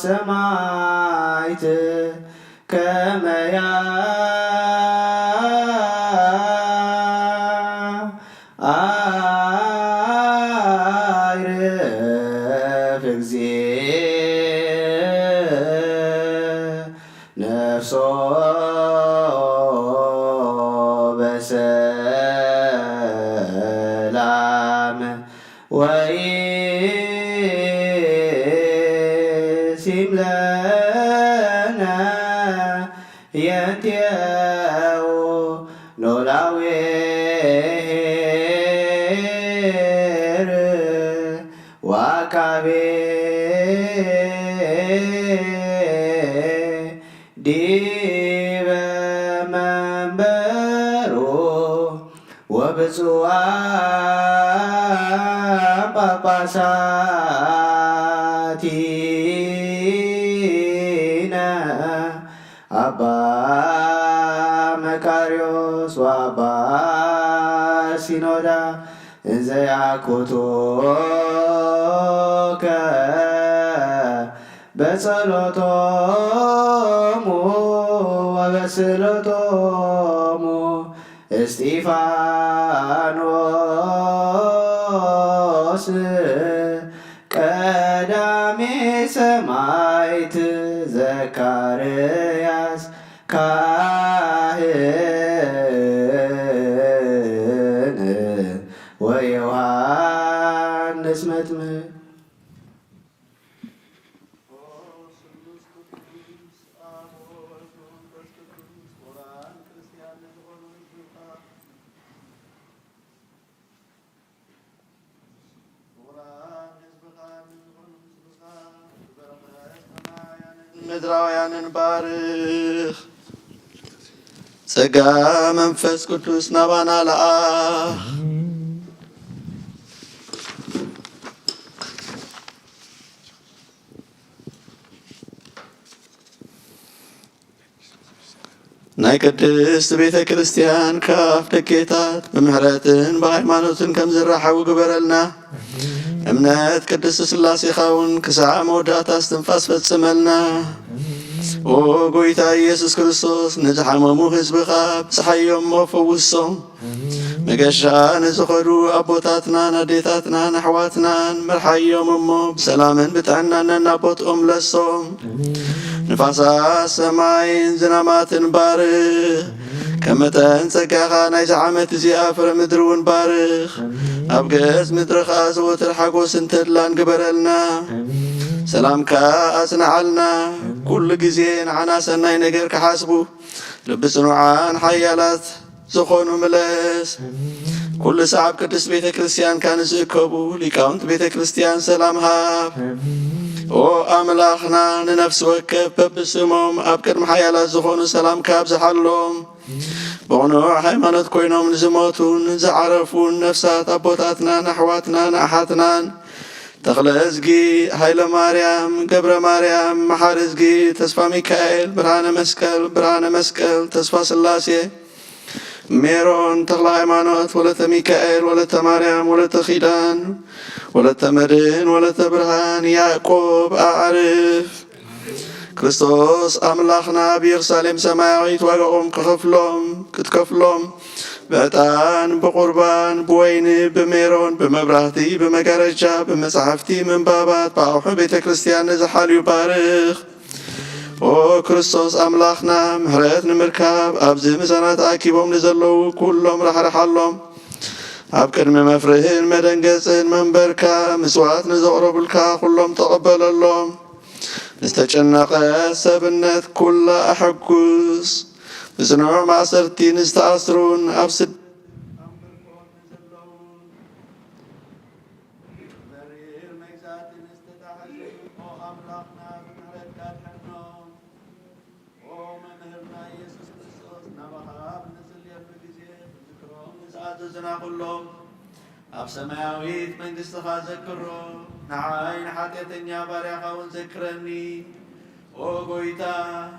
ሰማይት ከመያ አይረፍ እግዚ ነፍሶ በሰላም ወይ ሲምለነ የንትየው ኖላዊ ኄር ወአካቤ ዲበ መንበሩ ወብፁዓን ጳጳሳቲነ አባ መካርዮስ ወአባ ሲኖዳ እንዘ ያኩቱከ በጸሎቶሙ ወበስእለቶሙ እስጢፋኖስ ቀዳሜ ሰማዕት ዘካርያስ ካህን ወዮሐንስ መጥምቅ ምድራውያንን ባርኽ ጸጋ መንፈስ ቅዱስ ናባና ለአኽ ናይ ቅድስት ቤተ ክርስቲያን ካፍ ደጌታት ብምሕረትን ብሃይማኖትን ከም ዝራሓቡ ግበረልና እምነት ቅድስት ሥላሴኻ እውን ክሳዕ መወዳእታ እስትንፋስ ፈጽመልና ኦ ጎይታ ኢየሱስ ክርስቶስ ንዝሓመሙ ህዝብኻ ብፅሓዮም ፈውሶም መገሻ ንዝኸዱ ኣቦታትናን ኣዴታትናን ኣሕዋትናን መርሓዮም እሞ ብሰላምን ብጥዕናን ናቦትኦም ለሶም ንፋሳት ሰማይን ዝናማትን ባርኽ ከመጠን ጸጋኻ ናይዚ ዓመት እዚኣ ፍረ ምድሪ እውን ባርኽ ኣብ ገጽ ምድርኻ ዘወትር ሓጎስን ተድላን ግበረልና ሰላምካ ኣጽንዓልና ኩሉ ግዜ ንዓና ሰናይ ነገር ክሓስቡ ልቢ ጽኑዓን ሓያላት ዝኾኑ ምለስ ኩሉ ሰዓብ ቅድስት ቤተ ክርስቲያንካ ንዝእከቡ ሊቃውንቲ ቤተ ክርስቲያን ሰላም ሃብ ኦ ኣምላኽና ንነፍሲ ወከፍ በብስሞም ኣብ ቅድሚ ሓያላት ዝኾኑ ሰላምካ ኣብዝሓሎም ብቕኑዕ ሃይማኖት ኮይኖም ንዝሞቱን ዝዓረፉን ነፍሳት ኣቦታትናን ኣሕዋትናን ኣሓትናን ተኽለ እዝጊ ሃይለ ማርያም ገብረ ማርያም መሓር እዝጊ ተስፋ ሚካኤል ብርሃነ መስቀል ተስፋ ሥላሴ ሜሮን ተክለ ሃይማኖት ወለተ ሚካኤል ወለተ ማርያም ወለተ ኪዳን ወለተ መድህን ወለተ ብርሃን ያዕቆብ አዕርፍ ክርስቶስ አምላኽና ብኢየሩሳሌም ሰማያዊት ዋጋኦም ክትከፍሎም በዕጣን ብቁርባን ብወይኒ ብሜሮን ብመብራህቲ ብመጋረጃ ብመጻሕፍቲ ምንባባት ብኣቑሑ ቤተ ክርስቲያን ንዝሓልዩ ባርኽ ኦ ክርስቶስ አምላኽና ምሕረት ንምርካብ ኣብዚ ምእዛናት ተኣኪቦም ንዘለዉ ኩሎም ራሕርሓሎም ኣብ ቅድሚ መፍርህን መደንገፅን መንበርካ ምጽዋት ንዘቕረቡልካ ኩሎም ተቐበለሎም ንዝተጨነቐ ሰብነት ኩላ ኣሐጉስ ብጽኑዕ ማእሰርቲ ንዝተኣስሩን ኣብ ኩሎም ኣብ ሰማያዊት መንግሥትኻ ዘክሮ ንዓይ ንሓጢአተኛ ባርያኻ እውን ዘክረኒ ኦ ጎይታ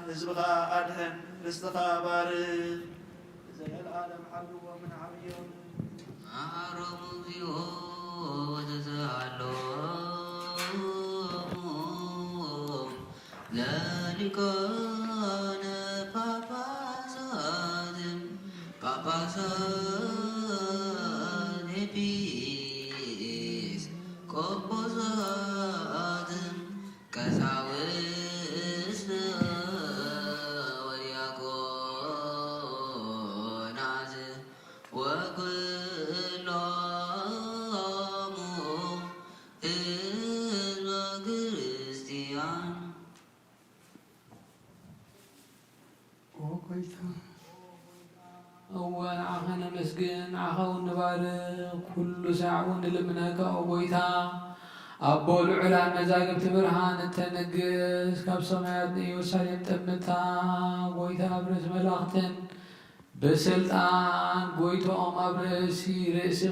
ህዝብኻ ኣድሕን ርስትኻ ባርኽ ዘለዓለም ሓልዎም ዓብዮም መሃሮሙ እግዚኦ ወተዘሃሎሙ ለሊቃነ ጳጳሳት ኤጲስ ቆጶሳት ቀሳውስት ወዲያቆናት ወኩሎሙ ሕዝበ ክርስቲያን እወን ዓኸ ነመስግን ዓኸ እውን ንባርኽ ኩሉ ሰዓብ እውን ንልምነከ ጎይታ ኣቦ ልዑላን መዛግብቲ ብርሃን እተንግስ ካብ ሰማያት ንኢየሩሳሌም ጠምታ ጎይታ ኣብ ርእሲ መላእኽትን ብስልጣን ጎይቶኦም ኣብ ርእሲ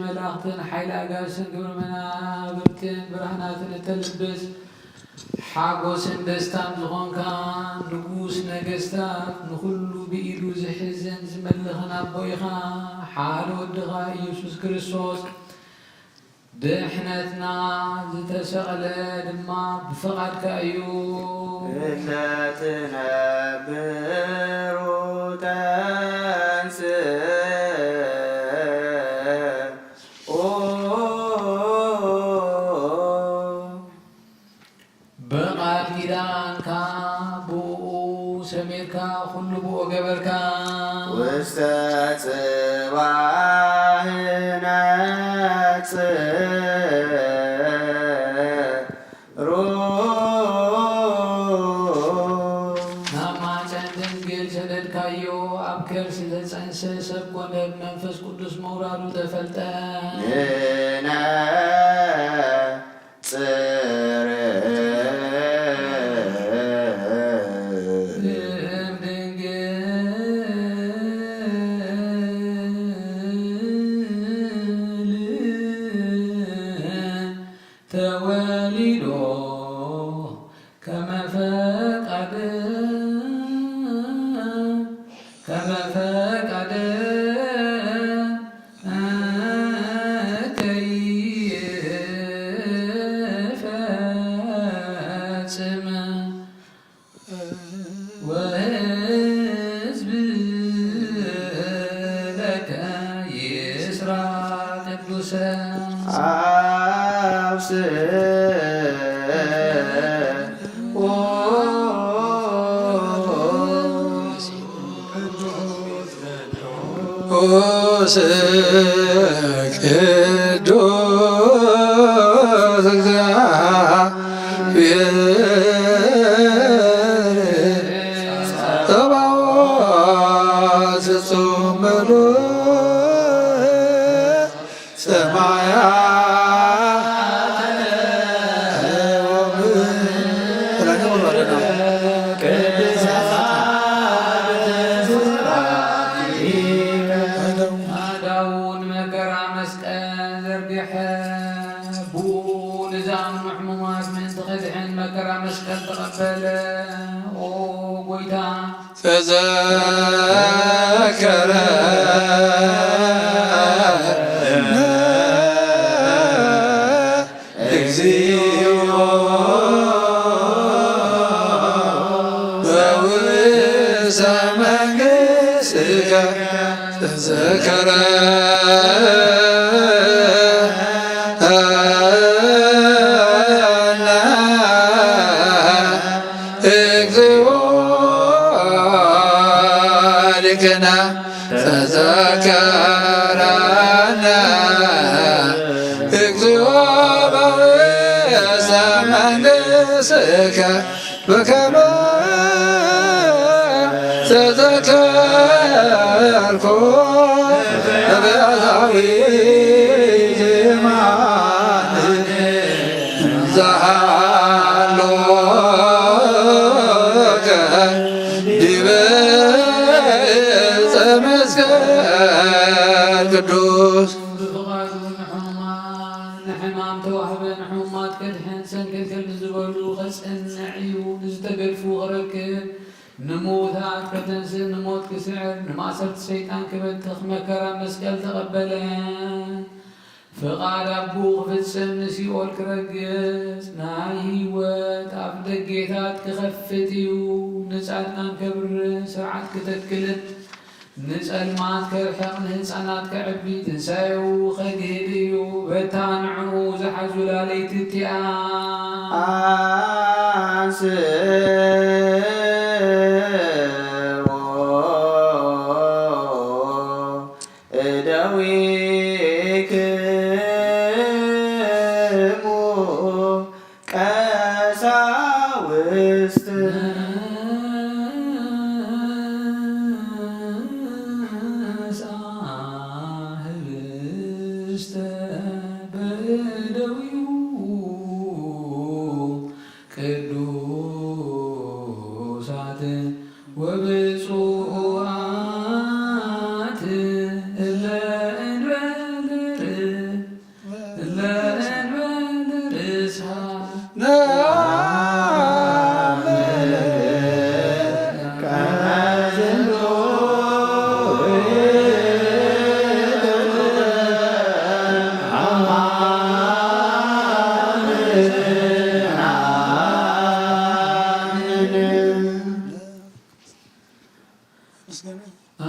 መላእኽትን ሓይሊ ኣጋስን ግብሪ መናብርትን ብርሃናትን እተልብስ ሓጎስን ደስታን ዝኾንካ ንጉስ ነገስታት ንኩሉ ብኢዱ ዝሕዝን ዝመልኽን ኣቦይኻ ሓደ ወድኻ ኢየሱስ ክርስቶስ ድሕነትና ዝተሰቕለ ድማ ብፈቓድካ እዩ እተትነብሩ ተንሥእ በቃል ኪዳንካ ብኡ ሰሜርካ ኩሉ ብኡ ገበርካ ውስተ ጽባህነት ጽሩ ናብ ማፀን ድንግል ሰደድካዮ ኣብ ከርሲ ዘፀንሰ ሰብ ኮነ ብመንፈስ ቅዱስ መውራዱ ተፈልጠ ንነ ተወሊዶ ከመ ፈቃደ ከይፈጽም ወሕዝብ ለከ ይስራ ቅዱሰ ቅዱስ እግዚአብሔር ጸባኦት ፍጹም ምሉእ ናዳውን መከራ መስቀል ዘርጊሐ ብኡ ንዝኣምኑ ሕሙማት ምእንቲ ኸድሕን መከራ መስቀል ተቀበለ። ኦ ጎይታ ተዘከረ እግዚኦ በውእተ መንግሥትከ ተዘከረ ተዘከረነ እግዚኦ በውእተ መንግሥትከ በከመ ተዘከርኩ በአዛዊት የማን ዘሃሎከ ዲበ ዕፀ መስቀል ቅዱስ ብፍቓዱ ንሕማም ተዋህበን ሕሙማት ከድሕን ሰንከትከል ዝበሉ ኸጽንዕ እዩ ንዝተገድፉ ክረክብ ንሙታት ከተንስእ ንሞት ክስዕር ንማእሰርቲ ሰይጣን ክበትኽ መከራ መስቀል ተቐበለ ፍቓድ ኣቦ ክፍጽም ንሲኦል ክረግጽ ናይ ህይወት ኣብ ደጌታት ክኸፍት እዩ ንጻድቃን ከብር ስርዓት ክተክልን ንጸልማት ከርሕቕ ንህፃናት ከዕቢ ትንሳኤው ኸግህድ እዩ በታ ንዕኡ ዝሓዙ ላለይቲ እቲኣ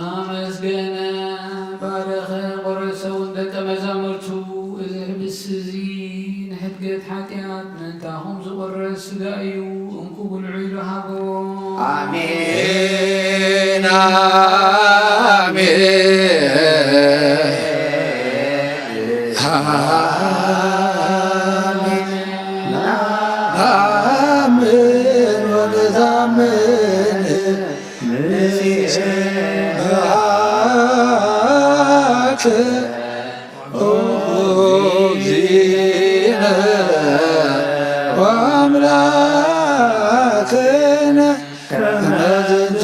አመስገነ ባረኸ ቆረሰውን ደቀ መዛሙርቱ እዚ ሕብስ እዚ ንሕድገት ሓጢኣት ምንታኹም ዝቆረስ ስጋ እዩ እንኩ ብልዑ ኢሉ ሃቦም አሜን አሜን አሜን ወነዛምን እግዚእነ ወአምላክነ ከመ ዝንቱ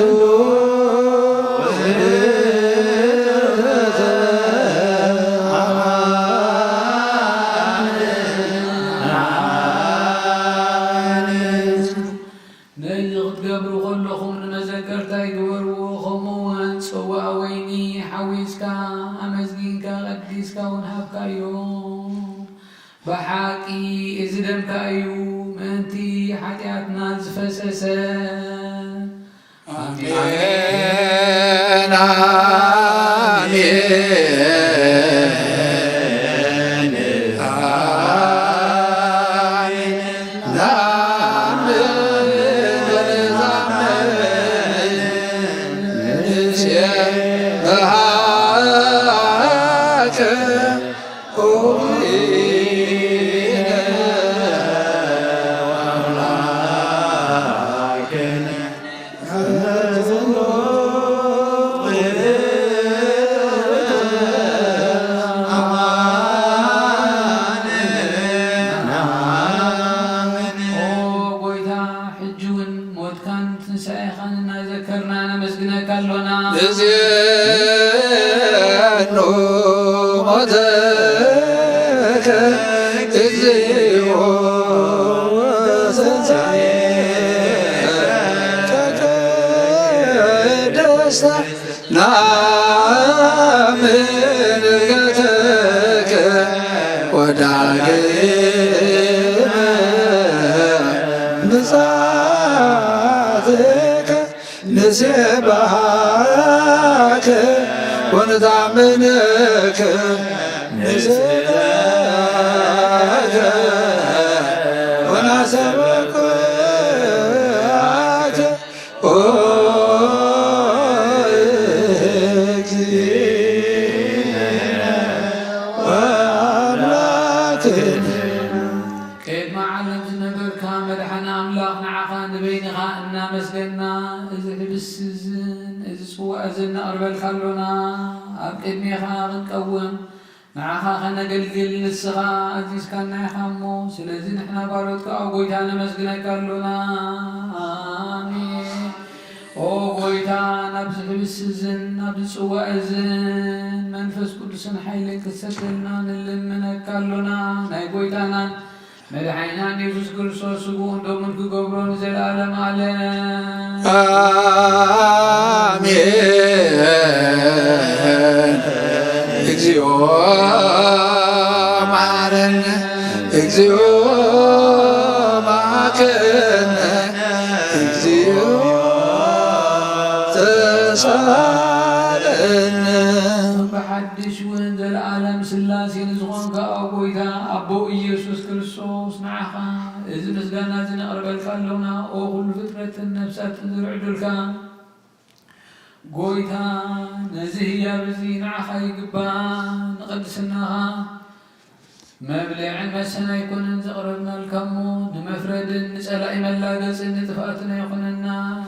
ነዚ ክትገብሩ ከለኹም ንመዘከርታ ይግበርዎ ከምኡውን ጽዋዕ ወይኒ ሓዊስካ ኣመስጊንካ ቀዲስካ እውን ሃብካዮ ብሓቂ እዚ ደምካ እዩ ምእንቲ ሓጢኣትና ዝፈሰሰ አሜን አሜን እዝየኑ ሞተከ እግዚኦ ምጻትከ ንሴብሐከ ወነታምንከ ንስእለከ ወናሰብከ أربلكالونا أبقدني خاغن قوم معها خنا قلقل نسخا أزيز كان يحمو سلازي نحنا باروتك أوغويتانا مسجنا كالونا آمين أوغويتانا بزحب السزن بسوء أزن منفس قدسن حيلك السكلنا نلمنا كالونا نايغويتانا مدحينا يسوس كريستوس سبون دومن كغبرون زلالم عليم آمين እግዚኦ መሐረነ እግዚኦ መሐከነ እግዚኦ ተሳለነ بحدش وين ذا العالم سلاسي نزغون كأبويتا أبو إيسوس كريستوس معها إذن مسجانا زين أربلك اللونا أوغل فترة النفسات نزرعدلك قويتا نزهيا بزين عخاي قبان نقدسناها مبلع مسنا يكون نزقربنا الكمو نمفرد نسأل إيمان لا قلس نتفاتنا يكوننا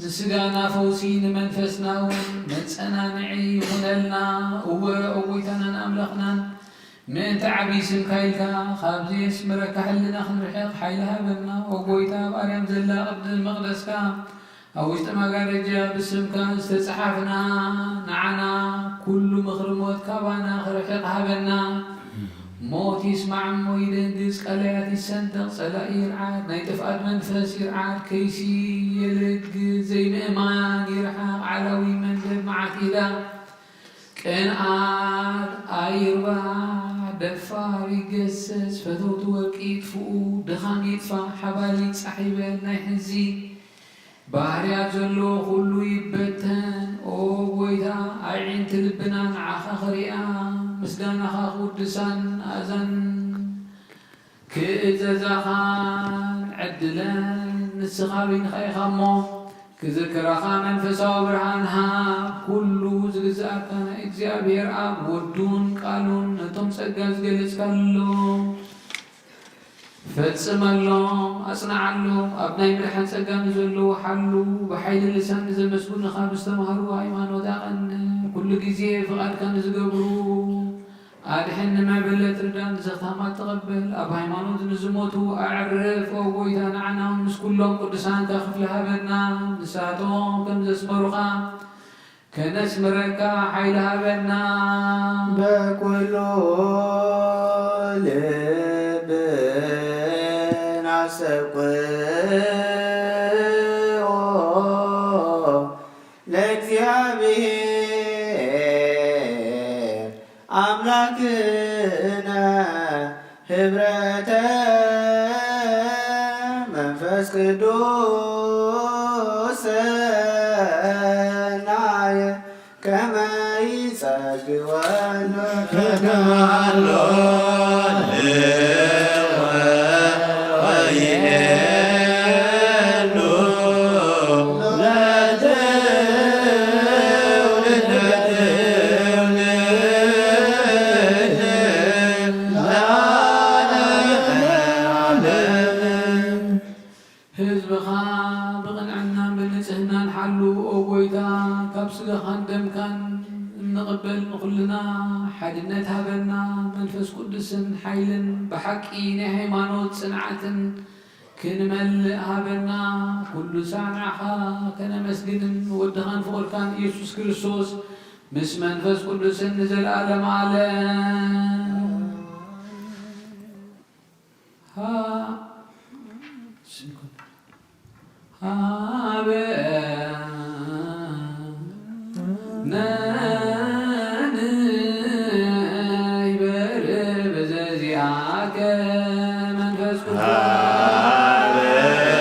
نسقانا فوسين منفسنا ونسأنا نعي يكونلنا وقويتنا نأملخنا من تعبي سم كايلكا خابزي اسمرك حلنا خنرحيق حيلها بنا وقويتا باريام زلا قبل المقدسكا أو اجتمع رجال بسمكا استسحفنا نعنا كل مخرموت كابانا خرحيق هبنا موت يسمع مويدن ديس قليات السندق صلاة يرعاد نيتفقد منفس يرعاد كيسي يلق زي مئمان يرحق علوي مندب معك إذا كان عاد أيربع دفار يقسس فتوت وكيد فوق دخان يدفع حبالي صحيبه نيحزي ባህርያት ዘሎ ሁሉ ይበተን ኦ ጎይታ አይዒን ትልብና ንዓኻ ኽሪኣ ምስጋናኻ ቅዱሳን ኣዛን ክእዘዛኻን ዕድለን ንስኻ በይንኻ ኢኻ እሞ ክዝክረኻ መንፈሳዊ ብርሃንሃ ኩሉ ዝግዝኣካ ናይ እግዚኣብሔር ኣብ ወዱን ቃሉን ነቶም ጸጋ ዝገለጽካሎ ፈጽመሎም ኣጽናዓሎም ኣብ ናይ ምድሓን ጸጋን ዘሎ ሓሉ ብሓይሊ ልሳን ንዘመስጉንኻ ብዝተምሃሩ ሃይማኖት ኣቐኒ ኩሉ ግዜ ፍቓድካ ንዝገብሩ ኣድሕን ንመበለት ርዳን ንዘኽታማት ተቐበል ኣብ ሃይማኖት ንዝሞቱ ኣዕርፍ ኦ ጎይታ ንዓናውን ምስ ኩሎም ቅዱሳንካ ክፍሊ ሃበና ንሳቶም ከም ዘስመሩኻ ከነስምረካ ሓይሊ ሃበና በኩሉ ሰብክዎ ለእግዚአብሔር አምላክነ ህብረተ መንፈስ ቅዱስ ሰናየ ከመ ይጸግወነ ከማሎ ሓድነት ሃበና መንፈስ ቅዱስን ሓይልን ብሓቂ ናይ ሃይማኖት ጽንዓትን ክንመልእ ሃበና ኩሉ ሳዕናኻ ከነመስግንን ወድኻን ፍቑርካን ኢየሱስ ክርስቶስ ምስ መንፈስ ቅዱስን ንዘለኣለም ዓለም Amen.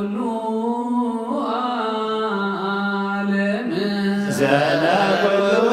ኩሉ ዓለም ዘለኩሉ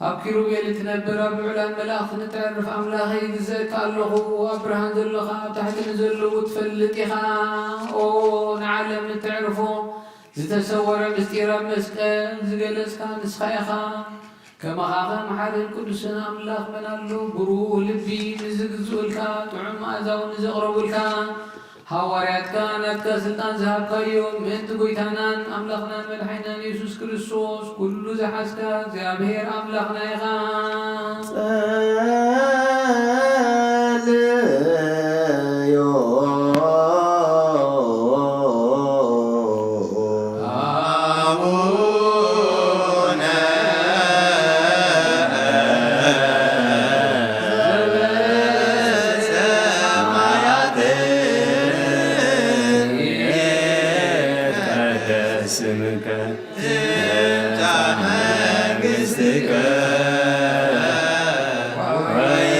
أبكروا بيلت نبرة بعلان ملاخ نتعرف أملاخي جزاك الله وأبرهان ذلخا تحت نزل وتفلتها نعلم نتعرفه زتسور مستيرا مسكن زجلس كان نسخيخا كما خاخا محل القدسنا أملاخ من اللو بروه لبي نزقزولكا تعم أزاو نزغربولكا حواريات كانت كسلطان ذهب كيوم انت قويتانان أملخنا ملحينا يسوس كريستوس كل زحسكا زيابهير أملخنا يخان Amen.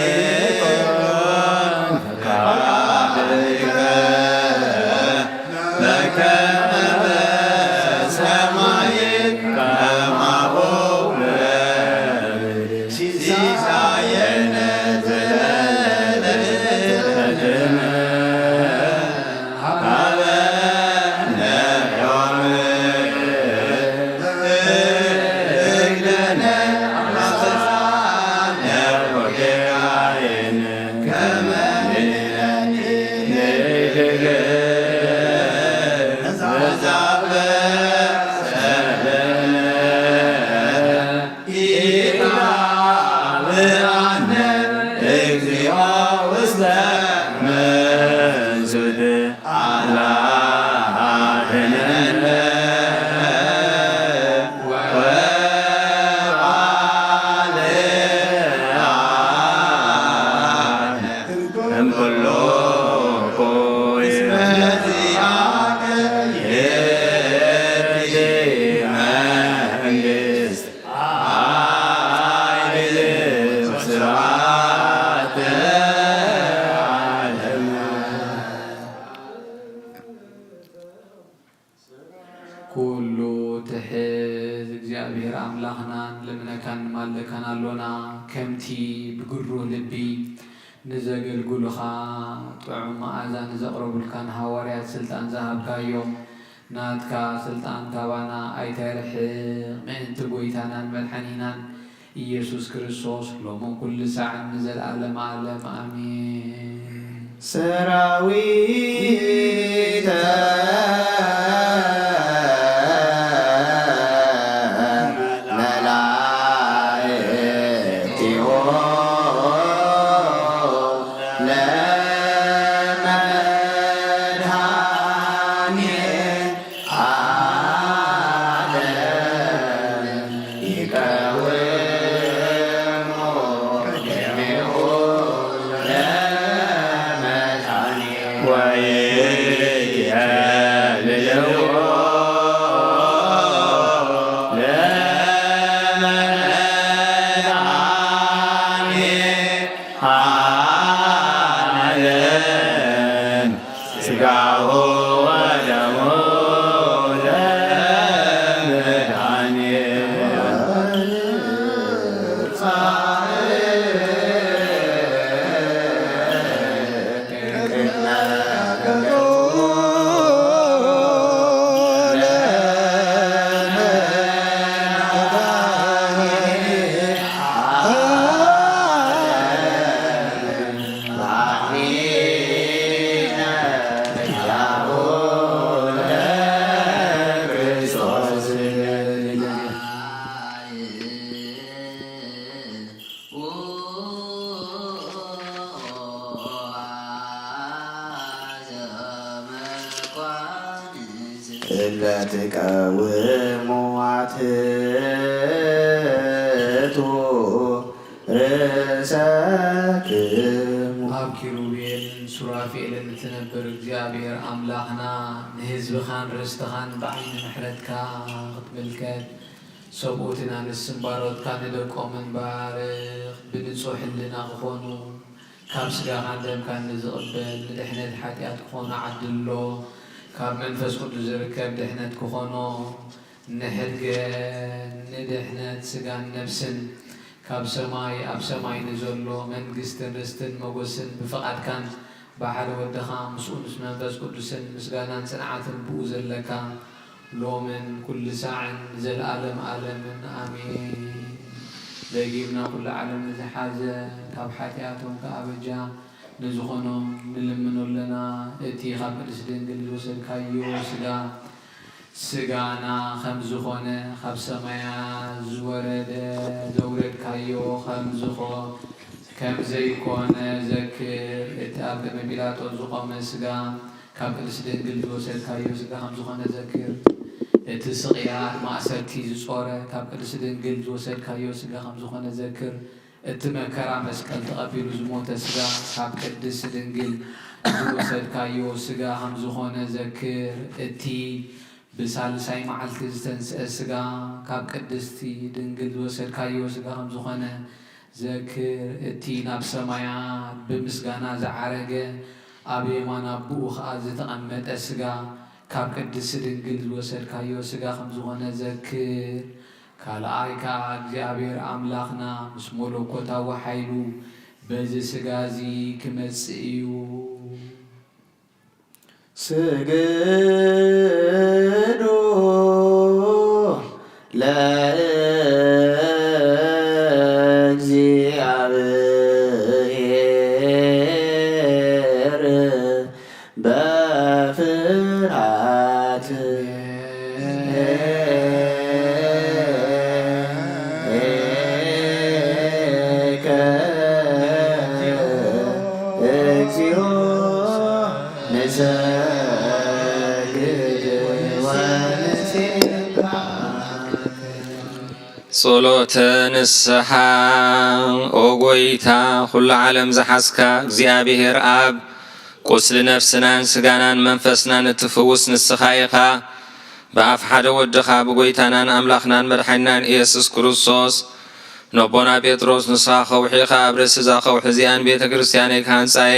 ناتكا سلطان كابانا أي ترح من تبويتانا مدحنينا يسوع كريستوس لومن كل ساعة نزل عالم عالم آمين سراويتا ሰብኡትና ንስምባሮት ካን ደቆምን ባርኽ ብንጹሕ ህልና ክኾኑ ካብ ስጋኻ ደምካን ዝቕበል ንድሕነት ሓጢኣት ክኾኑ ዓድሎ ካብ መንፈስ ቅዱስ ዝርከብ ድሕነት ክኾኖ ንሕድገን ንድሕነት ስጋን ነፍስን ካብ ሰማይ ኣብ ሰማይ ንዘሎ መንግስትን ርስትን መጎስን ብፍቓድካን ብሓደ ወድኻ ምስኡ ምስ መንፈስ ቅዱስን ምስጋናን ጽንዓትን ብኡ ዘለካ لومن كل ساعة زل عالم عالم آمين لقيمنا كل عالم نزحازة كاب حياتهم كأبجا نزخونهم نلمنوا لنا اتي خاب الاسدين قل وسل كايو سجانا خمزخونة خاب سمايا زورد زورد كايو خمزخو كم زي كونه ذكر اتقاب مبيلات وزقام سجان كاب الاسدين قل وسل كايو سجا خمزخونة ذكر تسقيا مع سرتي زصورة كاب قدس دنجل زوسل كايو سجا خمسة خانة ذكر اتمكر مسكال تقبل زموت سجا كاب قدس دنجل زوسل كايو سجا خمسة خانة ذكر اتي بسال ساي معلت زتنس سجا كاب قدس تي دنجل زوسل كايو سجا خمسة خانة ذكر اتي ناب سمايا بمسجانا زعرجة أبي ما نبوخ أزت أمت سجا كاب قدس دنجل وسل كايو سجا خمزونا ذكر كالايكا እግዚአብሔር አምላኽና ምስ መለኮታ ወሓይሉ በዚ ስጋዚ ክመጽእ እዩ ስግዱ ለእግዚአብሔር ንግበር በፍርሃት እግዚኦ ንሰግድ ጸሎተ ንስሐ ኦ ጐይታ ኩሉ ዓለም ዝሓዝካ እግዚአብሔር አብ ቁስሊ ነፍስናን ስጋናን መንፈስናን እትፍውስ ንስኻ ኢኻ ብኣፍ ሓደ ወድኻ ብጐይታናን ኣምላኽናን መድሓኒናን ኢየሱስ ክርስቶስ ነቦና ጴጥሮስ ንስኻ ኸውሒኻ ኣብ ርእሲ እዛ ኸውሒ እዚኣን ቤተ ክርስቲያነይ ካህንጻየ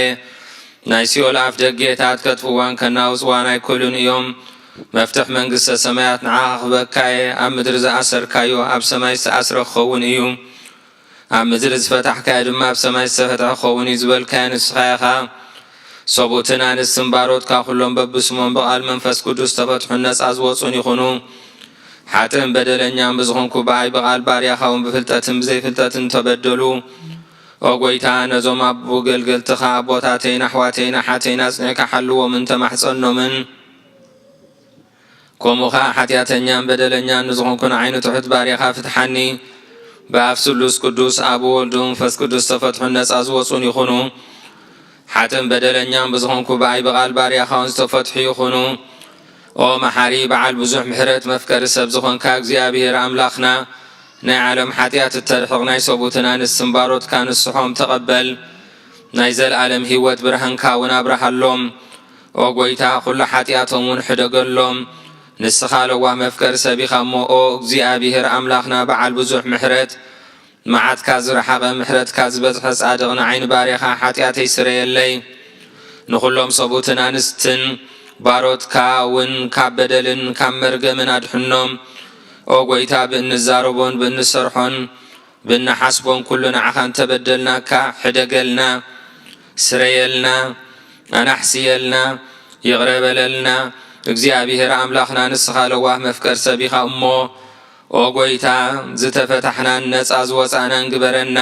ናይ ሲኦል ኣፍ ደጌታት ከጥፍዋን ከናውፅዋን ኣይክእሉን እዮም መፍትሕ መንግስተ ሰማያት ንዓኻ ክበካየ ኣብ ምድሪ ዝኣሰርካዮ ኣብ ሰማይ ዝተኣስረ ክኸውን እዩ ኣብ ምድሪ ዝፈታሕካዮ ድማ ኣብ ሰማይ ዝተፈትሐ ክኸውን እዩ ዝበልካዮ ንስኻ ኢኻ ሰብኡትን ኣንስትን ባሮትካ ኩሎም በብስሞም ብቓል መንፈስ ቅዱስ ተፈትሑን ነፃ ዝወፁን ይኹኑ ሓጥን በደለኛን ብዝኾንኩ በኣይ ብቓል ባርያኻ እውን ብፍልጠትን ብዘይፍልጠትን ተበደሉ ኦ ጐይታ ነዞም ኣቦ ገልገልትኻ ኣቦታተይን ኣሕዋተይን ኣሓተይን ኣጽኒዕካ ሓልዎምን ተማሕፀኖምን ከምኡኻ ሓጢኣተኛን በደለኛን ንዝኾንኩ ንዓይኑ ትሑት ባርያኻ ፍትሓኒ ብኣፍ ስሉስ ቅዱስ ኣብ ወልዱ መንፈስ ቅዱስ ተፈትሑን ነፃ ዝወፁን ይኹኑ ሓጥን በደለኛን ብዝኾንኩ በኣይ ብቓል ባርያኻ እውን ዝተፈትሑ ይኹኑ ኦ መሓሪ በዓል ብዙሕ ምሕረት መፍቀሪ ሰብ ዝኾንካ እግዚኣብሔር ኣምላኽና ናይ ዓለም ሓጢኣት እተርሕቕ ናይ ሰብኡትን ኣንስትን ባሮትካ ንስሖም ተቐበል ናይ ዘለኣለም ህይወት ብርሃንካ እውን ኣብርሃሎም ኦ ጐይታ ኩሉ ሓጢኣቶም እውን ሕደገሎም ንስኻ ለዋህ መፍቀሪ ሰብ ኢኻ እሞ ኦ እግዚኣብሔር ኣምላኽና በዓል ብዙሕ ምሕረት መዓትካ ዝረሓቐ ምሕረትካ ዝበዝሐ ጻድቕ ንዓይኒ ባርያኻ ሓጢኣተይ ስረየለይ ንኹሎም ሰብኡትን ኣንስትን ባሮትካ እውን ካብ በደልን ካብ መርገምን ኣድሕኖም ኦ ጐይታ ብእንዛረቦን ብእንሰርሖን ብእንሓስቦን ኩሉ ንዓኻ እንተበደልናካ ሕደገልና ስረየልና ኣናሕስየልና ይቕረበለልና እግዚአብሔር ኣምላኽና ንስኻ ለዋህ መፍቀር ሰብ ኢኻ እሞ ኦ ጐይታ ዝተፈታሕናን ነፃ ዝወፃናን ግበረና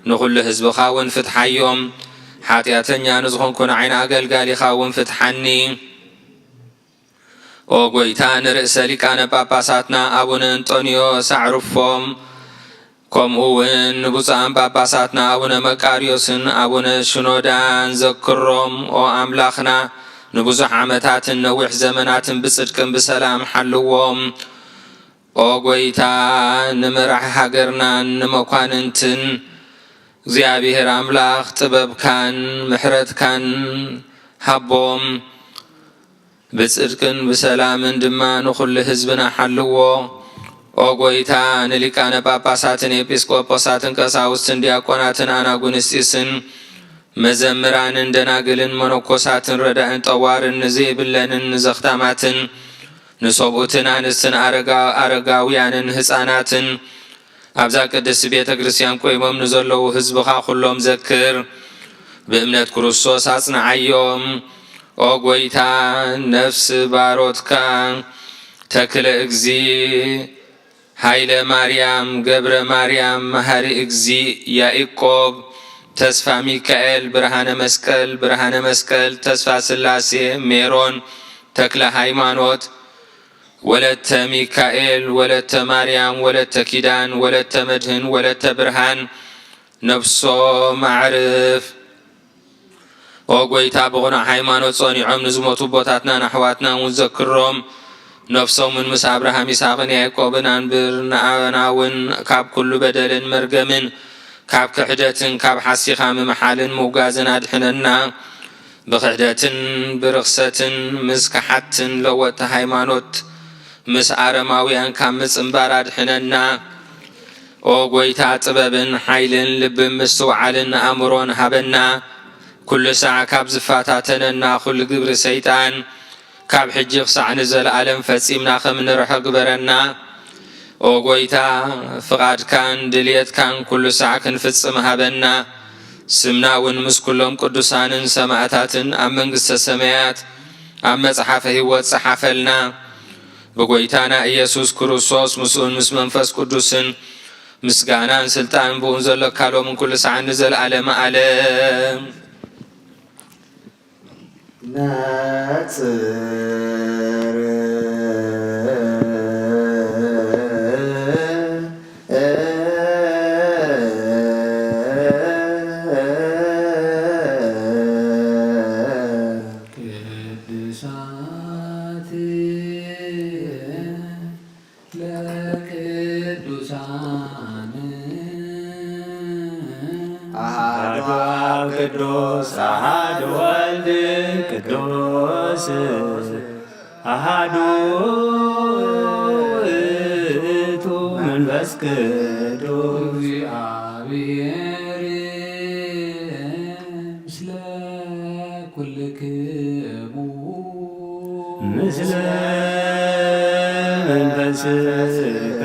ንኹሉ ህዝብኻ እውን ፍትሓዮም ሓጢኣተኛ ንዝኾንኩ ንዓይኒ ኣገልጋሊኻ እውን ፍትሓኒ ኦ ጐይታ ንርእሰ ሊቃነ ጳጳሳትና ኣቡነ አንጦንዮስ ኣዕርፎም ከምኡ እውን ንብፁዓን ጳጳሳትና ኣቡነ መቃርዮስን ኣቡነ ሽኖዳን ዘክሮም ኦ ኣምላኽና ንብዙሕ ዓመታትን ነዊሕ ዘመናትን ብጽድቅን ብሰላም ሓልዎም ኦ ጐይታ ንምራሕ ሃገርናን ንመኳንንትን እግዚአብሔር ኣምላኽ ጥበብካን ምሕረትካን ሃቦም ብጽድቅን ብሰላምን ድማ ንኹሉ ህዝብና ሓልዎ ኦ ጐይታ ንሊቃነ ጳጳሳትን ኤጲስቆጶሳትን ቀሳውስትን ዲያቆናትን ኣናጉንስጢስን መዘምራንን ደናግልን መነኮሳትን ረዳእን ጠዋርን ንዘይብለንን ንዘኽታማትን ንሰብኡትን ኣንስትን ኣረጋውያንን ህፃናትን ኣብዛ ቅድስቲ ቤተ ክርስቲያን ቆይሞም ንዘለዉ ህዝብኻ ኩሎም ዘክር ብእምነት ክርስቶስ ኣጽንዓዮም ኦ ጐይታ ነፍሲ ባሮትካ ተክለ እግዚ ሃይለ ማርያም ገብረ ማርያም መሃሪ እግዚ ያዕቆብ ተስፋ ሚካኤል ብርሃነ መስቀል ተስፋ ስላሴ ሜሮን ተክለ ሃይማኖት ወለተ ሚካኤል ወለተ ማርያም ወለተ ኪዳን ወለተ መድህን ወለተ ብርሃን ነፍሶ ማዕርፍ ኦ ጐይታ ብቑኑዕ ሃይማኖት ጸኒዖም ንዝሞቱ ቦታትናን ኣሕዋትናን እውን ዘክሮም ነፍሶምን ምስ አብርሃም ይስሐቅን ያዕቆብን አንብር ንኣበና እውን ካብ ኩሉ በደልን መርገምን ካብ ክሕደትን ካብ ሓሲኻ ምምሓልን ምውጋዝን ኣድሕነና ብክሕደትን ብርክሰትን ምስ ክሓትን ለወጥቲ ሃይማኖት ምስ አረማውያን ካብ ምጽንባር ኣድሕነና ኦ ጐይታ ጥበብን ሓይልን ልብን ምስትውዓልን ኣእምሮን ሃበና ኩሉ ሰዓት ካብ ዝፋታተነና ኩሉ ግብሪ ሰይጣን ካብ ሕጂ ክሳዕ ንዘለኣለም ፈጺምና ከም ንርሐ ግበረና ኦ ጐይታ ፍቓድካን ድልየትካን ኩሉ ሰዓት ክንፍጽም ሃበና ስምና እውን ምስ ኩሎም ቅዱሳንን ሰማዕታትን ኣብ መንግሥተ ሰማያት ኣብ መጽሓፈ ሕይወት ጸሓፈልና ብጐይታና ኢየሱስ ክርስቶስ ምስኡን ምስ መንፈስ ቅዱስን ምስጋናን ስልጣን ብኡን ዘለካሎምን ኩሉ ሰዓት ንዘለኣለም ዓለም ቅዱስ አሐዱ ወልድ ቅዱስ አሐዱ ውእቱ መንፈስ ቅዱስ እግዚአብሔር ምስለ ኩልክሙ ምስለ መንፈስከ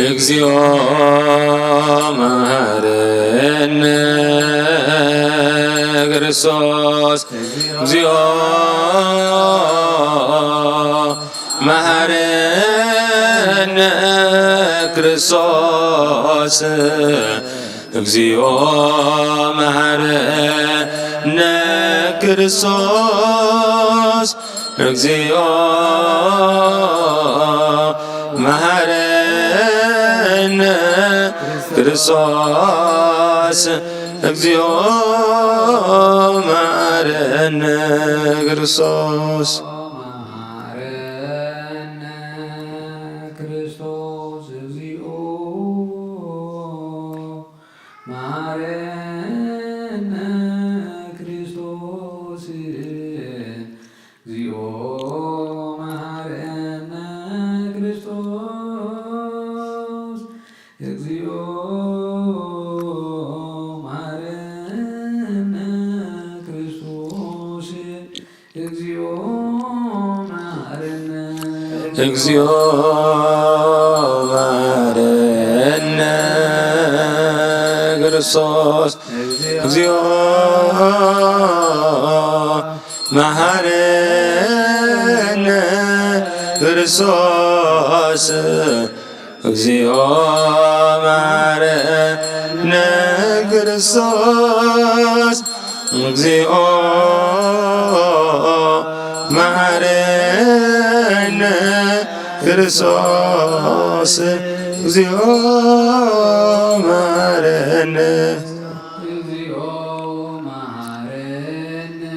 እግዚኦ መሐረነ ክርስቶስ እግዚኦ መሐረነ ክርስቶስ እግዚኦ መሐረነ ክርስቶስ እግዚኦ መሐረነ ክርስቶስ እግዚኦ መሐረነ ክርስቶስ እግዚኦ መሐረነ ክርስቶስ እግዚኦ መሐረነ ክርስቶስ እግዚኦ መሐረነ ክርስቶስ እግዚኦ መሐረነ ክርስቶስ እግዚኦ መሐረነ እግዚኦ መሐረነ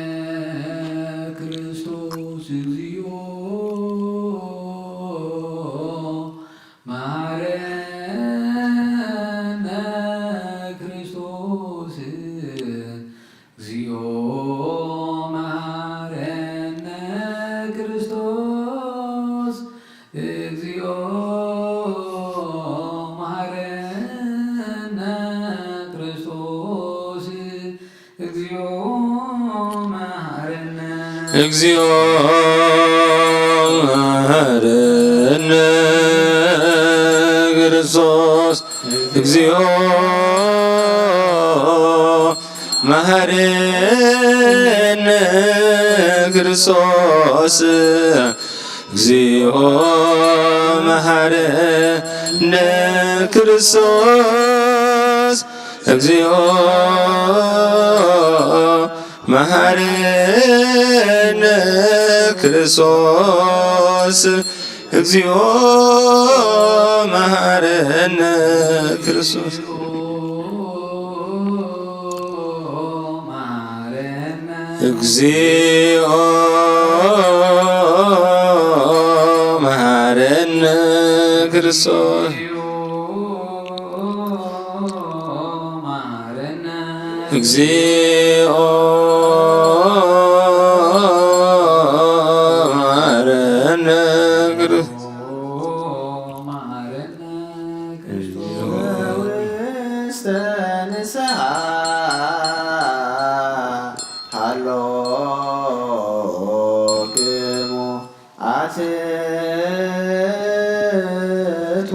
ክርስቶስ እግዚኦ መሐረነ ክርስቶስ እግዚኦ መሐረነ ክርስቶስ እግዚኦ መሐረነ ክርስቶስ እግዚኦ መሐረነ ክርስቶስ እግዚኦ መሐረነ ክርስቶስ እግዚኦ መሐረነ ውስተ ንስሐ ሃሎክሙ አትቱ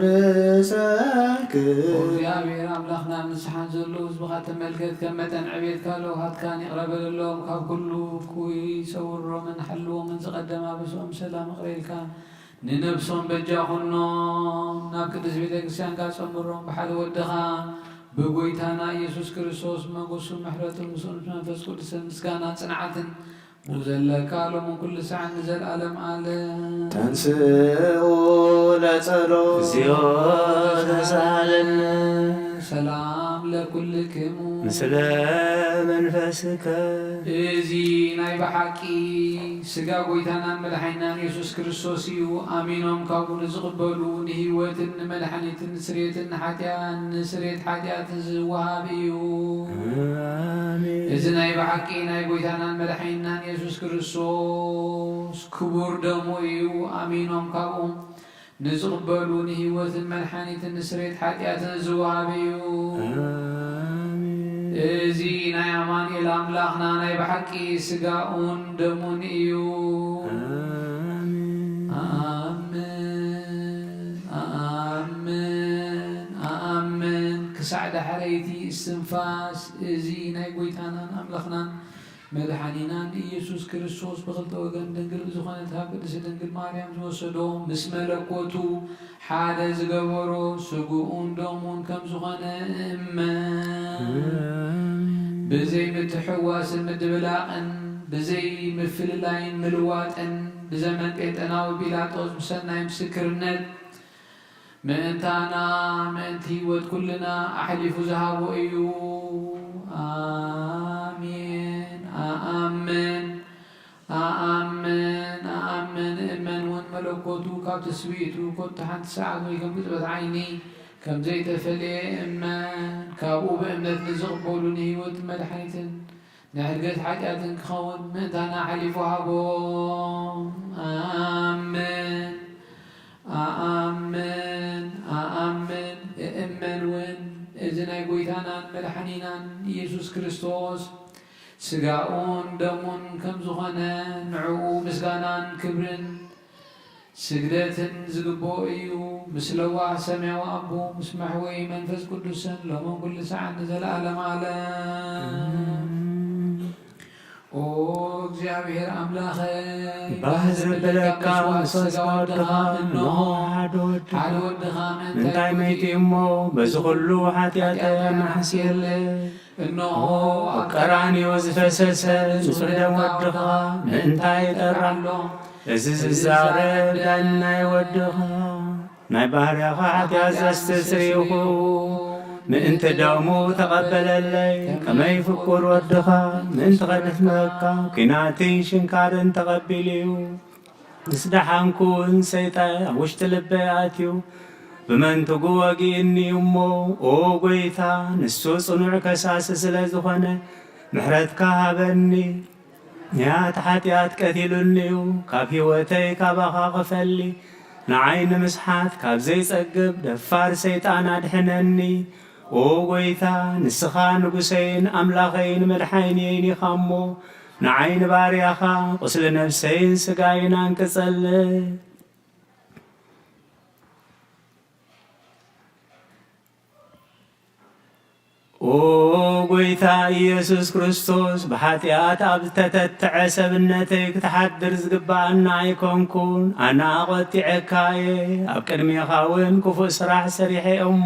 ርእሰክሙ እግዚአብሔር አምላኽና ንስሓን ዘለዉ ህዝብኻ ተመልከት ከም መጠን ዕቤትካ ለውሃትካን ይቕረበለሎም ካብ ኩሉ ኩይ ሰውሮምን ሓልዎምን ዝቐደማ ብስኦም ሰላም እቕረልካ ንነብሶም በጃኹኖም ናብ ቅዱስ ቤተ ክርስቲያንካ ጸምሮም ብሓደ ወድኻ ብጎይታና ኢየሱስ ክርስቶስ መጎሱን ምሕረቱን ምስኡን መንፈስ ቅዱስን ምስጋና ጽንዓትን وزلك لهم كل ساعة نزل ألم على تنسئوا لتلو زيادة سالنا سلام لكلكم مسلم منفسك إزي ناي بحكي سجا قويتنا ملحنا يسوع كريستوس يو آمينهم كابون زقبلوا نهيوت ملحنة نسريت حتيان نسريت حتيات زوابيو إزي ناي بحكي ناي قويتنا ملحنا يسوع كريستوس كبر دمو يو آمينهم كابون نزقبلوا نهيوت ملحنة نسريت حتيات زوابيو إزي ناي أمان إلى أملاخنا ناي بحكي سجاؤون دمون إيو آمين آمين آمين كسعد حريتي استنفاس إزي ناي قويتانا أملاخنا ملحنينا إيسوس كريستوس بغلط وغن دنقل بزخانتها قدس دنقل مريم زوسدوم بسم لكوتو حادة زغورو سقوون دومون كم زخانة إما بزي متحواس مدبلاقن بزي مفللاين ملواطن بزمن بيتناو بيلاطوس مسناي مسكرنت مأنتانا مأنتي ود كلنا أحلف زهابو أيو آمين آمين آمين آمين إمن ون ملكوتو كاب تسويتو كنت حنت ساعد ويكم بزبط عيني كم زيت فلي إمان كابو بإمنت نزغبولوني ود مدحيتن نحلقت حاجاتن كخون مأنتانا أحلف زهابو آمين آمين آمين إمن ون إذن قويتانا ملحنينا يسوس كريستوس سقاؤون دمون كم زغنا نعو مسقانان كبرن سجدتن زقبو إيو مسلوا سمع وأبو مسمحوي منفس قدسن لهم كل ساعة نزل ألم على أو እግዚአብሔር አምላኸ ባህዝብ በለካ ወሰስወድኻ እንሆ ሓዶድኻ እንታይ መይቲ እሞ በዚ ኩሉ ሓጢአተን ሓሲለ እንሆ ኣብ ቀራንዮ ዝፈሰሰ ንጹር ደም ወድኻ ምእንታይ ጠራሎ እዚ ዝዛረብ ዳናይ ወድኻ ናይ ባህርያኻ ሓጢአት ዘስተስሪኹ ምእንቲ ደሙ ተቐበለለይ ከመይ ፍቁር ወድኻ ምእንቲ ቐድሕነካ ኲናትን ሽንካርን ተቐቢሉ እዩ ምስ ደሓንኩን ሰይጣን ኣብ ውሽጢ ልበይ ኣትዩ ብመንትጉ ወጊእኒ እሞ ኦ ጐይታ ንሱ ጽኑዕ ከሳሲ ስለ ዝኾነ ምሕረትካ ሃበኒ ንያት ሓጢአት ቀቲሉኒ እዩ ካብ ሕይወተይ ካባኻ ኽፈሊ ንዓይኒ ምስሓት ካብ ዘይጸግብ ደፋር ሰይጣን ኣድሕነኒ ኦ ጐይታ ንስኻ ንጉሰይን ኣምላኸይን መድሓይንየይን ኢኻ እሞ ንዓይኒ ባርያኻ ቁስሊ ነፍሰይን ስጋይን አንቅጸል ኦ ጐይታ ኢየሱስ ክርስቶስ ብሓጢአት ኣብ ዝተተትዐ ሰብነተይ ክትሓድር ዝግባአና ኣይኮንኩን ኣነ ቖጢዐካየ ኣብ ቅድሜኻ እውን ክፉእ ስራሕ ሰሪሐ እሞ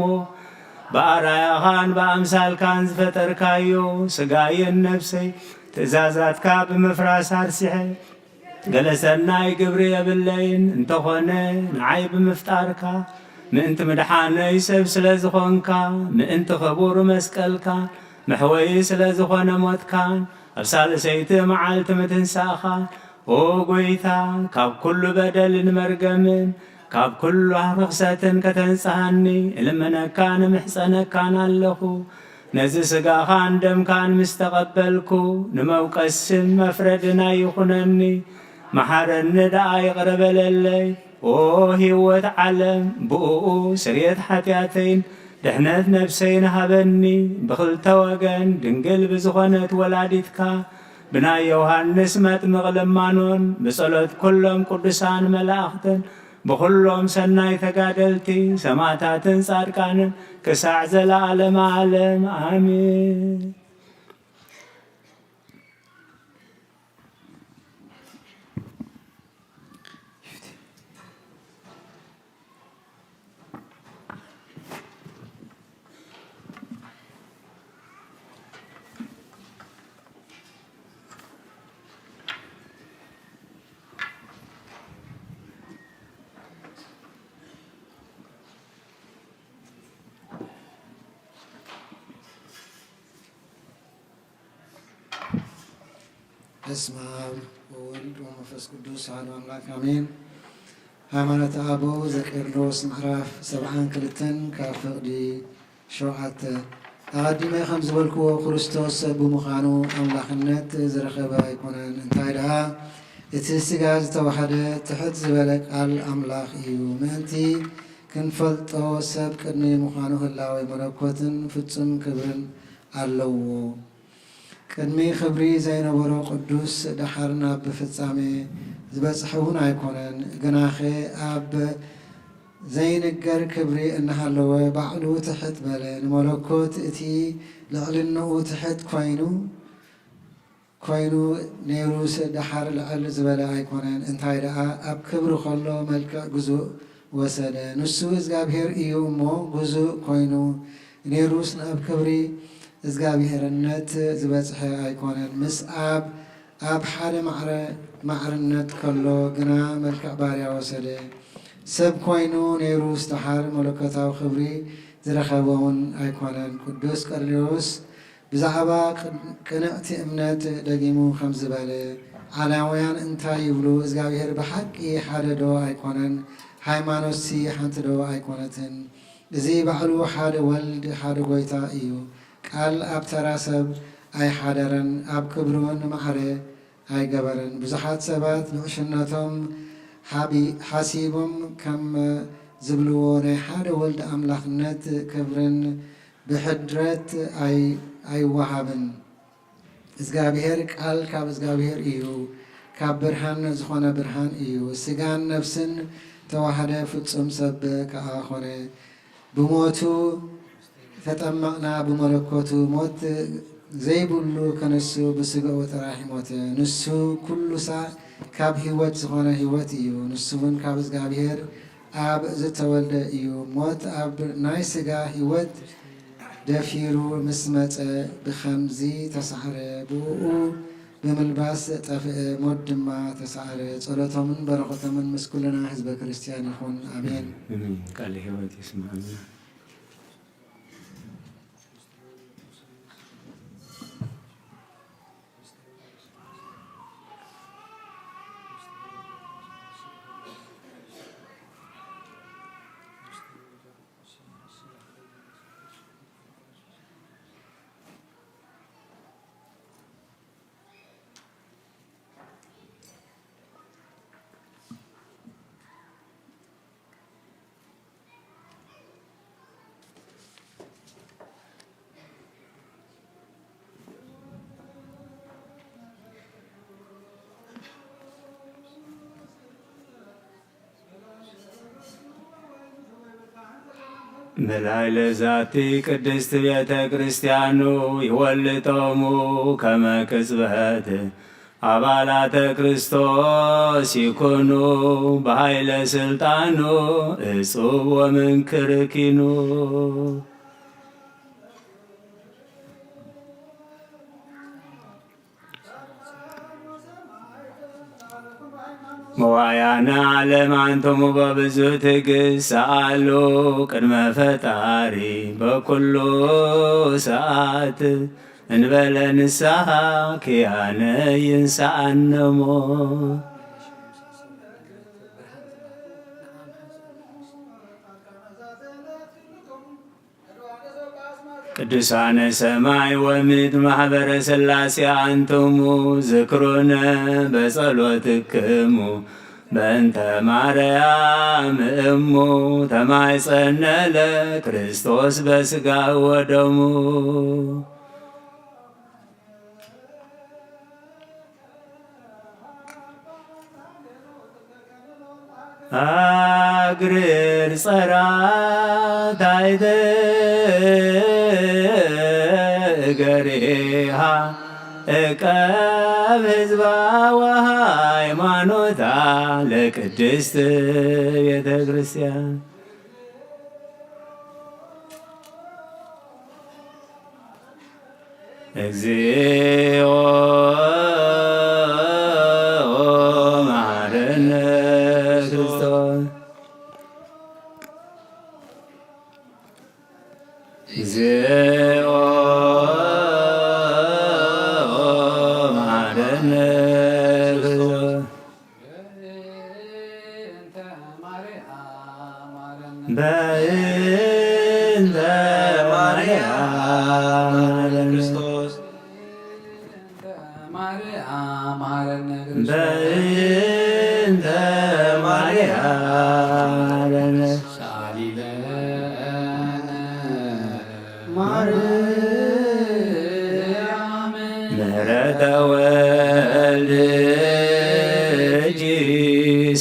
በአራያኻን በአምሳልካን ዝፈጠርካዮ ስጋየን ነፍሰይ ትእዛዛትካ ብምፍራስ አርሲሐ ገለ ሰናይ ግብሪ የብለይን እንተኾነ ንዓይ ብምፍጣርካ ምእንቲ ምድሓነይ ሰብ ስለ ዝኾንካ ምእንቲ ኽቡር መስቀልካ መሕወይ ስለ ዝኾነ ሞትካን ኣብ ሳልሰይቲ መዓልቲ ምትንሳእኻ ኦ ጐይታ ካብ ኩሉ በደልን መርገምን ካብ ኩሉ ርኽሰትን ከተንጽሃኒ እልመነካን ምሕፀነካን ኣለኹ ነዚ ስጋኻን ደምካን ምስ ተቐበልኩ ንመውቀስን መፍረድና ይኹነኒ መሓረኒ ደኣ ይቕረበለለይ ኦ ህይወት ዓለም ብኡኡ ስርየት ሓጢአተይን ድሕነት ነፍሰይን ሃበኒ ብኽልተ ወገን ድንግል ብዝኾነት ወላዲትካ ብናይ ዮሃንስ መጥምቕ ልማኖን ብጸሎት ኩሎም ቅዱሳን መላእኽትን بخلهم سناي تقادلتي سماتات صادقان كساع زلالم عالم آمين በስመ አብ ወወልድ ወመንፈስ ቅዱስ አሐዱ አምላክ አሜን። ሃይማኖተ አበው ዘቄርሎስ ምዕራፍ 72 ካብ ፍቕዲ 7 ኣቐዲመ ከም ዝበልክዎ ክርስቶስ ሰብ ብምዃኑ ኣምላኽነት ዝረኸበ ኣይኮነን። እንታይ ደኣ እቲ ስጋ ዝተዋሃደ ትሕት ዝበለ ቃል ኣምላኽ እዩ። ምእንቲ ክንፈልጦ ሰብ ቅድሚ ምዃኑ ህላዊ መለኮትን ፍጹም ክብርን ኣለዎ። ቅድሚ ክብሪ ዘይነበሮ ቅዱስ ድሓር ናብ ፍጻሜ ዝበፅሐ እውን ኣይኮነን። ግናኸ ኣብ ዘይንገር ክብሪ እናሃለወ ባዕሉ ትሕት በለ። ንመለኮት እቲ ልዕልንኡ ትሕት ኮይኑ ነይሩስ ድሓር ልዕል ዝበለ ኣይኮነን። እንታይ ደኣ ኣብ ክብሪ ከሎ መልክዕ ግዙእ ወሰደ። ንሱ እግዚኣብሔር እዩ እሞ ግዙእ ኮይኑ ነይሩስ ናብ ክብሪ እግዚአብሔርነት ዝበጽሐ ኣይኮነን ምስ ኣብ ሓደ ማዕርነት ከሎ ግና መልክዕ ባርያ ወሰደ ሰብ ኮይኑ ነይሩ ዝተሓር መለኮታዊ ክብሪ ዝረኸበውን ኣይኮነን ቅዱስ ቀርኔሎስ ብዛዕባ ቅንዕቲ እምነት ደጊሙ ከም ዝበለ ዓላውያን እንታይ ይብሉ እግዚአብሔር ብሓቂ ሓደ ዶ ኣይኮነን ሃይማኖትሲ ሓንቲ ዶ ኣይኮነትን እዚ ባዕሉ ሓደ ወልድ ሓደ ጎይታ እዩ ቃል ኣብ ተራ ሰብ ኣይሓደረን ኣብ ክብሩን ማዕረ ኣይገበረን ብዙሓት ሰባት ንዕሽነቶም ሓሲቦም ከም ዝብልዎ ናይ ሓደ ወልድ ኣምላኽነት ክብርን ብሕድረት ኣይወሃብን እግዚአብሔር ቃል ካብ እግዚአብሔር እዩ ካብ ብርሃን ዝኾነ ብርሃን እዩ ስጋን ነፍስን ተዋህደ ፍጹም ሰብ ከዓ ኾነ ብሞቱ ተጠመቕና ብመለኮቱ ሞት ዘይብሉ ከነሱ ብስጋኡ ጥራሕ ሞተ ንሱ ኩሉ ካብ ህይወት ዝኾነ ህይወት እዩ ንሱ እውን ካብ እግዚአብሔር ኣብ ዝተወልደ እዩ ሞት ኣብ ናይ ስጋ ህይወት ደፊሩ ምስ መፀ ብኸምዚ ተሳዕረ ብኡ ብምልባስ ጠፍአ ሞት ድማ ተሳዕረ ጸሎቶምን በረኸቶምን ምስ ኩልና ህዝበ ክርስቲያን ይኹን አሜን ቃል ህይወት ይስማዕና ملايل ذاتي قدست بيت كريستيانو يولطومو كما كسبت አባላተ ክርስቶስ ይኩኑ በኃይለ ስልጣኑ እጹብ ወምንክር ኪኑ መዋያነ ዓለም አንትሙ በብዙ ትዕግሥት ሰአሉ ቅድመ ፈጣሪ በኩሉ ሰዓት እንበለ ንስሐ ኪያነ ይንሣአነሞ ቅዱሳነ ሰማይ ወምድር ማኅበረ ሥላሴ አንትሙ ዝክሩነ በጸሎትክሙ በእንተ ማርያም እሙ ተማይጸነለ ክርስቶስ በሥጋ ወደሙ አግርር ጸራት አይተ እገሪሃ እቀብ ሕዝባ ወሃይማኖታ ለቅድስት ቤተ ክርስቲያን እግዚኦ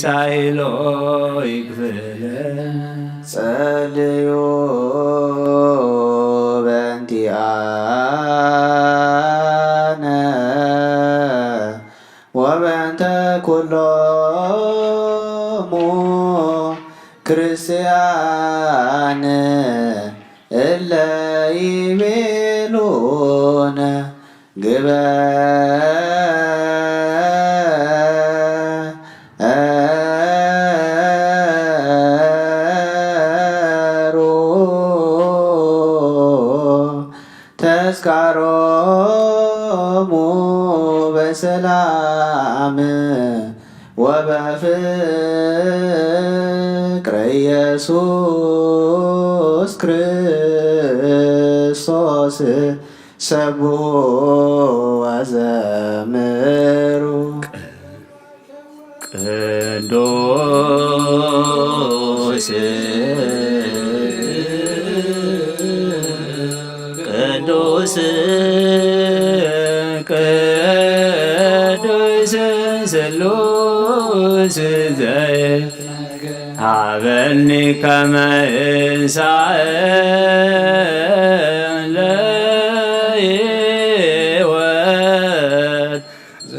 ሳይሎ ይክፍለ ጸልዩ በእንቲአነ ወበእንተ ኩሎሙ ክርስቲያን እለ ይቤሉ ተስካሮሙ በሰላም ወበፍቅረ ኢየሱስ ክርስቶስ ሰብሖ ወዘምሩ ቅዱስ ቅዱስ ቅዱስ ስሉስ ሀበኒ ከመ እንሣእ ለሕይወት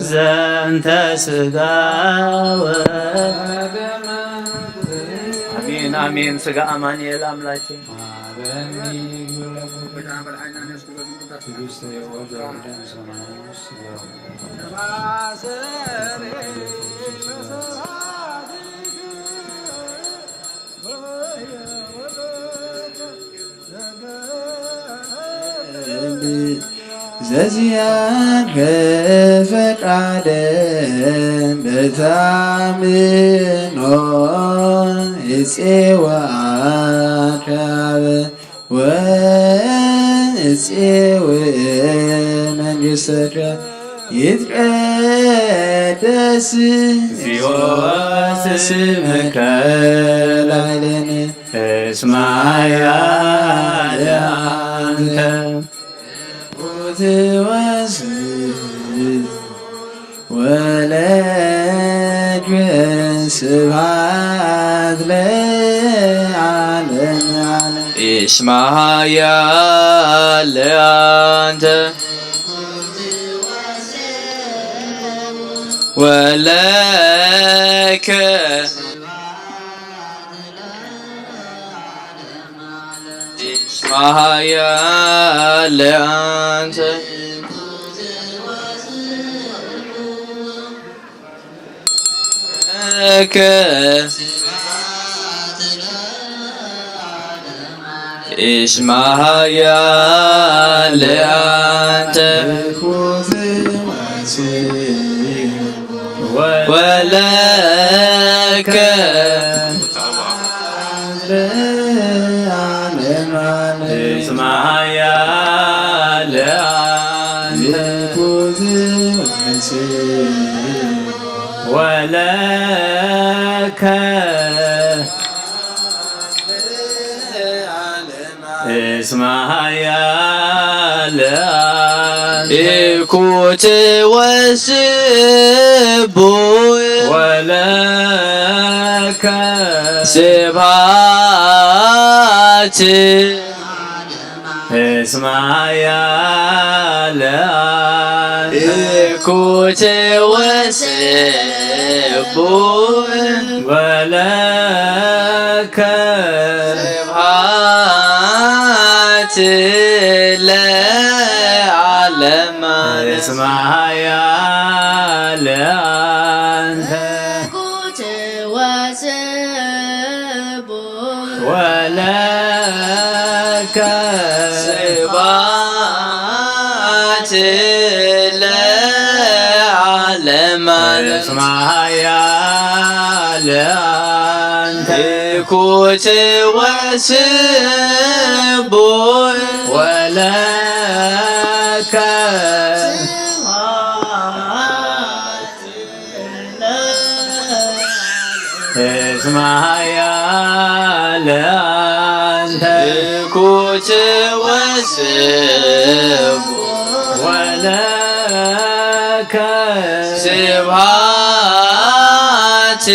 ዘንተ ሥጋ ወደም። አሜን አሜን። ሥጋ አማኑኤል አምላኬ ዘዚያን ፈቃደ በታምኖ እፄዋካበ ወእፄው መንግሥተከ ይትቀደስ ስምከ ላዕሌነ እስመ ያንተ ወለድ ስብሐት ለዓለመ ዓለም። እስመ ያንተ ወለከ እስመ ያንተ እስመ ያንተ ወለከ እስመ ያንተ ወለከ እስመ ያንተ ኢኩት ወስቡ ወለከ ስብሐት እስመ ያንተ ኢኩት ወስቡ ወለከ ስብሐት ለዓለመ እስመ ያንተ ወለከ ስብሐት ለዓለመ እስመ ያንተ ኢኩት ወስቡ ወለከ እስመ ያንተ ኢኩት ወስቡ ወለከ ስብሐት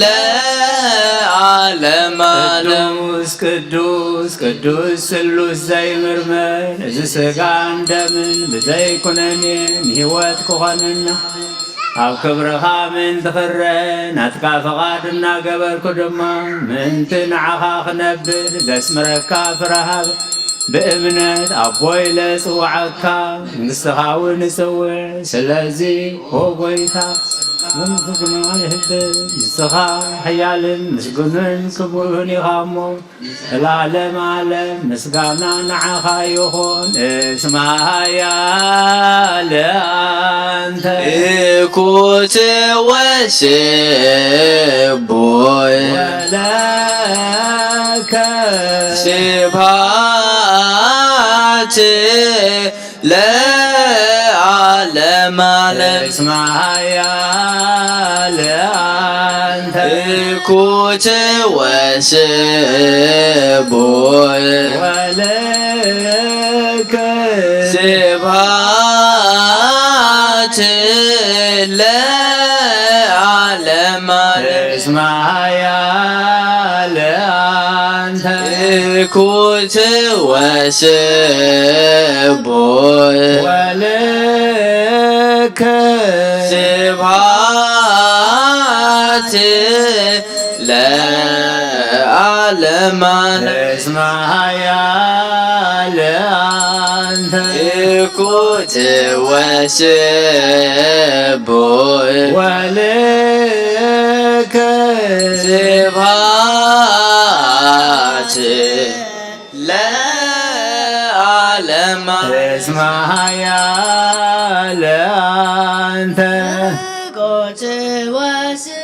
ለዓለመ ዓለም። ቅዱስ ቅዱስ ስሉስ ዘይምርመር እዚ ሥጋን ደምን ብዘይኩነኔ ንህይወት ክኾነና ኣብ ክብርኻ ምንቲ ክረ ናትካ ፍቓድ እናገበርኩ ድማ ምንቲ ንዓኻ ክነብር ዘስምረካ ፍረሃብ بإمنة أبوي لسوعك نستخاون نسوي سلازي وقويتا منفقنا الهدد نستخا حيال مسقنن كبرون يغامو العالم عالم مسقانا نعخا يخون اسمها يا لأنت إكوت وسبوي ولك سبحات لا عالم اسمها يا لأنت إكوت وسبوي ولك سبحات لا عالم اسمها يا لأنت إكوت وسبوي ولك سبحات لا عالم اسمها يا لأنت إكوت وسبوي ولك سبحات لا عالم اسمها يا لأنت إكوت وسبوي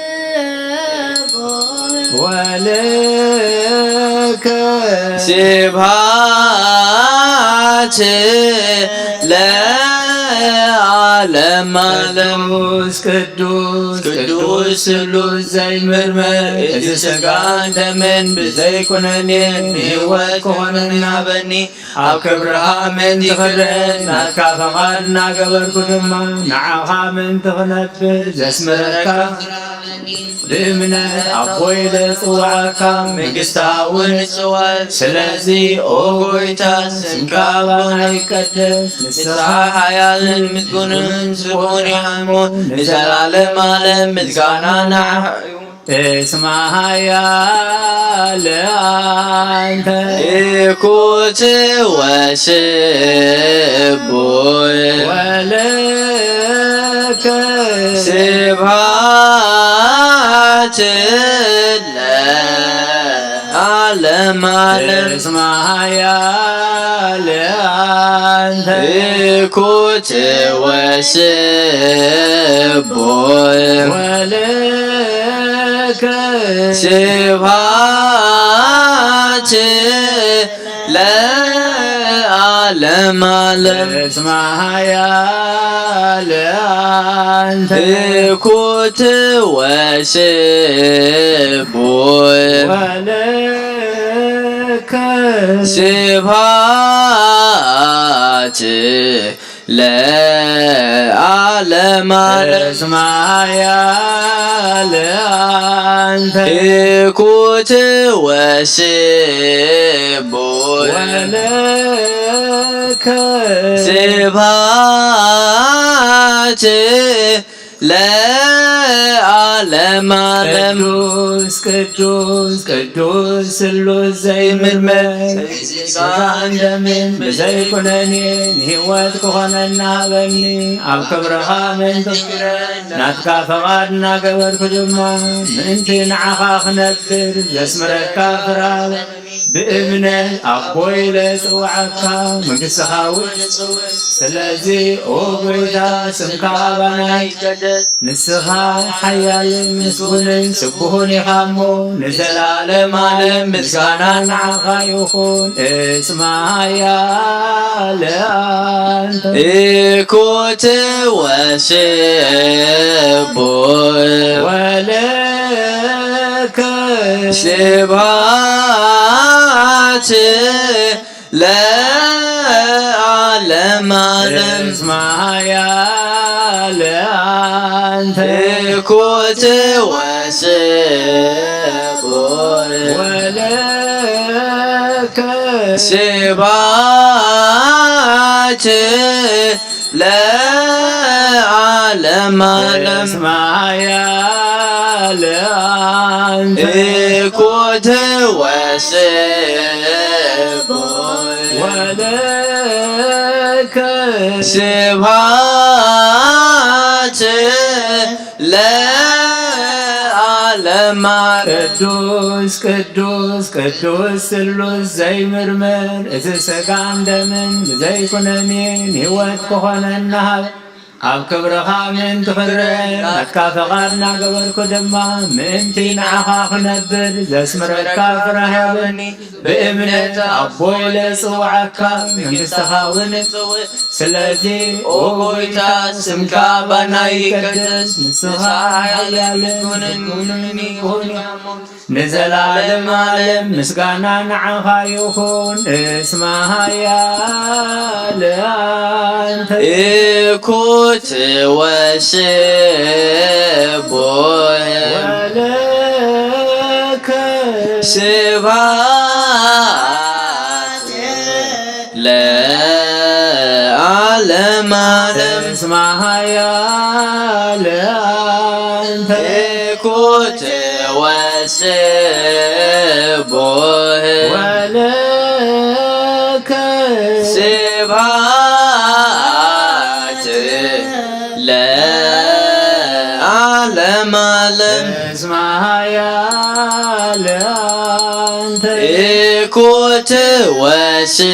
ولك سبحات لا عالم قدوس قدوس سلوس زي مرمر إذ سقان دمن بزي كوننين هيوت كوننا بني أو كبرها من تخرج ناتكا فقادنا قبر كنما نعاها من تغنبر زسمركا بإمنة أبوي لطوعك مقستاون سوال سلازي أوغويتا سنكابا يكدس نسرها حيال متقنن سبوني حمون نزلال مالم متقانا نعيون اسمها يا لأنت إكوت وسبوي ولك سبحات لا عالم اسمها يا لأنت إكوت وسبوي ولك سبحات لا عالم اسمها يا لأنت إكوت وسبوي ولك سبحات لا عالم اسمها يا لأنت إكوت وسبوي ولك سبحات لا عالم قدوس سلوس زي مرمر سيقان دمين بزي كوننين هيوت كوننا بني أو كبرها من تذكرين ناتكا فقادنا قبر كجما من تنعخا خنبر يسمرك كافرال بإمنة أبوي لسوعك من قسخاوي سلازي أوغيدا سنكابنا يكدس نسخا حيال مسكونين سبهوني خامو نزلال مالم مسكانا نعخا يخون اسمها يا لأنت إكوت وسبوي ولك سبحات لا عالم اسمها يا لأنت إكوت وسبوي ولك سبحات لا عالم اسمها يا لأنت إكوت وسبوي ለከ ስብሐት ለዓለመ ቅዱስ ቅዱስ ቅዱስ ስሉስ ዘይምርምር እቲ ሥጋን ደምን ብዘይኩነኔን ሕይወት ክኾነና ኣብ ክብርኻ ምእንቲ ክርአ ናትካ ፈቓድና ገበርኩ ድማ ምእንቲ ንዓኻ ክነብር ዘስምረካ ፍረሃበኒ ብእምነት ኣቦይ ለፅውዓካ መንግሥትኻ እውን እፅውዕ ስለዚ ኦ ጐይታ ስምካ ባናይ ይቀደስ ንስኻ ሓያልኩንኒ ይኹን ንዘላለም ዓለም ምስጋና ንዓኻ ይኹን እስማ ሓያልአንተ እኩት ወስቡሕ ወለከ ስብሐት ለዓለመ ዓለም እስመ ኃያልአንተ እኩት ወስቡሕ ወለከ ስብሐት ለዓለመ ዓለም እስመ ኃያልአንተ እኩት ወስቡሕ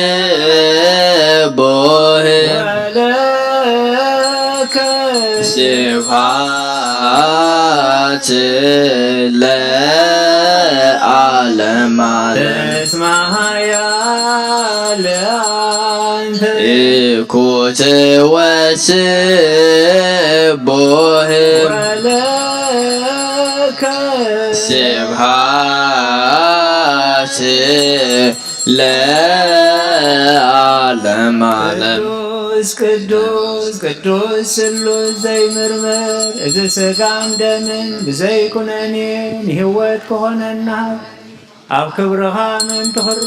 ወለከ ስብሐት ለዓለመ ዓለም እስመ ኃያልአንተ እኩት ወስቡሕ ወለከ ስብሐት ለዓለመ ዓለም ቅዱስ ቅዱስ ስሉስ ዘይምርምር እዚ ሥጋን ደምን ብዘይኩነኔን ሕይወት ክኾነና ኣብ ክብርኻ ምእንቲ ክር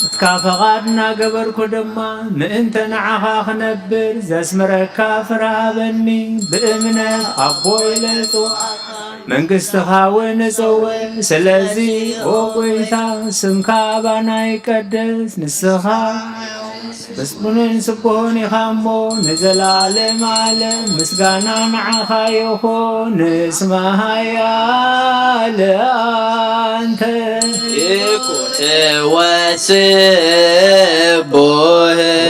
እትካ ፈቓድና ገበርኩ ድማ ምእንተ ንዓኻ ክነብር ዘስምረካ ፍረሃበኒ ብእምነት ኣቦይ ለፅውዓካ መንግሥትኻ እውን እፅውዕ ስለዚ ኦ ጐይታ ስምካ ባና ይቀደስ ንስኻ ምስጉንን ስቡሕን ኢኻ እሞ ንዘላለም ዓለም ምስጋና ንዓኻ ይኹን እስመ ኃያልአንተ እኩት ወስቡሕ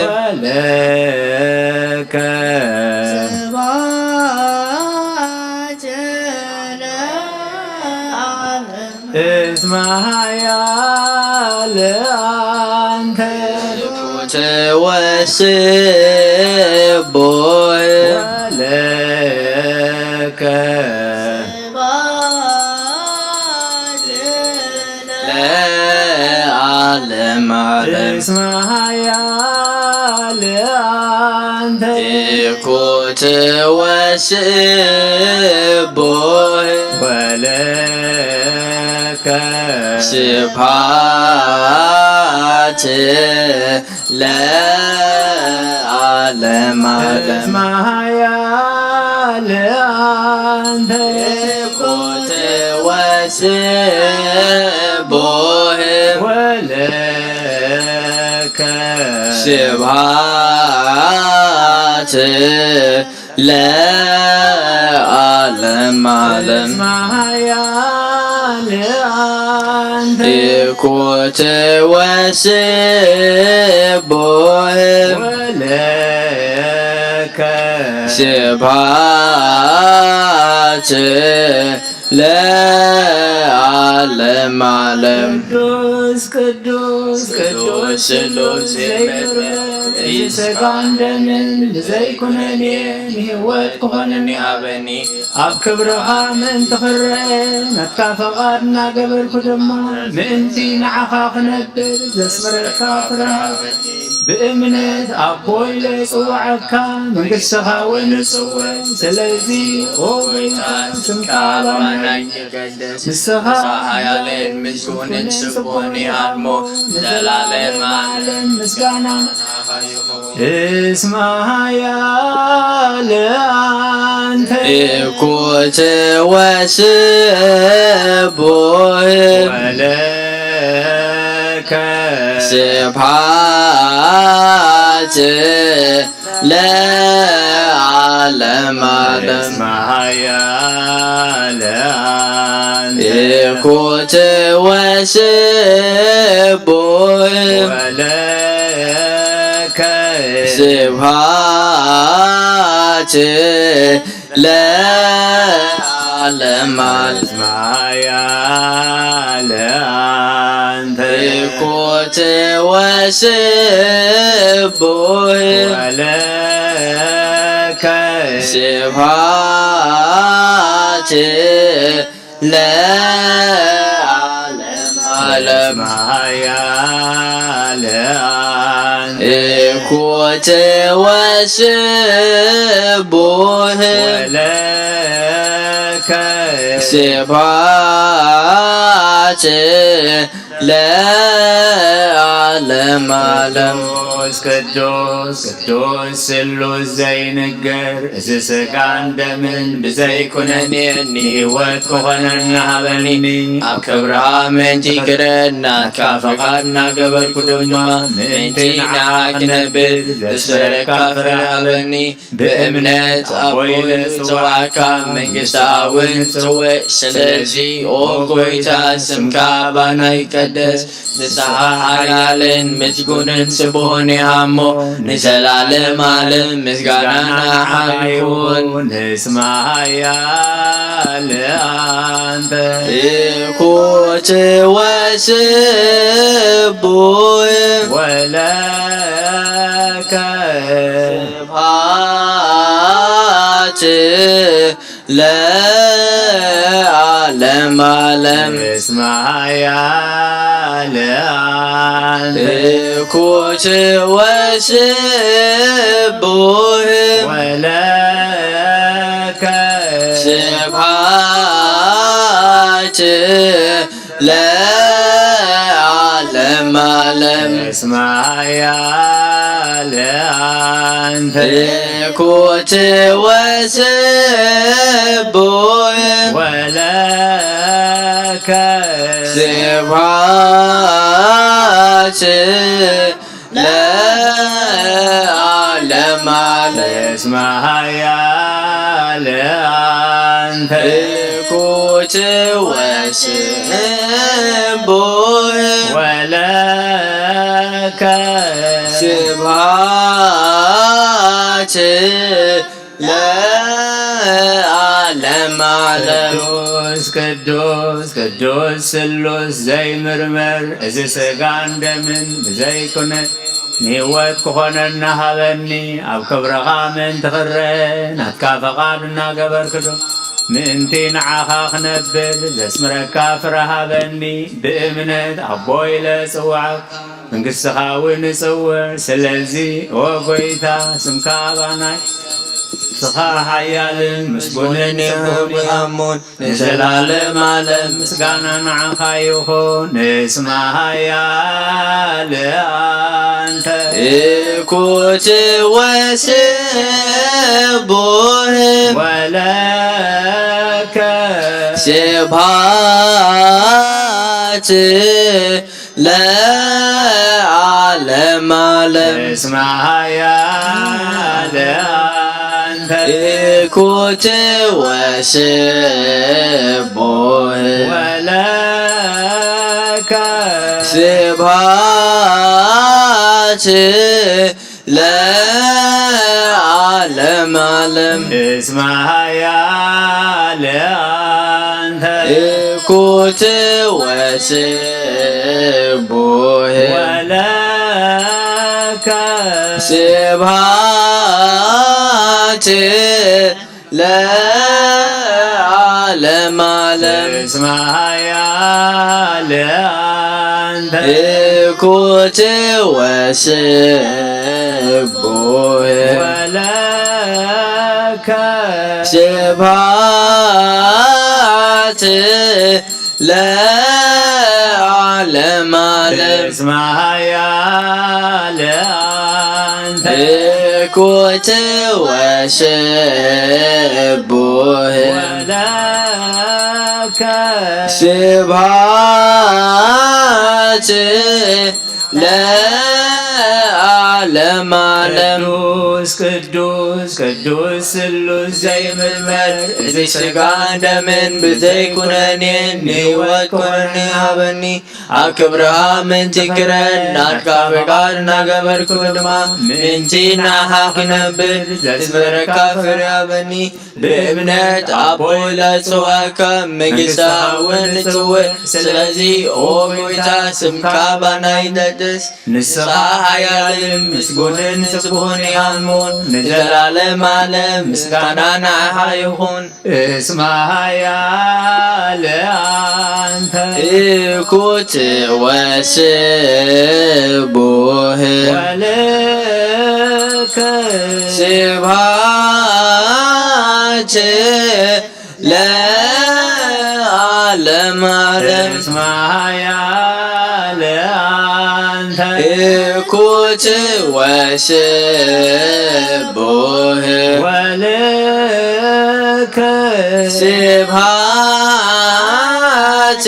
ወለከ ስብሐት ለዓለመ እስመ ኃያልአንተ ወስቡሕ ወለከ ለዓለመ ዓለም እስመ ኃያልአንተ እኩት ወስቡሕ ወለከ ስብሐት ለዓለመ ዓለም እስመ ኃያልአንተ እኩት ወስቡሕ ወለከ ስብሐት ለዓለመ ዓለም እስመ ኃያልአንተ እኩት ወስቡሕ ወለከ ስብሐት ለዓለመ ዓለም ቅዱስ ቅዱስ ቅዱስ ስሉስ ዘይምርምር እዚ ሥጋን ደምን ብዘይኩነኔን ሕይወት ክኾነኒ ሃበኒ ኣብ ክብርኻ ምእንቲ ክርአ ናትካ ፈቓድና ገበርኩ ድማ ምእንቲ ንዓኻ ክነብር ዘስምረካ ፍረሃበኒ ብእምነት ኣቦይ ለፅውዓካ መንግሥትኻ እውን እፅውዕ ስለዚ ኦ ጐይታ ስምካ ባናይ ይቀደስ ንስኻ ሓያልን ምስጉንን ስቡሕን ኢኻ እሞ ንዘላለመ ዓለም ምስጋና እስመ ኃያልአንተ እኩት ወስቡሕ ወለከ ስብሐት ለዓለም ዓለም ኢኩት ወስቡህ ስብሐት ለዓለም ዓለም ኢኩት ወስቡህ ስብሐት ለዓለም ዓለም ኢኩት ወስቡህ ስብሐት ለዓለም ዓለም ቅዱስ ቅዱስ ስሉስ ዘይንገር እዚ ስጋን ደምን ብዘይኩነኒ ህይወት ክኾነና ሃበኒ ኣብ ክብርሃ ምእንቲ ክደናትካ ፈቓድና ገበርኩ ድማ ምእንቲ ንዓኻ ክነብር ዝስረካ ፍረ ሃበኒ ብእምነት ኣቦይ ዝፅዋዕካ መንግስቲ እውን ትፅውዕ ስለዚ ኦ ጎይታ ስምካ ባና ይቀደስ ንስኻ ሓያልን ምስጉንን ስቡህን ሃሞ ንዘላለም ዓለም ምስጋና ንዓኻ ይኹን ንስማያ ለአንተ ኢኩት ወስቡህ ወለከ ስብሐት ለዓለም ዓለም እስማያ ለአንተ ኢኩት ወስቡህ ወለከ ስብሐት ለዓለም ዓለም እስማያ ለአንተ ኢኩት ወስቡህ ወለከ ስብሐት ለዓለም ዓለም እስማያ ለአንተ ኢኩት ወስቡህ ወለከ ስብሐት ለዓለም ዓለም ቅዱስ ቅዱስ ስሉስ ዘይምርመር እዚ ስጋን ደምን ብዘይኩነ ንህይወት ክኾነና ሃበኒ ኣብ ክብረኻ ምእንቲ ክርአ ናትካ ፈቓድ እናገበርክዶ ምእንቲ ንዓኻ ክነብር ዘስምረካ ፍረ ሃበኒ ብእምነት ኣቦይ ለፅዋዕክ መንግስትኻ እውን ንፅውዕ ስለዚ ኦ ጎይታ ስምካ ባናይ ስኻ ሓያልን ምስጉንን ይኹን ንዘላለም ዓለም ምስጋና ንዓኻ ይኹን ንስማያ ለአንተ ኢኩት ወስቡህ ወለከ ስብሐት ለዓለም ዓለም እስማያ ለአንተ ኢኩት ወስቡህ ወለከ ስብሐት ለዓለም ዓለም እስማያ ለአንተ ኢኩት ወስቡህ ወለከ ስብሐት ለዓለም ዓለም እስማያ ለአንተ ኢኩት ወስቡህ ወለከ ስብሐት ለዓለም ዓለም እስማያ ለአንተ ኢኩት ወስቡህ ወለከ ስብሐት ለዓለም ዓለም ቅዱስ ቅዱስ ቅዱስ ስሉስ ዘይምርመር እዚ ስጋ ደምን ብዘይኩነኔን ንህይወት ኮነኒ ሃበኒ ኣብ ክብርኻ ምንቲ ክረድ ናትካ ብቃል እናገበርኩ ድማ ምንቲ ናኻ ክነብር ዘዝመረካ ፍረ ሃበኒ ብእምነት ኣቦይ ለጽዋከ መንግሥትኻ እውን ንጽውዕ ስለዚ ኦ ጎይታ ስምካ ባናይ ይቀድስ ንስኻ ሓያልን ምስጉንን ጽቡቕን ያልሙን ንዘላለም ዓለም ምስጋና ንዓኻ ይኹን እስማ ሓያል አንተ እኩት ወስቡህ ወለከ ስብሐት ለዓለም ዓለም እስማ ሓያል አንተ እኩት ወስቡህ ወለከ ስብሐት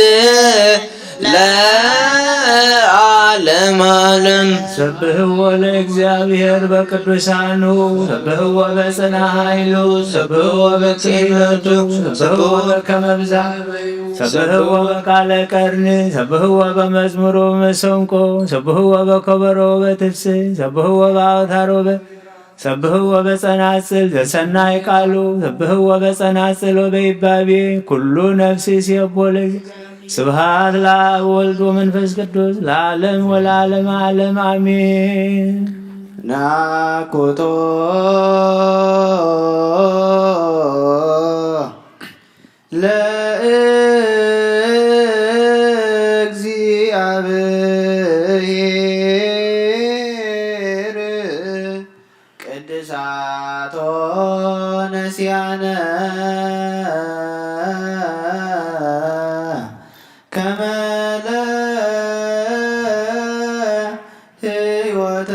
ለዓለም ዓለም ሰብህዎ ለእግዚአብሔር በቅዱሳኑ ሰብህዎ በጽና ኃይሉ ሰብህዎ በክህነቱ ሰብህዎ በከመ ብዛት ሰብህዎ በቃለ ቀርኒ ሰብህዎ በመዝሙሩ መሰንቆ ሰብህዎ በከበሮ በትፍስሕ ሰብህዎ በአውታሮ ሰብህዎ በጸናጽል ዘሰናይ ቃሉ ሰብህዎ በጸናጽል ወበይባቤ ኩሉ ነፍሲ ሲቦለ ስብሐት ለአብ ወወልድ ወመንፈስ ቅዱስ ለዓለም ወለዓለመ ዓለም አሜን። ናኩቶ ለእግዚአብሔር ቅድሳቶ ነሲያነ ከመ ለሕይወተ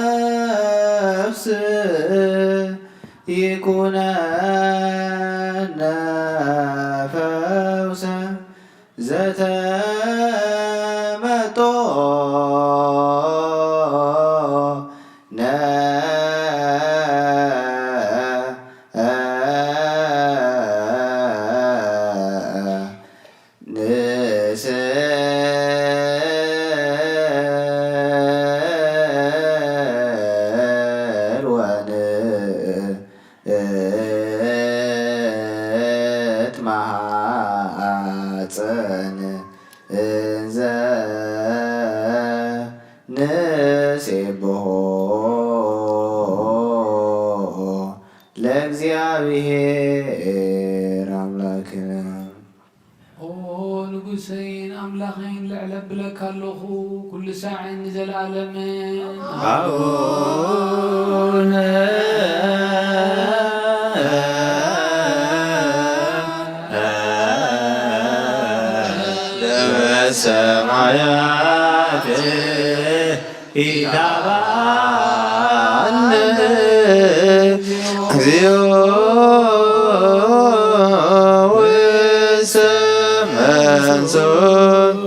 ነፍስ ይኩነነ ፈውሰ ዘተመጦ ማፀን እንዘ ንሴብሖ ለእግዚአብሔር አምላክነ ኦ ንጉሰይን ኣምላኸይን ልዕለ ብለካ ኣለኹ ኩሉ ሳዕን ንዘለዓለምን አቡነ ዘበሰማያት ኢታብአነ እግዚኦ ውስተ መንሱት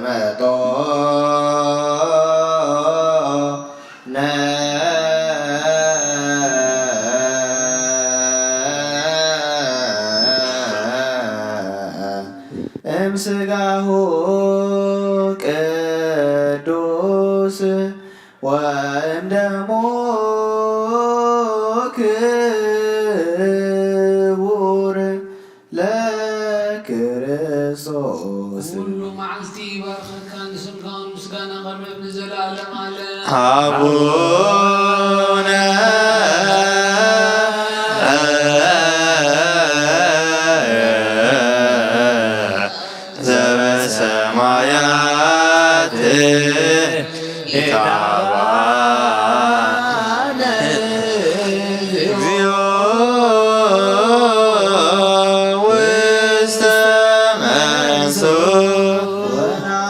ተመጦ እምስጋሁ ቅዱስ ወእምደሙ ክቡር ለክርስቶስ ኩሉ መዓልቲ ይባርከካ ንስምካ ምስጋና ቀርበብ ንዘለዓለም ዓለም አቡነ ዘበሰማያት ኢታብአነ እግዚኦ ውስተ መንሱት ወናእኩ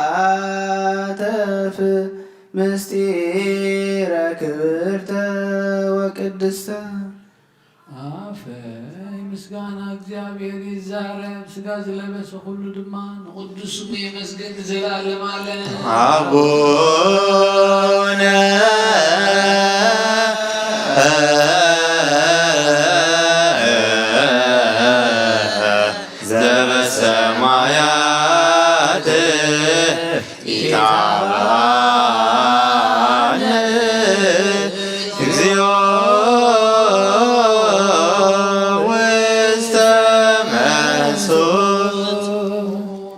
ንሳተፍ ምስጢረ ክብርተ ወቅድስተ አፈይ ምስጋና እግዚአብሔር ይዛረብ ስጋ ዝለበሰ ሁሉ ድማ ንቅዱስ ስሙ ይመስገን ዘላለም ዓለም አቡነ ዘበሰማያት ኢታብአነ እግዚኦ ውስተ መንሱት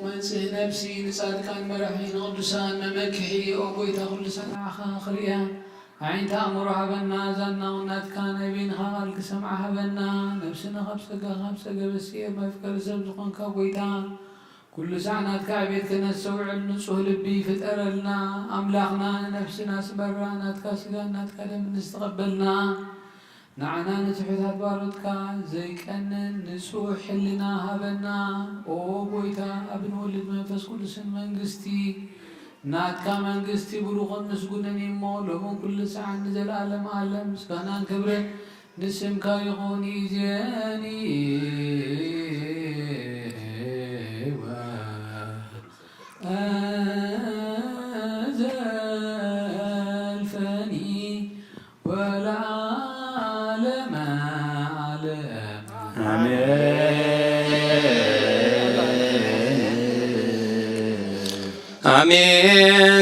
መንጽህ ነፍሲ ንጻድቃን መራሒ ንቅዱሳን መመክሒ ኦ ጎይታ ኩሉ ሰናዕኻ ክልያ ዓይንታ ኣእምሮ ሃበና ዛናውናትካ ነቢንኻ ቃልክ ሰምዓ ሃበና ነብስና ካብ ፀጋኻ ብፀገበስየ መፍቀሪ ሰብ ዝኾንካ ጎይታ ኩሉ ሰዕ ናትካ ዕቤት ክነሰውዕል ንጹህ ልቢ ፍጠረልና ኣምላኽና ንነፍስና ስመራ ናትካ ስጋ ናትካ ደም ንዝተቐበልና ንዓና ንትሑታት ባሮትካ ዘይቀንን ንጹህ ሕልና ሃበና ኦ ጎይታ ኣብ ንወልድ መንፈስ ቅዱስን መንግስቲ ናትካ መንግስቲ ብሩኽን ምስጉንን እሞ ሎምን ኩሉ ሰዓት ንዘለኣለም ዓለም ምስጋናን ክብርን ንስምካ ይኹን ይእዜኒ ዘልፈኒ ወለዓለመ ዓለም አሜን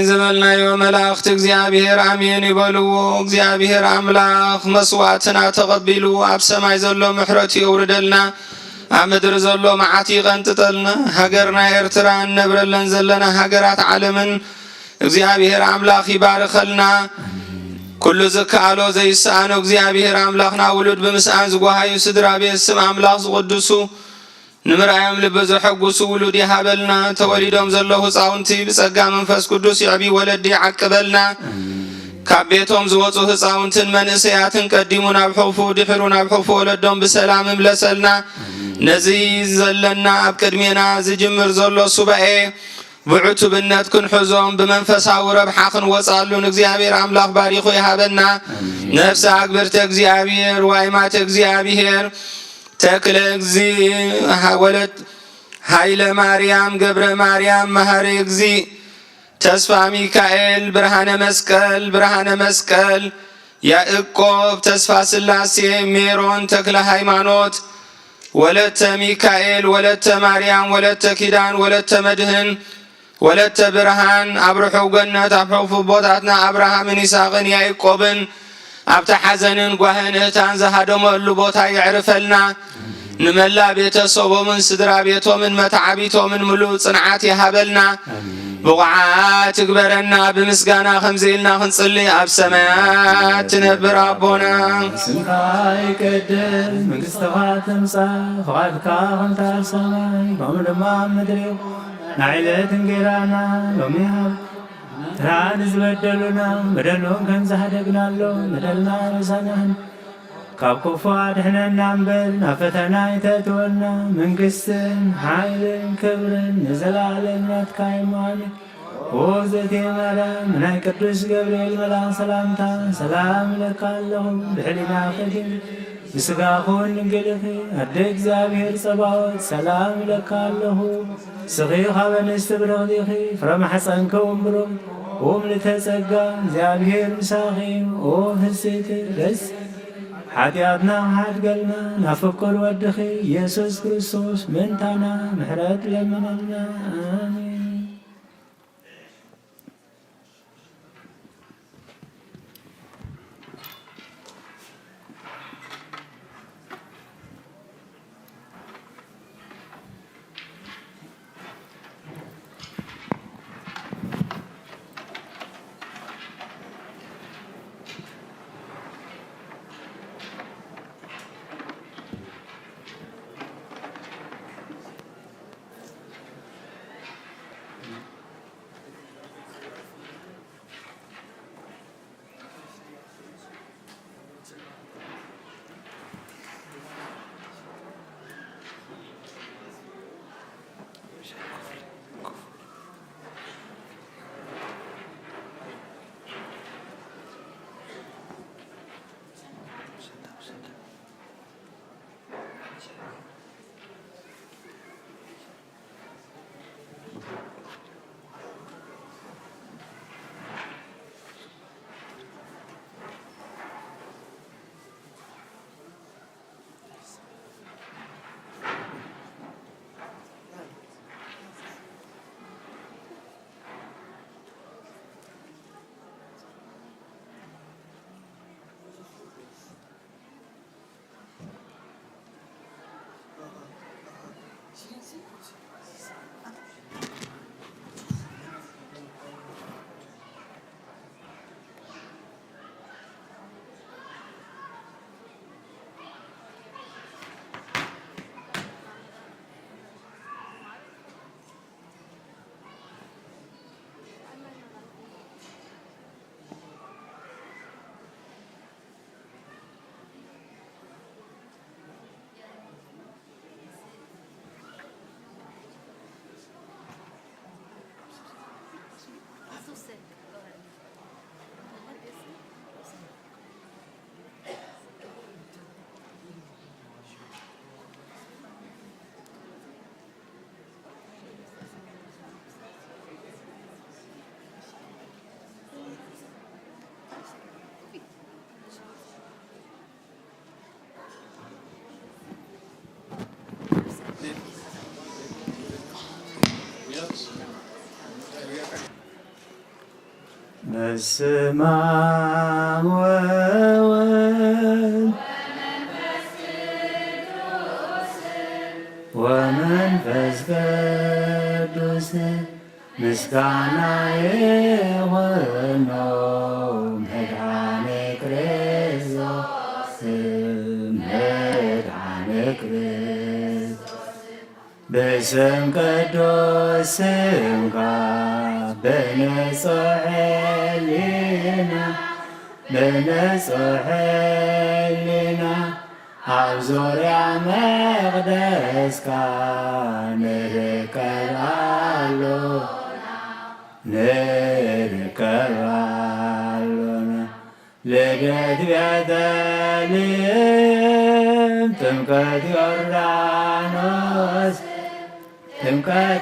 ዝበልናዮ መላእኽት እግዚአብሔር አሜን ይበልዎ። እግዚአብሔር አምላኽ መስዋዕትና ተቐቢሉ ኣብ ሰማይ ዘሎ ምሕረቱ የውርደልና ኣብ ምድሪ ዘሎ መዓት ይቐንጥጠልና ሃገርና ኤርትራ እነብረለን ዘለና ሃገራት ዓለምን እግዚአብሔር አምላኽ ይባርከልና ኩሉ ዝከኣሎ ዘይሰኣኖ እግዚአብሔር አምላኽና ውሉድ ብምስኣን ዝጓሃዩ ስድራ ቤት ስም አምላኽ ዝቅድሱ ንምርኣዮም ልቢ ዘሐጉሱ ውሉድ ይሃበልና ተወሊዶም ዘለዉ ህፃውንቲ ብጸጋ መንፈስ ቅዱስ ይዕቢ ወለዲ ይዓቅበልና ካብ ቤቶም ዝወፁ ህፃውንትን መንእሰያትን ቀዲሙ ናብ ሕቑፉ ድሕሩ ናብ ሕቑፉ ወለዶም ብሰላም እምለሰልና ነዚ ዘለና ኣብ ቅድሜና ዝጅምር ዘሎ ሱባኤ ብዕቱብነት ክንሕዞም ብመንፈሳዊ ረብሓ ክንወፃሉን እግዚአብሔር አምላኽ ባሪኹ ይሃበና ነፍሲ ኣግብርተ እግዚአብሔር ዋይማት እግዚአብሔር ተክለ እግዚ ወለት ኃይለ ማርያም ገብረ ማርያም መሃሪ እግዚ ተስፋ ሚካኤል ብርሃነ መስቀል ያዕቆብ ተስፋ ስላሴ ሜሮን ተክለ ሃይማኖት ወለተ ሚካኤል ወለተ ማርያም ወለተ ኪዳን ወለተ መድህን ወለተ ብርሃን አብርሑ ገነት አብሑ ቦታትና አብርሃምን ይስሐቅን ያዕቆብን ኣብታ ሓዘንን ጓህን እህታን ዝሃደመሉ ቦታ ይዕርፈልና ንመላ ቤተሰቦምን ስድራ ቤቶምን መታዓቢቶምን ሙሉእ ጽንዓት ይሃበልና ብቑዓት ትግበረና ብምስጋና ከምዘኢልና ክንጽልይ ኣብ ሰማያት ትነብር ኣቦና ስምካ ይቅደስ መንግሥትኻ ትምጻእ ፍቓድካ ከምታ ኣብ ሰማይ ከምኡ ድማ ኣብ ምድሪ ንዕለት እንጀራና ሎሚ ሃብ ትራን ዝበደሉና በደሎም ከም ዝሃደግናሎም በደልና ረሳናህን ካብ ክፉ ኣድሕነና እምበር ናብ ፈተና ይተእትወና መንግሥትን ሓይልን ክብርን ንዘላለም ናትካ ይማል ኦ ዘእትየ ማርያም ናይ ቅዱስ ገብርኤል መልኣክ ሰላምታ ሰላም ለካ ኣለኹ ብሕሊና ኸድን ብስጋኹን ድንግልኺ ኣደ እግዚአብሔር ጸባዖት ሰላም ለካ ኣለኹ ስኺ ካብ ኣንስቲ ብርኽቲኺ ፍረ ማሕፀንከ ውንብሮም ኦ ምልዕተ ጸጋ እግዚአብሔር ምሳኺ ኦ ህስቲ ደስ ሓጢኣትና ሓድገልና ናብ ፍቁር ወድኺ ኢየሱስ ክርስቶስ ምንታና ምሕረት ለመነልና ኣሜን በስመ አብ ወወልድ ወመንፈስ ቅዱስ ምስጋና ይሁን መድኃኔ ክርስቶስ መድኃኔ ክርስቶስ በስም ቅዱስ ስምከ በንጹሕ ሕሊና ኣብ ዙርያ መቅደስካ ንርከብ ኣሎና ልደት ቤተልሔም ጥምቀት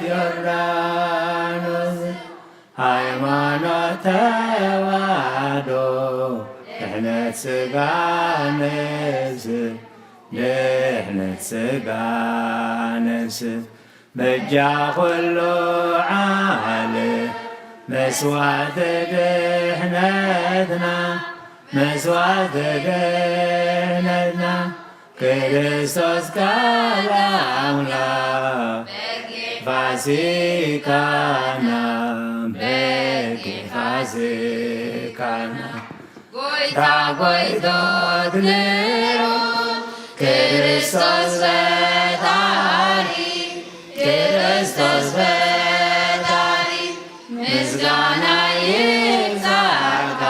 ዮርዳኖስ ሃይማኖት ተዋህዶ ድሕነት ሥጋ ነፍስ በጃ ኩሉ ዓለም መስዋዕቲ ድሕነትና ክርስቶስ ቃል አምላክ ፋሲካና ጎይታ ጎይቶት ንሮ ክርስቶስ ፈጣሪ ምስጋና ይብዛልካ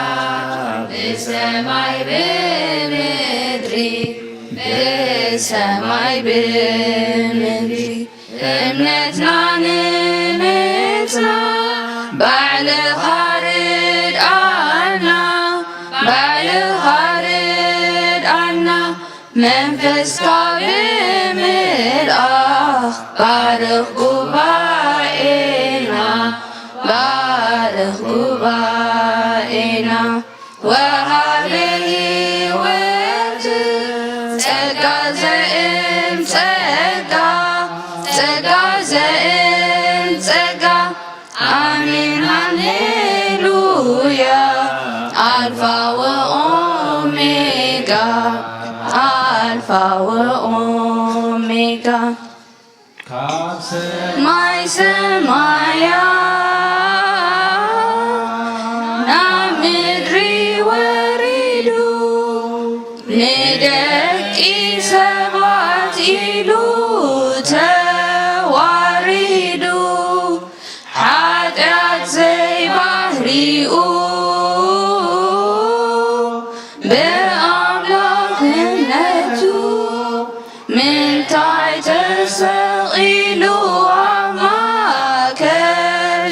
በሰማይ በምድሪ እምነትና ንንጽና ባዕልኻ ርድአና መንፈስካ ብምልኣኽ ባርኽ ጉባኤና ወሃብ ሕይወት ጸጋ ዘእም ጸጋ አሜን ሃሌሉያ አልፋ ወኦሜጋ ማይ ሰማያት ናብ ምድሪ ወሪዱ ንደቂ ሰባት ኢሉ ተዋሪዱ ኃጢአት ዘይባህሪኡ ብኣምላክነቱ ምንታይ ተሰቂሉ ኣብ ማእከል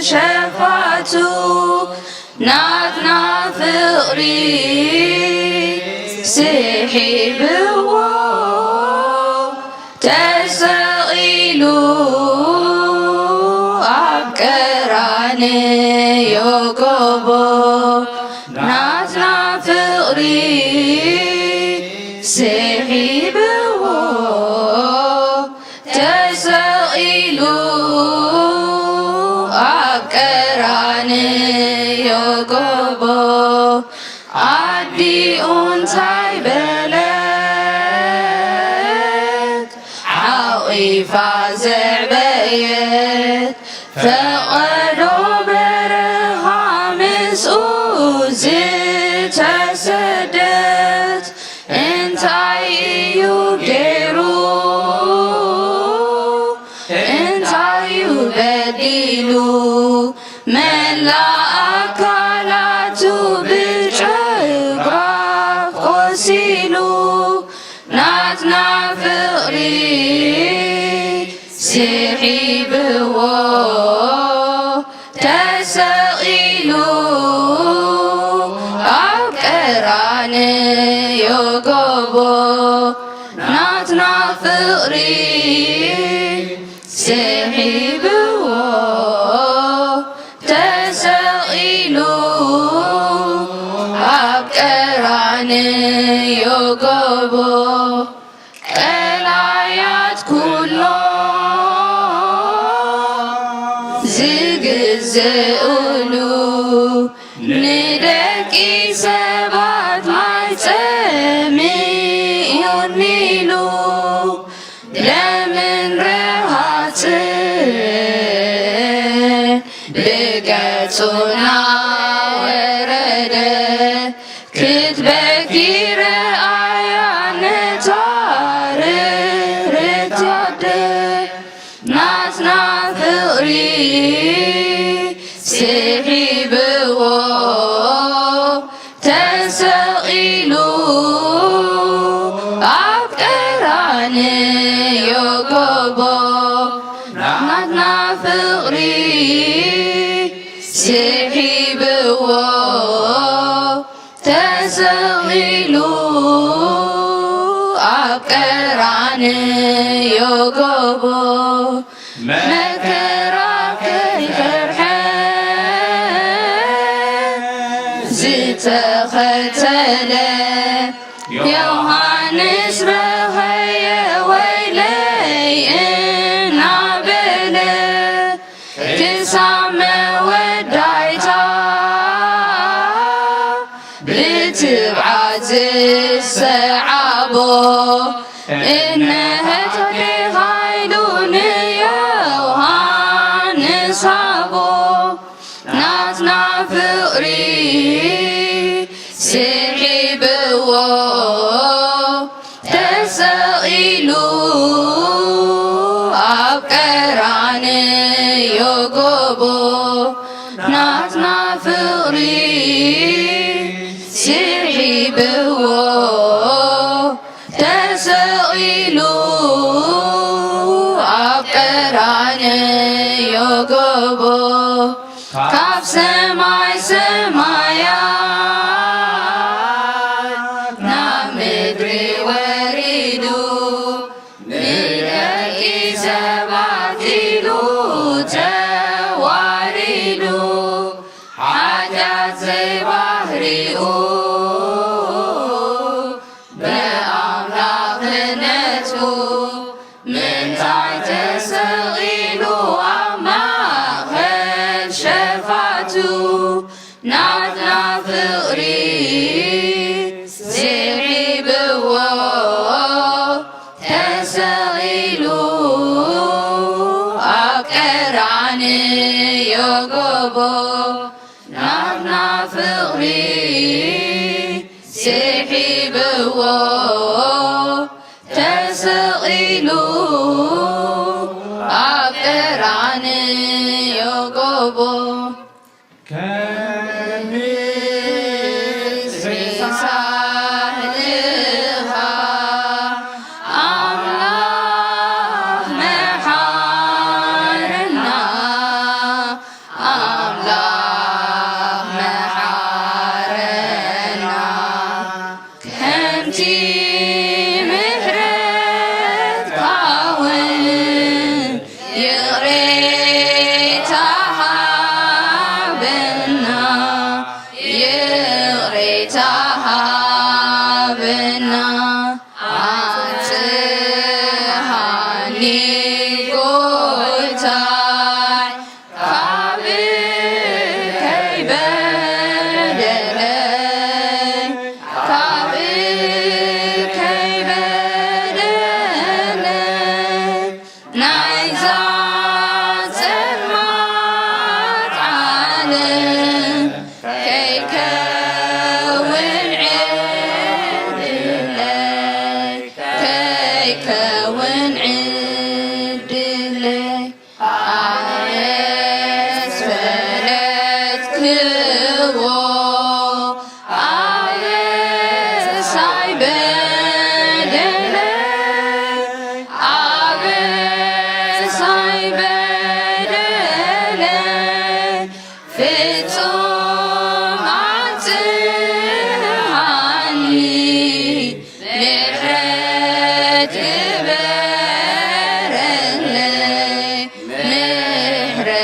ሸፋቱ ናትና ፍቕሪ ስሒብዎ ተሰቂሉ ኣብ ቀራንዮ ጎቦ ናትና ፍቕሪ ስሒብዎ ተሰቂሉ ኣብ ቀራንዮ ጎቦ ኣዲኡ እንታይ በለት ዓቂፋ መላየት ፈቐዶ በረኻ ምስኡ ዝተሰደት እንታይ እዩ ገይሩ እንታይ እዩ በዲሉ መላእ አካላቱ ብጭጉራፍ ቆሲሉ ናትና ፍቕሪ ስሒብዎ ተሰቒሉ ኣብ ቀራንዮ ጎቦ ናትና ፍቕሪ ስሒብዎ ተሰቒሉ ኣብ ቀራንዮ ጎቦ ቀላያት ኩሎም ዝግዝኡሉ ንደቂ ሰባት ማይ ፀሚኡን ኢሉ ለምን ረሃፅ ብገጹና ወረደ ክትበኪ ረአያ ነታርርት ያደ ናትና ፍቕሪ ስሒብዎ ተሰቒሉ ኣብ ቀራንዮ ጎቦ ናትና ፍቕሪ ስሒብዎ ተሰቒሉ ኣብ ቀራንዮ ጎቦ መከራ ከይፈርሐ ዝተኸተለ ዮሃንስ ረኸየ ወይለይ እናበለ ክሳብ መወዳእታ ብትብዓት ዝሰዓቦ እነሆ ኃይሉ ንዮሃንስ ሃቦ ናትና ፍቕሪ ስሒብዎ ተሰቒሉ ኣብ ቀራንዮ ጎቦ ናትና ፍቕሪ ስሒብዎ ተሰቒሉ ኣብ ቀራንዮ ጎቦ ካብ ሰማይ ሰማያት ናብ ምድሪ ወሪዱ ንደቂ ሰባት ኢሉ ተዋሪዱ ሓጢአት ዘይባህሪኡ ብኣምላኽነቱ ምንታይ ተሰቒሉ ኣብ ማእኸል ሸፋቱ ናትና ፍቕሪ ስሒብዎ ተሰቒሉ ኣብ ቀራንዮ ጎቦ ናትና ፍቕሪ ስሒብዎ ተሰቒሉ ኣብ ቀራንዮ ጎቦ ሳህልኻ ኣምላኽ መሓረና ኣምላኽ መሓረና ከምቲ ምሕረትካ ውን ይቕሬታኻ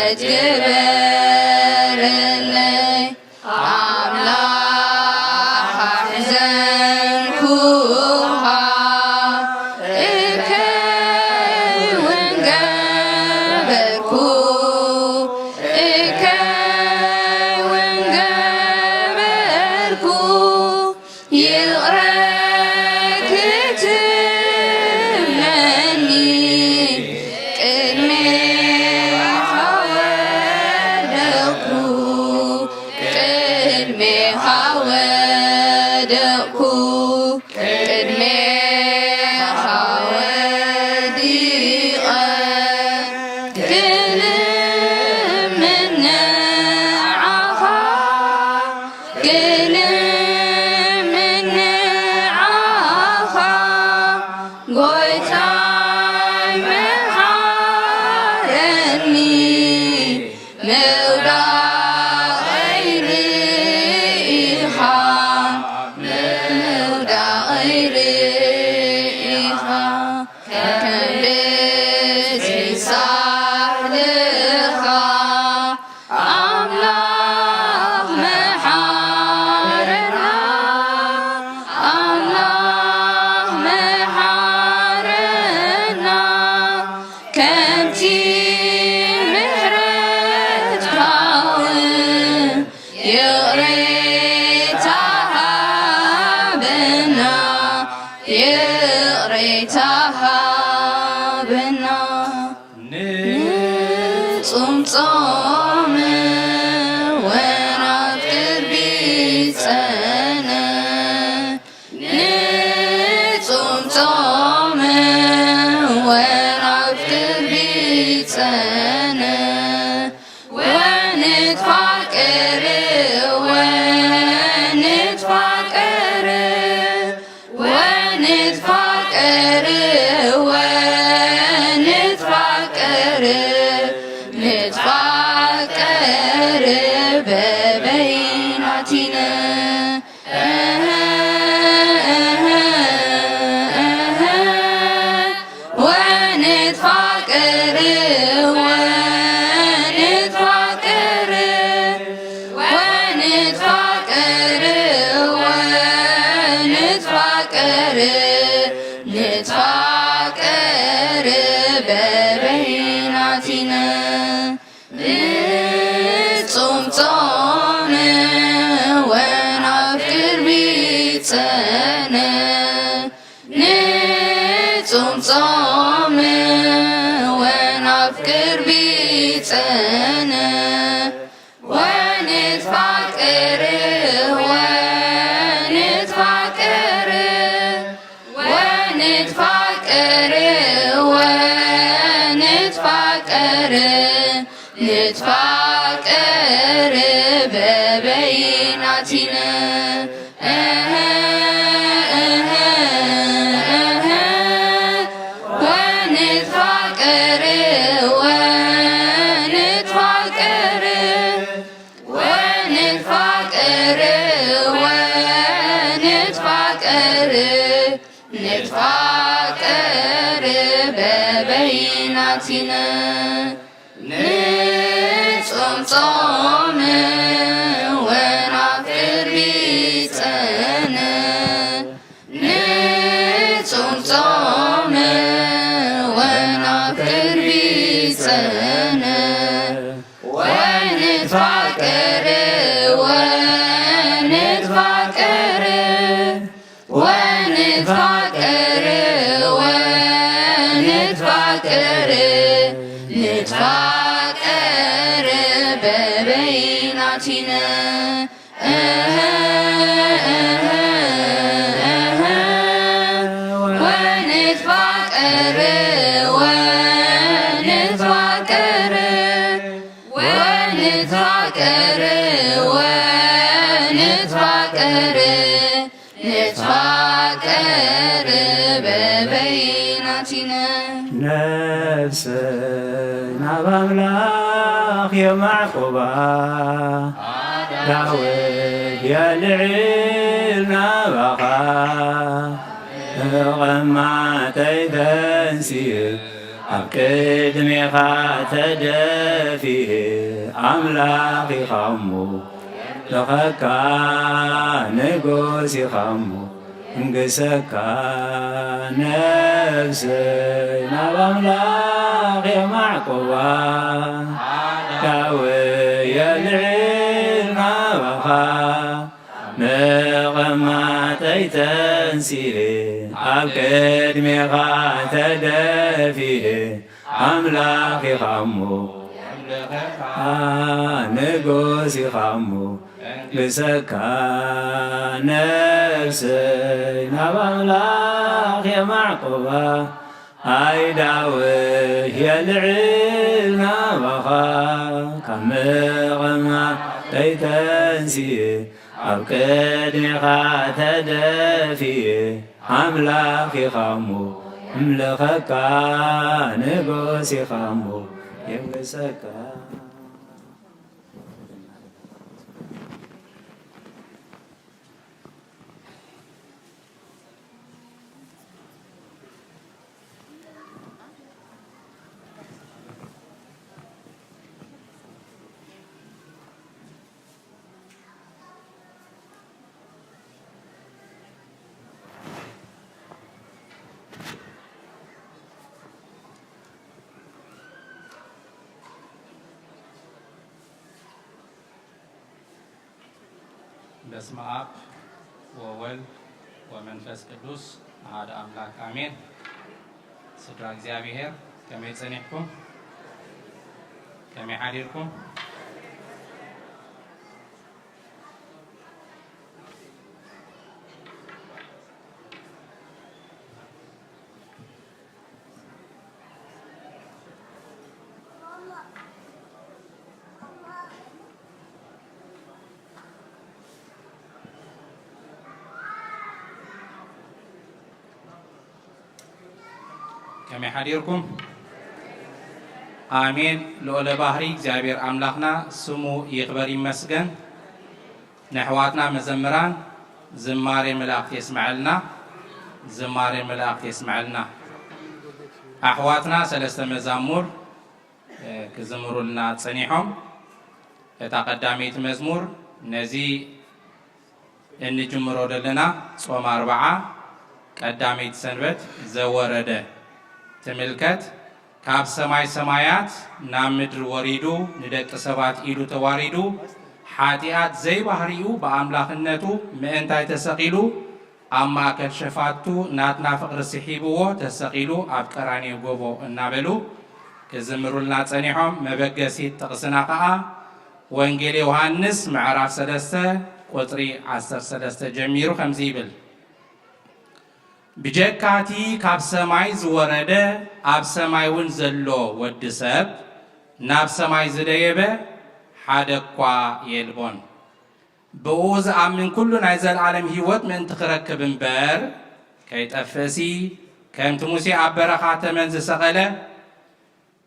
ምሕረት ግበረለይ ኣምላኽ ኣሕዘንኩኻ እከይ እውን ገበርኩ እከይ እውን ገበርኩ ይቕረክ ትብለኒ ቅድሜኻ ወደቅኩ ቅድሜኻ ወደቅኩ ቅድሜኻ ወዲቐ ክልምንዓኻ ክልምንዓኻ ጎይታይ መሃረኒ መውዳቐይ ርኢኻ መውዳቐይ ርኢኻ ክንደስ ይሳለኻ ኣምላኽ መሓረና ኣምላኽ መሓረና ከምቲ ምሕረትካ ውን ይቕሬታ ሃበና ይቕሬታ ሃበና ንጹም ጾም ወናት ቅርቢ ጸነ ንጹም ጾም ወናት ቅርቢ ጸነ ወንትፋቀር ወንትፋቀር ወንትፋቀር ወንትፋቀር ንትፋቀር በበይናቲነ ወንትፋቀር ወንትፋቀር ወንትፋቀር ወንትፋቀር ንትፋቀር በበይናቲነ ንጹም ጾም ወናፍቅር ቢጸነ ንጹም ጾም ወናፍቅር ቢጸነ ወንትፋቀር ወንትፋቀር ወንትፋቀር ወንትፋቀር ንትፋቀር በበይናቲነ ወንትፋቀር ወንትፋቀር ወንትፋቀር ወንትፋቀር ንትፋቀር በበይናቲነ ንጹም ጾም ወናፍቅር ቢጸነ ንጹም ጾም ወናፍቅር ቢጸነ ወንትፋቀር ወንትፋቀር ወንትፋቀር ወንትፋቀር ንትፋቀር በበይናቲነ ወንትፋቀር ወንትፋቀር ወንትፋቀር ወንትፋቀር ንትፋቀር በበይናቲነ ነፍሰይ ናብ ኣምላኽ የማዕቆባ ዳዊት የልዕል ናባኻ እቐማጠይ ተንሲእ أبكدمي خاتدفيه أملاخي خمو لخكا نقوسي خمو انقسكا نفسي نبملاخي معقوبا كاوي العلم وخا نغمة تيتنسيه أبكدمي خاتدفيه أملاخي خمو نقوسي خمو بسكا نفسي نبملاخي معقوبة هاي داوي يا العلم وخا كمغمة تيتنسيه أبكدني خاتدفيه أملاخي خمو ملخكا نقوسي خمو يمسكا በስመ አብ ወወልድ ወመንፈስ ቅዱስ አሐዱ አምላክ አሜን። ስድራ እግዚአብሔር ከመይ ጸኒሕኩም ከመይ ሓዲርኩም كما حديركم آمين لولا بحري እግዚአብሔር አምላክና ስሙ ይክበር ይመስገን ነሕዋትና መዘምራን ዝማሬ መላእክት ይስማዕልና ዝማሬ መላእክት ይስማዕልና ኣሕዋትና ሰለስተ መዛሙር ክዝምሩልና ጸኒሖም እታ ቀዳሚት መዝሙር ነዚ እንጅምሮ ደለና ጾም 40 ቀዳሚት ሰንበት ዘወረደ تملكت كاب سماي سمايات نام مدر وريدو ندق سبات إيدو تواريدو حاتيات زي بحريو بأملاخنتو مئنتاي تسقيلو أما كشفاتو ناتنا فقر السحيبو تسقيلو أبكراني وقوبو النابلو كزمرو الناتسانيحهم مبقسي تقسناقا وانجيلي وهانس معراف سدسة قطري عصر سدسة جميرو خمزيبل بجكاتي كاب سماي زورده اب سماي ون زلو ود سب ناب سماي زديبه حدقوا يلبون بوز امن كل نايزل عالم هيوت من تخركب بر كيتفسي كمت موسي ابرخات من زسقله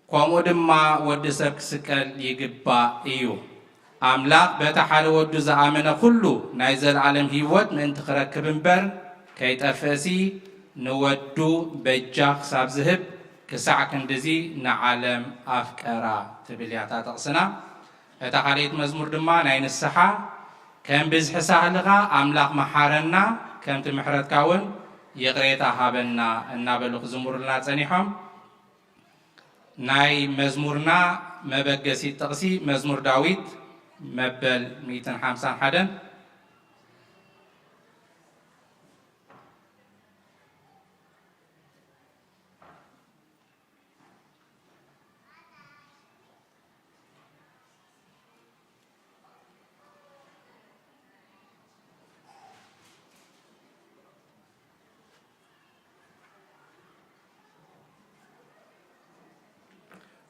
قومو دما ود سب سكل يغبا ايو املاك بتحال ود زامنه كله نايزل عالم هيوت من تخركب بر كيتفسي نودو بجاخ سابزهب كساعك اندزي نعلم أفكارا تبلياتا تقصنا اتقاليت مزمور دما ناين السحا كم بزحسا لغا أملاق محارنا كم تمحرد كاون يغريتا هابنا النابلوخ زمور لنا تسانيحهم ناي مزمورنا مبقسي تقسي مزمور داويد مبل 250 حدن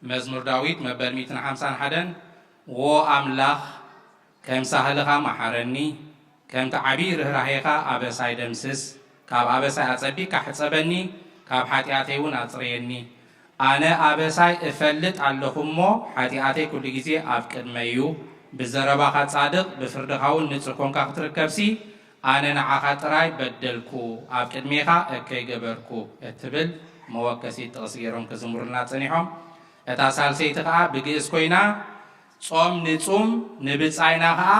مزمور داويد مبل 250 حدن و أملاخ كم سهلها محرني كم تعبير رهيقا أبساي دمسس كاب أبساي أصبي كحصبني كاب حاتياتيون أصريني أنا أبساي أفلت علىهمو حاتياتي كل جزء أفكرميو بزرباخات صادق بفردخاون نتركون كاختركبسي أنا نعاقات راي بدلكو أفكرميها أكي جبركو اتبل መወከሲ ጥቕሲሮም ክዝምሩልና ፀኒሖም እታ ሳልሰይቲ ከዓ ብግእዝ ኮይና ጾም ንጹም ንብፃይና ከዓ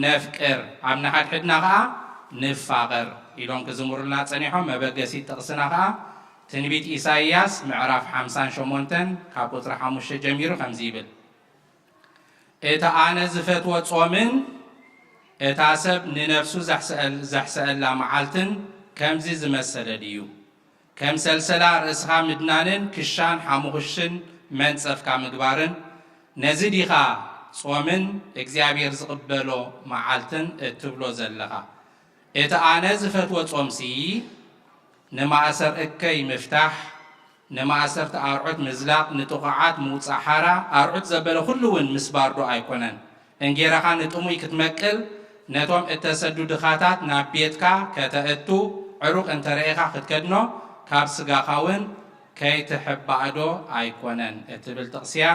ነፍቅር ኣብ ናሓድሕድና ከዓ ንፋቐር ኢሎም ክዝምሩልና ፀኒሖም መበገሲ ጥቕስና ከዓ ትንቢት ኢሳይያስ ምዕራፍ 58 ካብ ቁፅሪ 5 ጀሚሩ ከምዚ ይብል እታ ኣነ ዝፈትዎ ጾምን እታ ሰብ ንነፍሱ ዘሕሰአላ መዓልትን ከምዚ ዝመሰለ ድዩ ከም ሰልሰላ ርእስኻ ምድናንን ክሻን ሓሙኽሽን መንፀፍካ ምግባርን ነዚ ዲኻ ጾምን እግዚኣብሔር ዝቕበሎ መዓልትን እትብሎ ዘለኻ እቲ ኣነ ዝፈትዎ ጾምሲ ንማእሰር እከይ ምፍታሕ ንማእሰርቲ ኣርዑት ምዝላቕ ንጥቑዓት ምውፃእ ሓራ ኣርዑት ዘበለ ኩሉ እውን ምስባርዶ ኣይኮነን እንጌራኻ ንጥሙይ ክትመቅል ነቶም እተሰዱ ድኻታት ናብ ቤትካ ከተእቱ ዕሩቕ እንተረኢኻ ክትከድኖ ካብ ስጋኻ እውን ከይትሕባእዶ ኣይኮነን እትብል ጥቕስያ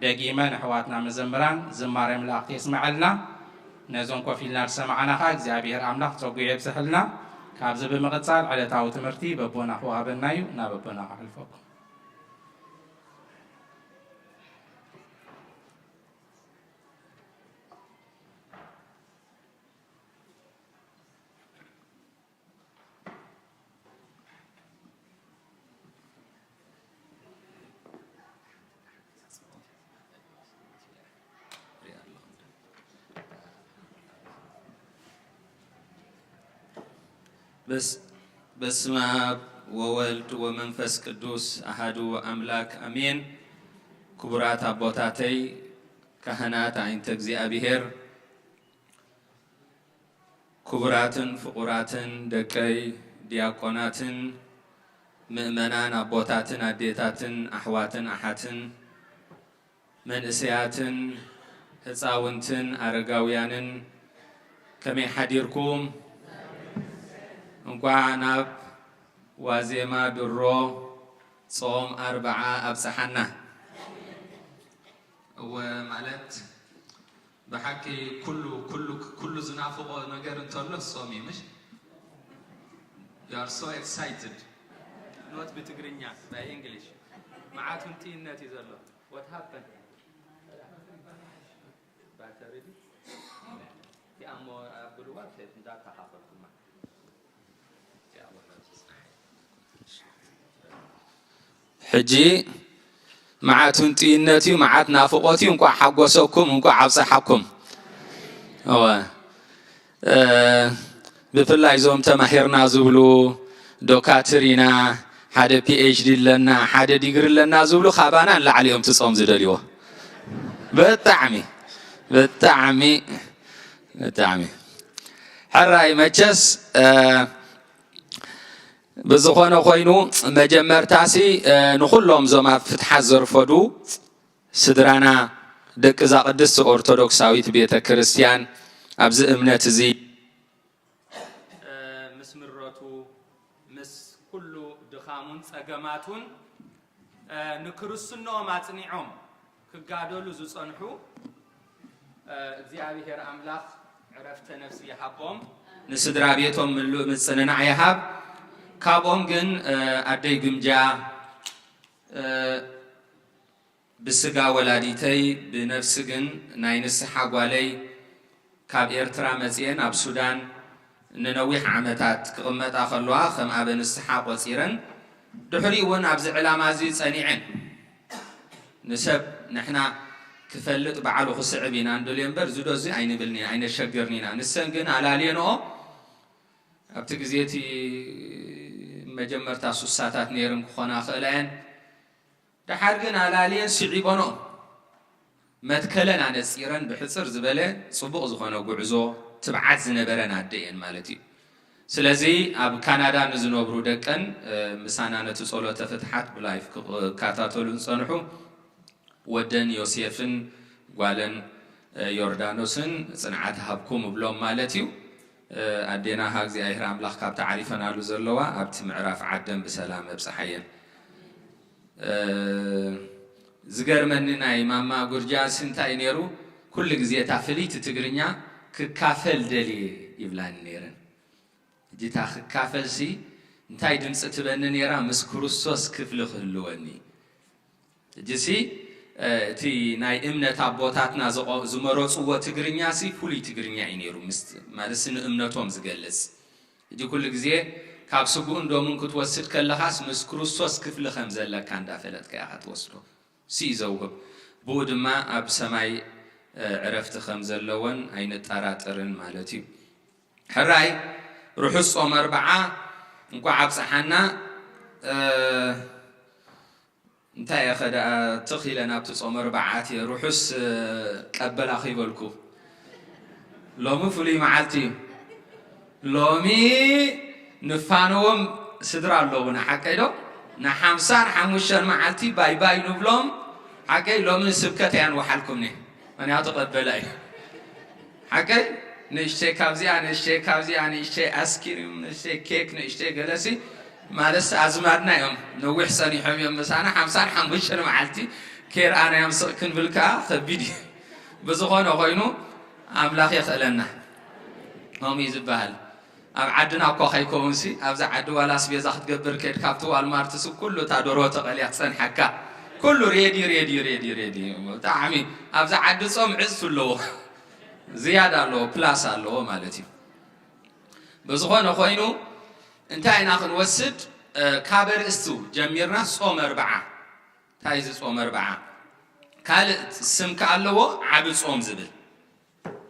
ደጊመ ንሕዋትና መዘምራን ዝማሬ መላእኽቲ የስምዐልና ነዞም ኮፍ ኢልና ዝሰማዓና ኸ እግዚኣብሔር ኣምላኽ ፀጉ የብዝሕልና ካብዚ ብምቕፃል ዕለታዊ ትምህርቲ በቦና ክወሃበና እዩ ናብ በቦና ክሕልፈኩም በስመ አብ ወወልድ ወመንፈስ ቅዱስ አሐዱ አምላክ አሜን። ክቡራት አቦታተይ ካህናት አይንተ እግዚአብሔር ክቡራትን ፍቁራትን ደቀይ ዲያቆናትን ምእመናን አቦታትን አዴታትን አሕዋትን አሓትን መንእሰያትን ህፃውንትን አረጋውያንን ከመይ ሓዲርኩም እንኳን ናብ ዋዜማ ድሮ ጾም 40 አብፅሓና ወማለት በሐቂ ኩሉ ዝናፍቆ ነገር እንተሎ ጾም ይምሽ you are so excited not በትግርኛ by English ማዓቱን ጢነት ይዘሎ what happened battery ያሞ አብሉዋ ሴት እንዳታሐፈርኩማ ሕጂ መዓቱን ጢነት እዩ መዓት ናፍቆት እዩ እንኳ ሓጎሰኩም እንኳ ዓብፅሓኩም ብፍላይ ዞም ተማሂርና ዝብሉ ዶካትር ኢና ሓደ ፒኤችዲ ኣለና ሓደ ዲግሪ ኣለና ዝብሉ ካባና ንላዕሊ እዮም ትፆም ዝደልይዎ ብጣዕሚ ሕራይ መቸስ بزخونه خوينو مجمرتاسي نخلهم زما فتحات زرفدو سدرانا دك إذا قدس أرثوذكساويت بيت كريستيان أبز إمنة زي مسمراتو مس كله دخامون سجماتون نكرسنا ما تنيعهم كقادولو زصنحو እግዚአብሔር አምላክ عرفت نفسي حبهم نسدرا بيتهم من سننا يحب ካብኦም ግን ኣደይ ግምጃ ብስጋ ወላዲተይ ብነፍሲ ግን ናይ ንስሓ ጓለይ ካብ ኤርትራ መፅአን ኣብ ሱዳን ንነዊሕ ዓመታት ክቕመጣ ከለዋ ከም ኣብ ንስሓ ቆፂረን ድሕሪ እውን ኣብዚ ዕላማ እዚ ፀኒዐን ንሰብ ንሕና ክፈልጥ በዓሉ ክስዕብ ኢና እንደልዮ እምበር ዝዶዚ ኣይንብልኒ ኣይነሸግርኒና ንሰን ግን ኣላልየንኦ ኣብቲ ግዜቲ መጀመርታ ሱሳታት ነይረን ክኾና ክእለን ድሓር ግን ኣላልየን ስዒቦኖ መትከለን ኣነፂረን ብሕፅር ዝበለ ፅቡቕ ዝኾነ ጉዕዞ ትብዓት ዝነበረን ኣደየን ማለት እዩ ስለዚ ኣብ ካናዳ ንዝነብሩ ደቀን ምሳና ነቲ ጸሎተ ፍትሓት ብላይፍ ክከታተሉን ፀንሑ ወደን ዮሴፍን ጓለን ዮርዳኖስን ጽንዓት ሃብኩም ብሎም ማለት እዩ أدينا هاجي أهرام لخ كاب تعريفنا على زلوا أبت معرف عدم بسلام بصحيح زجر مننا إمام جورجيا سنتا ينيرو كل جزية تافلي تتجرنيا ككافل دلي يبلان نيرن جيتا كافل سي እንታይ ድምፂ ትበኒ ነራ ምስ ክርስቶስ ክፍሊ ክህልወኒ እጅሲ እቲ ናይ እምነት ኣቦታትና ዝመረፅዎ ትግርኛ ሲ ፍሉይ ትግርኛ እዩ ነይሩ ማለት ንእምነቶም ዝገልጽ እጂ ኩሉ ግዜ ካብ ስጉእ እንዶምን ክትወስድ ከለኻስ ምስ ክርስቶስ ክፍሊ ከም ዘለካ እንዳፈለጥካ ኢኻ ትወስዶ ሲ ዘውህብ ብኡ ድማ ኣብ ሰማይ ዕረፍቲ ከም ዘለዎን ኣይንጠራጠርን ማለት እዩ ሕራይ ርሑስ ጾም 40 እንኳ ዓብፅሓና እንታይ ያኸዳ ትኺለን ኣብቲ ጾም 40 ርሑስ ቀበላ ኺበልኩ ሎሚ ፍሉይ መዓልቲ ሎሚ ንፋኖም ስድራ ኣለውና ሓቀይ ዶ ና55 መዓልቲ ባይ ባይ ንብሎም ሓቀይ ሎሚ ስብከት ያን ወሓልኩምኒ ምክንያቱ ቀበላ እዩ ሓቀይ ንእሽተይ ካብዚኣ ንእሽተይ ካብዚኣ ንእሽተይ ኣስኪሪም ንእሽተይ ኬክ ንእሽተይ ገለሲ ማለት ኣዝማድና እዮም ነዊሕ ፀኒሖም እዮም ምሳና 55 መዓልቲ ኬርኣና እዮም ስቕ ክንብል ከዓ ከቢድ እዩ ብዝኾነ ኮይኑ ኣምላኽ የኽእለና ሆሚ ዝበሃል ኣብ ዓድና እኳ ከይከውንሲ ኣብዛ ዓዲ ዋላ ኣስቤዛ ክትገብር ከድ ካብቲ ዋልማርትስ ኩሉ እታ ደርሆ ተቐልያ ክፀንሐካ ኩሉ ሬዲ ብጣዕሚ ኣብዛ ዓዲ ፆም ዕዝቱ ኣለዎ ዝያዳ ኣለዎ ፕላስ ኣለዎ ማለት እዩ ብዝኾነ ኮይኑ እንታይ ኢና ክንወስድ ካብ ርእስቱ ጀሚርና ጾም 40 እንታይ እዚ ጾም 40 ካልእ ስም ከኣለዎ ዓብ ጾም ዝብል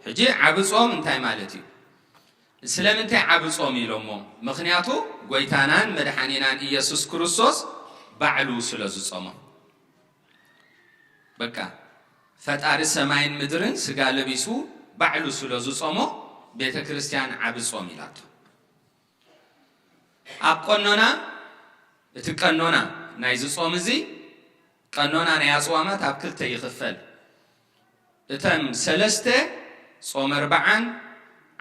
ሕጂ ዓብ ጾም እንታይ ማለት እዩ ስለምንታይ ዓብ ጾም ኢሎሞ ምክንያቱ ጎይታናን መድሓኒናን ኢየሱስ ክርስቶስ ባዕሉ ስለ ዝጾሞ በቃ ፈጣሪ ሰማይን ምድርን ስጋ ለቢሱ ባዕሉ ስለ ዝጾሞ ቤተ ክርስቲያን ዓብ ጾም ኢላቶ ኣብ ቀኖና እቲ ቀኖና ናይ ዝጾም እዚ ቀኖና ናይ ኣጽዋማት ኣብ ክልተ ይኽፈል እተን ሰለስተ ጾም 40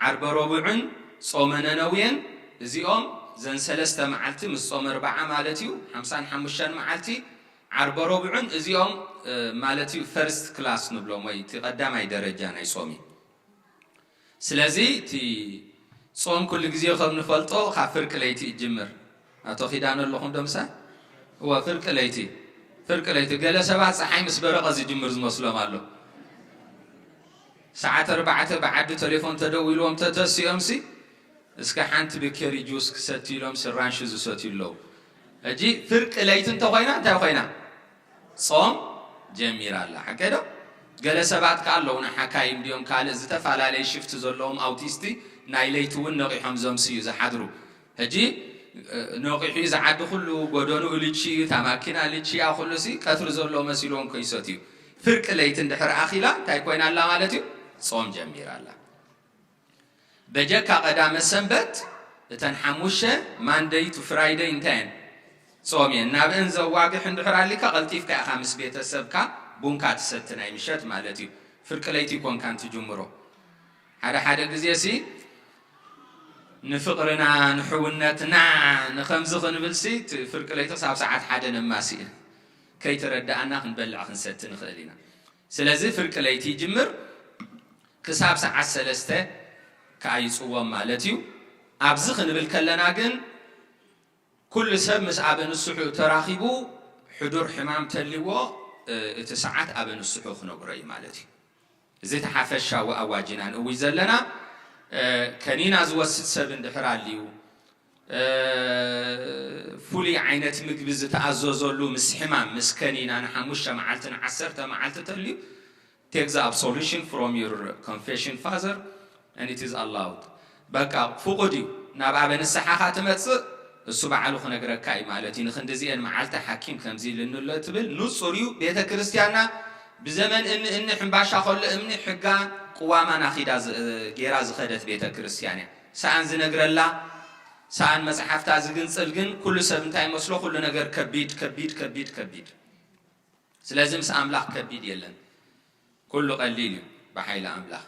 ዓርበ ረቡዕን ጾመ ነነውየን እዚኦም ዘን ሰለስተ መዓልቲ ምስ ጾም 40 ማለት እዩ 55 መዓልቲ ዓርበ ረቡዕን እዚኦም ማለት እዩ ፈርስት ክላስ ንብሎም ወይ እቲ ቀዳማይ ደረጃ ናይ ጾም ስለዚ እቲ ጾም ኩሉ ግዜ ከም ንፈልጦ ካብ ፍርቂ ለይቲ ይጅምር ኣቶ ኺዳን ኣለኹም ዶምሳ هو فرق ليتي قال سبع صحاي مسبرق ዝጅምር ዝመስሎም ኣሎ ሰዓት 4 بعد تليفون ተደውሎም ተተሲኦምሲ እስከ ሓንቲ በከሪ ጁስ ክሰትይሎም ስራንሽ ዝሰትይለው እጂ ፍርቅ ለይት እንተኾይና እንታይ ኮይና ጾም ጀሚራላ ሓቀዶ ገለ ሰባት ካለውና ሓካይም ዲዮም ካለ ዝተፋላለየ ሽፍት ዘለዎም አውቲስቲ ናይ ለይት ውን ነቂሖም ዘምስዩ ዝሓድሩ እጂ ነቂሑ ዝዓዲ ኩሉ ጎደኑ ልቺ ታማኪና ልቺ አኹሉሲ ቀትር ዘሎ መስሎም ከይሰትዩ ፍርቅ ለይት እንድሕር አኺላ እንታይ ኮይናላ ማለት እዩ ጾም ጀሚራላ በጀካ ቀዳመ ሰንበት እተን ሓሙሽተ ማንደይ ቱ ፍራይደይ እንታይን ጾም የናብን ዘዋግሕ እንድሕር አሊካ ቀልጢፍካ ኢኻ ምስ ቤተሰብካ ቡንካ ትሰትና ይምሸት ማለት እዩ ፍርቅ ለይቲ ኮንካን ትጅምሮ ሓደ ግዜሲ ንፍቅርና ንሕውነትና ንኸምዝ ክንብልሲ ፍርቅ ለይቲ ሳብ ሰዓት ሓደ ነማሲ ከይተረዳእና ክንበልዕ ክንሰት ንኽእል ኢና ስለዚ ፍርቅ ለይቲ ይጅምር ክሳብ ሰዓት 3 ከይጽወም ማለት እዩ ኣብዚ ክንብል ከለና ግን ኩሉ ሰብ ምስ ኣበን ስሑ ተራኺቡ ሕዱር ሕማም ተልዎ እቲ ሰዓት ኣበን ስሑ ክነግረይ ማለት እዩ እዚ ተሓፈሻዊ ኣዋጅና ንእዊ ዘለና ከኒና ዝወስድ ሰብ እንድሕር ኣልዩ ፍሉይ ዓይነት ምግቢ ዝተኣዘዘሉ ምስ ሕማም ምስ ከኒና ንሓሙሽተ መዓልትን 10 መዓልቲ ተልዩ take the absolution from your confession father and it is allowed በቃ ፍቁድ እዩ ናብ ኣበን ሰሓኻ ትመጽእ እሱ በዓሉ ክነግረካ እዩ ማለት እዩ ንኽንደዚአን መዓልቲ ሓኪም ከምዚ ልንሎ ትብል ንጹር እዩ ቤተ ክርስቲያንና ብዘመን እን ሕምባሻ ከሎ እምኒ ሕጋ قواما خيدا غيرا زخدت بيت كريستيانيا سان زنغرلا سان مصحفتا زغنصلغن كل سب انتاي مسلو كل ነገር كبيد سلازم املاح كبيد يلن كل قليل بحيل املاح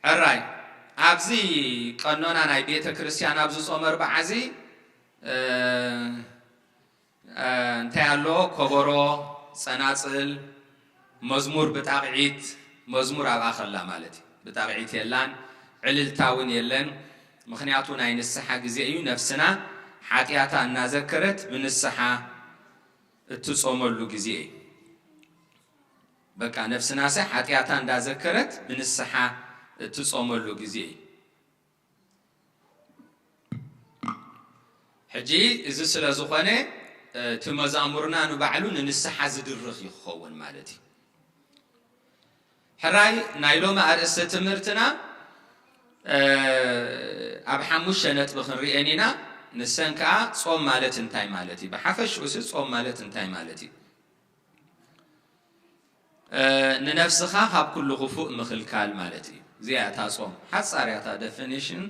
الراي ابزي قانونا ناي بيت كريستيان ابزو صومر بعزي انتاي الله كبرو صناصل مزمور بتاعيت مزمور ابا خلا مالتي بتابعيت يلان عللتاون يلن مخنياتو ناي نسحا غزي ايو نفسنا ሓጢያታ እናዘከረት ብንስሓ እትጾመሉ ጊዜ በቃ ነፍስና ሳይ ሓጢያታ እንዳዘከረት ብንስሓ እትጾመሉ ጊዜ ሕጂ እዚ ስለ ዝኾነ እቲ መዛሙርና ንባዕሉ ንንስሓ ዝድርኽ ይኸውን ማለት እዩ ሕራይ ናይ ሎሚ ኣርእስተ ትምህርትና ኣብ 5 ነጥቢ ክንሪአን ኢና ንሰን ከዓ ጾም ማለት እንታይ ማለት እዩ ብሓፈሽኡ ጾም ማለት እንታይ ማለት እዩ ንነፍስኻ ካብ ኩሉ ክፉእ ምኽልካል ማለት እዩ እዚኣ እታ ጾም ሓፃርያታ ዴፊኒሽን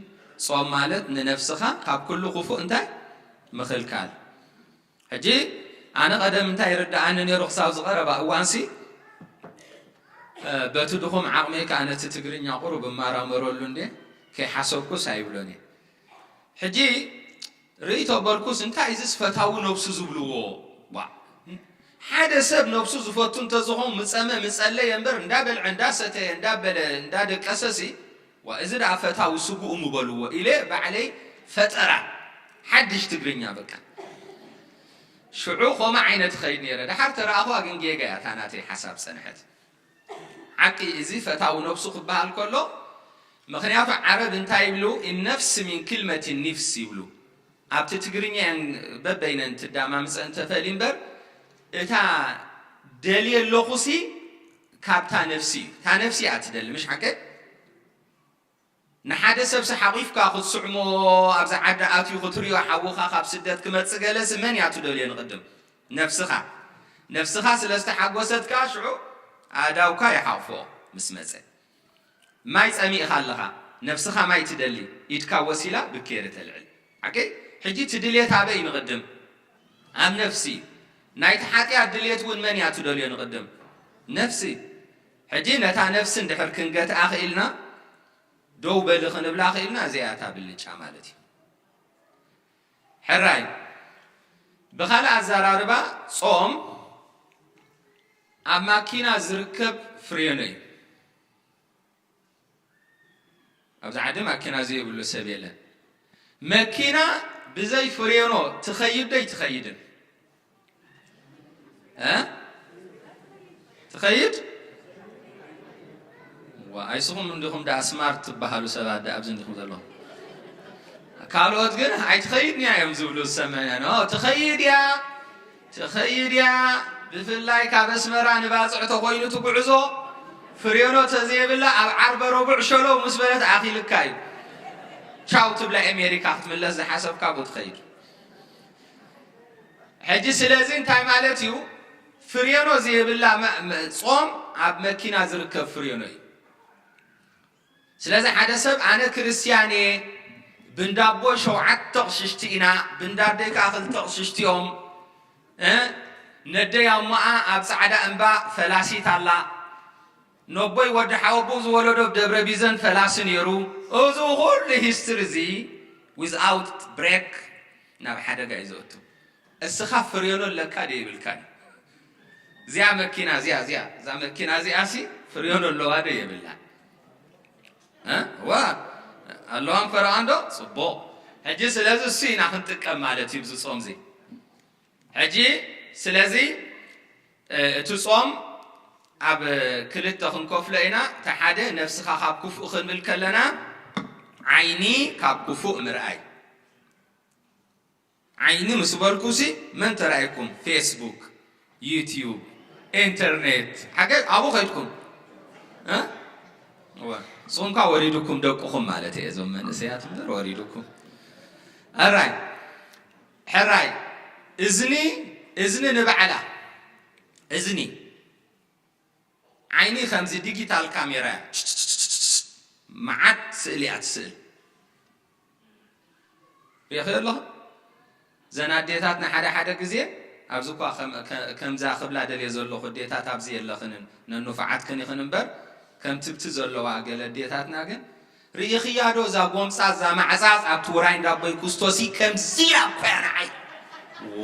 ጾም ማለት ንነፍስኻ ካብ ኩሉ ክፉእ እንታይ ምኽልካል ሕጂ ኣነ ቀደም እንታይ ይርዳኣኒ ነይሩ ክሳብ ዝቐረባ እዋንሲ በቲ ድኹም ዓቕመይ ከዓ ነቲ ትግርኛ ቁሩብ እማራመረሉ እንዴ ከይሓሰብኩስ ኣይብሎኒ ሕጂ ርእይቶ በልኩስ እንታይ እዚ ፈታዊ ነብሱ ዝብልዎ ሓደ ሰብ ነብሱ ዝፈቱ እንተዝኾን ምፀመ ምፀለየ እምበር እንዳበልዐ እንዳሰተየ እንዳበለ እንዳደቀሰሲ እዚ ደኣ ፈታዊ ስጉኡ ምበልዎ ኢለ ባዕለይ ፈጠራ ሓድሽ ትግርኛ በቃ ሽዑ ኸማ ዓይነት ኸይድ ነይረ ድሓር ተረኣኽዋ ግን ጌጋ እያ እታ ናተይ ሓሳብ ፀንሐት ዓቂ እዚ ፈታዊ ነብሱ ክበሃል ከሎ ምክንያቱ ዓረብ እንታይ ይብሉ ነፍስ ሚን ክልመት ንፍስ ይብሉ ኣብቲ ትግርኛ በበይነን ትዳማምፀ እንተፈሊ እምበር እታ ደልየ ኣለኹሲ ካብታ ነፍሲ እታ ነፍሲ እያ ትደሊ ምሽ ሓቀ ንሓደ ሰብ ሓቂፍካ ክትስዕሞ ኣብዛ ዓዲ ኣትዩ ክትሪዮ ሓውኻ ካብ ስደት ክመፅእ ገለሲ መን እያ ትደልዮ ንቅድም ነፍስኻ ስለ ዝተሓጎሰትካ ሽዑ ኣዳውካ ይሓቕፎ ምስ መፀ ማይ ፀሚእኻ ኣለኻ ነፍስኻ ማይ ትደሊ ኢድካ ወሲላ ብኬር ተልዕል ሓቂ ሕጂ ትድልየት ኣበይ ንቅድም ኣብ ነፍሲ ናይቲ ሓጢያት ድልየት እውን መን እያ ትደልዮ ንቅድም ነፍሲ ሕጂ ነታ ነፍሲ እንድሕር ክንገትኣ ክኢልና ደው በሊ ክንብላ ክኢልና እዚኣ እታ ብልጫ ማለት እዩ ሕራይ ብኻልእ ኣዘራርባ ጾም ኣብ ማኪና ዝርከብ ፍሬኖ እዩ ኣብዚ ዓዲ ማኪና ዘይብሉ ሰብ የለን መኪና ብዘይ ፍሬኖ ትኸይድ ዶ ይትኸይድን ትኸይድ ኣይስኹም እንዲኹም ዳ ስማርት ትበሃሉ ሰባት ዳ ኣብዚ እንዲኹም ዘለኹም ካልኦት ግን ኣይትኸይድን እያ እዮም ዝብሉ ዝሰመዐና ትኸይድ እያ ብፍላይ ካብ ኣስመራ ንባፅዕ ተኮይኑ ትጉዕዞ ፍሬኖ ተዘይብላ ኣብ ዓርበ ረቡዕ ሸሎ ምስ በለት ኣኺልካ እዩ ቻው ትብላ ኣሜሪካ ክትምለስ ዝሓሰብካ ቦ ትኸይድ ሕጂ ስለዚ እንታይ ማለት እዩ ፍሬኖ ዘይብላ ጾም ኣብ መኪና ዝርከብ ፍሬኖ እዩ ስለዚ ሓደ ሰብ ኣነ ክርስቲያን እየ ብንዳቦ 7 ቅሽሽቲ ኢና ብንዳደይካ 2 ቅሽሽቲኦም ነደይ ኣሞኣ ኣብ ፃዕዳ እምባ ፈላሲት ኣላ ነቦይ ወዲ ሓወቦ ዝወለዶ ብደብረ ቢዘን ፈላሲ ነይሩ እዚ ኩሉ ሂስትሪ እዚ ዊዝኣውት ብሬክ ናብ ሓደጋ እዩ ዘእቱ እስኻ ፍሬኖ ኣለካ ደ ይብልካ እዚኣ መኪና እዛ መኪና እዚኣ ሲ ፍሬኖ ኣለዋ ደ የብላ ኣለዋን ፈርዖን ዶ ፅቡቕ ሕጂ ስለዚ እሱ ኢና ክንጥቀም ማለት እዩ ብዚ ጾም እዚ ሕጂ ስለዚ እቲ ጾም ኣብ ክልተ ክንከፍሎ ኢና እቲ ሓደ ነፍስኻ ካብ ክፉእ ክንብል ከለና ዓይኒ ካብ ክፉእ ምርኣይ ዓይኒ ምስ በልኩሲ መን ተረኣይኩም ፌስቡክ ዩቲዩብ ኢንተርኔት ሓገ ኣብኡ ከይድኩም ንስኹምካ ወሪድኩም ደቁኹም ማለት እየ እዞም መንእሰያት እምበር ወሪድኩም ኣራይ ሕራይ እዝኒ ንባዕላ እዝኒ ዓይኒ ከምዚ ዲጂታል ካሜራ መዓት ስእሊ እያ ትስእል ሪኢኺ ኣለኹ ዘን ኣዴታት ንሓደ ግዜ ኣብዚ እኳ ከምዛ ክብላ ደልየ ዘለኹ ኣዴታት ኣብዚ የለኽንን ነኑፍዓትክን ይኽን እምበር ከም ትብቲ ዘለዋ ገለ ኣዴታትና ግን ርኢኽያ ዶ እዛ ጎምፃ እዛ ማዕፃፅ ኣብቲ ውራይ እንዳቦይ ኩስቶሲ ከምዚ ኣኳያ ንዓይ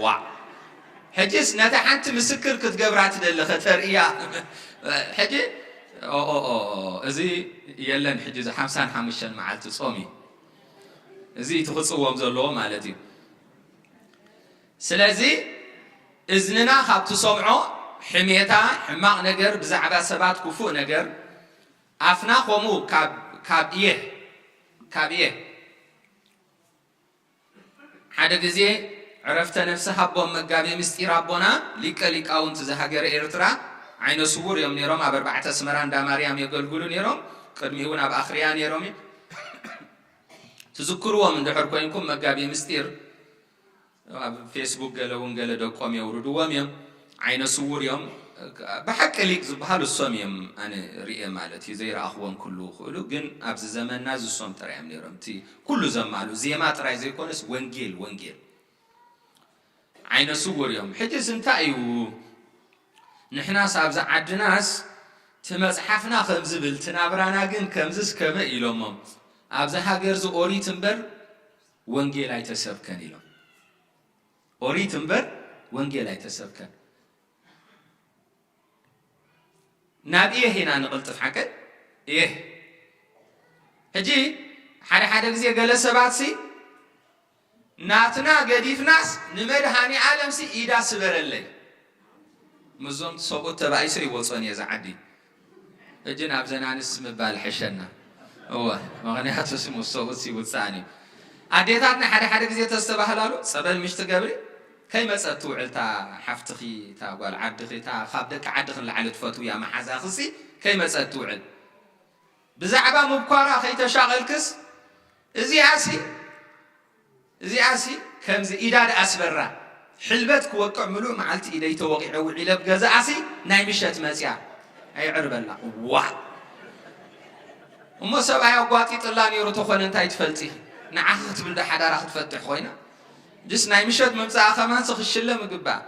ዋ ሕጂስ ነታ ሓንቲ ምስክር ክትገብራ ትደሊ ከተርእያ ሕጂ እዚ የለን ሕጂ 55 መዓልቲ ጾም እዩ እዚ ትኽፅዎም ዘለዎ ማለት እዩ ስለዚህ እዝንና ካብ ትሰምዖ ሕሜታ ሕማቕ ነገር ብዛዕባ ሰባት ክፉእ ነገር ኣፍና ከምኡ ካብ እየ ሓደ ግዜ ዕረፍተ ነፍሲ ሃቦም መጋቤ ምስጢር ኣቦና ሊቀ ሊቃውንቲ ዝሃገረ ኤርትራ ዓይነ ስውር እዮም ነይሮም ኣብ 4 ኣስመራ እንዳ ማርያም የገልግሉ ነይሮም ቅድሚኡ እውን ኣብ ኣኽርያ ነይሮም ትዝክርዎም እንድሕር ኮይንኩም መጋቤ ምስጢር ኣብ ፌስቡክ ገለ እውን ገለ ደቆም የውርድዎም እዮም ዓይነ ስውር እዮም ብሓቂ ሊቅ ዝበሃሉ እሶም እዮም ኣነ ርኤ ማለት እዩ ዘይረኣኽዎም ኩሉ ክእሉ ግን ኣብዚ ዘመንና ዝሶም ጥራዮም ነይሮም እቲ ኩሉ ዘማሉ ዜማ ጥራይ ዘይኮነስ ወንጌል ዓይነ ስውር እዮም ሕጂስ እንታይ እዩ ንሕናስ ኣብዚ ዓድናስ ትመፅሓፍና ከም ዝብል ትናብራና ግን ከምዝስ ከመ ኢሎሞም ኣብዚ ሃገር ኦሪት እምበር ወንጌል ኣይተሰብከን ኢሎም ኦሪት እምበር ወንጌል ኣይተሰብከን ናብ እየ ኢና ንቕልጥፍ ሓቀን እየ ሕጂ ሓደ ግዜ ገለ ሰባት ሲ ናትና ገዲፍናስ ንመድሃኒ ዓለም ሲ ኢዳ ስበረለይ ምዞም ሰብኡት ተባይሶ ይወፅን እየ ዝዓዲ ሕጂ ናብ ዘናንስ ምባል ሕሸና እወ ምክንያቱ ስሙ ሰብኡት ይውፃእን እዩ ኣዴታትና ሓደ ግዜ ተስተባህላሉ ፀበል ምሽቲ ገብሪ ከይመፀት ትውዕልታ ሓፍትኺ እታ ጓል ዓድኺ እታ ካብ ደቂ ዓዲ ክንላዕሊ ትፈትውያ መሓዛኽሲ ከይመፀት ትውዕል ብዛዕባ ምብኳራ ከይተሻቐልክስ እዚኣሲ ከምዚ ኢዳ ኣስበራ ሕልበት ክወቅዕ ምሉእ መዓልቲ ኢደይ ተወቂዐ ውዒለ ብገዛእሲ ናይ ምሸት መፅያ ኣይዕርበላ ዋ እሞ ሰብኣይ ኣጓጢጥላ ነይሩ ተኾነ እንታይ ትፈልፂ ንዓኺ ክትብል ዳ ሓዳራ ክትፈትሕ ኮይና ድስ ናይ ምሸት ምምፃእ ኸማንስ ክሽለ ምግባእ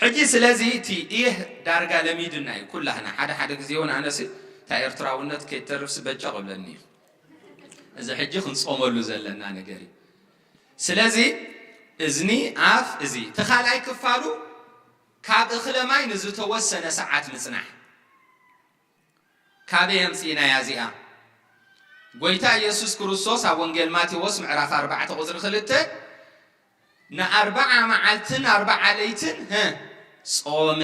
ሕጂ ስለዚ እቲ ይህ ዳርጋ ለሚድና እዩ ኩላህና ሓደ ግዜ እውን ኣነሲ እታ ኤርትራውነት ከይተርፍሲ በጫ ቅብለኒ እዩ እዚ ሕጂ ክንፆመሉ ዘለና ነገር እዩ ስለዚ እዝኒ ኣፍ እዚ ተኻልኣይ ክፋሉ ካብ እኽለ ማይ ንዝተወሰነ ሰዓት ምፅናሕ ካበይ የምፂና ያዚኣ ጎይታ ኢየሱስ ክርስቶስ ኣብ ወንጌል ማቴዎስ ምዕራፍ 4 ቁፅሪ 2 ን40 መዓልትን 40 ለይትን ጾመ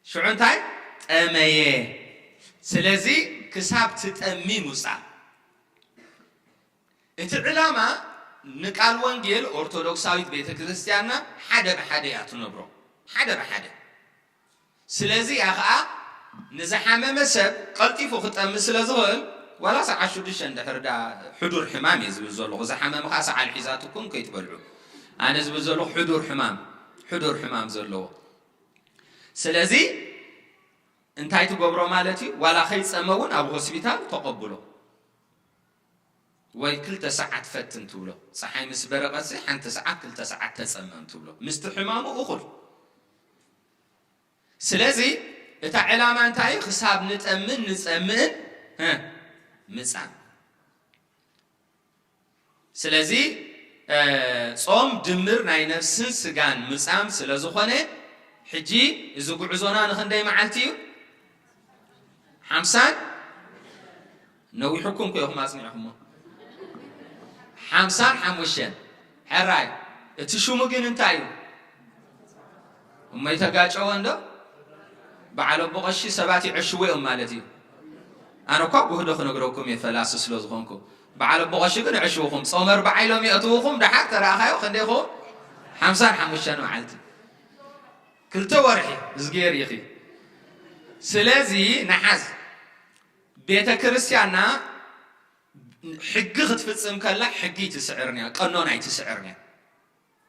ሽዑ እንታይ ጠመየ ስለዚ ክሳብ ትጠሚ ሙፃእ እቲ ዕላማ ንቃል ወንጌል ኦርቶዶክሳዊት ቤተ ክርስቲያንና ሓደ ብሓደ እያ ትነብሮ ሓደ ብሓደ ስለዚ ያ ከዓ ንዝሓመመ ሰብ ቀልጢፉ ክጠሚ ስለ ዝኽእል ዋላ ሰዓት 6 እንድሕር ዳ ሕዱር ሕማም እየ ዝብል ዘለኹ ዝሓመመ ከዓ ሰዓል ሒዛትኩም ከይትበልዑ ኣነ ዝብል ዘለኹ ሕዱር ሕማም ዘለዎ ስለዚ እንታይ ትገብሮ ማለት እዩ ዋላ ከይፀመ እውን ኣብ ሆስፒታል ተቐብሎ ወይ 2 ሰዓት ፈትን ትብሎ ፀሓይ ምስ በረቐሲ ሓንቲ ሰዓት 2 ሰዓት ተፀመም ትብሎ ምስቲ ሕማሙ እኹል ስለዚ እታ ዕላማ እንታይ እዩ ክሳብ ንጠምን ንፀምእን ምፃም ስለዚ ጾም ድምር ናይ ነፍስን ስጋን ምፃም ስለ ዝኾነ ሕጂ እዚ ጉዕዞና ንክንደይ መዓልቲ እዩ 50 ነዊሕኩም ኮይኹም ኣፅኒዕኹሞ 55 ሕራይ እቲ ሽሙ ግን እንታይ እዩ እመይ ተጋጨወ እንዶ በዓል ቦቐሺ ሰባት ይዕሽዎ እዮም ማለት እዩ ኣነ እኳ ጉህዶ ክነግረኩም የፈላሲ ስለ ዝኾንኩ በዓል ቦቐሺ ግን ይዕሽውኹም ጾም 40 ኢሎም የእትውኹም ድሓር ተረኣኻዮ ክንደይኹም 55 መዓልቲ 2 ወርሒ ዝገይር ይኺ ስለዚ ንሓዝ ቤተ ክርስቲያንና ሕጊ ክትፍፅም ከላ ሕጊ ትስዕርንያ ቀኖና ይትስዕርንያ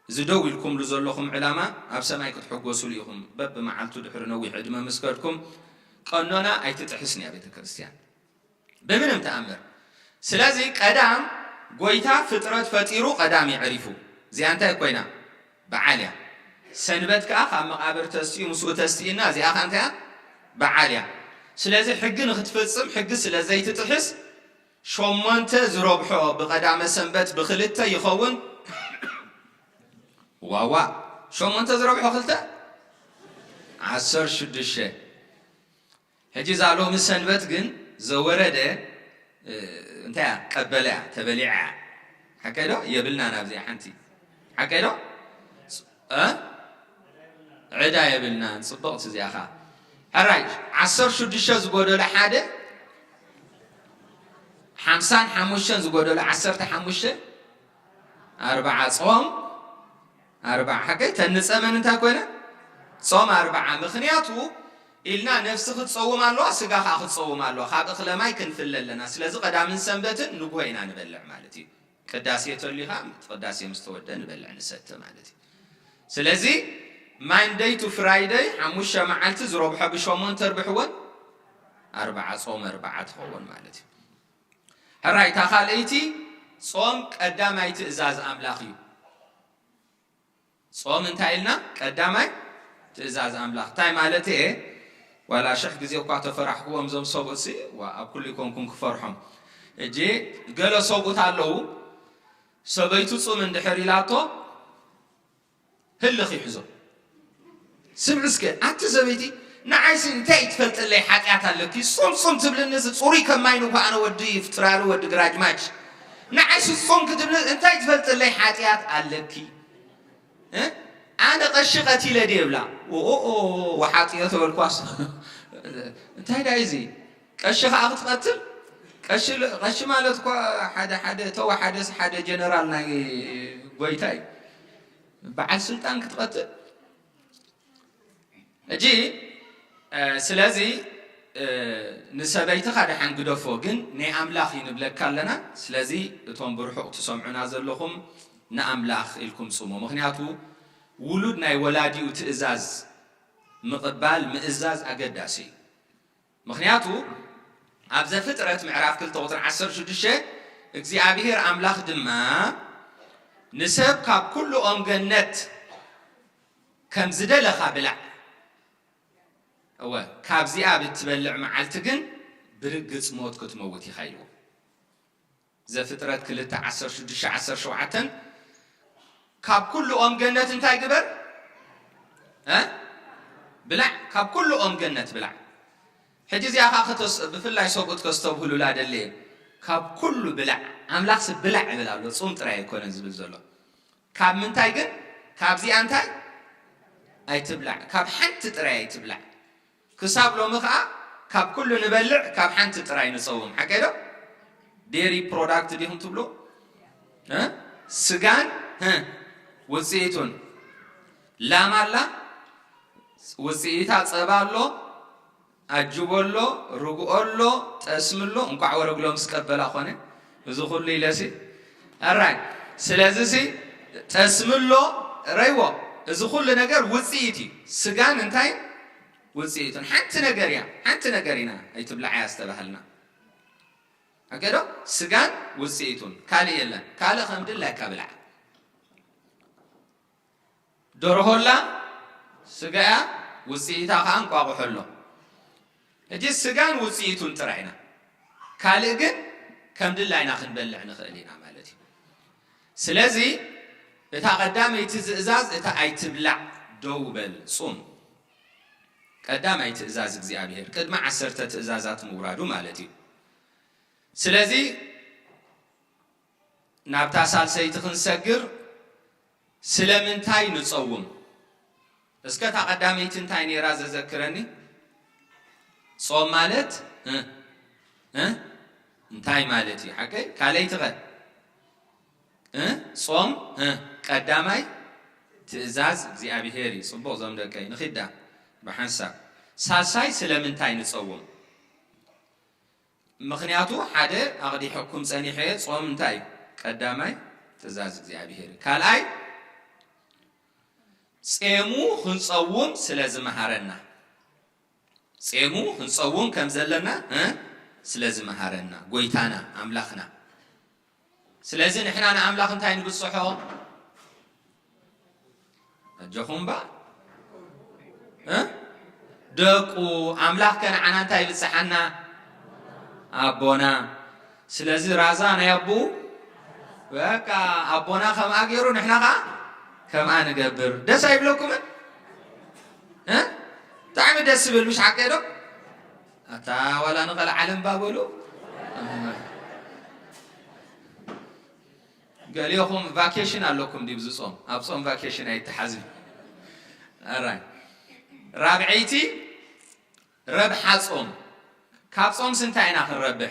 እዚ ደው ኢልኩምሉ ዘለኹም ዕላማ ኣብ ሰማይ ክትሕጎሱሉ ኢኹም በብመዓልቱ ድሕሪ ነዊሕ ዕድመ ምስከድኩም ቀኖና ኣይትጥሕስን እያ ቤተ ክርስቲያን ብምንም ተኣምር ስለዚ ቀዳም ጎይታ ፍጥረት ፈጢሩ ቀዳም ይዕሪፉ እዚኣ እንታይ ኮይና በዓል እያ ሰንበት ከዓ ካብ መቃብር ተስቲኡ ምስኡ ተስቲእና እዚኣ ከዓ እንታይ በዓል እያ ስለዚ ሕጊ ንክትፍፅም ሕጊ ስለዘይትጥሕስ 8 ዝረብሖ ብቐዳመ ሰንበት ብ2 ይኸውን ዋዋ 8 ዝረብሖ 2 16 ሕጂ ዛሎም ሰንበት ግን ዘወረደ እንታይ ቀበለ ተበሊዓ ሓቀዶ የብልና ናብዚ ሓንቲ ሓቀዶ عدا يبلنا صدقت زياخا الرايج 16 زغودل حاده 55 زغودل 15 4 صوم 4 حكي تنصمن انت كونه صوم 4 مخنياتو إلنا نفسك تصوم الله سجاها تصوم الله خاطر خلما يكن في اللنا سلازق قدام سنبت نقوينا نبلع مالتي قداسية اللي خام قداسية مستودة نبلع نسته مالتي سلازي Monday to Friday حموشة معلت زروب حب شومون تربحون 4 صوم 4 تخون مالتي هراي تخاليتي صوم قدام أي تأزاز أملاخي صوم انتهينا قدام أي تأزاز أملاخ تاي مالتي إيه ولا شح جزيه وقعت فرحكم أمزم صوبسي وأقول لكم كفرحهم جي قال صوبت على سبيتو صوم من دحريلاته هل خي حزو سمعسك أنت زبيتي نعيس انتهيت فلت اللي حكيت لك صوم تبل الناس صوري كماينو فأنا ودي فترار ودي جراج ماتش نعيس الصوم كتبل انتهيت فلت اللي حكيت لك أنا قشقتي لديبلا وحاطيته بالكواس انتهي دايزي قشق أخذ قتل قش مالت حدا تو حدا جنرال ناي قويتاي بعد سلطان كتقتل اجي سلازي نسبيت خادا حنقدفو جن ني املاخ ينبلك لنا سلازي توم بروحو تسمعنا زلكم ناملاخ لكم صومو مخنياتو ولود ناي ولاديو تئزاز مقبال مئزاز اقداسي مخنياتو ابزا فطرت معراف كل توتر 16 እግዚአብሔር አምላክ ድማ ንሰብ ካብ ኩሉ ኦም ገነት ከም ዝደለኻ ብላዕ ካብዚኣ ብትበልዕ መዓልቲ ግን ብርግጽ ሞት ክትመውት ይኸይሉ ዘፍጥረት 2:16-17 ካብ ኩሉ ኦም ገነት እንታይ ግበር ብላዕ ካብ ኩሉ ኦም ገነት ብላዕ ሕጂ እዚኣ ኸተስ ብፍላይ ሰብኡት ከስተብህሉ ላደለየ ካብ ኩሉ ብላዕ ኣምላኽ ብላዕ ይብል ኣሎ ጾም ጥራይ ኣይኮነን ዝብል ዘሎ ካብ ምንታይ ግን ካብዚኣ እንታይ ኣይትብላዕ ካብ ሓንቲ ጥራይ ኣይትብላዕ ክሳብ ሎሚ ከዓ ካብ ኩሉ ንበልዕ ካብ ሓንቲ ጥራይ ንፀውም ሓቀዶ ዴሪ ፕሮዳክት ዲኹም ትብሎ ስጋን ውፅኢቱን ላም ኣላ ውፅኢታ ፀባ ኣሎ አጅቦሎ ሩጉኦሎ ጠስምሎ እንኳዕ ወረግሎ ምስቀበላ ኾነ እዚ ሁሉ ይለሲ አራይ ስለዚህ ጠስምሎ ረይዎ እዚ ሁሉ ነገር ውፅኢቲ ስጋን እንታይ ውፅኢቱን ሓንቲ ነገር ኢና አይትብላዕ ያስተባህልና አገዶ ስጋን ውፅኢቱን ካሊ የለን ካለ ከምድላ ከብላዕ ዶርሆላ ስጋያ ውፅኢታ ካን ቋቁሕሎ እጂ ስጋን ውፅኢቱን ጥራይና ካልእ ግን ከምድላይና ክንበልዕ ንኽእል ኢና ማለት እዩ ስለዚ እታ ቀዳመይቲ ትእዛዝ እታ ኣይትብላዕ ደው በል ጹም ቀዳማይ ትእዛዝ እግዚአብሔር ቅድመ 10 ትእዛዛት ምውራዱ ማለት እዩ ስለዚ ናብታ ሳልሰይቲ ክንሰግር ስለምንታይ ንጸውም እስከ እታ ቀዳመይቲ እንታይ ነይራ ዘዘክረኒ ጾም ማለት እንታይ ማለት እዩ ሓቀይ ካለይ ትኸ ጾም ቀዳማይ ትእዛዝ እግዚአብሔር ጽቡቕ ዞም ደቀይ ንኺዳ በሐንሳብ ሳልሳይ ስለምንታይ ንጸውም ምክንያቱ ሓደ ኣቕዲሕኩም ጸኒሐ ጾም እንታይ ቀዳማይ ትእዛዝ እግዚአብሔር ካልኣይ ጼሙ ክንጸውም ስለዝመሃረና ጼሙ ክንጸውም ከም ዘለና ስለዝመሃረና ጎይታና ኣምላኽና ስለዚ ንሕና ንኣምላኽ እንታይ ንብፅሖ እጀኹምባ ደቁ ኣምላኽ ከነዓና እንታይ ይብፅሓና ኣቦና ስለዚ ራዛ ናይ ኣቡ በቃ ኣቦና ከምኣ ገይሩ ንሕና ከዓ ከምኣ ንገብር ደስ ኣይብለኩምን تعمل ده سبل مش حكيدو أتا ولا نقل علم بابولو قال لكم فاكيشن على لكم دي بزصوم أبصم فاكيشن أي تحزن أراي رابعيتي ربح صوم كاب صوم سنتين آخر ربح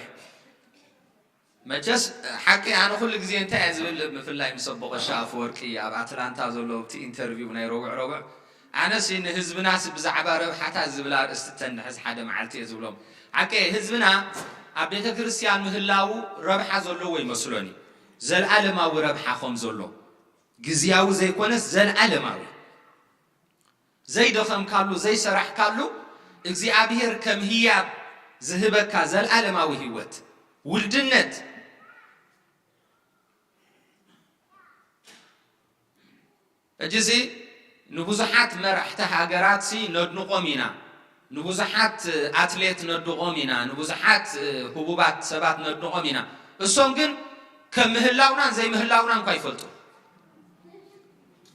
ما جس حكي أنا كل جزء أنت أزول مثل الله مسبق الشاف وركي أبع أتلانتا زولو بتي انترفيو من ربع أنا سين حزب ناس بزعبة ربح حتى الزبلار استتن حز حدا معلتي أزولهم حكي حزبنا أبيت كريستيان مهلاو ربح زولو ويمسلوني زل علما وربح خم زولو جزياو زي كونس زل علماوي زي دخم كارلو زي سرح كارلو إجزي أبير كم هي ذهبك زل علماوي هوت ولدنت أجزي نبوزحات مرحتها جراتسي ندنقومينا نبوزحات أتليت ندنقومينا نبوزحات حبوبات سبات ندنقومينا السونجن كم مهلاونا زي مهلاونا كيفلتو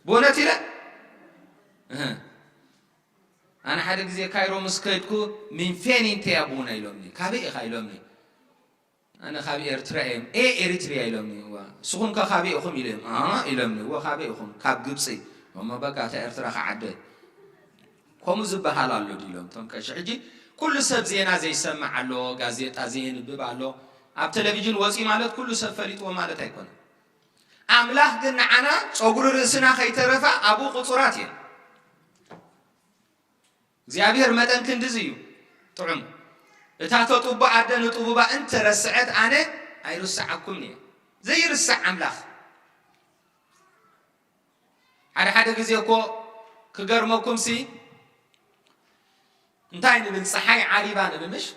بونتي لا أنا حد زي كايرو مسكيتكو من فين أنت يا بونا يلومني كابي خايلومني أنا خابي إرتريم إريتريا يلومني هو سخون كخابي أخم يلوم يلومني هو خابي أخم كاب جبسي وما بقى تأرترا خعدة كم زبها حلال ديلهم تون كشحجي كل سب زينا زي سمع له غازيتا زين ببالو أب تلفزيون وصي مالت كل سب فريت ومالت هيكون أملاح جن عنا أقول رسنا خيترفع أبو قطراتي زيابير مدن كندزيو طعم تاتو طبا عدن طبا أنت رسعت أنا أي رسعكمني زي رسع أملاح على حدا جزيكو كجرمكم سي انتاين من صحي عريبان بمش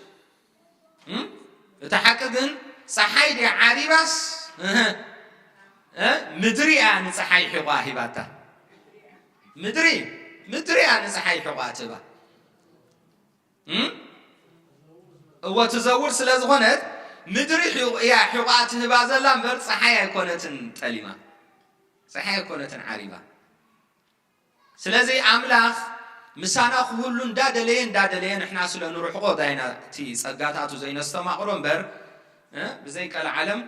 تحققن صحي دي عريباس مدري أنا صحي حواهي باتا مدري أنا صحي حواتي با هو تزور سلازغونت مدري يا حواتي بازا لامبر صحي يكونت تليمة صحي يكونت عريبة سلازي أملاخ مسانا خهولون دادلين إحنا سلا نروح قودينا تي سقاتاتو زي نستمع قرنبر بزيك العالم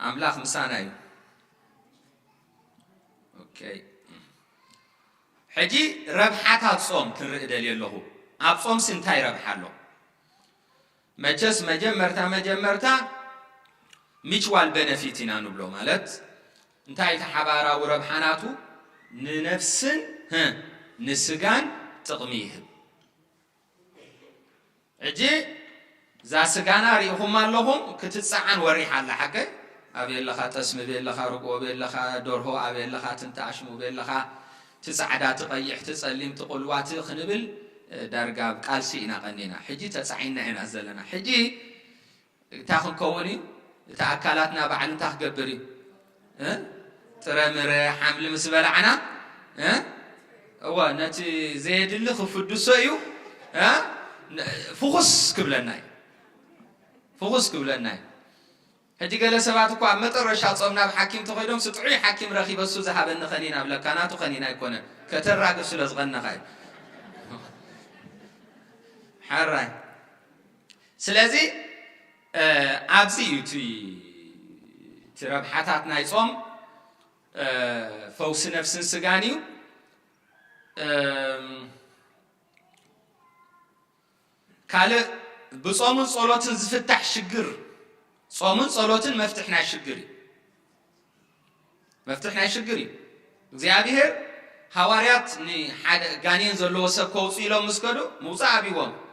أملاخ مساناي أوكي حجي ربحات صوم كنرئ دليل له أب صوم سنتاي ربح له مجس مجمرتا ميشوال بنفيتنا نبلو مالت انتاي تحبارا وربحاناتو ننفسن نسجان تقميه حجي زا سجانا ريحهم اللهم كتتصعن وريح على حكي أبي لخا تسم بي لخا رقو بي لخا دورهو أبي لخا تنتعشمو بي لخا تسعدات تقيح تسلم تقولوات خنبل دارقاب قالسينا قنينا حجي تسعينا عين أزلنا حجي تاخن كوني تأكلاتنا بعد تاخ قبري ترمر حمل مسبل عنا هو نتي زيد اللي خفدو سيو فخص قبلنا هدي قال سبعتكو مطر رشاط صومنا بحكيم تخيلهم ستعي حكيم رخي بسو ذهبن خنينا بلا كاناتو خنينا يكون كتراق سلازغنا خاي حراي سلازي أبزي تراب حتاتنا يصوم فوس نفس سجانيو كاله بصوم صلوات زفتح شجر صوم صلوات مفتحنا شجري زيابير حواريات ني حد غانين زلو سكوص يلو مسكدو موسى ابيوم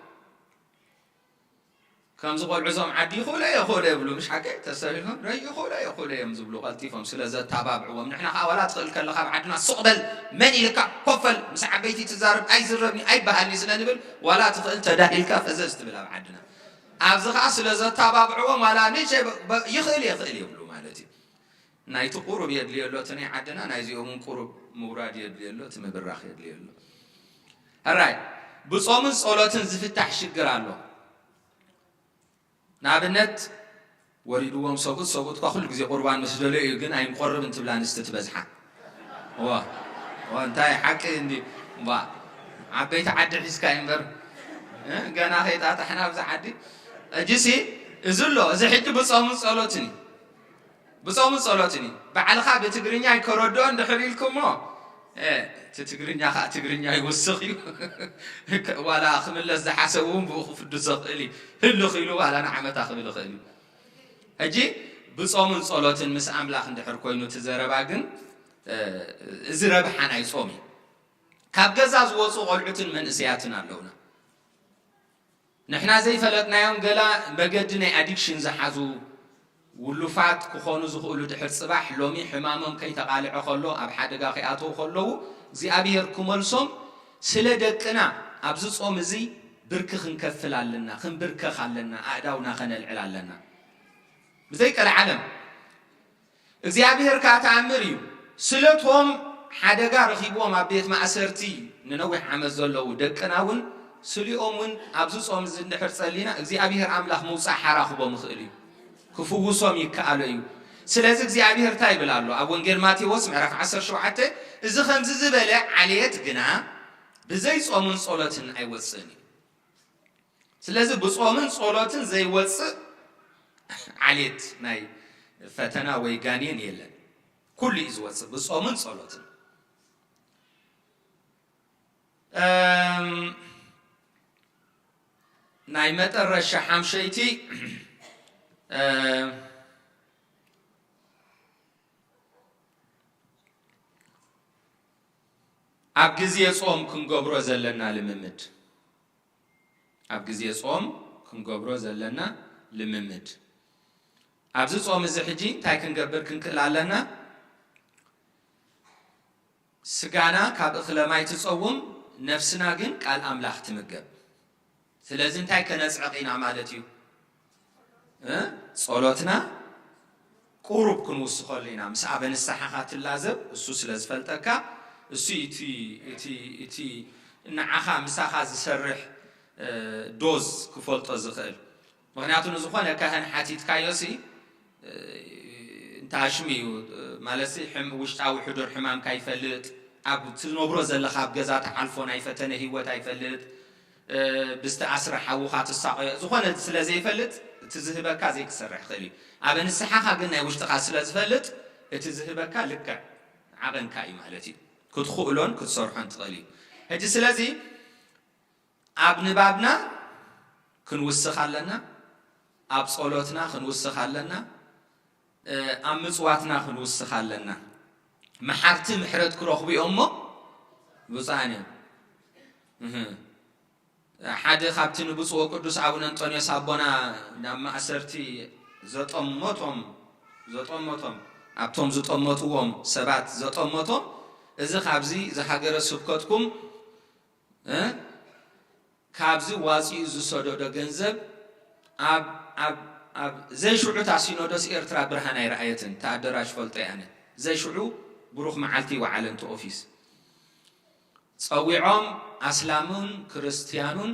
كم زقول عزوم عدي خولا يخول يبلو مش حكي تسالهم ري خولا يخول يمزبلو قلتيفهم سلازا تابعوا نحن حوالات خلك لخ بعدنا صقدل من يلك كفل مسع بيتي تزارب اي زربني اي بهالني سننبل ولا تخل تداهلك فززت بلا بعدنا ابزخا سلازا تابعوا ولا نيش يخيل يبلو مالتي نايت قرب يدلي له تني عدنا نايزيهم قرب مراد يدلي له تمبرخ يدلي له الراي بصوم صلاتن زفتح شجرالو نابنت وريدوهم سوقت كل جزء قربان مسدله يجن أي مقرب أنت بلان استتبزحه وانتهي حكي إني عبيت عد حسك إمبر جانا خيط أتحنا بزحدي جسي إزلوا إذا حد بصوم صلاتني بعد خاب تجريني كردون دخليلكم ما تتغرنيا خا تغرنيا يوسخيو ولا خملس حسبهم بخف الدسقلي هلو خيلو ولا نعمت اخبل خيلو اجي بصومن صلوتن مس املاح اندحر كوينو تزربا كن ازربحان اي صومي كاب غزاز وصو قلعتن منسياتن علونا نحنا زي فلتنا يوم قلا بقدنا ادكشن زحازو ولفات كخونو زخولو دحر صباح لومي حمامم كي تقالع خلو اب حدغا خياتو خلو زي ابير كملصوم سله دقنا ابز صوم زي برك خنكفلالنا خنبركخ علنا اعداونا خنلعلالنا بزي قال عالم እግዚአብሔር ካታምሪው ስለቶም ሓደጋ ረኺቦም ኣብ ቤት ማእሰርتی ንነዊሕ ዓመት ዘለዉ ደቅናውን ስሊኦምን ኣብዚ ጾም ዝንድሕር ጸሊና እግዚአብሔር ኣምላኽ መውጻእ ሓራኽቦም ይኽእል እዩ ክፍውሶም ይከኣሉ እዩ ስለዚ እግዚአብሔር ታይ ብላሎ ኣብ ወንጌል ማቴዎስ ምዕራፍ 17 እዚ ከምዚ ዝበለ ዓልየት ግና ብዘይ ጾምን ጸሎትን ኣይወፅእን ስለዚ ብጾምን ጸሎትን ዘይወፅእ ዓልየት ናይ ፈተና ወይ ጋኔን የለን ኩሉ ይዝወፅእ ብጾምን ጸሎትን ናይ መጠረሻ ሓምሸይቲ ኣብ ግዜ ጾም ክንገብሮ ዘለና ልምምድ ኣብ ግዜ ጾም ክንገብሮ ዘለና ልምምድ ኣብዚ ጾም እዚ ሕጂ እንታይ ክንገብር ክንክእል ኣለና ስጋና ካብ እኽለ ማይ ትጸውም ነፍስና ግን ቃል ኣምላኽ ትምገብ ስለዚ እንታይ ከነጽዕቂና ማለት እዩ ጸሎትና ቁሩብ ክንውስኸሉ ኢና ምስ ኣበ ንስሓኻ ትላዘብ እሱ ስለ ዝፈልጠካ እሱ እቲ ንዓኻ ምሳኻ ዝሰርሕ ዶዝ ክፈልጦ ዝኽእል ምክንያቱ ንዝኾነ ካህን ሓቲትካዮሲ እንታሽሚ ማለት ውሽጣዊ ሕዱር ሕማም ካይፈልጥ ኣብ ትነብሮ ዘለኻ ኣብ ገዛ ተሓልፎ ናይ ፈተነ ህይወት ኣይፈልጥ ብዝተኣስረ ሓውኻ ትሳቀዮ ዝኾነ ስለ ዘይፈልጥ እቲ ዝህበካ ዘይክሰርሕ ክእል እዩ ኣብ ንስሓኻ ግን ናይ ውሽጥኻ ስለ ዝፈልጥ እቲ ዝህበካ ልክዕ ዓቐንካ እዩ ማለት እዩ ክትኽእሎን ክትሰርሖን ትኽእል እዩ ሕጂ ስለዚ ኣብ ንባብና ክንውስኽ ኣለና ኣብ ጸሎትና ክንውስኽ ኣለና ኣብ ምጽዋትና ክንውስኽ ኣለና መሓርቲ ምሕረት ክረኽቡ እሞ ብፃዕኒ ሓደ ካብቲ ንብፁዕ ቅዱስ አቡነ አንጦንዮስ አቦና ናብ ማእሰርቲ ዘጠመቶም ኣብቶም ዝጠመትዎም ሰባት ዘጠመቶም እዚ ካብዚ ዝሃገረ ስብከትኩም ካብዚ ዋፂኡ ዝሰደዶ ገንዘብ ኣብ ዘይሽዑታ ሲኖዶስ ኤርትራ ብርሃን ኣይረኣየትን ተኣደራሽ ፈልጦ ያነ ዘይሽዑ ብሩኽ መዓልቲ ወዓለንቲ ኦፊስ ጸዊዖም ኣስላሙን ክርስቲያኑን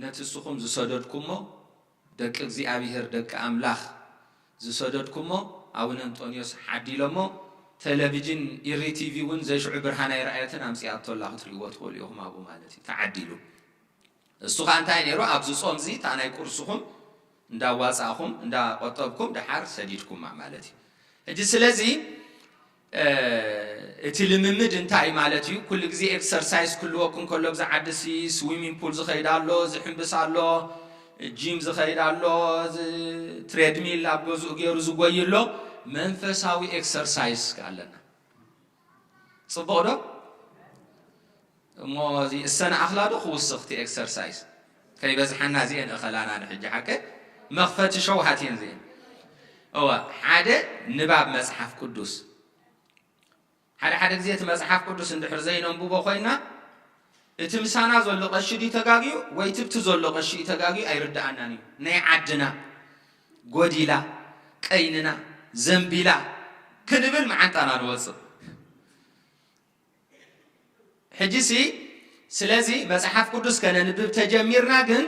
ነትስኹም ዝሰደድኩሞ ደቂ እግዚአብሔር ደቂ ኣምላኽ ዝሰደድኩሞ አቡነ አንጦንዮስ ሓዲሎሞ ቴሌቪዥን ኢሪቲቪ ውን ዘይሽዑ ብርሃን ኣይረኣየትን ኣምጽያቶላ ክትሪእዎ ትኽእሉ ኢኹም ኣብኡ ማለት እዩ ተዓዲሉ እሱ ኸ እንታይ ነይሩ ኣብዚ ጾም እዚ እታ ናይ ቁርስኹም እንዳዋጻእኹም እንዳቆጠብኩም ድሓር ሰዲድኩም ማለት እዩ ሕጂ ስለዚ እቲ ልምምድ እንታይ ማለት እዩ ኩሉ ግዜ ኤክሰርሳይዝ ክልወኩም ከሎ ብዛዓድሲ ስዊሚንግ ፑል ዝኸይድ ኣሎ ዝሕንብስ ኣሎ ጂም ዝኸይድ ኣሎ ትሬድሚል ኣብ ገዝኡ ገይሩ ዝጎይ ኣሎ መንፈሳዊ ኤክሰርሳይዝ ኣለና ጽቡቕ ዶ እሞ እዚ እሰነ ኣኽላዶ ክውስኽቲ ኤክሰርሳይዝ ከይበዝሓና እዚአን እኸላና ንሕጂ ሓቀ መኽፈቲ ሸውሃት እየን እዚአን እወ ሓደ ንባብ መጽሓፍ ቅዱስ ሓደ ግዜ እቲ መጽሓፍ ቅዱስ እንድሕር ዘይነንብቦ ኮይና እቲ ምሳና ዘሎ ቀሺ ዲ ተጋግዩ ወይ ትብቲ ዘሎ ቀሺ ተጋግዩ ኣይርዳእናን እዩ ናይ ዓድና ጎዲላ ቀይንና ዘንቢላ ክንብል መዓንጣና ንወፅእ ሕጂሲ ስለዚ መጽሓፍ ቅዱስ ከነንብብ ተጀሚርና ግን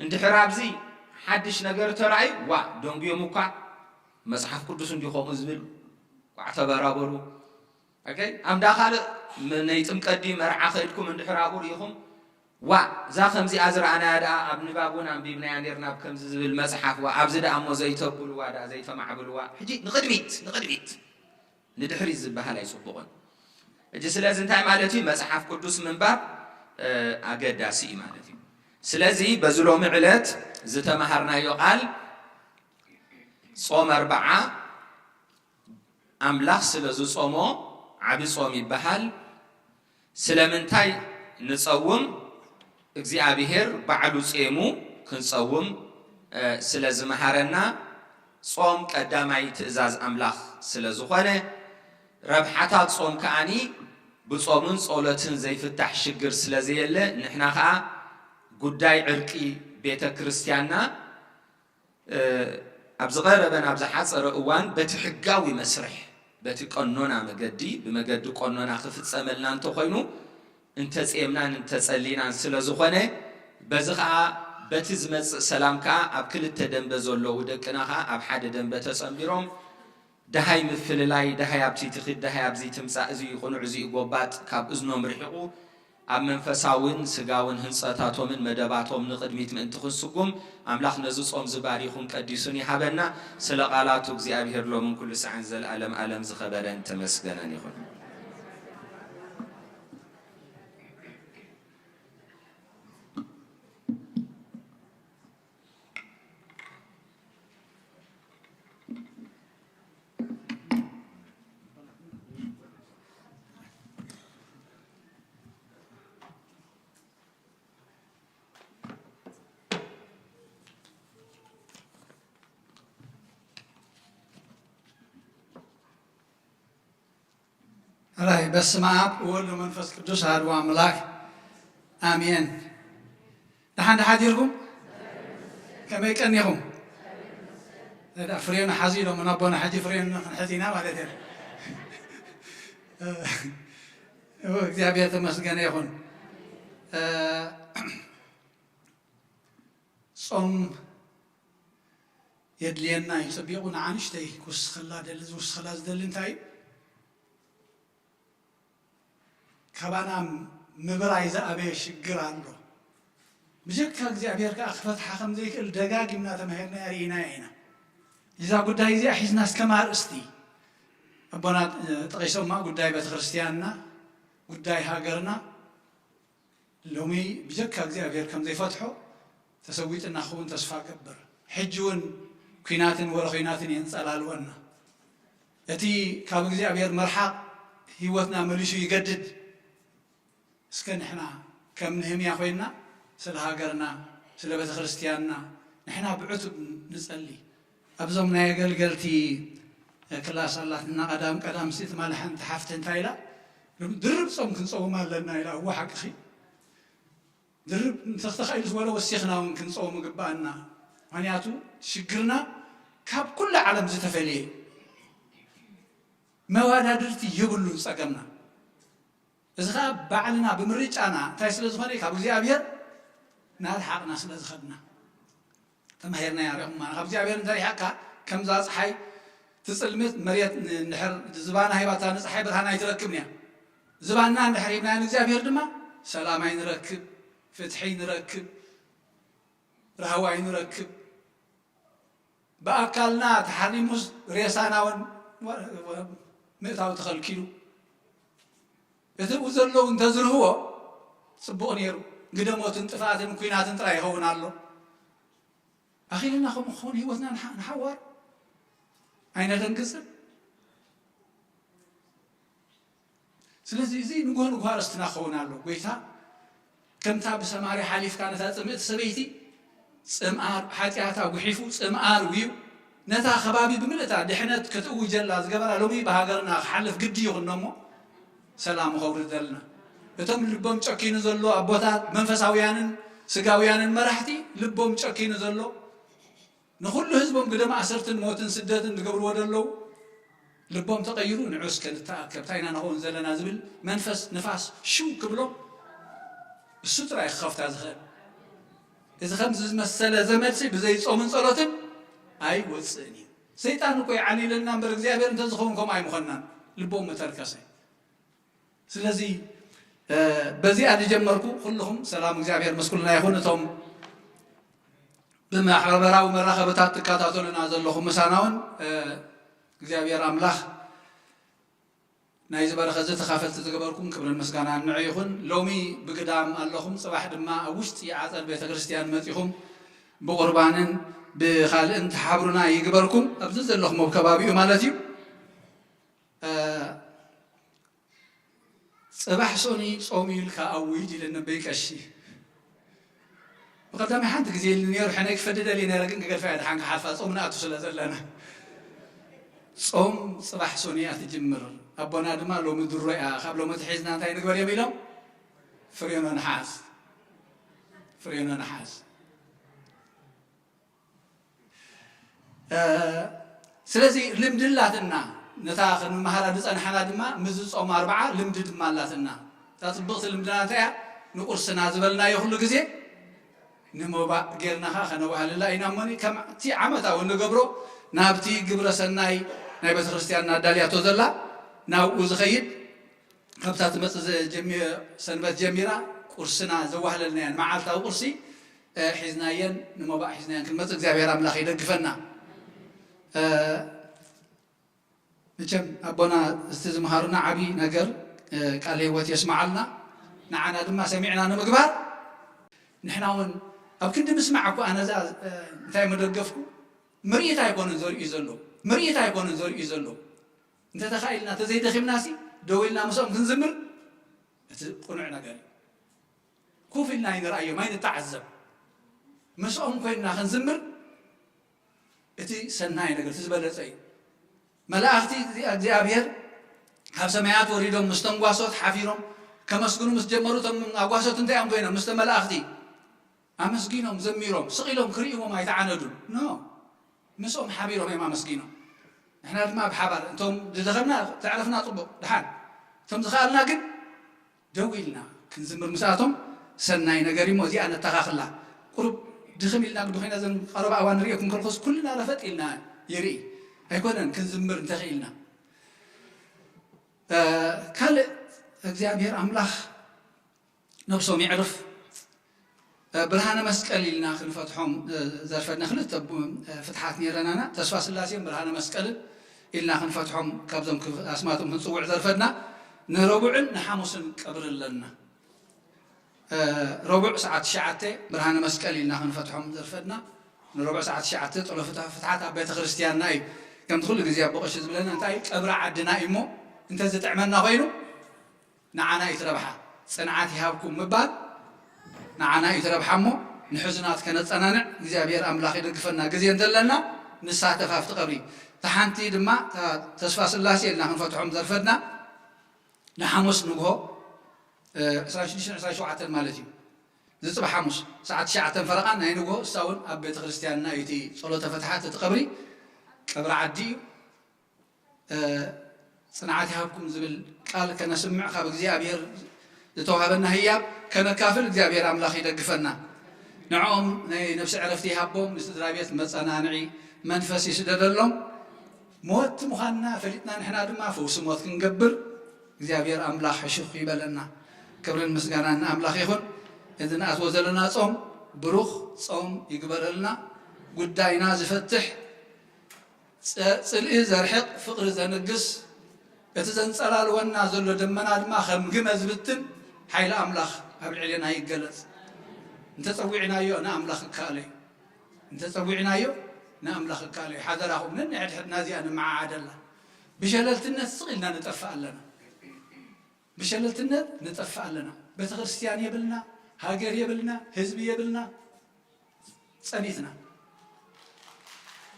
እንድሕር ኣብዚ ሓድሽ ነገር ተራእዩ ዋ ደንግዮም እኳ መጽሓፍ ቅዱስ እንዲኾሙ ዝብል ቋዕ ተበራበሩ اوكي ام داخل من يتمقد مرعى خيدكم اندحر ابو ريكم وا ذا خمزي ازرعنا دا ابن بابون ام بيبنا يندرنا بكم زبل المصحف وابزد امو زيتبل وادا زيت معبل وا حجي نقدميت ندحري زبها لا يصبغون እጂ ስለዚህ እንታይ ማለት እዩ መጽሓፍ ቅዱስ ምንባብ ኣገዳሲ እዩ ማለት እዩ ስለዚ በዝሎሚ ዕለት ዝተማሃርናዮ ቃል ጾም 40 ኣምላኽ ስለ ዝጾሞ ዓቢ ጾም ይበሃል ስለምንታይ ንጸውም እግዚአብሔር ባዕሉ ጼሙ ክንጸውም ስለ ዝመሃረና ጾም ቀዳማይ ትእዛዝ ኣምላኽ ስለ ዝኾነ ረብሓታት ጾም ከዓኒ ብጾምን ጸሎትን ዘይፍታሕ ሽግር ስለ ዘየለ ንሕና ከዓ ጉዳይ ዕርቂ ቤተ ክርስቲያንና ኣብ ዝቐረበን ኣብ ዝሓፀረ እዋን በቲ ሕጋዊ መስርሕ በቲ ቀኖና መገዲ ብመገዲ ቀኖና ክፍጸመልና እንተኾይኑ እንተጼምናን እንተጸሊናን ስለ ዝኾነ በዚ ከዓ በቲ ዝመጽእ ሰላም ከዓ ኣብ ክልተ ደንበ ዘለዉ ደቅና ከዓ ኣብ ሓደ ደንበ ተጸምቢሮም ደሃይ ምፍልላይ ደሃይ ኣብቲ ትኽድ ደሃይ ኣብዚ ትምጻእ እዚ ይኹኑዕ እዚ ይጎባጥ ካብ እዝኖም ርሒቑ ኣብ መንፈሳውን ስጋውን ህንጸታቶምን መደባቶም ንቕድሚት ምእንቲ ክንስጉም ኣምላኽ ነዚ ጾም ዝባሪኹን ቀዲሱን ይሃበና ስለ ቃላቱ እግዚአብሔር ሎምን ኩሉ ሰዓን ዘለዓለም ዓለም ዝኸበረን ተመስገነን ይኹን راي بس معاب وقول له منفس قدوس هادو أملاك آمين نحن حاضركم كما يكنيهم هذا فرينا حزينه من أبونا حجي فرينا حزينا ولا دير هو كتابية مسجن يكون صوم يدلينا يسبيقون عنشتي كوس خلا دلز وس خلاص دلين تاي كبانا مبرايز أبي شجر عنده بجك እግዚአብሔር ጋር አኽፈትሐኸም ዘይክእል ደጋጊምና ተመሄርና ያሪና ኢና እዛ ጉዳይ እዚ ሒዝና እስከማር እስቲ አቦና ጠቂሶማ ጉዳይ ቤተ ክርስቲያንና ጉዳይ ሃገርና ሎሚ بجك እግዚአብሔር ከም ዘይፈትሖ ተሰዊጥና ኹን ተስፋ ገበር ሕጅውን ኩናትን ወረኺናትን የንጸላልወና እቲ ካብ እግዚአብሔር መርሓቅ ህይወትና መልሱ ይገድድ እስከ ንሕና ከም ንህምያ ኮይና ስለ ሃገርና ስለ ቤተ ክርስቲያንና ንሕና ብዕቱብ ንጸሊ ኣብዞም ናይ አገልገልቲ ክላስ ኣላትና ቀዳም ሲት ማለሐን ተሓፍተ እንታይ ኢላ ድርብ ጾም ክንጸውም ኣለና ኢላ እዋ ሓቂ ድርብ ተኽተኸኢሉስ ወለ ወሲኽና እውን ክንጸውም ግባአና ምክንያቱ ሽግርና ካብ ኩሉ ዓለም ዝተፈልየ መዋዳድርቲ የብሉን ጸገምና እዚ ከዓ ባዕልና ብምርጫና እንታይ ስለ ዝኾነ ካብ እግዚኣብሔር ናልሓቕና ስለ ዝኸድና ተማሂርና ያሪኹም ማለት ካብ እግዚኣብሔር እንታይ ሓቕካ ከምዛ ፀሓይ ትጽልምት መሬት ንድሕር ዝባና ሂባታ ንፀሓይ ብርሃን ኣይትረክብን እያ ዝባና እንድሕር ሂብና ንእግዚአብሔር ድማ ሰላማይ ንረክብ ፍትሒ ንረክብ ረህዋይ ንረክብ ብኣካልና ተሓሪሙስ ሬሳና እውን ምእታው ተኸልኪሉ እቲ ዘለዉ እንተዝርህቦ ጽቡቕ ነይሩ ግደሞትን ጥፋትን ኩናትን ጥራይ ይኸውን ኣሎ ኣኺልና ከምኡ ክኸውን ህይወትና ንሓዋር ኣይነደንግፅን ስለዚ እዚ ንጉህ ንጉህ ኣርእስትና ክኸውን ኣሎ ጎይታ ከምታ ብሰማርያ ሓሊፍካ ነታ ጽምእቲ ሰበይቲ ጽምኣር ሓጢኣታ ጉሒፉ ጽምኣር ውዩ ነታ ከባቢ ብምልእታ ድሕነት ክትእውጀላ ዝገበራ ሎሚ ብሃገርና ክሓልፍ ግዲ ይኹን እሞ ሰላም ኸውርድ ዘለና እቶም ልቦም ጨኪኑ ዘሎ ኣቦታት መንፈሳውያንን ስጋውያንን መራሕቲ ልቦም ጨኪኑ ዘሎ ንኹሉ ህዝቦም ግደማ ኣሰርትን ሞትን ስደትን ዝገብርዎ ደለዉ ልቦም ተቐይሩ ንዑስ ክንተኣከብ ታይና ንኸውን ዘለና ዝብል መንፈስ ንፋስ ሽው ክብሎ እሱ ጥራይ ክኸፍታ ዝኽእል እዚ ከምዚ ዝመሰለ ዘመድሲ ብዘይ ጾምን ጸሎትን ኣይወፅእን እዩ ሰይጣን እኮ ይዓሊለና እምበር እግዚኣብሔር እንተዝኸውን ከምኡ ኣይምኾናን ልቦም መተርከሰ ስለዚ በዚኣ ንጀመርኩ ኩልኹም ሰላም እግዚአብሔር መስኩልና ይኹን እቶም ብማሕበራዊ መራኸብታት ትከታተሉና ዘለኹም ምሳና እውን እግዚአብሔር ኣምላኽ نايز برخزة تخافت تجبركم كبر المسكان نعيخون لومي بقدام اللهم صباح دما وشت يعطل بيت كريستيان متيهم بقربانن بخال انت حبرنا يجبركم أبزز اللهم بكبابي مالتي صباح صوني صومي لك أويدي للنبيك الشيء وقدام حد زي اللي نير حناك فدد اللي نرجع نقول فعل حنك حرف صومنا أتصل زلنا صوم صباح صونيات تجمر أبونا دما لو مدر رأي قبل ما تحزنا تاي نقول يبيلهم فرينا نحاس فرينا نحاس سلزي لمدلاتنا نتاخذ مهارة أنا حنا دما مزز أو 4 لمدد مالاتنا تطبق لمدنا تاع نقول سنة زبلنا يخلو جزء نموبا غيرنا خنا وهل لا ينامني كم تي عمتا ونقبرو نابتي قبر سناي نايبة كريستيان داليا توزلا ناو وزخيد كبتات مصز جميع سنبات جميرة قرصنا زوهل لنا يعني معالتا وقرصي حزنايا نموبا حزنايا كلمة እግዚአብሔር አምላክ ይደግፈና مجم أبونا استزمهارنا عبي نجر قال لي وات يسمعنا نعنا دما سمعنا نمقبار نحناون أو كنت مسمعكو أنا ذا تاي مدقفكو مريت هيكون نزور يزلو مريت هيكون نزور يزلو أنت تخيلنا تزيد خيم ناسي دويلنا مسوم كنزمر قنعنا قال كوفلنا ين رأيه ما ينتعذب مسوم كنا خنزمر إتي سناي نقول تزبل زي ملاختي እግዚአብሔር ካብ ሰማያት ወሪዶም ምስቶም ጓሶት ሓፊሮም ከመስግኑ ምስ ጀመሩ ቶም ኣጓሶት እንታይ እዮም ኮይኖም ምስተ መላእኽቲ ኣመስጊኖም ዘሚሮም ስቂሎም ክሪእዎም ኣይተዓነዱን ኖ ምስኦም ሓቢሮም እዮም ኣመስጊኖም ንሕና ድማ ብሓባር እንቶም ዝደኸምና ተዕረፍና ፅቡቕ ድሓን እቶም ዝኸኣልና ግን ደው ኢልና ክንዝምር ምስኣቶም ሰናይ ነገር እሞ እዚኣ ነተኻኽላ ቁሩብ ድኽም ኢልና ግዲ ኮይና ዘን ቀረባ እዋን ንሪእኩም ከልኮስ ኩልና ረፈጥ ኢልና ይርኢ ኣይኮነን ክንዝምር እንተኽኢልና ካልእ እግዚአብሔር ኣምላኽ ነብሶም ይዕርፍ ብርሃነ መስቀል ኢልና ክንፈትሖም ዘርፈድና ክልተ ፍትሓት ነይረናና ተስፋ ስላሴን ብርሃነ መስቀልን ኢልና ክንፈትሖም ካብዞም ኣስማቶም ክንፅውዕ ዘርፈድና ንረቡዕን ንሓሙስን ቀብር ኣለና ረቡዕ ሰዓት 9 ብርሃነ መስቀል ኢልና ክንፈትሖም ዘርፈድና ንረቡዕ ሰዓት 9 ጸሎት ፍትሓት ኣብ ቤተ ክርስቲያንና እዩ كم تقول لك زي أبوقش زبلنا أنتي قبر عدنا إمو أنت زي تعملنا غيره نعنا يتربحها صنعاتي هاكم مباد نعنا يتربحها مو نحزنات كانت صنانع زي أبير أملاخ يدقفنا جزي ندلنا نساعة فافت قبري تحنتي دما تصفى سلاسي اللي نفتحهم ظرفنا نحمس نجهو سلاش وعات المالتي زي صباح حمس ساعات شعة فرقان نجهو ساون أبيت كريستياننا يتي صلاة فتحات تقبري قبر عدي صنعاتي هاكم زبل قال كنا سمع خاب እግዚአብሔር زتوهبنا هي كنا كافل እግዚአብሔር አምላኽ ይደግፈና نعم نفس عرفتي هابهم استدرابيت مصنانعي منفس يسددلهم موت مخنا فلتنا نحنا دما فوس موت كنقبر እግዚአብሔር አምላኽ ሕሽኽ ይበለና ክብርን ምስጋናና አምላኽ ይሁን እذن አስወዘለና ጾም ብሩኽ ጾም ይግበረልና ጉዳይና ዝፈትሕ ጽልኢ ዘርሕቕ ፍቕሪ ዘንግስ እቲ ዘንጸላልወና ዘሎ ደመና ድማ ከም ግመ ዝብትን ሓይሊ ኣምላኽ ኣብ ልዕልና ይገለጽ እንተ ጸዊዕናዮ ንኣምላኽ እካለዩ እንተ ጸዊዕናዮ ንኣምላኽ እካለዩ ሓደራኹም ነንሕድሕድና እዚኣ ንመዓዓደላ ብሸለልትነት ስቕ ኢልና ንጠፍእ ኣለና ብሸለልትነት ንጠፍእ ኣለና ቤተ ክርስቲያን የብልና ሃገር የብልና ህዝቢ የብልና ጸኒትና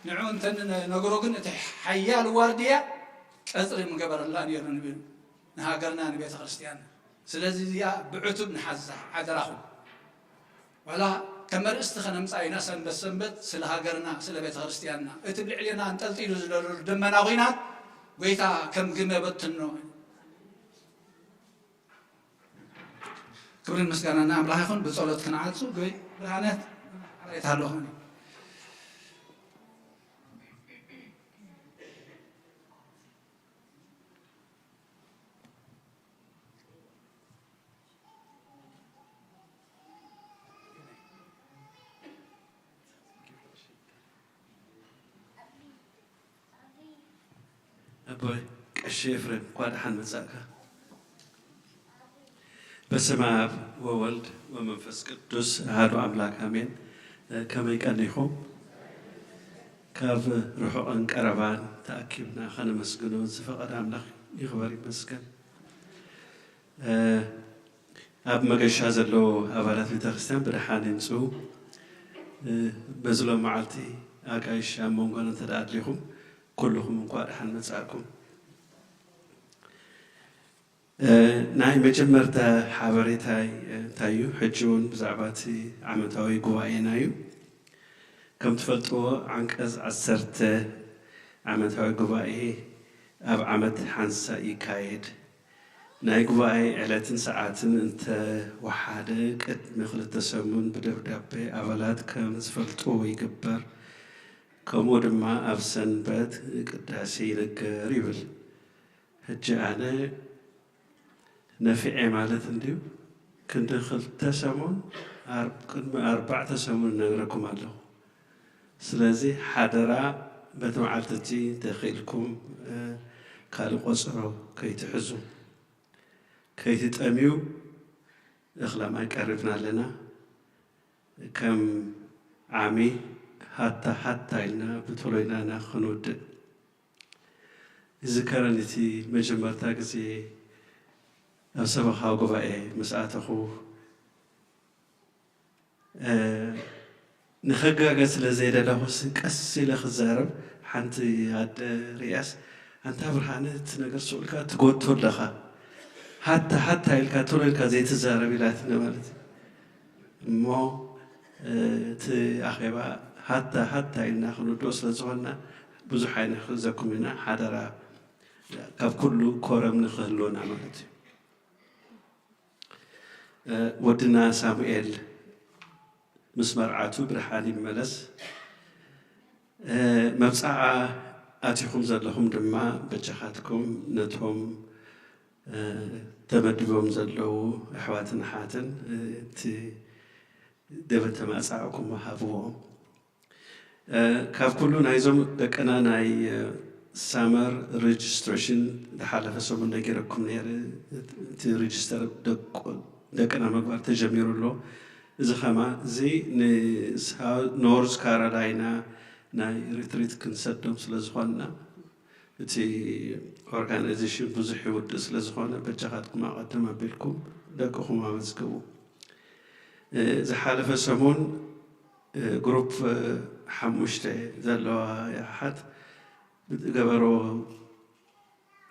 نعون تن نقولون حيال واردية كثر من قبر الله نيرنا نبين نهاجرنا نبيت خريستيان سلزي يا بعتب نحزة عذراهم ولا كمر استخدم صاينا سن بسنبت سلهاجرنا سلبيت خريستياننا اتبع علينا أن تلتيل دمنا وينات ويتا كم قمة بتنو كبرين مسكنا نعم لا يكون بصولة كنعات سو قوي برهانات يتهلوهني أبوي كش قشي إفريم قاد حن مزاكا بسم آب وولد ومنفس قدوس هادو أملاك آمين كما يكنيهم كاف روحو أنقربان تأكيبنا خانا مسجنون زفقد أملاك يخبري مسجن أب مجش زلو أبارات بتخستان برحانين سو بزلو معلتي أكايش أمونغان تدعت لهم كلهم مقاد حن مساكم ناي مجمرتا حبريتاي تايو حجون بزعباتي عمتاوي قوائي نايو كم تفلتوا عنك أز عسرت عمتاوي قوائي أب عمت حنسا يكايد ناي قوائي علاتن ساعاتن انت وحادك مخل التسمون بدبدبي أولاد كم تفلتوا يكبر كمود ما أفسن بات قداسي لك ريبل هجانا نفعي مالت انديو كنت دخلت تسمون كنت 4 تسمون نغركم الله سلازي حضرا بتمعلتتي دخيلكم قالوا قصروا كي تحزوا كي تتأميو إخلا ما يقربنا لنا كم عامي حتى إلنا بطولينا ناخنود إذا كانتي مجمرتا قزي أسبخها قبائي مساعته نخجع قس لزيادة له كسي لخزارب حنتي هاد رئاس أنت برهانة نقص سؤالك تقول تولخا حتى إلك تولك زيت الزارب إلى مالت مو تأخيبا حتى إلنا خلو دوس لزغلنا بزحين خزكم لنا حدرا كاب كله كورم نخلونا مالتي ودنا ساموئيل مسمار عاتو برحاني ملس مبسعة آتيكم زلهم دما بجخاتكم نتهم تمدبهم زلو أحواتنا حاتن دبن تماسعكم وحابوهم كاف كلو نايزم دكنا ناي سامر ريجستريشن دحالة فسوم نجيركم نير تي ريجستر دكنا مقبر تجميرو له إذا خما زي نورز كارالاينا ناي ريتريت كنسدم سلزخوانا تي أورغانيزيشن بزحي ود سلزخوانا بجهاتكم أقدم بيلكم دكهم عمزكو إذا حالف سمون جروب حموشته ذلوا يا حد قبرو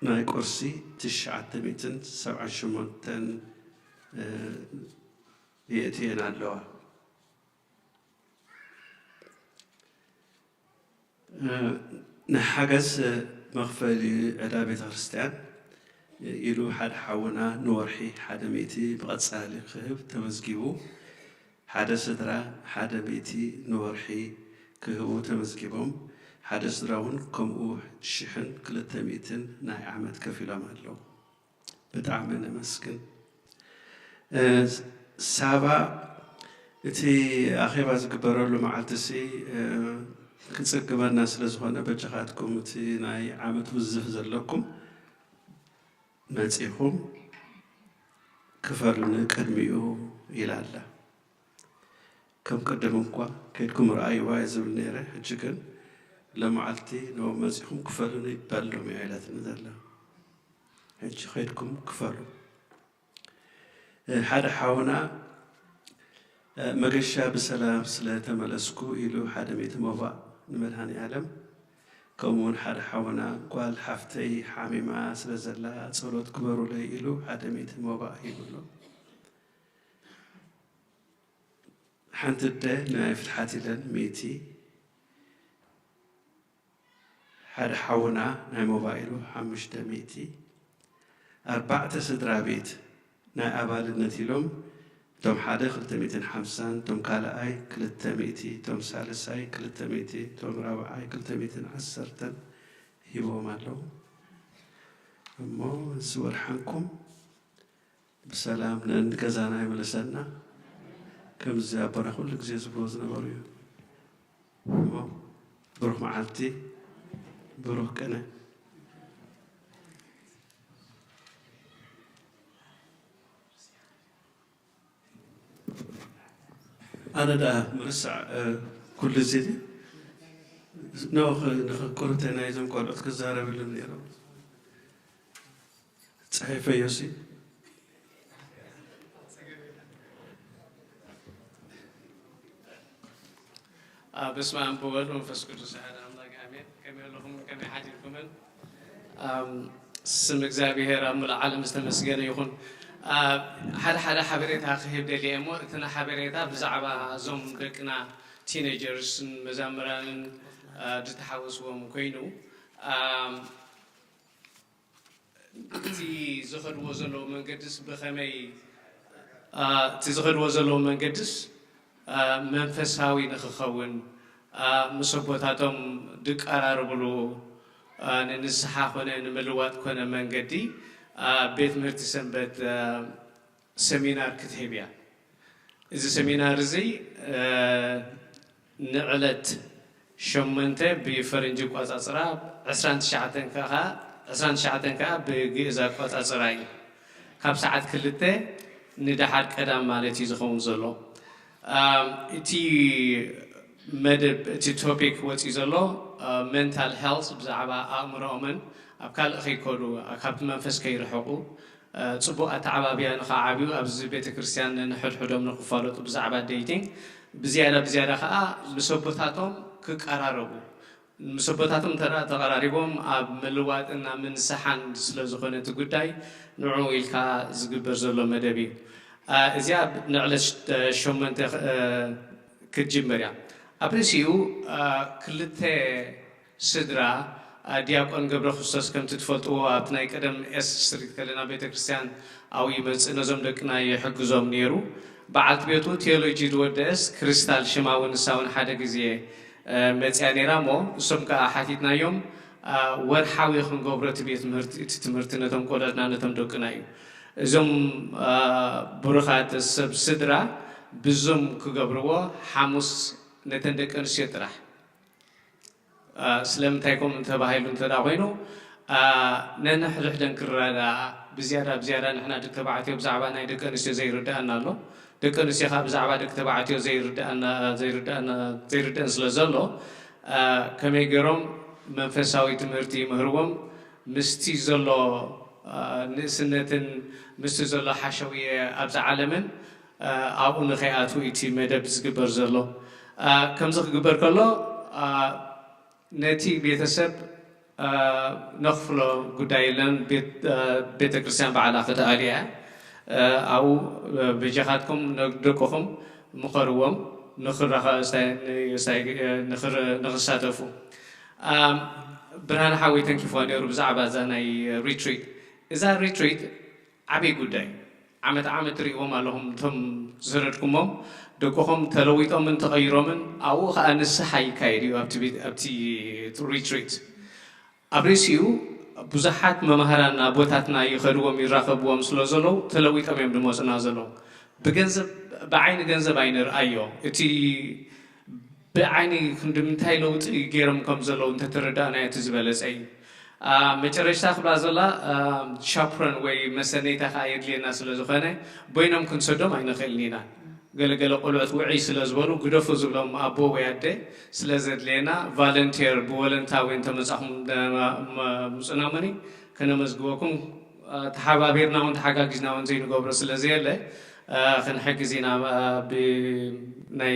ناي كرسي 977 يأتينا اللواء نحجز مغفلي على بيت خرستان يلو حد حونا نورحي حد ميتي بقد سالي خيب تمزجيبو حد سدرا حد ميتي نورحي كهو تمزجيبهم حد سدراون كمو شحن كل تميتن ناي عمد كفيلا مالو بدعمنا مسكن سابا تي أخي باز قبروا معلتسي كنسقبنا الناس لزخنا بجهاتكم تي ناي عمد وزف زلكم ماتيهم كفرنا كرميو إلى الله كم قدمكم كيدكم رأي وايز بالنيرة هجكن لما علتي لو ماتيهم كفرنا يبلوا معيلتنا ذلا هج خيركم كفروا حدا حاونا مجشة بسلام سلة ملسكو إلو حدا ميت موضع نمرهاني عالم كمون حدا حاونا قال حفتي حاميما سلزلا صلوت كبرو لي إلو حدا ميت موضع يقولو حنت الده نايف الحاتي لن ميتي حدا حاونا ناي موبايلو حمش دميتي 4 سدرا بيت ناي أبال النتيلهم توم حدا 350 توم كالا أي 300 توم سالس أي 300 توم رابع أي 310 هيبو مالو أمو نسور حنكم بسلام ننقزانا يملسنا كم زيابنا كل زي زبوزنا بريو بروح معلتي بروح كنا أنا دا مرسع كل زيدي نوخ كورتنا يزم كورت كزارة بالنيرو صحيفة يوسي بسم الله بولد منفس قدوس أحد الله آمين كم يلهم كم يحدثكم سم እግዚአብሔር ኣብ ዓለም ዝተመስገነ ይኹን ሓደ ሓበሬታ ክህብ ደልየ እሞ እተና ሓበሬታ ብዛዕባ እዞም ደቅና ቲኔጀርስን መዛምራንን ዝተሓወስዎም ኮይኑ እቲ ዝኸድዎ ዘለዎ መንገድስ ብኸመይ እቲ ዝኸድዎ ዘለዎ መንገድስ መንፈሳዊ ንክኸውን ምስ ኣቦታቶም ድቀራርብሉ ንንስሓ ኮነ ንምልዋጥ ኮነ መንገዲ ቤት ትምህርቲ ሰንበት ሰሚናር ክትህብ እያ እዚ ሰሚናር እዚ ንዕለት 8 ብፈረንጂ ቋፃፅራ 29 ከዓ ብግእዝ ቋፃፅራ እዩ ካብ ሰዓት 2 ንድሓር ቀዳም ማለት እዩ ዝኸውን ዘሎ እቲ መደብ እቲ ቶፒክ ወፂኡ ዘሎ mental health ብዛዕባ ኣእምሮኦምን ኣብ ካልእ ከይከዱ ካብቲ መንፈስ ከይርሕቑ ፅቡቅ ኣተዓባብያ ንኸዓብዩ ኣብዚ ቤተክርስትያን ንሕድሕዶም ንክፋለጡ ብዛዕባ ዴይቲንግ ብዝያዳ ከዓ ምስ ኣቦታቶም ክቀራረቡ ምስ ኣቦታቶም ተቀራሪቦም ኣብ ምልዋጥን ኣብ ምንስሓን ስለ ዝኾነ እቲ ጉዳይ ንዑ ኢልካ ዝግበር ዘሎ መደብ እዩ እዚኣ ንዕለት 8 ክትጅመር እያ ኣብ ርእሲኡ ክልተ ስድራ ዲያቆን ገብረ ክርስቶስ ከምቲ ትፈልጥዎ ኣብቲ ናይ ቀደም ኤስ ስትሪት ከለና ቤተክርስትያን ኣብኡ ይመፅእ ነዞም ደቅና ይሕግዞም ነይሩ በዓልቲ ቤቱ ቴዎሎጂ ዝወደስ ክሪስታል ሽማውን ንሳውን ሓደ ግዜ መፅያ ነይራ እሞ እሶም ከዓ ሓቲትናዮም ወርሓዊ ክንገብሮ እቲ ቤት ትምህርቲ ነቶም ቆልዑትና ነቶም ደቅና እዩ እዞም ብሩኻት ሰብ ስድራ ብዞም ክገብርዎ ሓሙስ ነተን ደቂ ኣንስትዮ ጥራሕ ስለምንታይ ከምኡ እንተባሂሉ እንተዳ ኮይኑ ነንሕድሕደን ክረዳ ብዝያዳ ንሕና ደቂ ተባዕትዮ ብዛዕባ ናይ ደቂ ኣንስትዮ ዘይርዳእና ኣሎ ደቂ ኣንስትዮ ከዓ ብዛዕባ ደቂ ተባዕትዮ ዘይርዳእን ስለ ዘሎ ከመይ ገይሮም መንፈሳዊ ትምህርቲ ይምህርዎም ምስቲ ዘሎ ንእስነትን ምስቲ ዘሎ ሓሸውየ ኣብዛ ዓለምን ኣብኡ ንኸይኣትዉ እቲ መደብ ዝግበር ዘሎ ከምዚ ክግበር ከሎ ነቲ ቤተሰብ ነኽፍሎ ጉዳይ የለን ቤተክርስትያን በዓላ ክትኣል እያ ኣብኡ በጀኻትኩም ደቅኹም ምኸርዎም ንኽሳተፉ ብርሃን ሓወይ ተንኪፎ ነይሩ ብዛዕባ እዛ ናይ ሪትሪት እዛ ሪትሪት ዓበይ ጉዳይ ዓመት ትሪእዎም ኣለኹም እቶም ዝረድኩሞም ደቅኹም ተለዊጦምን ተቐይሮምን ኣብኡ ከዓ ንስሓ ይካየድ እዩ ኣብቲ ሪትሪት ኣብ ርእሲኡ ብዙሓት መምሃራን ኣቦታትና ይኸድዎም ይራኸብዎም ስለ ዘለዉ ተለዊጦም እዮም ድመፁና ዘለዉ ብዓይኒ ገንዘብ ኣይንርኣዮ እቲ ብዓይኒ ክንድምንታይ ለውጢ ገይሮም ከም ዘለዉ እንተተረዳእናዮ እቲ ዝበለፀ እዩ መጨረሻ ክብላ ዘላ ሻፕረን ወይ መሰነይታ ከዓ የድልየና ስለ ዝኾነ ቦይኖም ክንሰዶም ኣይንኽእልን ኢና ገለገለ ቆልዑት ውዕይ ስለ ዝበሉ ግደፉ ዝብሎም ኣቦ ወይ ኣደ ስለ ዘድልየና ቫለንቲር ብወለንታዊ እንተመፃኹም ምፁናሙኒ ከነመዝግበኩም ተሓባቢርና እውን ተሓጋጊዝና እውን ዘይንገብሮ ስለዘየለ ክንሕግዝ ኢና ብናይ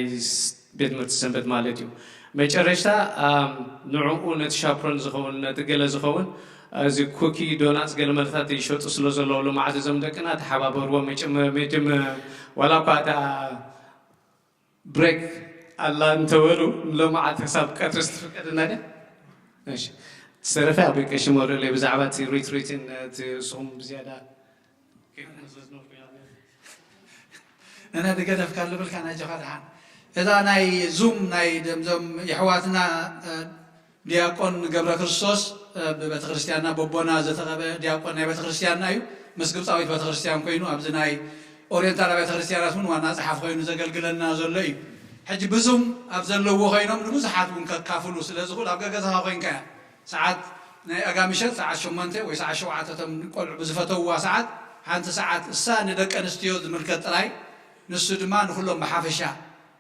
ቤት ትምህርቲ ሰንበት ማለት እዩ መጨረሻ ንዕኡ ነቲ ሻፕሮን ዝኸውን ነቲ ገለ ዝኸውን እዚ ኩኪ ዶናትስ ገለ መልታት ይሸጡ ስለ ዘለዉ ልምዓት እዞም ደቅና ተሓባበርዎም መጭም ዋላ እኳ እታ ብሬክ ኣላ እንተበሉ ልምዓት ክሳብ ቀትሪ ዝተፈቀደና ደ ዝተረፈ ኣብ ቀሺ መርአለይ ብዛዕባ እቲ ሪትሪትን እቲ እስኹም ብዝያዳ ነና ድገደፍካ ልብልካ ናጀኻ ድሓን እዛ ናይ ዙም ናይ ደምዞም የሕዋትና ዲያቆን ገብረ ክርስቶስ በቤተ ክርስቲያንና በቦና ዘተቐበ ዲያቆን ናይ ቤተ ክርስቲያንና እዩ ምስ ግብፃዊት ቤተ ክርስቲያን ኮይኑ ኣብዚ ናይ ኦሪየንታል ቤተ ክርስቲያናት እውን ዋና ፀሓፍ ኮይኑ ዘገልግለና ዘሎ እዩ ሕጂ ብዙም ኣብ ዘለዎ ኮይኖም ንብዙሓት እውን ከካፍሉ ስለ ዝኽእሉ ኣብ ገገዛኻ ኮይንካ እያ ሰዓት ናይ ኣጋምሸት ሰዓት 8 ወይ ሰዓት 7 እቶም ቆልዑ ብዝፈተውዋ ሰዓት ሓንቲ ሰዓት እሳ ንደቂ ኣንስትዮ ዝምልከት ጥራይ ንሱ ድማ ንኩሎም ብሓፈሻ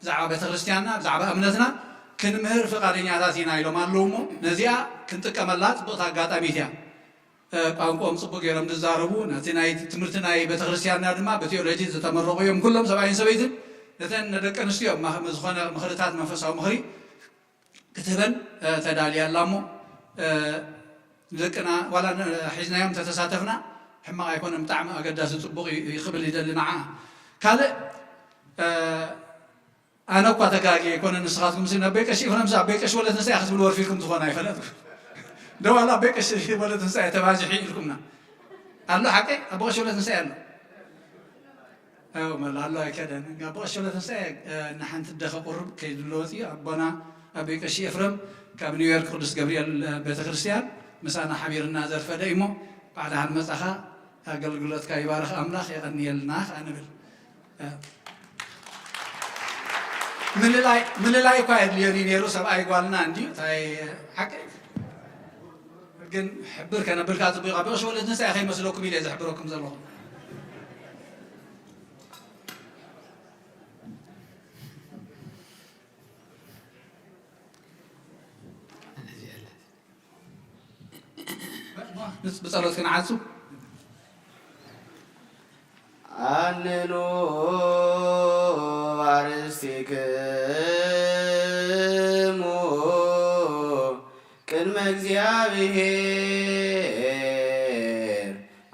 ብዛዕባ ቤተ ክርስቲያንና ብዛዕባ እምነትና ክንምህር ፈቃደኛታት ኢና ኢሎም ኣለዉ እሞ ነዚኣ ክንጥቀመላት ፅቡቕቲ ኣጋጣሚት እያ ቋንቋኦም ፅቡቅ ገይሮም ዝዛረቡ ነቲ ናይ ትምህርቲ ናይ ቤተ ክርስቲያንና ድማ ብቴዎሎጂ ዝተመረቑ እዮም ኩሎም ሰብኣይን ሰበይትን ነተን ደቂ ኣንስትዮ ዝኾነ ምኽርታት መንፈሳዊ ምኽሪ ክትህበን ተዳልያ ኣላ እሞ ደቅና ዋላ ሒዝናዮም ተተሳተፍና ሕማቕ ኣይኮነን ብጣዕሚ ኣገዳሲ ፅቡቕ ይኽብል ይደሊ ንዓ ካልእ ኣነ እኳ ተጋጊ ኣይኮነን ንስኻትኩም ሲ ኣበይ ቀሺ ፍረምሳ ኣበይ ቀሺ ወለት ንስያ ክትብል ወርፊልኩም ዝኾነ ኣይፈለጥኩም ደዋላ ኣበይ ቀሺ ወለት ንስያ ተባዝሒ ኢልኩምና ኣሎ ሓቂ ኣቦ ቀሺ ወለት ንስያ ኣሎ መላ ኣሎ ኣይከደን ኣቦ ቀሺ ወለት ንስያ ንሓንቲ ደኸ ቁርብ ከይድለወፅ እዩ ኣቦና ኣበይ ቀሺ ኤፍረም ካብ ኒውዮርክ ቅዱስ ገብርኤል ቤተ ክርስቲያን ምሳና ሓቢርና ዘርፈደ እሞ ባዕዳ ሃንመፃኻ ኣገልግሎትካ ይባርኽ ኣምላኽ የቐኒየልና ከዓ ንብል ምልላይ እኳ የድልዮኒ ነይሩ ሰብኣይ ጓልና እንዲዩ እንታይ ሓቂ ግን ሕብር ከነብልካ ፅቡቕ ኣበቀሽ ወለት ንስያ ከይመስለኩም ኢለ ዘሕብረኩም ዘለኹም بصلوت كن عزو أننو أرستكمو كن مجزيابهير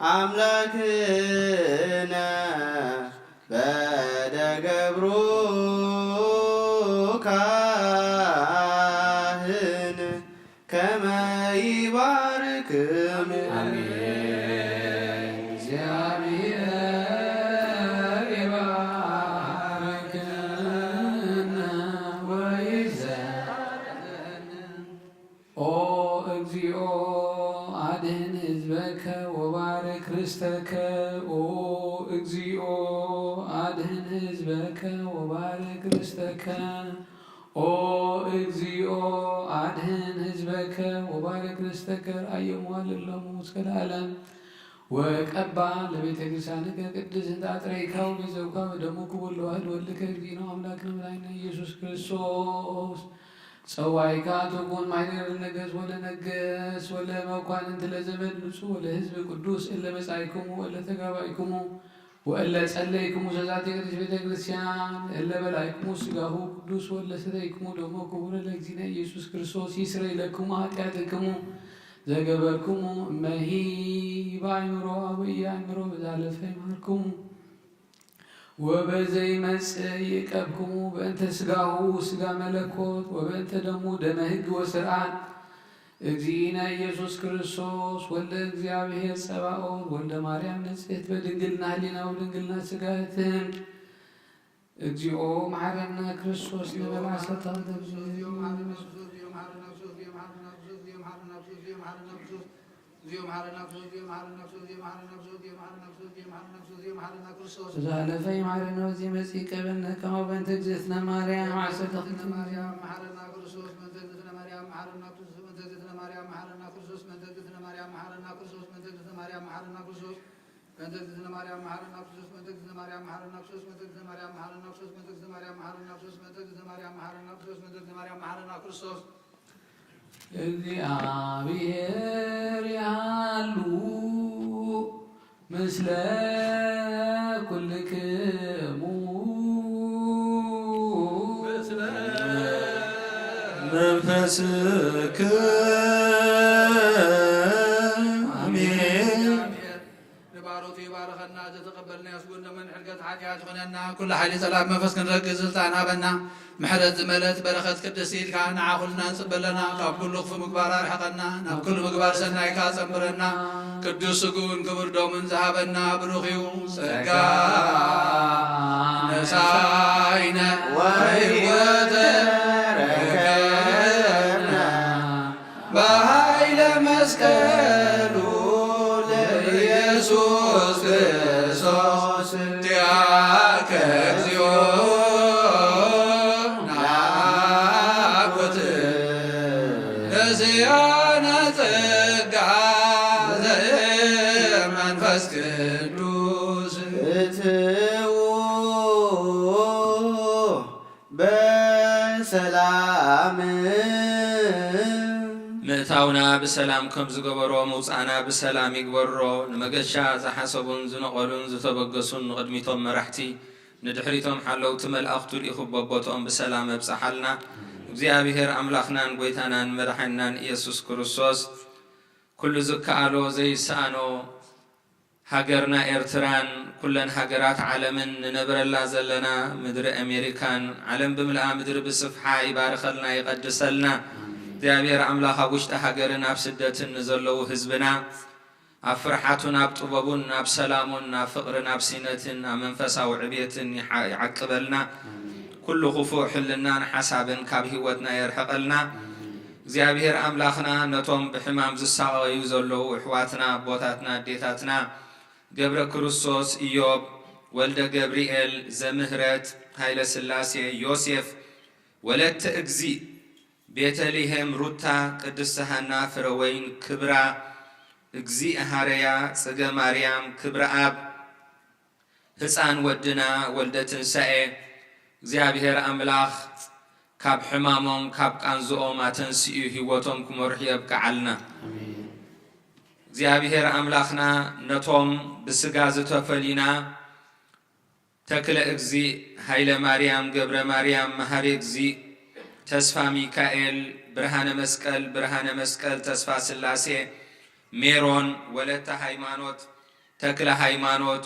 أملاكنا بدقبرو كاهن كما يبارك او እግዚኦ አድህን ህዝበከ ወባርክ ርስተከ ኦ እግዚኦ አድህን ህዝበከ ወባርክ ርስተከ አየሟል ለሙ እስከ ለዓለም ወቀባ ለቤተ ክርስቲያንከ ቅድስት አጥሬካው በዘውካ ደሙ ክቡር ለዋህድ ወልድከ እግዚእነ አምላክነ መድኃኒነ ኢየሱስ ክርስቶስ ጸዋይካ ትኩን ማይነር ነገስ ወለነገስ ወለመኳንንት ለዘመድ ንጹሕ ወለህዝብ ቅዱስ እለ መጻይክሙ እለ ተጋባይክሙ ወእለ ጸለይክሙ ዘዛት ቅዱስ ቤተ ክርስቲያን እለ በላይክሙ ስጋሁ ቅዱስ ወለ ሰተይክሙ ደሞ ክቡር ለእግዚእነ ኢየሱስ ክርስቶስ ይስረይ ለክሙ ኃጢአትክሙ ዘገበርክሙ እመሂ በአእምሮ አብይ አእምሮ በዛለፈ ይማርክሙ ወበዘይ መጽእ ይቀብክሙ በእንተ ስጋሁ ስጋ መለኮት ወበእንተ ደሙ ደመ ሕግ ወስርዓት እግዚእነ ኢየሱስ ክርስቶስ ወልደ እግዚአብሔር ጸባኦት ወልደ ማርያም ንጽሕት በድንግልና ህሊና ወድንግልና ስጋትም እግዚኦ መሐረነ ክርስቶስ ለበላሰታ زالف يمعرنا وزي مسيك بنا كما بنت جثنا مريم عسى مريم محرنا كرسوس من تجثنا مريم محرنا كرسوس من تجثنا مريم محرنا كرسوس من تجثنا مريم محرنا كرسوس من تجثنا مريم محرنا كرسوس من تجثنا مريم محرنا كرسوس من تجثنا مريم محرنا كرسوس من تجثنا مريم محرنا كرسوس من تجثنا مريم محرنا كرسوس من تجثنا مريم محرنا كرسوس من تجثنا مريم محرنا كرسوس እግዚአብሔር ያሉ ምስለ ኩልክሙ ምስለ መንፈስክ አሜን ንባሮቱ ይባረኸና ዘተቀበልና ያስጎነ من حرقت حاجات غننا كل حال سلام መንፈስ ክንረግዝ ስልጣን አበና محرد زملت بركة قدسيت كان عاقلنا نصبلنا كاب كل خف مقبار رحقنا ناب كل مقبار سناي كاسمبرنا قدوس سكون كبر دومن ذهبنا بروخيو سكا نساينا ويوتركنا بهايل مسكلو ليسوس كريستوس تياك اكزيو ሰላም ምእታውና ብሰላም ከም ዝገበሮ መውፃእና ብሰላም ይግበሮ ንመገሻ ዝሓሰቡን ዝነቐሉን ዝተበገሱን ንቕድሚቶም መራሕቲ ንድሕሪቶም ሓለውቲ መልኣኽቱ ልኢኹ በቦቶም ብሰላም ኣብፅሓልና እግዚኣብሔር ኣምላኽናን ጎይታናን መድሓኒናን ኢየሱስ ክርስቶስ ኩሉ ዝከኣሎ ዘይሰኣኖ ሃገርና ኤርትራን ኩለን ሃገራት ዓለምን ንነብረላ ዘለና ምድሪ ኣሜሪካን ዓለም ብምልኣ ምድሪ ብስፍሓ ይባርኸልና ይቐድሰልና እግዚአብሔር አምላክ ውሽጥ ሀገርን አብ ስደትን ንዘለው ህዝብና አብ ፍርሓቱን አብ ጥበቡን አብ ሰላሙን አብ ፍቅርን አብ ሲነትን አብ መንፈሳዊ ዕብየትን ይዓቅበልና ኩሉ ክፉእ ሕልናን ሓሳብን ካብ ህይወትና የርሕቀልና እግዚአብሔር አምላክና ነቶም ብሕማም ዝሳቀዩ ዘለው እሕዋትና ቦታትና ዴታትና ገብረ ክርስቶስ ኢዮብ ወልደ ገብርኤል ዘምህረት ኃይለ ስላሴ ዮሴፍ ወለተ እግዚእ ቤተልሔም ሩታ ቅድስት ሐና ፍረወይን ክብራ እግዚእ ሃረያ ጽገ ማርያም ክብረ አብ ህፃን ወድና ወልደ ትንሣኤ እግዚአብሔር አምላኽ ካብ ሕማሞም ካብ ቃንዝኦም አተንስኡ ህይወቶም ክመርሑ የብቅዓልና እግዚአብሔር አምላኽና ነቶም ብስጋ ዝተፈሊና ተክለ እግዚእ ኃይለ ማርያም ገብረ ማርያም መሃሪ እግዚእ ተስፋ ሚካኤል ብርሃነ መስቀል ተስፋ ስላሴ ሜሮን ወለተ ሃይማኖት ተክለ ሃይማኖት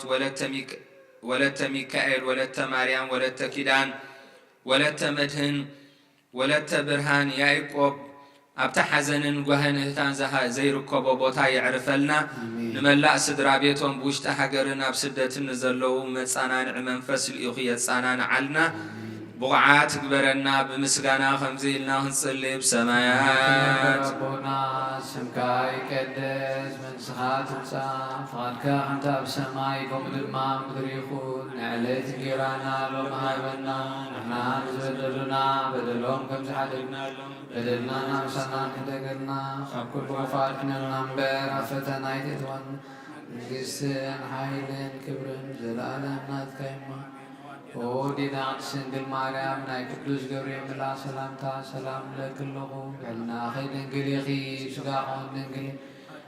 ወለተ ሚካኤል ወለተ ማርያም ወለተ ኪዳን ወለተ መድህን ወለተ ብርሃን ያዕቆብ ኣብታ ሓዘንን ጓህን እህታን ዘይርከቦ ቦታ ይዕርፈልና ንመላእ ስድራ ቤቶም ብውሽጢ ሃገርን ኣብ ስደትን ዘለው መጻናንዕ መንፈስ ልኢኹ የጻናንዓልና بقعات كبرنا بمسكنا خمزيلنا ونصلي بسمايات ربنا سمكاي كدس من سخات وصاف فالك أنت بسماي قوم الماء مدريخون نعلت جيرانا لهم هايبنا نحنا نزدلنا بدلهم كم سحدنا بدلنا نمسنا كدقلنا خب كل وفاتنا نمبر أفتنا يتتون نجسن حايلين كبرن زلالة ناتكيما ودينا سندل مريم ناي قدوس جبريل ملا سلامتا سلام لكلكم قلنا خير نقليخي سقاقون نقل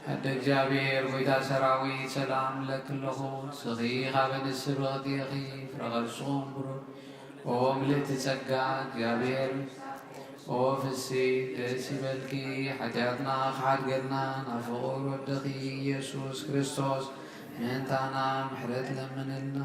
حد እግዚአብሔር ወይታ ሰራዊት ሰላም ለክልኹም ስኺ ኻበን ስርወት የኺ ፍረኸልሱም ብሩ ኦ ምልእቲ ጸጋ እግዚአብሔር ኦ ፍሲ ደስ ይበልኪ ሓጢአትና ክሓድገልና ናብ ፍቑር ወድኺ ኢየሱስ ክርስቶስ ምእንታና ምሕረት ለምንልና